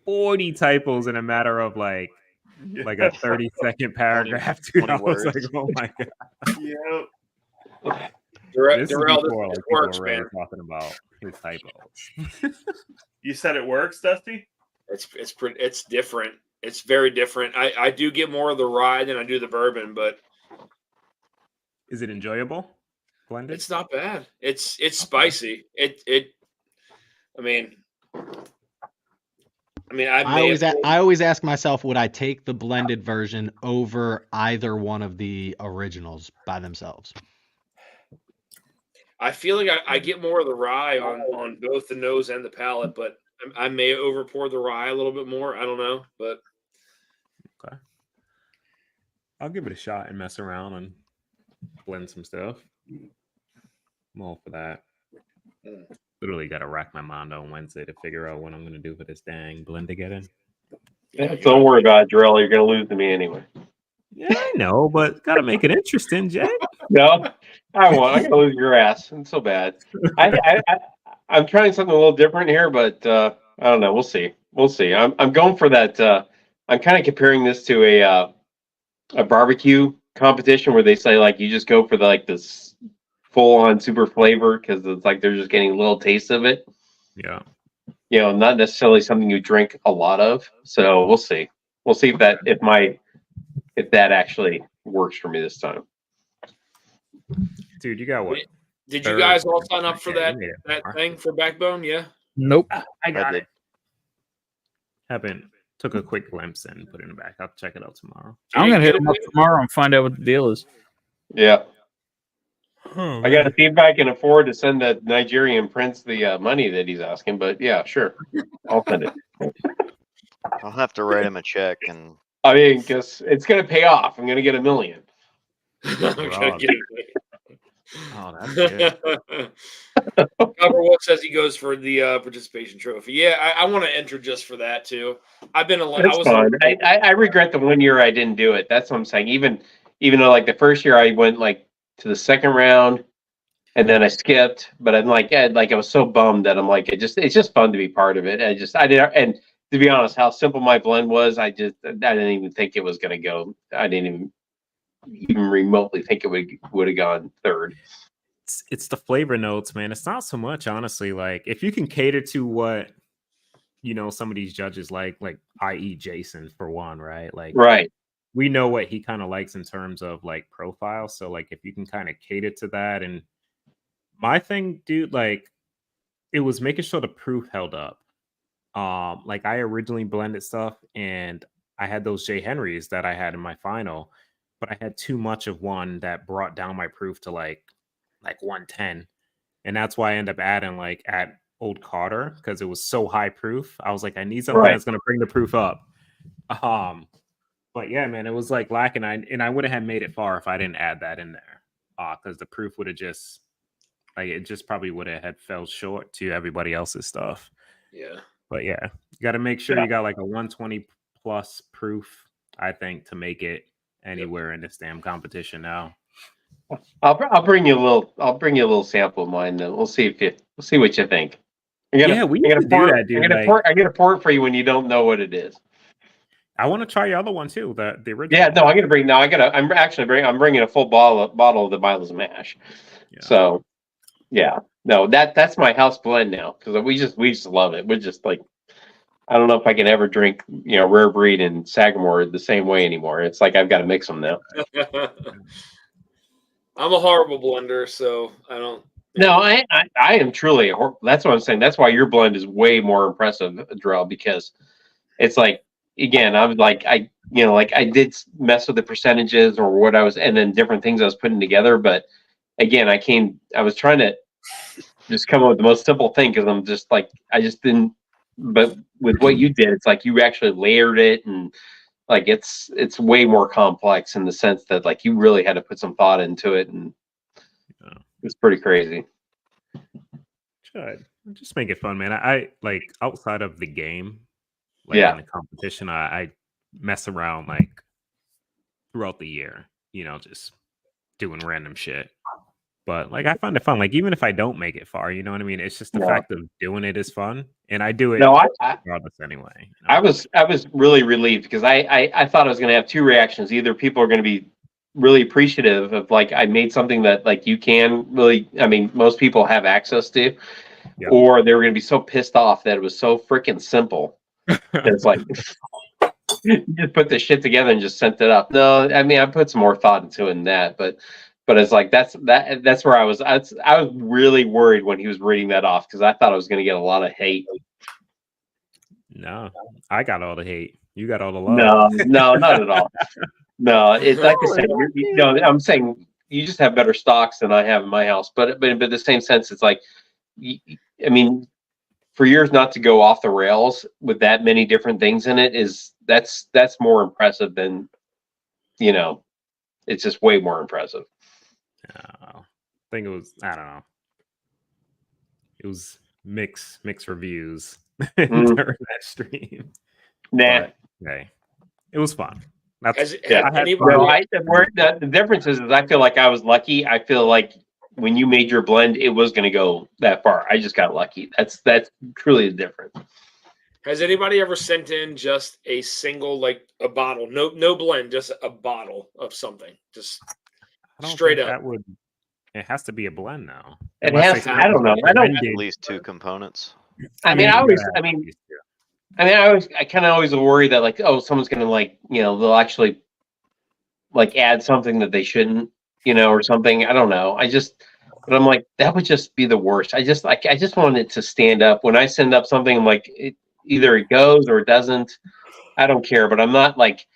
S6: 40 typos in a matter of like a 30-second paragraph. Dude,
S4: 20
S6: I was
S4: words.
S6: like, "Oh my god."
S2: Yep.
S6: This is
S1: Darrell,
S6: before
S1: this
S6: like people
S1: works,
S6: were already
S1: man.
S6: talking about his typos.
S2: You said it works, Dusty?
S1: It's different. It's very different. I do get more of the rye than I do the bourbon, but
S6: Is it enjoyable? Blended?
S1: it's not bad. It's spicy. I mean,
S14: I always ask myself, would I take the blended version over either one of the originals by themselves?
S1: I feel like I get more of the rye on both the nose and the palate, but I may over pour the rye a little bit more. I don't know, but
S6: Okay. I'll give it a shot and mess around and blend some stuff. I'm all for that. Literally got to rack my mind on Wednesday to figure out what I'm going to do for this dang blend to get in.
S12: Don't worry about it, Darrell. You're going to lose to me anyway.
S6: Yeah, I know, but got to make it interesting, Jay.
S12: No, I won't. I'm going to lose your ass. It's so bad. I'm trying something a little different here, but I don't know. We'll see. We'll see. I'm going for that. I'm kind of comparing this to a barbecue competition where they say like you just go for this full on super flavor because it's like they're just getting a little taste of it.
S6: Yeah.
S12: You know, not necessarily something you drink a lot of. So we'll see. We'll see if that actually works for me this time.
S6: Dude, you got what?
S1: Did you guys all sign up for that thing for Backbone? Yeah.
S11: Nope.
S2: I got it.
S6: Haven't took a quick glimpse and put it in the back. I'll check it out tomorrow.
S11: I'm gonna hit him up tomorrow and find out what the deal is.
S12: Yeah. I got a see if I can afford to send that Nigerian prince the money that he's asking, but yeah, sure. I'll send it.
S4: I'll have to write him a check and
S12: I mean, because it's going to pay off. I'm going to get $1 million.
S6: Oh, that's good.
S1: Copper Wolf says he goes for the participation trophy. Yeah, I want to enter just for that too. I've been
S12: That's fun. I regret the 1 year I didn't do it. That's what I'm saying. Even though like the first year I went like to the second round and then I skipped, but I'm like, I was so bummed that I'm like, it's just fun to be part of it. I did, and to be honest, how simple my blend was, I didn't even think it was going to go. I didn't even remotely think it would have gone third.
S6: It's the flavor notes, man. It's not so much, honestly. Like if you can cater to what some of these judges like i.e. Jason for one, right? Like
S12: right.
S6: We know what he kind of likes in terms of like profile. So like if you can kind of cater to that, and my thing, dude, like it was making sure the proof held up. Like I originally blended stuff and I had those J. Henrys that I had in my final, but I had too much of one that brought down my proof to like 110. And that's why I ended up adding like at Old Carter because it was so high proof. I was like, I need something that's gonna bring the proof up. But yeah, man, it was like lacking. I wouldn't have made it far if I didn't add that in there. Because the proof would have just probably would have had fell short to everybody else's stuff.
S1: Yeah.
S6: But yeah, you got to make sure you got like a 120 plus proof, I think, to make it anywhere in this damn competition now.
S12: I'll bring you a little sample of mine. Then we'll see what you think.
S6: We need to do that, dude.
S12: I'm gonna pour it for you when you don't know what it is.
S6: I want to try your other one too. The original.
S12: Yeah, no, I'm gonna bring. No, I'm bringing a full bottle of the Milo's Mash.
S6: Yeah.
S12: So, yeah, no, that's my house blend now because we just love it. We're just like, I don't know if I can ever drink Rare Breed and Sagamore the same way anymore. It's like I've got to mix them now.
S1: I'm a horrible blender, so I don't.
S12: No, I am truly. That's what I'm saying. That's why your blend is way more impressive, Drell, because it's like, again, I was like, I did mess with the percentages or what I was, and then different things I was putting together. But again, I was trying to just come up with the most simple thing because I'm just like, I just didn't. But with what you did, it's like you actually layered it, and like it's way more complex in the sense that like you really had to put some thought into it, and it's pretty crazy.
S6: Should just make it fun, man. I like outside of the game, like
S12: Yeah.
S6: in the competition, I mess around like throughout the year, just doing random shit. But like I find it fun. Like even if I don't make it far, you know what I mean? It's just the
S12: Yeah.
S6: fact of doing it is fun. And I do it
S12: No,
S6: regardless anyway.
S12: I was really relieved because I thought I was gonna have two reactions. Either people are gonna be really appreciative of like I made something that like you can really, I mean, most people have access to, or they were gonna be so pissed off that it was so freaking simple. It's like you just put the shit together and just sent it up. No, I mean I put some more thought into it than that, but it's like that's where I was really worried when he was reading that off because I thought I was gonna get a lot of hate.
S6: No, I got all the hate. You got all the love.
S12: No, not at all. No, it's like I said. I'm saying you just have better stocks than I have in my house. But in the same sense, it's like, I mean, for yours not to go off the rails with that many different things in it that's more impressive than, it's just way more impressive.
S6: I think it was. I don't know. It was mixed reviews during that stream.
S12: Nah.
S6: But, hey, it was fun.
S12: The difference is I feel like I was lucky. I feel like when you made your blend, it was going to go that far. I just got lucky. That's truly the difference.
S1: Has anybody ever sent in just a single, like a bottle, no blend, just a bottle of something, just straight up?
S6: It has to be a blend now.
S12: It has. I don't know. I don't
S4: at least two components.
S12: I kind of always worry that like, oh, someone's gonna like, they'll actually like add something that they shouldn't, or something. I don't know. But I'm like, that would just be the worst. I just want it to stand up. When I send up something, I'm like, either it goes or it doesn't. I don't care. But I'm not like,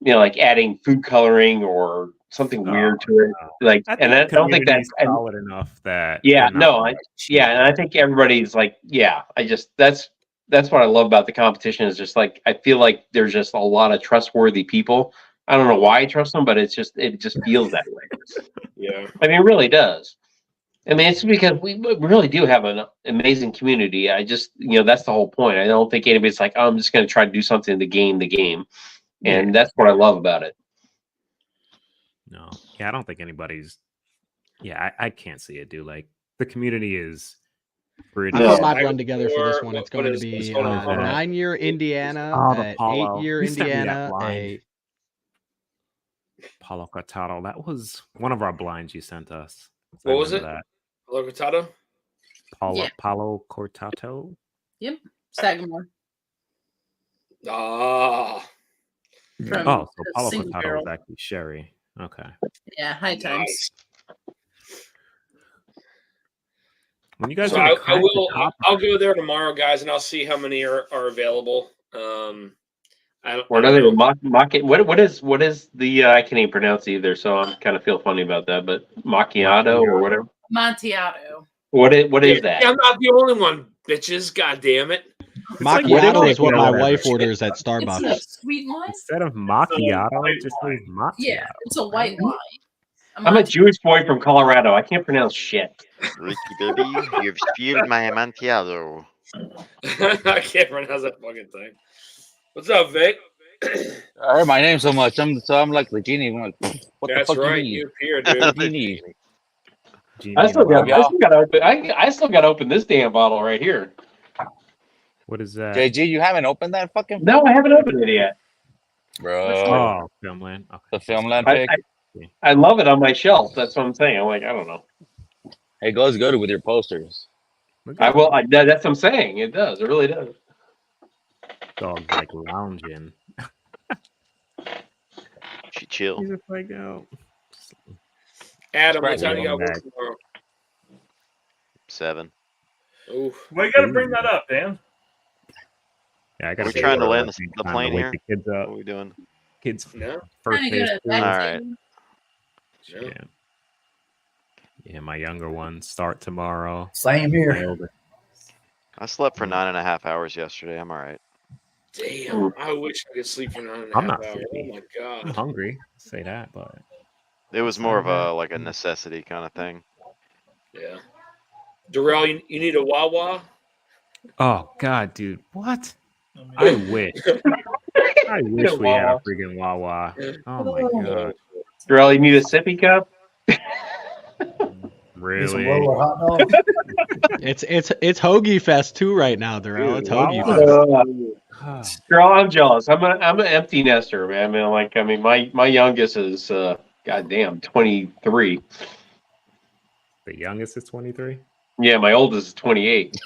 S12: like adding food coloring or something weird to it. Like, and I don't think that's
S6: solid enough that.
S12: Yeah, no, and I think everybody's like, that's what I love about the competition is just like I feel like there's just a lot of trustworthy people. I don't know why I trust them, but it just feels that way.
S1: Yeah,
S12: I mean, it really does. I mean, it's because we really do have an amazing community. I just, that's the whole point. I don't think anybody's like, oh, I'm just going to try to do something to game the game, and that's what I love about it.
S6: No, yeah, I don't think anybody's. Yeah, I can't see it, dude. Like the community is.
S14: I put my blend together for this one. It's going to be 9-year Indiana, 8-year Indiana,
S6: Palo Cortado. That was one of our blinds you sent us.
S1: What was it? Palo Cortado?
S6: Palo Cortado?
S5: Yep. Sagamore.
S1: Ah.
S6: So Palo Cortado is actually sherry. Okay.
S5: Yeah, high times.
S6: When you guys
S1: so I'll go there tomorrow, guys, and I'll see how many are available.
S12: What is the I can't even pronounce either, so I kind of feel funny about that. But macchiato or whatever.
S5: Montiato.
S12: What is that?
S1: Yeah, I'm not the only one, bitches. God damn it.
S14: Macchiato is what my wife orders at Starbucks.
S5: It's a sweet wine.
S6: Instead of macchiato, just leave macchiato.
S5: Yeah, it's a white wine.
S12: I'm a Jewish boy from Colorado. I can't pronounce shit.
S4: Ricky, baby, you've spilled my amontillado.
S1: I can't pronounce that fucking thing. What's up, Vic?
S17: I heard my name so much. I'm like the genie. What
S1: That's
S17: the fuck
S1: right.
S17: you
S1: You appear, dude.
S17: need?
S12: I still got to open this damn bottle right here.
S6: What is that?
S17: JG, you haven't opened that fucking.
S12: No, I haven't opened it yet.
S17: Bro.
S6: Oh, Filmland. Okay.
S17: The Filmland
S12: I,
S17: pick.
S12: I love it on my shelf. That's what I'm saying. I'm like, I don't know.
S17: It goes good with your posters.
S12: I will. That's what I'm saying. It does. It really does.
S6: Dog's like lounging.
S4: She chill.
S6: He's just like, oh.
S1: Adam, what
S6: Scratch
S1: time
S6: it
S1: you got
S6: on
S1: work
S6: back.
S1: tomorrow?
S4: 7.
S1: Oof.
S2: Why you got to bring that up, Dan?
S6: Yeah, I
S4: Are
S6: got
S4: we trying to land the
S6: time
S4: plane
S6: to wake
S4: here?
S6: the kids
S4: What
S6: up.
S4: are we doing?
S6: Kids
S1: No.
S6: first
S5: Trying to
S6: day
S5: go
S6: of
S5: to
S6: school.
S5: bed
S4: All right.
S5: soon.
S6: Yeah. Yeah, my younger ones start tomorrow.
S15: Same here.
S6: My older.
S4: I slept for 9.5 hours yesterday. I'm all right.
S1: Damn. I wish I could sleep for 9.5
S6: I'm not
S1: hours.
S6: sleepy.
S1: Oh my god.
S6: I'm hungry. Say that, but
S4: It was more of a like a necessity kind of thing.
S1: Yeah. Darrell, you need a Wawa?
S6: oh god, dude, what? I wish. I wish we had a freaking Wawa. Oh my god.
S12: Darrell, you need a sippy cup?
S15: Need some
S6: Really?
S15: roller hot dogs.
S14: It's Hoagie Fest too right now, Darrell.
S6: Dude,
S14: It's Hoagie
S6: Wawa.
S14: Fest.
S12: Darrell, I'm jealous. I'm an empty nester, man. My youngest is goddamn 23.
S6: The youngest is 23.
S12: Yeah, my oldest is 28.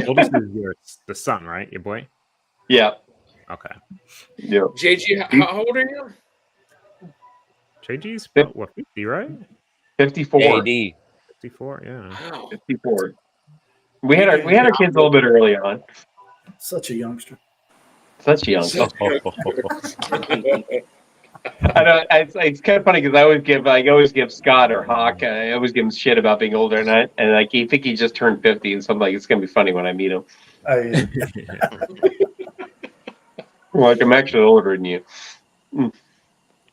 S6: Oldest is the son, right? Your boy.
S12: Yeah.
S6: Okay.
S12: Yeah.
S1: JG, how old are you?
S6: JG's about, what, 50, right?
S12: 54.
S17: AD.
S6: 54, yeah.
S12: 54. We had our kids a little bit early on.
S15: Such a youngster.
S12: Such a youngster. I know it's kind of funny because I always give Scott or Hawk. I always give him shit about being older, and like he think he just turned 50, and so I'm like, it's gonna be funny when I meet him.
S15: Oh, yeah.
S12: Like I'm actually older than you.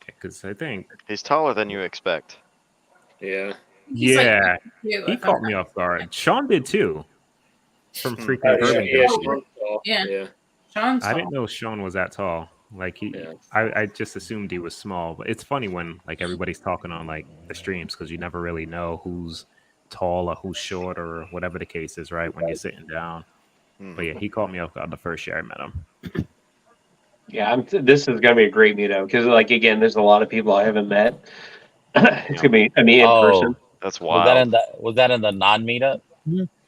S6: Because I think
S4: he's taller than you expect.
S1: Yeah.
S5: He's like
S6: yeah,
S5: 52,
S6: he
S5: if
S6: caught
S5: I'm
S6: me
S5: not
S6: off guard. Sean did too. From freaking
S1: Oh,
S6: Bourbon.
S5: Yeah. Sean's
S6: I
S5: tall.
S6: didn't know Sean was that tall. Like I just assumed he was small. But it's funny when like everybody's talking on like the streams because you never really know who's tall or who's short or whatever the case is, right? When you're sitting down. But yeah, he caught me off guard the first year I met him.
S12: Yeah, this is gonna be a great meetup because, like, again, there's a lot of people I haven't met. It's gonna be in person.
S4: That's
S17: Was that in the non-meetup?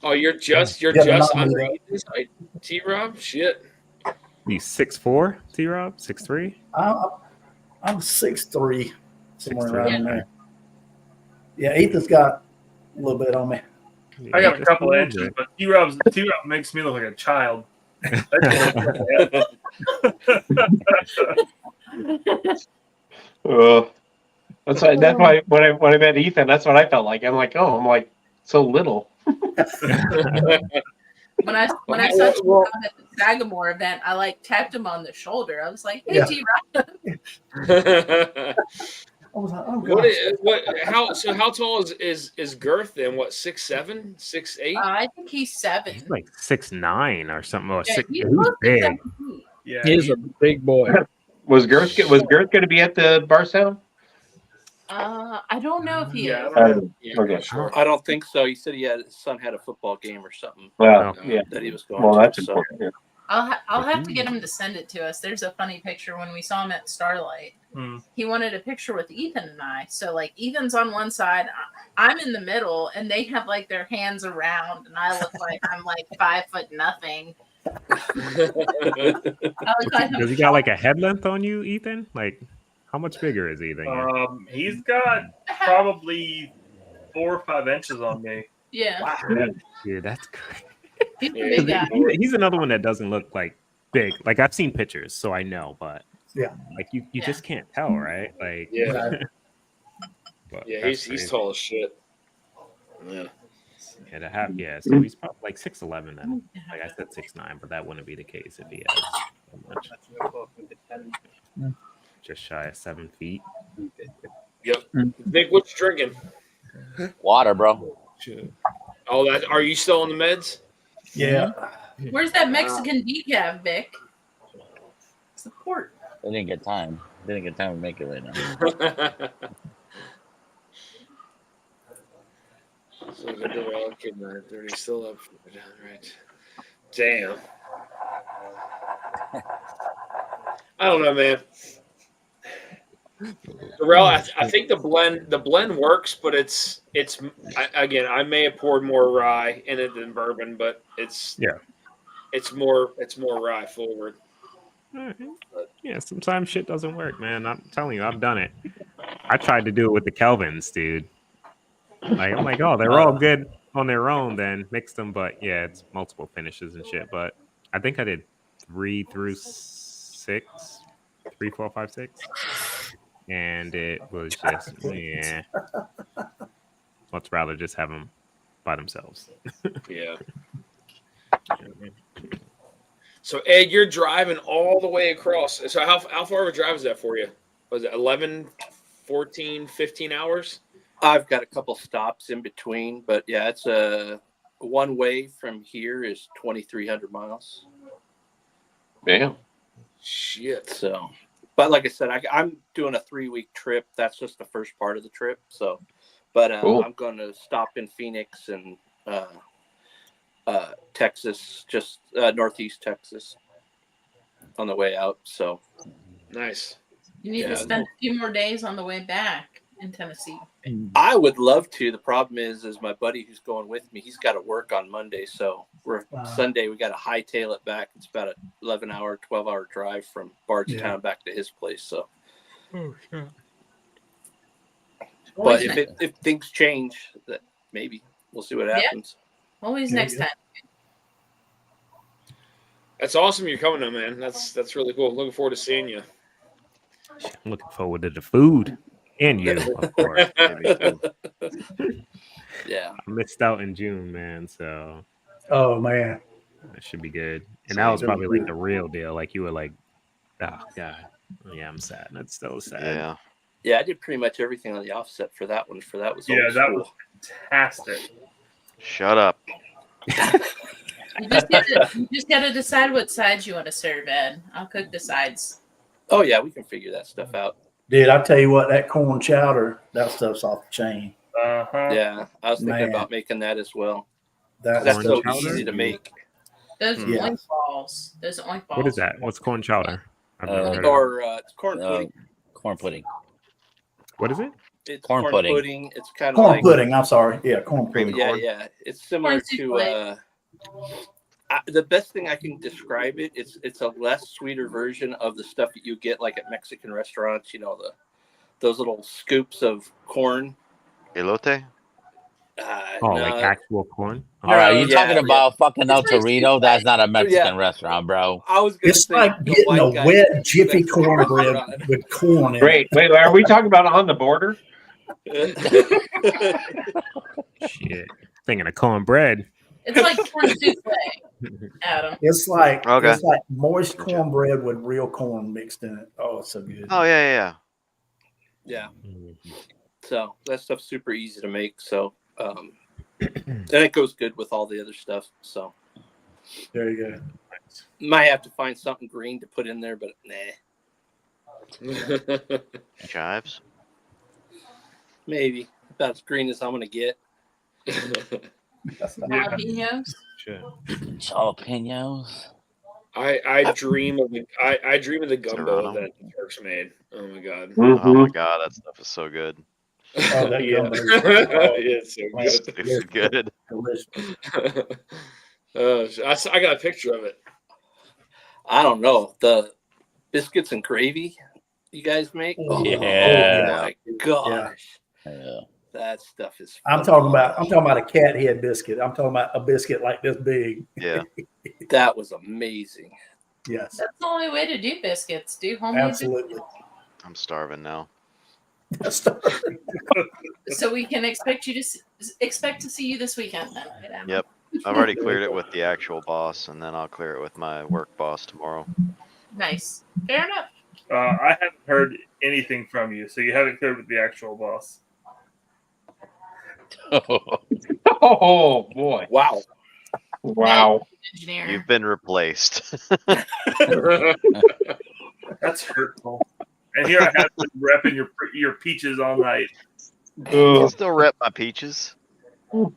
S1: Oh, you're just
S15: Yeah, the
S1: under
S15: non-meetup.
S1: this height, T-Rob? Shit.
S6: He's 6'4", T-Rob? 6'3"?
S15: I'm 6'3", somewhere
S6: 6'3",
S15: around in
S6: okay.
S15: there. Yeah, Ethan's got a little bit on me.
S2: I got a couple of inches, but T-Rob makes me look like a child.
S12: That's why when I met Ethan, that's what I felt like. I'm like so little.
S5: When I saw T-Rob at the Sagamore event, I like tapped him on the shoulder. I was like, "Hey,
S15: Yeah.
S5: T-Rob."
S15: I was like, oh gosh.
S1: How tall is Girth then? What, 6'7", 6'8"?
S5: I think he's 7.
S6: He's like 6'9" or something. Or
S5: Yeah,
S6: six,
S5: he's
S6: he's
S5: close to
S6: big.
S5: 7 feet.
S2: Yeah,
S11: He's a big boy.
S12: Was Girth going to be at the bar sound?
S5: I don't know if he is.
S12: Okay.
S16: I don't think so. He said his son had a football game or something.
S12: Well, yeah.
S16: That he was going
S12: Well,
S16: to.
S12: that's
S16: So.
S12: important. Yeah.
S5: I'll have to get him to send it to us. There's a funny picture when we saw him at Starlight. He wanted a picture with Ethan and I. So like Ethan's on one side, I'm in the middle, and they have like their hands around, and I look like I'm like 5 foot nothing.
S6: Does he got like a head length on you, Ethan? Like, how much bigger is he than you?
S2: He's got probably 4 or 5 inches on me.
S5: Yeah.
S6: Wow. Dude, that's great.
S5: He's a big guy.
S6: He's another one that doesn't look like big. Like I've seen pictures, so I know, but
S15: yeah,
S6: like you just can't tell, right? Like
S1: Yeah.
S6: But
S1: Yeah,
S6: that's
S1: he's
S6: crazy.
S1: tall as shit. Yeah.
S6: Yeah, to have so he's probably like 6'11" then. Like I said 6'9", but that wouldn't be the case if he has so much. Just shy of 7 feet.
S1: Yep. Nick, what you drinking?
S17: Water, bro.
S1: Oh, are you still on the meds?
S15: Yeah.
S5: Where's that Mexican decaf, Vic? Support.
S17: They didn't get time. They didn't get time to make it right now.
S1: So good to roll. Kid 9:30 still up. Right. Damn. I don't know, man. Well, I think the blend works, but again, I may have poured more rye in it than bourbon, but it's more rye forward.
S6: Yeah, sometimes shit doesn't work, man. I'm telling you, I've done it. I tried to do it with the Kelvins, dude. Like I'm like, oh, they're all good on their own, then mix them. But yeah, it's multiple finishes and shit. But I think I did 3 through 6, 3, 4, 5, 6, and it was just Let's rather just have them by themselves.
S1: Yeah. So Ed, you're driving all the way across. So how far of a drive is that for you? Was it 11, 14, 15 hours?
S16: I've got a couple stops in between, but yeah, it's a one way from here is 2,300 miles.
S12: Damn.
S1: Shit.
S16: So, but like I said, I'm doing a 3-week trip. That's just the first part of the trip. So, but
S12: Cool.
S16: I'm going to stop in Phoenix and Texas, just northeast Texas on the way out. So
S1: nice.
S5: You need to spend a few more days on the way back in Tennessee.
S16: I would love to. The problem is my buddy who's going with me, he's got to work on Monday. So Sunday, we got to hightail it back. It's about an 11-hour, 12-hour drive from Bardstown back to his place. So, but if things change, that maybe we'll see what happens.
S5: Always next time.
S1: That's awesome. You're coming though, man. That's really cool. Looking forward to seeing you.
S6: I'm looking forward to the food and you, of course.
S16: Yeah,
S6: I missed out in June, man. So,
S15: oh man,
S6: that should be good. And that was probably like the real deal. Like you were like, oh god, yeah, I'm sad. That's so sad.
S16: Yeah, I did pretty much everything on the offset for that one. For that was
S2: that was fantastic.
S4: Shut up.
S5: You just gotta decide what sides you want to serve, Ed. I'll cook the sides.
S16: Oh yeah, we can figure that stuff out.
S15: Dude, I tell you what, that corn chowder, that stuff's off the chain.
S16: Yeah, I was thinking about making that as well. That's so easy to make.
S5: Those oink balls. Those oink balls.
S6: What is that? What's corn chowder? I've never heard of
S16: Or it's corn pudding.
S17: Corn pudding.
S6: What is it?
S16: It's
S17: corn pudding.
S16: It's kind of
S15: corn
S16: like
S15: pudding. I'm sorry. Yeah, corn pudding.
S16: Yeah. It's similar to the best thing I can describe it. It's a less sweeter version of the stuff that you get like at Mexican restaurants. You know, those little scoops of corn.
S4: Elote?
S6: Like actual corn?
S17: All right, you talking about fucking El Torito? That's not a Mexican restaurant, bro.
S16: I was
S15: It's like getting a wet Jiffy cornbread with corn in it.
S12: Wait, are we talking about on the border?
S6: Shit. Thinking of cornbread.
S5: It's like corn souffle, Adam.
S15: It's like moist cornbread with real corn mixed in it. Oh, it's so good.
S4: Oh yeah.
S16: So that stuff's super easy to make. So and it goes good with all the other stuff. So
S15: there you go.
S16: Might have to find something green to put in there, but nah.
S4: Chives?
S16: Maybe about as green as I'm gonna get.
S5: Jalapenos.
S17: Jalapenos.
S1: I dream of the gumbo that the Turks made. Oh my god.
S4: Oh my god, that stuff is so good.
S15: Oh, that
S1: it's so good.
S4: It's good.
S1: I got a picture of it.
S16: I don't know, the biscuits and gravy you guys make. Oh my gosh.
S17: Yeah.
S16: That stuff is.
S15: I'm talking about a cat head biscuit. I'm talking about a biscuit like this big.
S4: Yeah.
S16: That was amazing.
S15: Yes.
S5: That's the only way to do biscuits. Do homemade
S15: Absolutely.
S4: I'm starving now.
S5: So we can expect to see you this weekend then. Right, Adam?
S4: Yep. I've already cleared it with the actual boss, and then I'll clear it with my work boss tomorrow.
S5: Nice. Fair enough.
S2: I haven't heard anything from you, so you haven't cleared with the actual boss.
S12: Oh boy!
S16: Wow!
S5: Engineer.
S4: You've been replaced.
S2: That's hurtful. And here I have been repping your peaches all night.
S4: You still rep my peaches.
S2: You're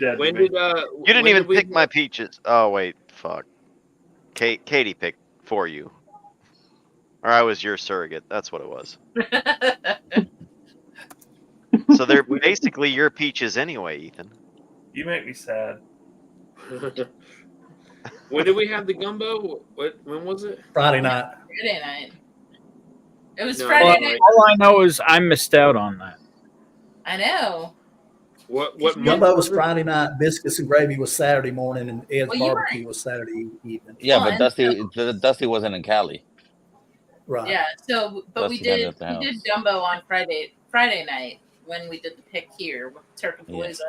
S2: dead.
S1: When
S2: to me.
S1: did
S4: You didn't even pick my peaches. Oh wait, fuck. Katie picked for you. Or I was your surrogate. That's what it was. So they're basically your peaches anyway, Ethan.
S2: You make me sad.
S1: When did we have the gumbo? When was it?
S15: Friday night.
S5: Friday night. It was
S1: No,
S5: Friday
S1: no,
S5: night.
S11: All I know is I missed out on that.
S5: I know.
S1: What month
S15: Gumbo was
S1: it?
S15: Friday night. Biscuits and gravy was Saturday morning, and Ed's
S5: Well, you were-
S15: barbecue was Saturday evening.
S17: Yeah,
S5: Well,
S17: but
S5: and
S17: Dusty wasn't in Cali.
S15: Right.
S5: Yeah. So, but we
S17: Dusty had it
S5: did
S17: at the
S5: we did
S17: house.
S5: gumbo on Friday night when we did the pick here with Turkapalooza.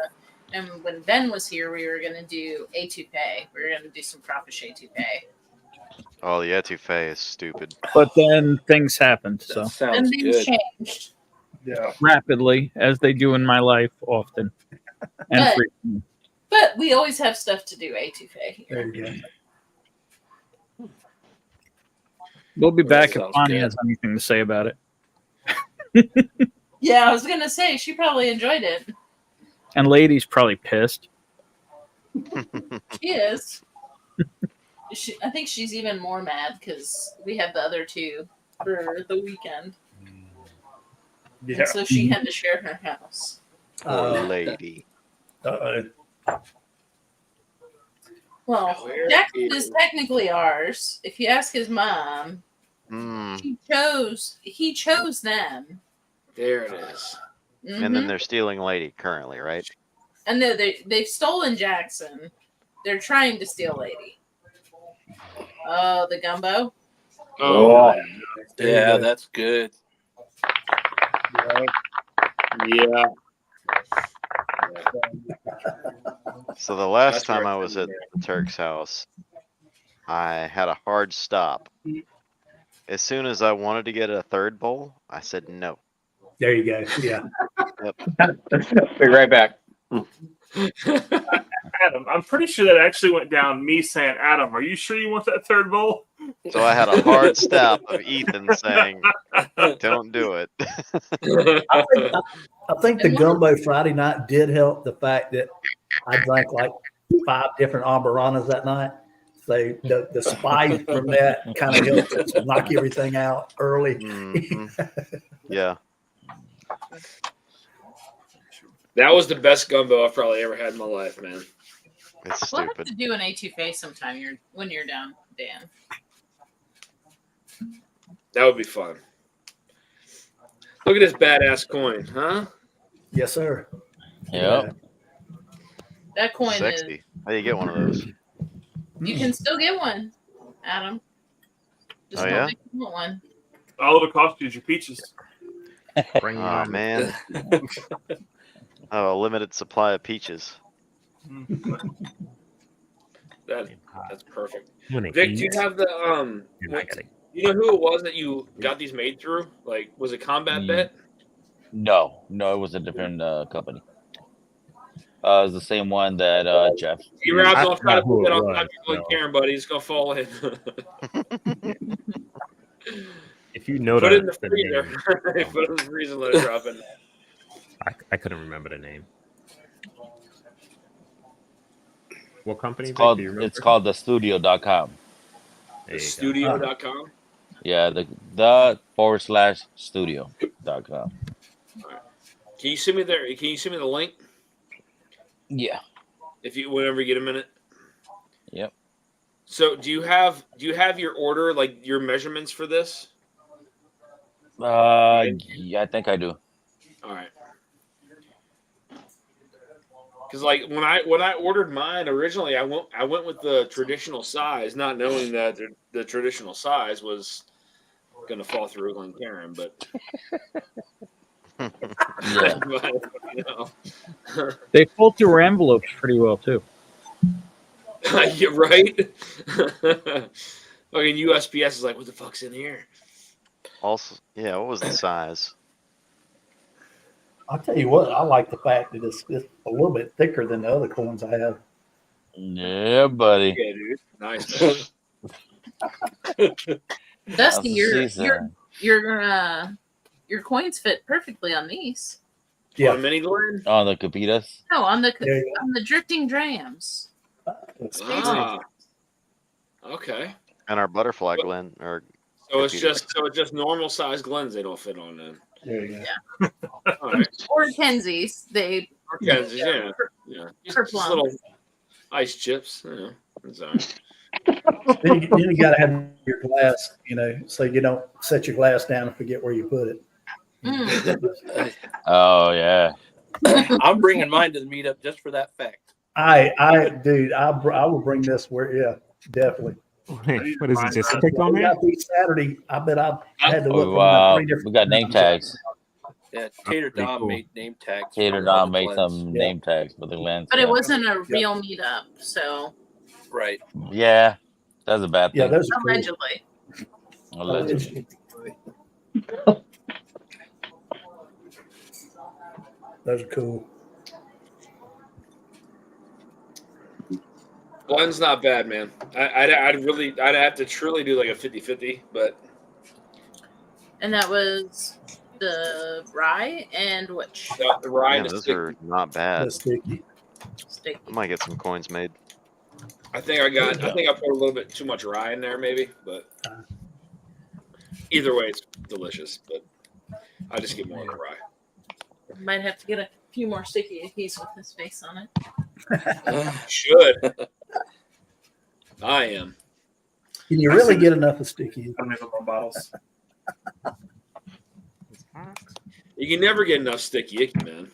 S5: And when Ben was here, we were gonna do etouffee. We were gonna do some crawfish etouffee.
S4: Oh, the etouffee is stupid.
S11: But then things happened, so
S5: And
S16: Sounds
S5: things
S16: good.
S5: changed.
S2: Yeah.
S11: rapidly, as they do in my life often. And
S5: But-
S11: frequently.
S5: But we always have stuff to do etouffee
S15: There
S5: here.
S15: you go.
S11: We'll be back if
S16: sounds
S11: Bonnie
S16: good.
S11: has anything to say about it.
S5: Yeah, I was gonna say she probably enjoyed it.
S11: And Lady's probably pissed.
S5: She is. I think she's even more mad because we have the other two for the weekend.
S2: Yeah.
S5: And so she had to share her house.
S4: Poor lady.
S5: Well,
S1: Where
S5: Jackson
S1: is-
S5: is technically ours. If you ask his mom,
S4: Mm.
S5: he chose them.
S1: There it is.
S4: And then
S5: Mhm.
S4: they're stealing lady currently, right?
S5: And no, they've stolen Jackson. They're trying to steal Lady. Oh, the gumbo.
S1: Oh,
S16: Yeah, that's good.
S1: yeah.
S4: So the last
S1: That's
S4: time
S1: where
S4: I was at the Turk's house, I had a hard stop. As soon as I wanted to get a third bowl, I said no.
S15: There you go. Yeah.
S12: Be right back.
S2: Adam, I'm pretty sure that actually went down me saying, Adam, are you sure you want that third bowl?
S4: So I had a hard stop of Ethan saying, don't do it.
S15: I think the gumbo Friday night did help the fact that I drank like 5 different Ambaranas that night. So the spice from that kind of helped us knock everything out early.
S4: Mhm. Yeah.
S1: That was the best gumbo I've probably ever had in my life, man.
S4: It's
S5: We'll have
S4: stupid.
S5: to do an etouffee sometime. When you're down, Dan.
S1: That would be fun. Look at this badass coin, huh?
S15: Yes, sir.
S17: Yep.
S5: That coin
S4: Sexy. How do you get one of those?
S5: you can still get one, Adam. Just
S4: Oh,
S5: don't
S4: yeah?
S5: make you want one.
S2: All it'll cost you is your peaches.
S6: Bring
S4: Oh,
S6: on.
S4: man. Oh, a limited supply of peaches.
S1: That's perfect.
S6: When it
S1: Vic, do you
S6: eats,
S1: have the
S6: you're not gonna-
S1: you know who it was that you got these made through? Like, was it Combat Bet?
S17: No, it was a different company. It was the same one that Jeff.
S1: You Rob's
S6: I
S1: gonna try to
S6: forgot who
S1: put that
S6: it
S1: on
S6: was,
S1: top of your
S6: no.
S1: Karen, buddy. It's gonna fall in.
S6: If you know
S1: Put it in the
S6: the
S1: freezer.
S6: name,
S1: Put it in the freezer. Let it drop in.
S6: I couldn't remember the name. What company?
S17: It's
S6: Vic?
S17: called
S6: Do you remember?
S17: it's called thestudio.com.
S6: There you go.
S1: Studio.com.
S17: Yeah, the /studio.com.
S1: Can you send me there? Can you send me the link
S17: Yeah.
S1: if you whenever you get a minute?
S17: Yep.
S1: So do you have your order, like your measurements for this?
S17: Yeah, I think I do.
S1: All right. Because like when I ordered mine originally, I went with the traditional size, not knowing that the traditional size was going to fall through on Karen, but.
S17: Yeah.
S1: But, you know.
S11: They fall through envelopes pretty well too.
S1: Yeah, right? Fucking USPS is like, what the fuck's in here?
S4: Also, yeah, what was the size?
S15: I'll tell you what, I like the fact that it's a little bit thicker than the other coins I have.
S17: Yeah, buddy.
S1: Yeah, dude. Nice.
S5: Dusty, your coins fit perfectly on these.
S15: Yeah.
S1: On a mini blend?
S17: On the Capitas.
S5: No, on the
S15: There you
S5: on the drifting drams.
S1: Ah. Okay.
S4: And our butterfly blend, or
S1: So it's just normal size Glens they don't fit on then.
S15: There you go.
S5: Yeah.
S1: All right.
S5: Or Kenzies. They.
S1: Or Kenzies, yeah. Just
S5: plum.
S1: little ice chips. You know, it's all right.
S15: Then you got to have your glass, so you don't set your glass down and forget where you put it.
S17: Oh yeah.
S16: I'm bringing mine to the meetup just for that fact.
S15: Dude, I will bring this definitely.
S6: Wait, what is it? Just stick on
S15: We
S6: there?
S15: got these Saturday. I bet I had to look for about 3 different.
S17: We got name tags.
S16: Yeah, Tater
S6: Pretty
S16: Dom
S6: cool.
S16: made name tags.
S17: Tater
S16: for all
S17: Dom
S16: the
S17: made
S16: blends.
S17: some name tags for the Glens.
S5: But it wasn't a real meetup, so.
S16: Right.
S17: Yeah, that's a bad thing.
S15: Yeah, those are cool.
S5: Allegedly.
S17: Allegedly.
S15: Those are cool.
S1: Glenn's not bad, man. I'd have to truly do like a 50-50, but.
S5: And that was the rye and which?
S1: The rye
S4: Yeah,
S1: and the
S4: those
S1: sticky.
S4: are not bad.
S15: Sticky.
S4: I might get some coins made.
S1: I think I put a little bit too much rye in there, maybe, but either way, it's delicious. But I just get more of the rye.
S5: Might have to get a few more sticky cookies with his face on it.
S1: Should. I am.
S15: Can you really get enough of sticky?
S2: How many little bottles?
S1: You can never get enough sticky icky, man.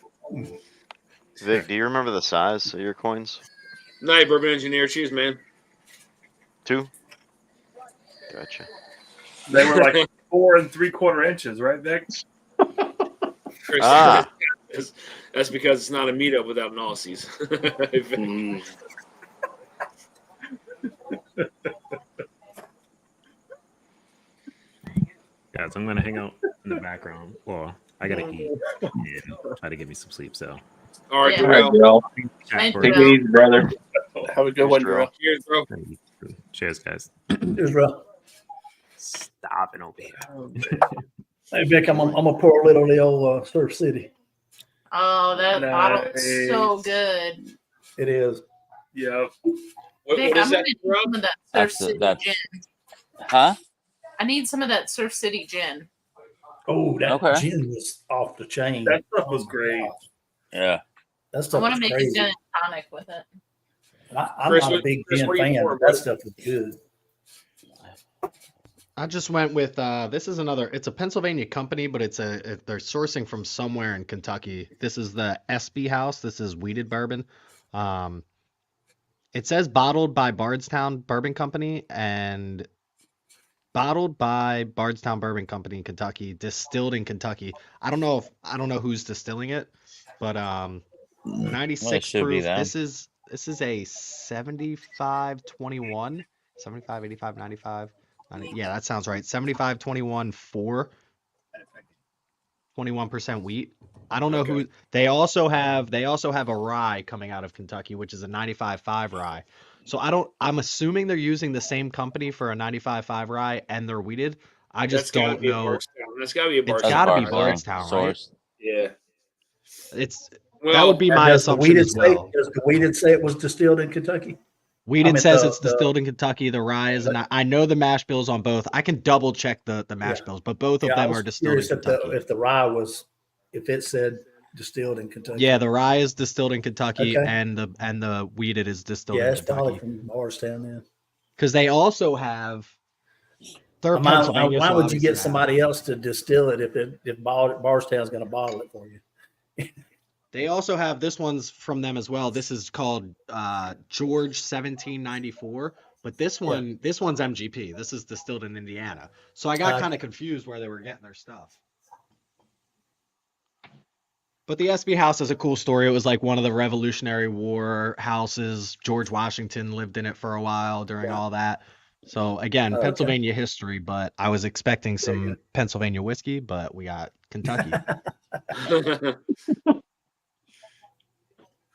S4: Vic, do you remember the size of your coins?
S1: Night, Bourbon Engineer. Cheers, man.
S4: 2? Gotcha.
S2: They were like 4 3/4 inches, right, Vic?
S1: Chris, that's because it's not a meetup without Aussies.
S6: Guys, I'm gonna hang out in the background. Well, I gotta eat and try to get me some sleep. So,
S1: all right,
S16: Darrell.
S6: Chat for-
S16: Take it easy, brother. Have a good one, Darrell.
S1: Cheers, bro.
S6: Cheers, guys.
S15: Cheers, bro.
S6: Stopping over here.
S15: Hey, Vic, I'm gonna pour a little of the old Surf City.
S5: Oh, that
S2: Nice.
S5: bottle is so good.
S15: It is.
S2: Yeah.
S5: Vic,
S1: What is
S5: I'm
S1: that,
S5: gonna need
S1: bro?
S5: some of that Surf
S17: That's
S5: City
S17: that's.
S5: gin.
S17: Huh?
S5: I need some of that Surf City gin.
S15: Oh, that
S17: Okay.
S15: gin was off the chain.
S2: That stuff was great.
S17: Yeah.
S15: That
S5: I
S15: stuff
S5: want
S15: was
S5: to make
S15: crazy.
S5: a gin and tonic with it.
S15: I'm
S1: Chris,
S15: not a
S1: what-
S15: big
S1: Chris,
S15: gin
S1: what are you
S15: fan,
S1: pouring,
S15: but that
S1: bro?
S15: stuff was good.
S14: I just went with this is it's a Pennsylvania company, but they're sourcing from somewhere in Kentucky. This is the SB House. This is wheated bourbon. It says bottled by Bardstown Bourbon Company and bottled by Bardstown Bourbon Company in Kentucky, distilled in Kentucky. I don't know who's distilling it, but 96
S17: should be
S14: proof.
S17: them.
S14: This is a 75-21, 75, 85, 95. Yeah, that sounds right. 75, 21, 4, 21% wheat. I don't know who they also have a rye coming out of Kentucky, which is a 95.5 rye. So I'm assuming they're using the same company for a 95.5 rye and they're wheated. I just
S1: That's gotta
S14: don't
S1: be a
S14: know.
S1: Bardstown. That's gotta be a
S14: It's
S1: Bardstown.
S14: got to be
S17: Bardstown
S14: Bardstown, right?
S17: source.
S1: Yeah.
S14: That
S1: Well,
S14: would be my
S15: Does the
S14: assumption
S15: wheated
S14: as well.
S15: does the wheated say it was distilled in Kentucky?
S14: Wheated
S15: I mean,
S14: says
S15: the-
S14: it's distilled in Kentucky. The rye is not. I know the mash bills on both. I can double check the mash
S15: Yeah.
S14: bills, but both of
S15: Yeah, I
S14: them
S15: was
S14: are distilled in
S15: curious
S14: Kentucky.
S15: if the rye was, if it said distilled in Kentucky.
S14: Yeah, the rye is distilled in Kentucky,
S15: Okay.
S14: and the wheated is distilled
S15: Yeah,
S14: in
S15: it's probably
S14: Kentucky.
S15: from Bardstown then.
S14: Because they also have. They're Pennsylvania.
S15: Why
S14: so
S15: would you get
S14: obviously
S15: somebody else to distill it if Bardstown's going to bottle it for you?
S14: They also have this one's from them as well. This is called George 1794, but this one's MGP. This is distilled in Indiana. So I got kind of confused where they were getting their stuff. But the SB House is a cool story. It was like one of the Revolutionary War houses. George Washington lived in it for a while during all that. So again,
S15: Okay.
S14: Pennsylvania history, but I was expecting some Pennsylvania whiskey, but we got Kentucky.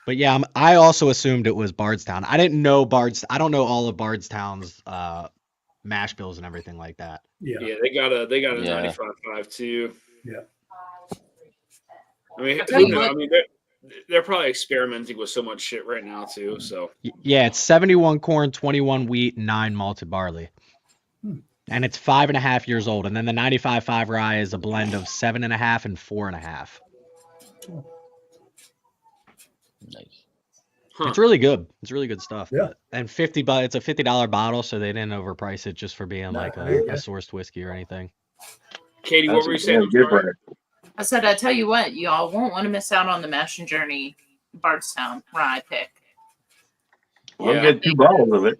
S14: But yeah, I also assumed it was Bardstown. I didn't know I don't know all of Bardstown's mash bills and everything like that.
S15: Yeah.
S1: Yeah, they got a
S17: Yeah.
S1: 95.5 too.
S15: Yeah.
S1: I mean,
S5: tell you
S1: who knows?
S5: what-
S1: I mean, they're probably experimenting with so much shit right now too. So
S14: Yeah, it's 71 corn, 21 wheat, 9 malted barley. and it's 5.5 years old. And then the 95.5 rye is a blend of 7.5 and 4.5.
S17: Nice.
S14: It's really good. It's really good stuff.
S15: Yeah.
S14: And $50, it's a $50 bottle, so they didn't overprice it just for being like a sourced whiskey or anything.
S1: Katie, what were you saying? I'm sorry.
S5: I said, I tell you what, y'all won't want to miss out on the Mash and Journey Bardstown rye pick.
S12: I'll get 2 bottles of it.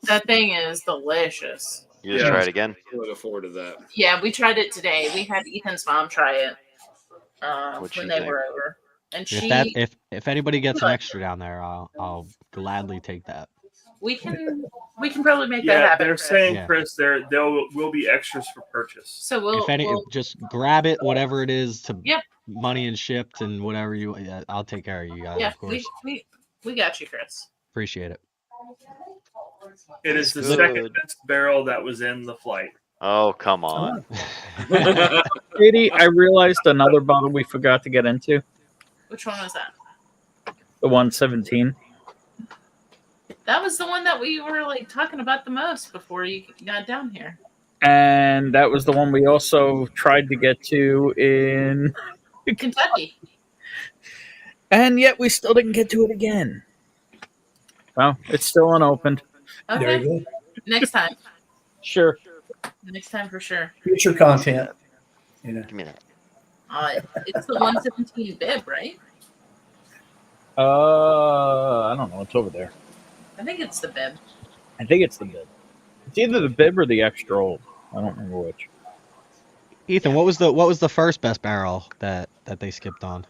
S5: That thing is delicious.
S4: You just try it again?
S1: I'm looking forward to that.
S5: Yeah, we tried it today. We had Ethan's mom try it when they were over, and
S14: If anybody gets an extra down there, I'll gladly take that.
S5: we can probably make that
S2: Yeah,
S5: happen.
S2: they're
S5: Chris.
S2: saying, Chris, there will be extras for purchase.
S5: So we'll
S14: just grab it, whatever it is, to
S5: Yep.
S14: money and shipped and whatever you. I'll take care of you guys,
S5: yeah,
S14: of course.
S5: we got you, Chris.
S14: Appreciate it.
S2: It is the
S4: Good.
S2: second best barrel that was in the flight.
S4: Oh, come on.
S11: Katie, I realized another bottle we forgot to get into.
S5: Which one was that?
S11: The 117.
S5: That was the one that we were like talking about the most before you got down here.
S11: And that was the one we also tried to get to in
S5: Kentucky.
S11: And yet we still didn't get to it again. Well, it's still unopened.
S5: Okay.
S15: There you go.
S5: Next time.
S11: Sure.
S5: Next time for sure.
S15: Future content. You know.
S4: Give me that.
S5: It's the 117 bib, right?
S11: I don't know. It's over there.
S5: I think it's the bib.
S11: I think it's the bib. It's either the bib or the extra old. I don't remember which.
S14: Ethan, what was the first best barrel that they skipped on?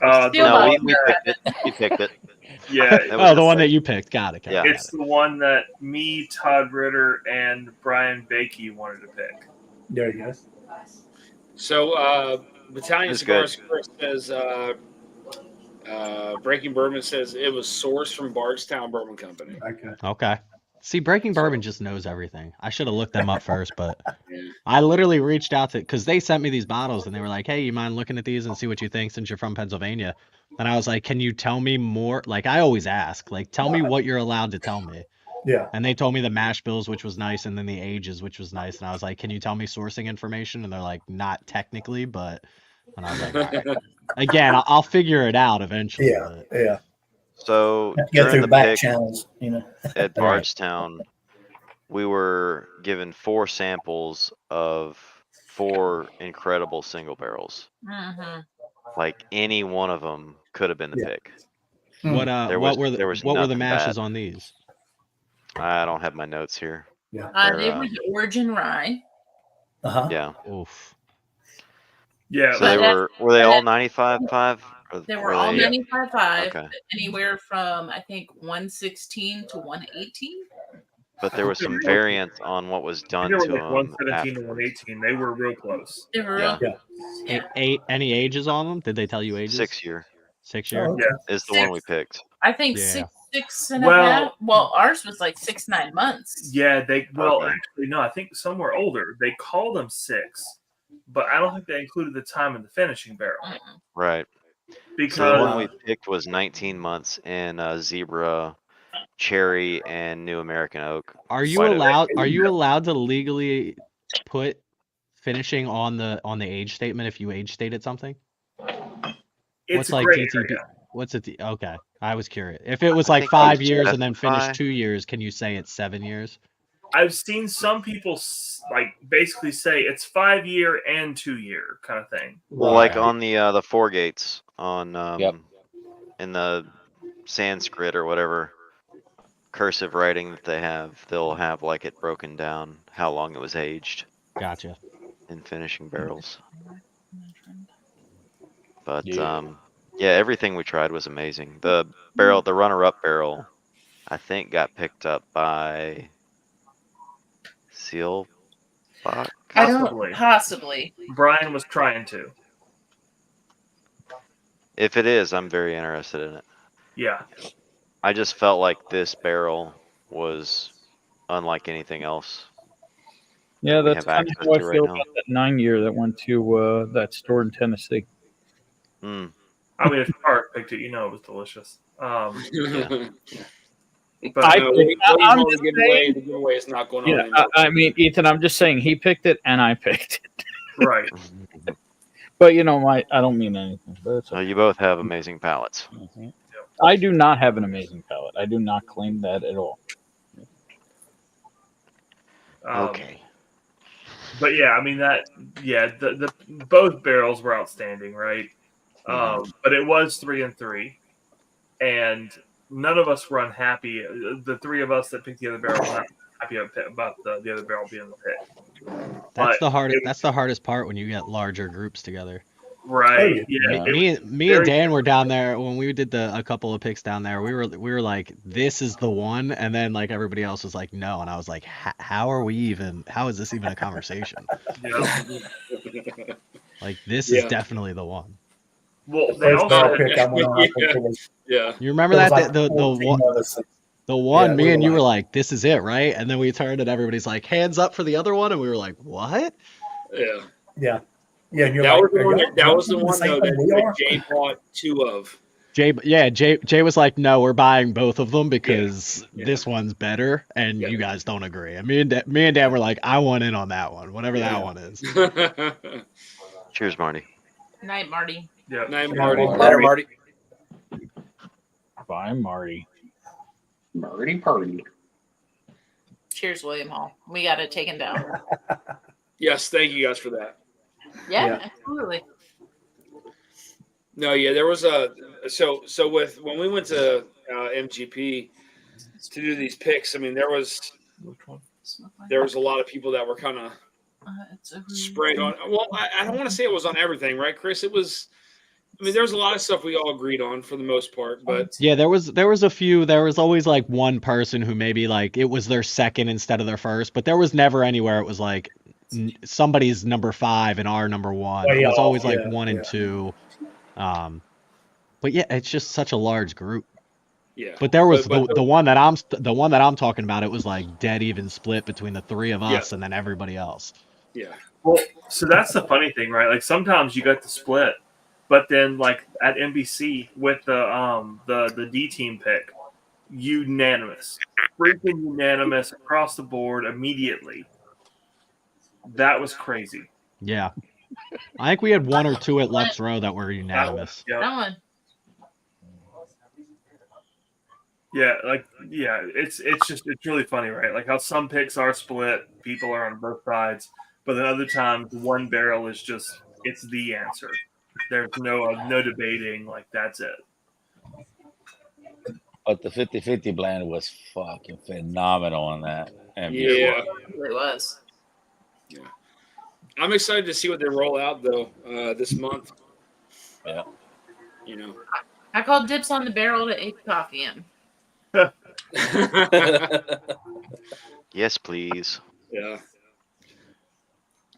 S4: No, we picked it. We picked it.
S2: Yeah.
S14: Oh, the one that you picked. Got it.
S4: Yeah.
S2: It's the one that me, Todd Ritter, and Brian Bakey wanted to pick.
S15: There you go.
S1: So, Battalion
S4: That's
S1: Cigars
S4: good.
S1: Chris says, Breaking Bourbon says it was sourced from Bardstown Bourbon Company.
S14: Okay. See, Breaking Bourbon just knows everything. I should have looked them up first, but I literally reached out to, because they sent me these bottles and they were like, hey, you mind looking at these and see what you think since you're from Pennsylvania? And I was like, can you tell me more? Like, I always ask, like, tell me what you're allowed to tell me.
S15: Yeah.
S14: And they told me the mash bills, which was nice, and then the ages, which was nice. And I was like, can you tell me sourcing information? And they're like, not technically, but. And I was like, all right. Again, I'll figure it out eventually.
S15: Yeah. Yeah.
S4: So
S15: Get
S4: during
S15: through
S4: the
S15: back
S4: pick
S15: channels, you know.
S4: at Bardstown, we were given 4 samples of 4 incredible single barrels.
S5: Mm-hmm.
S4: Like any one of them could have been the pick.
S14: What were the
S4: nothing
S14: mashes
S4: bad.
S14: on these?
S4: I don't have my notes here.
S15: Yeah.
S5: They were the Origin Rye.
S4: Yeah.
S14: Oof.
S2: Yeah.
S4: So were they all 95.5?
S5: They were all 95.5,
S4: Okay.
S5: anywhere from I think 116 to 118.
S4: But there was some variance on what was done
S2: They were
S4: to
S2: like
S4: them.
S2: 117 and 118. They were real close.
S5: They were
S14: Any ages on them? Did they tell you ages?
S4: 6 year.
S14: 6 year?
S2: Yeah.
S4: Is the one we picked.
S5: I think
S14: Yeah.
S5: six and a half. Well, ours was like 9 months.
S2: Yeah, actually no, I think some were older. They called them 6, but I don't think they included the time in the finishing barrel.
S4: Right.
S2: Because
S4: So the one we picked was 19 months in Zebra, Cherry, and New American Oak.
S14: Are you allowed to legally put finishing on the age statement if you age stated something?
S2: It's
S14: What's
S2: a
S14: like
S2: gray
S14: DTP?
S2: area.
S14: What's it? Okay, I was curious. If it was
S4: I
S14: like
S4: think
S14: 5
S4: they
S14: years and then finish
S4: specify.
S14: 2 years, can you say it's 7 years?
S2: I've seen some people like basically say it's 5 year and 2 year kind of thing.
S4: Well, like on the 4 gates on
S17: Yep.
S4: in the Sanskrit or whatever cursive writing that they have, they'll have like it broken down how long it was aged.
S14: Gotcha.
S4: In finishing barrels. But
S17: Yeah.
S4: yeah, everything we tried was amazing. The runner-up barrel, I think got picked up by Seal Bach.
S5: Possibly.
S2: Brian was trying to.
S4: If it is, I'm very interested in it.
S2: Yeah.
S4: I just felt like this barrel was unlike anything else.
S11: Yeah,
S4: we
S11: that's
S4: have
S11: kind of
S4: access
S11: how I
S4: to
S11: feel
S4: right now.
S11: about that 9 year that went to that store in Tennessee.
S2: I mean, if Art picked it, you know it was delicious. But
S11: I,
S1: no, William
S11: I'm
S1: Hall,
S11: just
S1: the giveaway is not going on
S11: Yeah,
S1: anymore.
S11: I mean, Ethan, I'm just saying he picked it and I picked it.
S2: Right.
S11: But you know, I don't mean anything. But it's
S4: You both have amazing palates.
S11: I do not have an amazing palate. I do not claim that at all.
S4: Okay.
S2: But yeah, I mean the both barrels were outstanding, right? But it was 3-3, and none of us were unhappy. The three of us that picked the other barrel were not happy about the other barrel being the pick.
S14: That's the hardest. That's the hardest part when you get larger groups together.
S2: Right. Yeah.
S14: Me and Dan were down there when we did a couple of picks down there. We were like, this is the one, and then like everybody else was like, no, and I was like, how is this even a conversation? Like this is definitely the one.
S2: Well,
S15: the first barrel pick I went on, I think it was.
S14: You remember that
S15: like
S14: the
S15: 14
S14: one.
S15: of us.
S14: The one,
S15: Yeah,
S14: me
S15: we
S14: and
S15: were
S14: you were like, this is it, right? And then we turned and everybody's like, hands up for the other one, and we were like, what?
S1: Yeah.
S15: Yeah. Yeah, and you're
S1: That
S15: like,
S1: was the one.
S15: "Are
S1: That
S15: y'all
S1: was the
S15: doing
S1: one
S15: same
S1: though
S15: thing we
S1: that
S15: are?"
S1: Jay bought two of.
S14: Jay was like, no, we're buying both of them because this one's better, and you guys don't agree. And me and Dan were like, I want in on that one, whatever that one is.
S4: Cheers, Marty.
S5: Night, Marty.
S2: Yeah.
S1: Night, Marty.
S16: Later, Marty.
S11: Bye, Marty.
S12: Marty party.
S5: Cheers, William Hall. We got it taken down.
S1: Yes, thank you guys for that.
S5: Yeah, absolutely.
S1: No, yeah, there was so with when we went to MGP to do these picks. I mean, there was a lot of people that were kind of spread on. Well, I don't want to say it was on everything, right, Chris? It was. I mean, there was a lot of stuff we all agreed on for the most part, but
S14: yeah, there was a few. There was always like one person who maybe like it was their second instead of their first, but there was never anywhere it was like somebody's number 5 and our number 1. It was always like 1 and 2. But yeah, it's just such a large group.
S1: Yeah.
S14: But there was the one that I'm talking about. It was like dead even split between the three of us and then everybody else.
S1: Yeah.
S2: Well, so that's the funny thing, right? Like sometimes you got the split, but then like at NBC with the D team pick, unanimous, freaking unanimous across the board immediately. That was crazy.
S14: Yeah. I think we had 1 or 2 at Lux Row that were unanimous.
S5: That one.
S2: Yeah, it's really funny, right? Like how some picks are split, people are on both sides, but then other times one barrel is just it's the answer. There's no debating, like that's it.
S17: But the 50-50 blend was fucking phenomenal on that.
S1: Yeah,
S5: it really was.
S1: Yeah, I'm excited to see what they roll out though this month.
S17: Yeah,
S5: you know, I called dips on the barrel to ate coffee in.
S4: Yes, please.
S1: Yeah.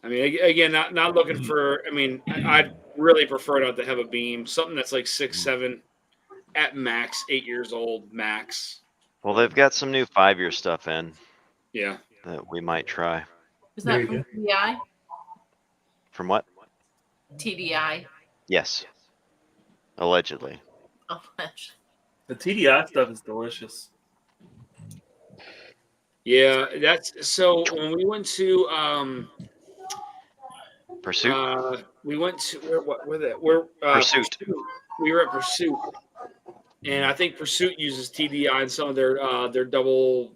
S1: I mean, again, not looking for. I mean, I'd really prefer not to have a beam, something that's like 6-7 at max, 8 years old max.
S4: Well, they've got some new 5-year stuff in.
S1: Yeah.
S4: That we might try.
S5: Is that from TDI?
S4: From what?
S5: TDI.
S4: Yes. Allegedly.
S2: The TDI stuff is delicious.
S1: Yeah, that's so. When we went to
S4: Pursuit.
S1: We went to where
S4: Pursuit.
S1: We were at Pursuit, and I think Pursuit uses TDI in some of their double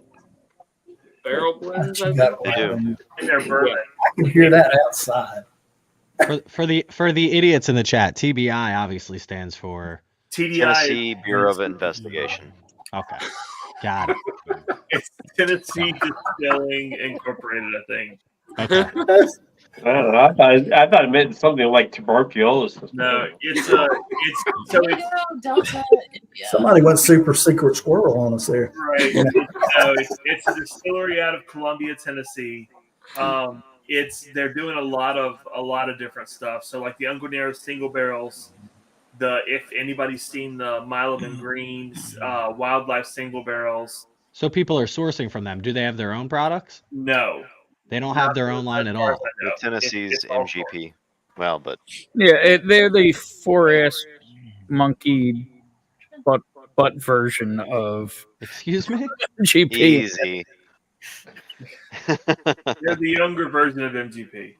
S1: barrel blends. I think
S4: they do.
S2: And their bourbon.
S15: I can hear that outside.
S14: For the idiots in the chat, TBI obviously stands for
S2: TDI
S4: Tennessee Bureau of Investigation.
S14: Okay, got it.
S2: It's Tennessee Distilling Incorporated, I think.
S14: Okay.
S12: I don't know. I thought it meant something like tuberculosis.
S2: No, it's
S15: Somebody went super secret squirrel on us there.
S2: Right. It's a distillery out of Columbia, Tennessee. They're doing a lot of different stuff. So like the Uncle Nero's single barrels, if anybody's seen the Milam and Green's Wildlife single barrels.
S14: So people are sourcing from them. Do they have their own products?
S2: No.
S14: They don't have their own line at all.
S4: The Tennessee's MGP. Well, but
S11: yeah, they're the 4S monkey butt butt version of
S14: Excuse me?
S11: GP.
S4: Easy.
S2: They're the younger version of MGP.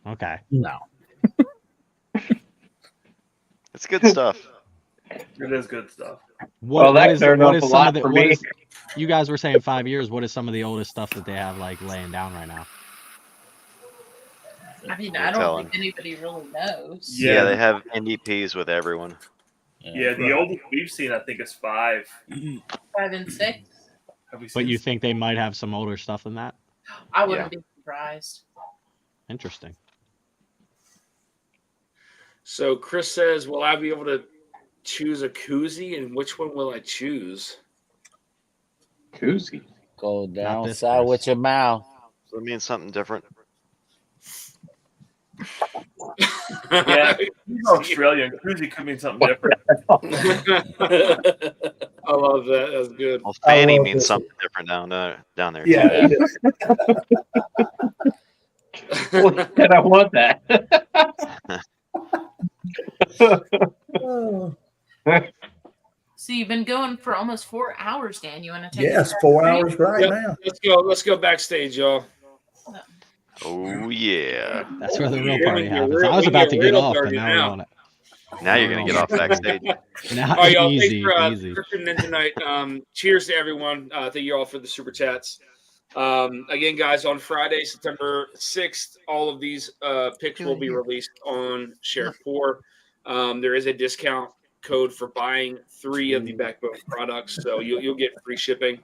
S14: Okay.
S11: No.
S4: It's good stuff.
S2: It is good stuff.
S12: Well, that cleared up a lot for me.
S14: You guys were saying 5 years. What is some of the oldest stuff that they have like laying down right now?
S5: I mean,
S4: No
S5: I don't
S4: telling.
S5: think anybody really knows.
S4: Yeah, they have NDPs with everyone.
S2: Yeah, the oldest we've seen, I think, is 5.
S5: 5 and 6.
S2: Have we
S14: But
S2: seen?
S14: you think they might have some older stuff than that?
S5: I wouldn't be surprised.
S14: Interesting.
S1: So Chris says, "Will I be able to choose a koozie, and which one will I choose?"
S12: Koozie.
S17: Go down
S14: this,
S17: south
S14: Chris.
S17: with your mouth.
S4: So it means something different.
S2: Yeah, he's Australian. Koozie could mean something different.
S1: I love that. That's good.
S4: Well, fanny
S15: love
S4: means
S15: this.
S4: something different down there.
S15: Yeah,
S4: too.
S12: And I want that.
S5: So you've been going for almost 4 hours, Dan. You want to take
S15: yes,
S5: a
S15: 4
S5: break?
S15: hours right
S1: Yep,
S15: now.
S1: Let's go backstage, y'all.
S4: Oh yeah.
S14: That's where the real
S1: Yeah,
S14: party
S1: we get
S14: happens.
S1: real-
S14: I was
S1: we
S14: about
S1: get
S14: to get
S1: real
S14: off, but
S1: dirty
S14: now
S1: now.
S14: we're on it.
S4: Now you're gonna get off backstage.
S14: Now,
S1: All right, y'all.
S14: easy,
S1: Thanks
S14: easy.
S1: for tuning in tonight. Cheers to everyone. Thank you all for the super chats. Again, guys, on Friday, September 6th, all of these picks will be released on Share4. There is a discount code for buying 3 of the Backbone products, so you'll get free shipping.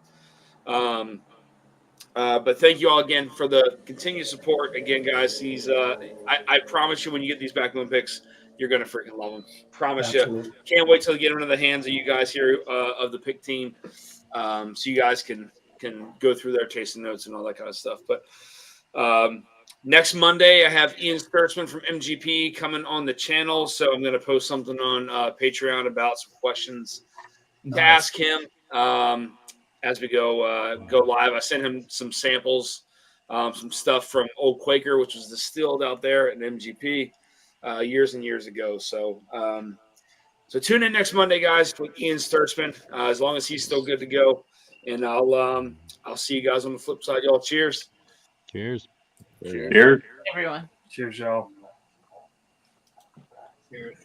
S1: But thank you all again for the continued support. Again, guys, these I promise you, when you get these Backbone picks, you're gonna freaking love them. Promise
S15: Absolutely.
S1: you. Can't wait till you get them into the hands of you guys here of the pick team, so you guys can go through their tasting notes and all that kind of stuff. But next Monday, I have Ian Sturzman from MGP coming on the channel, so I'm going to post something on Patreon about some questions to ask him as we go live. I sent him some samples, some stuff from Old Quaker, which was distilled out there at MGP years and years ago. So so tune in next Monday, guys, with Ian Sturzman, as long as he's still good to go. And I'll see you guys on the flip side, y'all. Cheers.
S14: Cheers.
S12: Cheers.
S5: Everyone.
S2: Cheers, y'all.
S7: Cheers.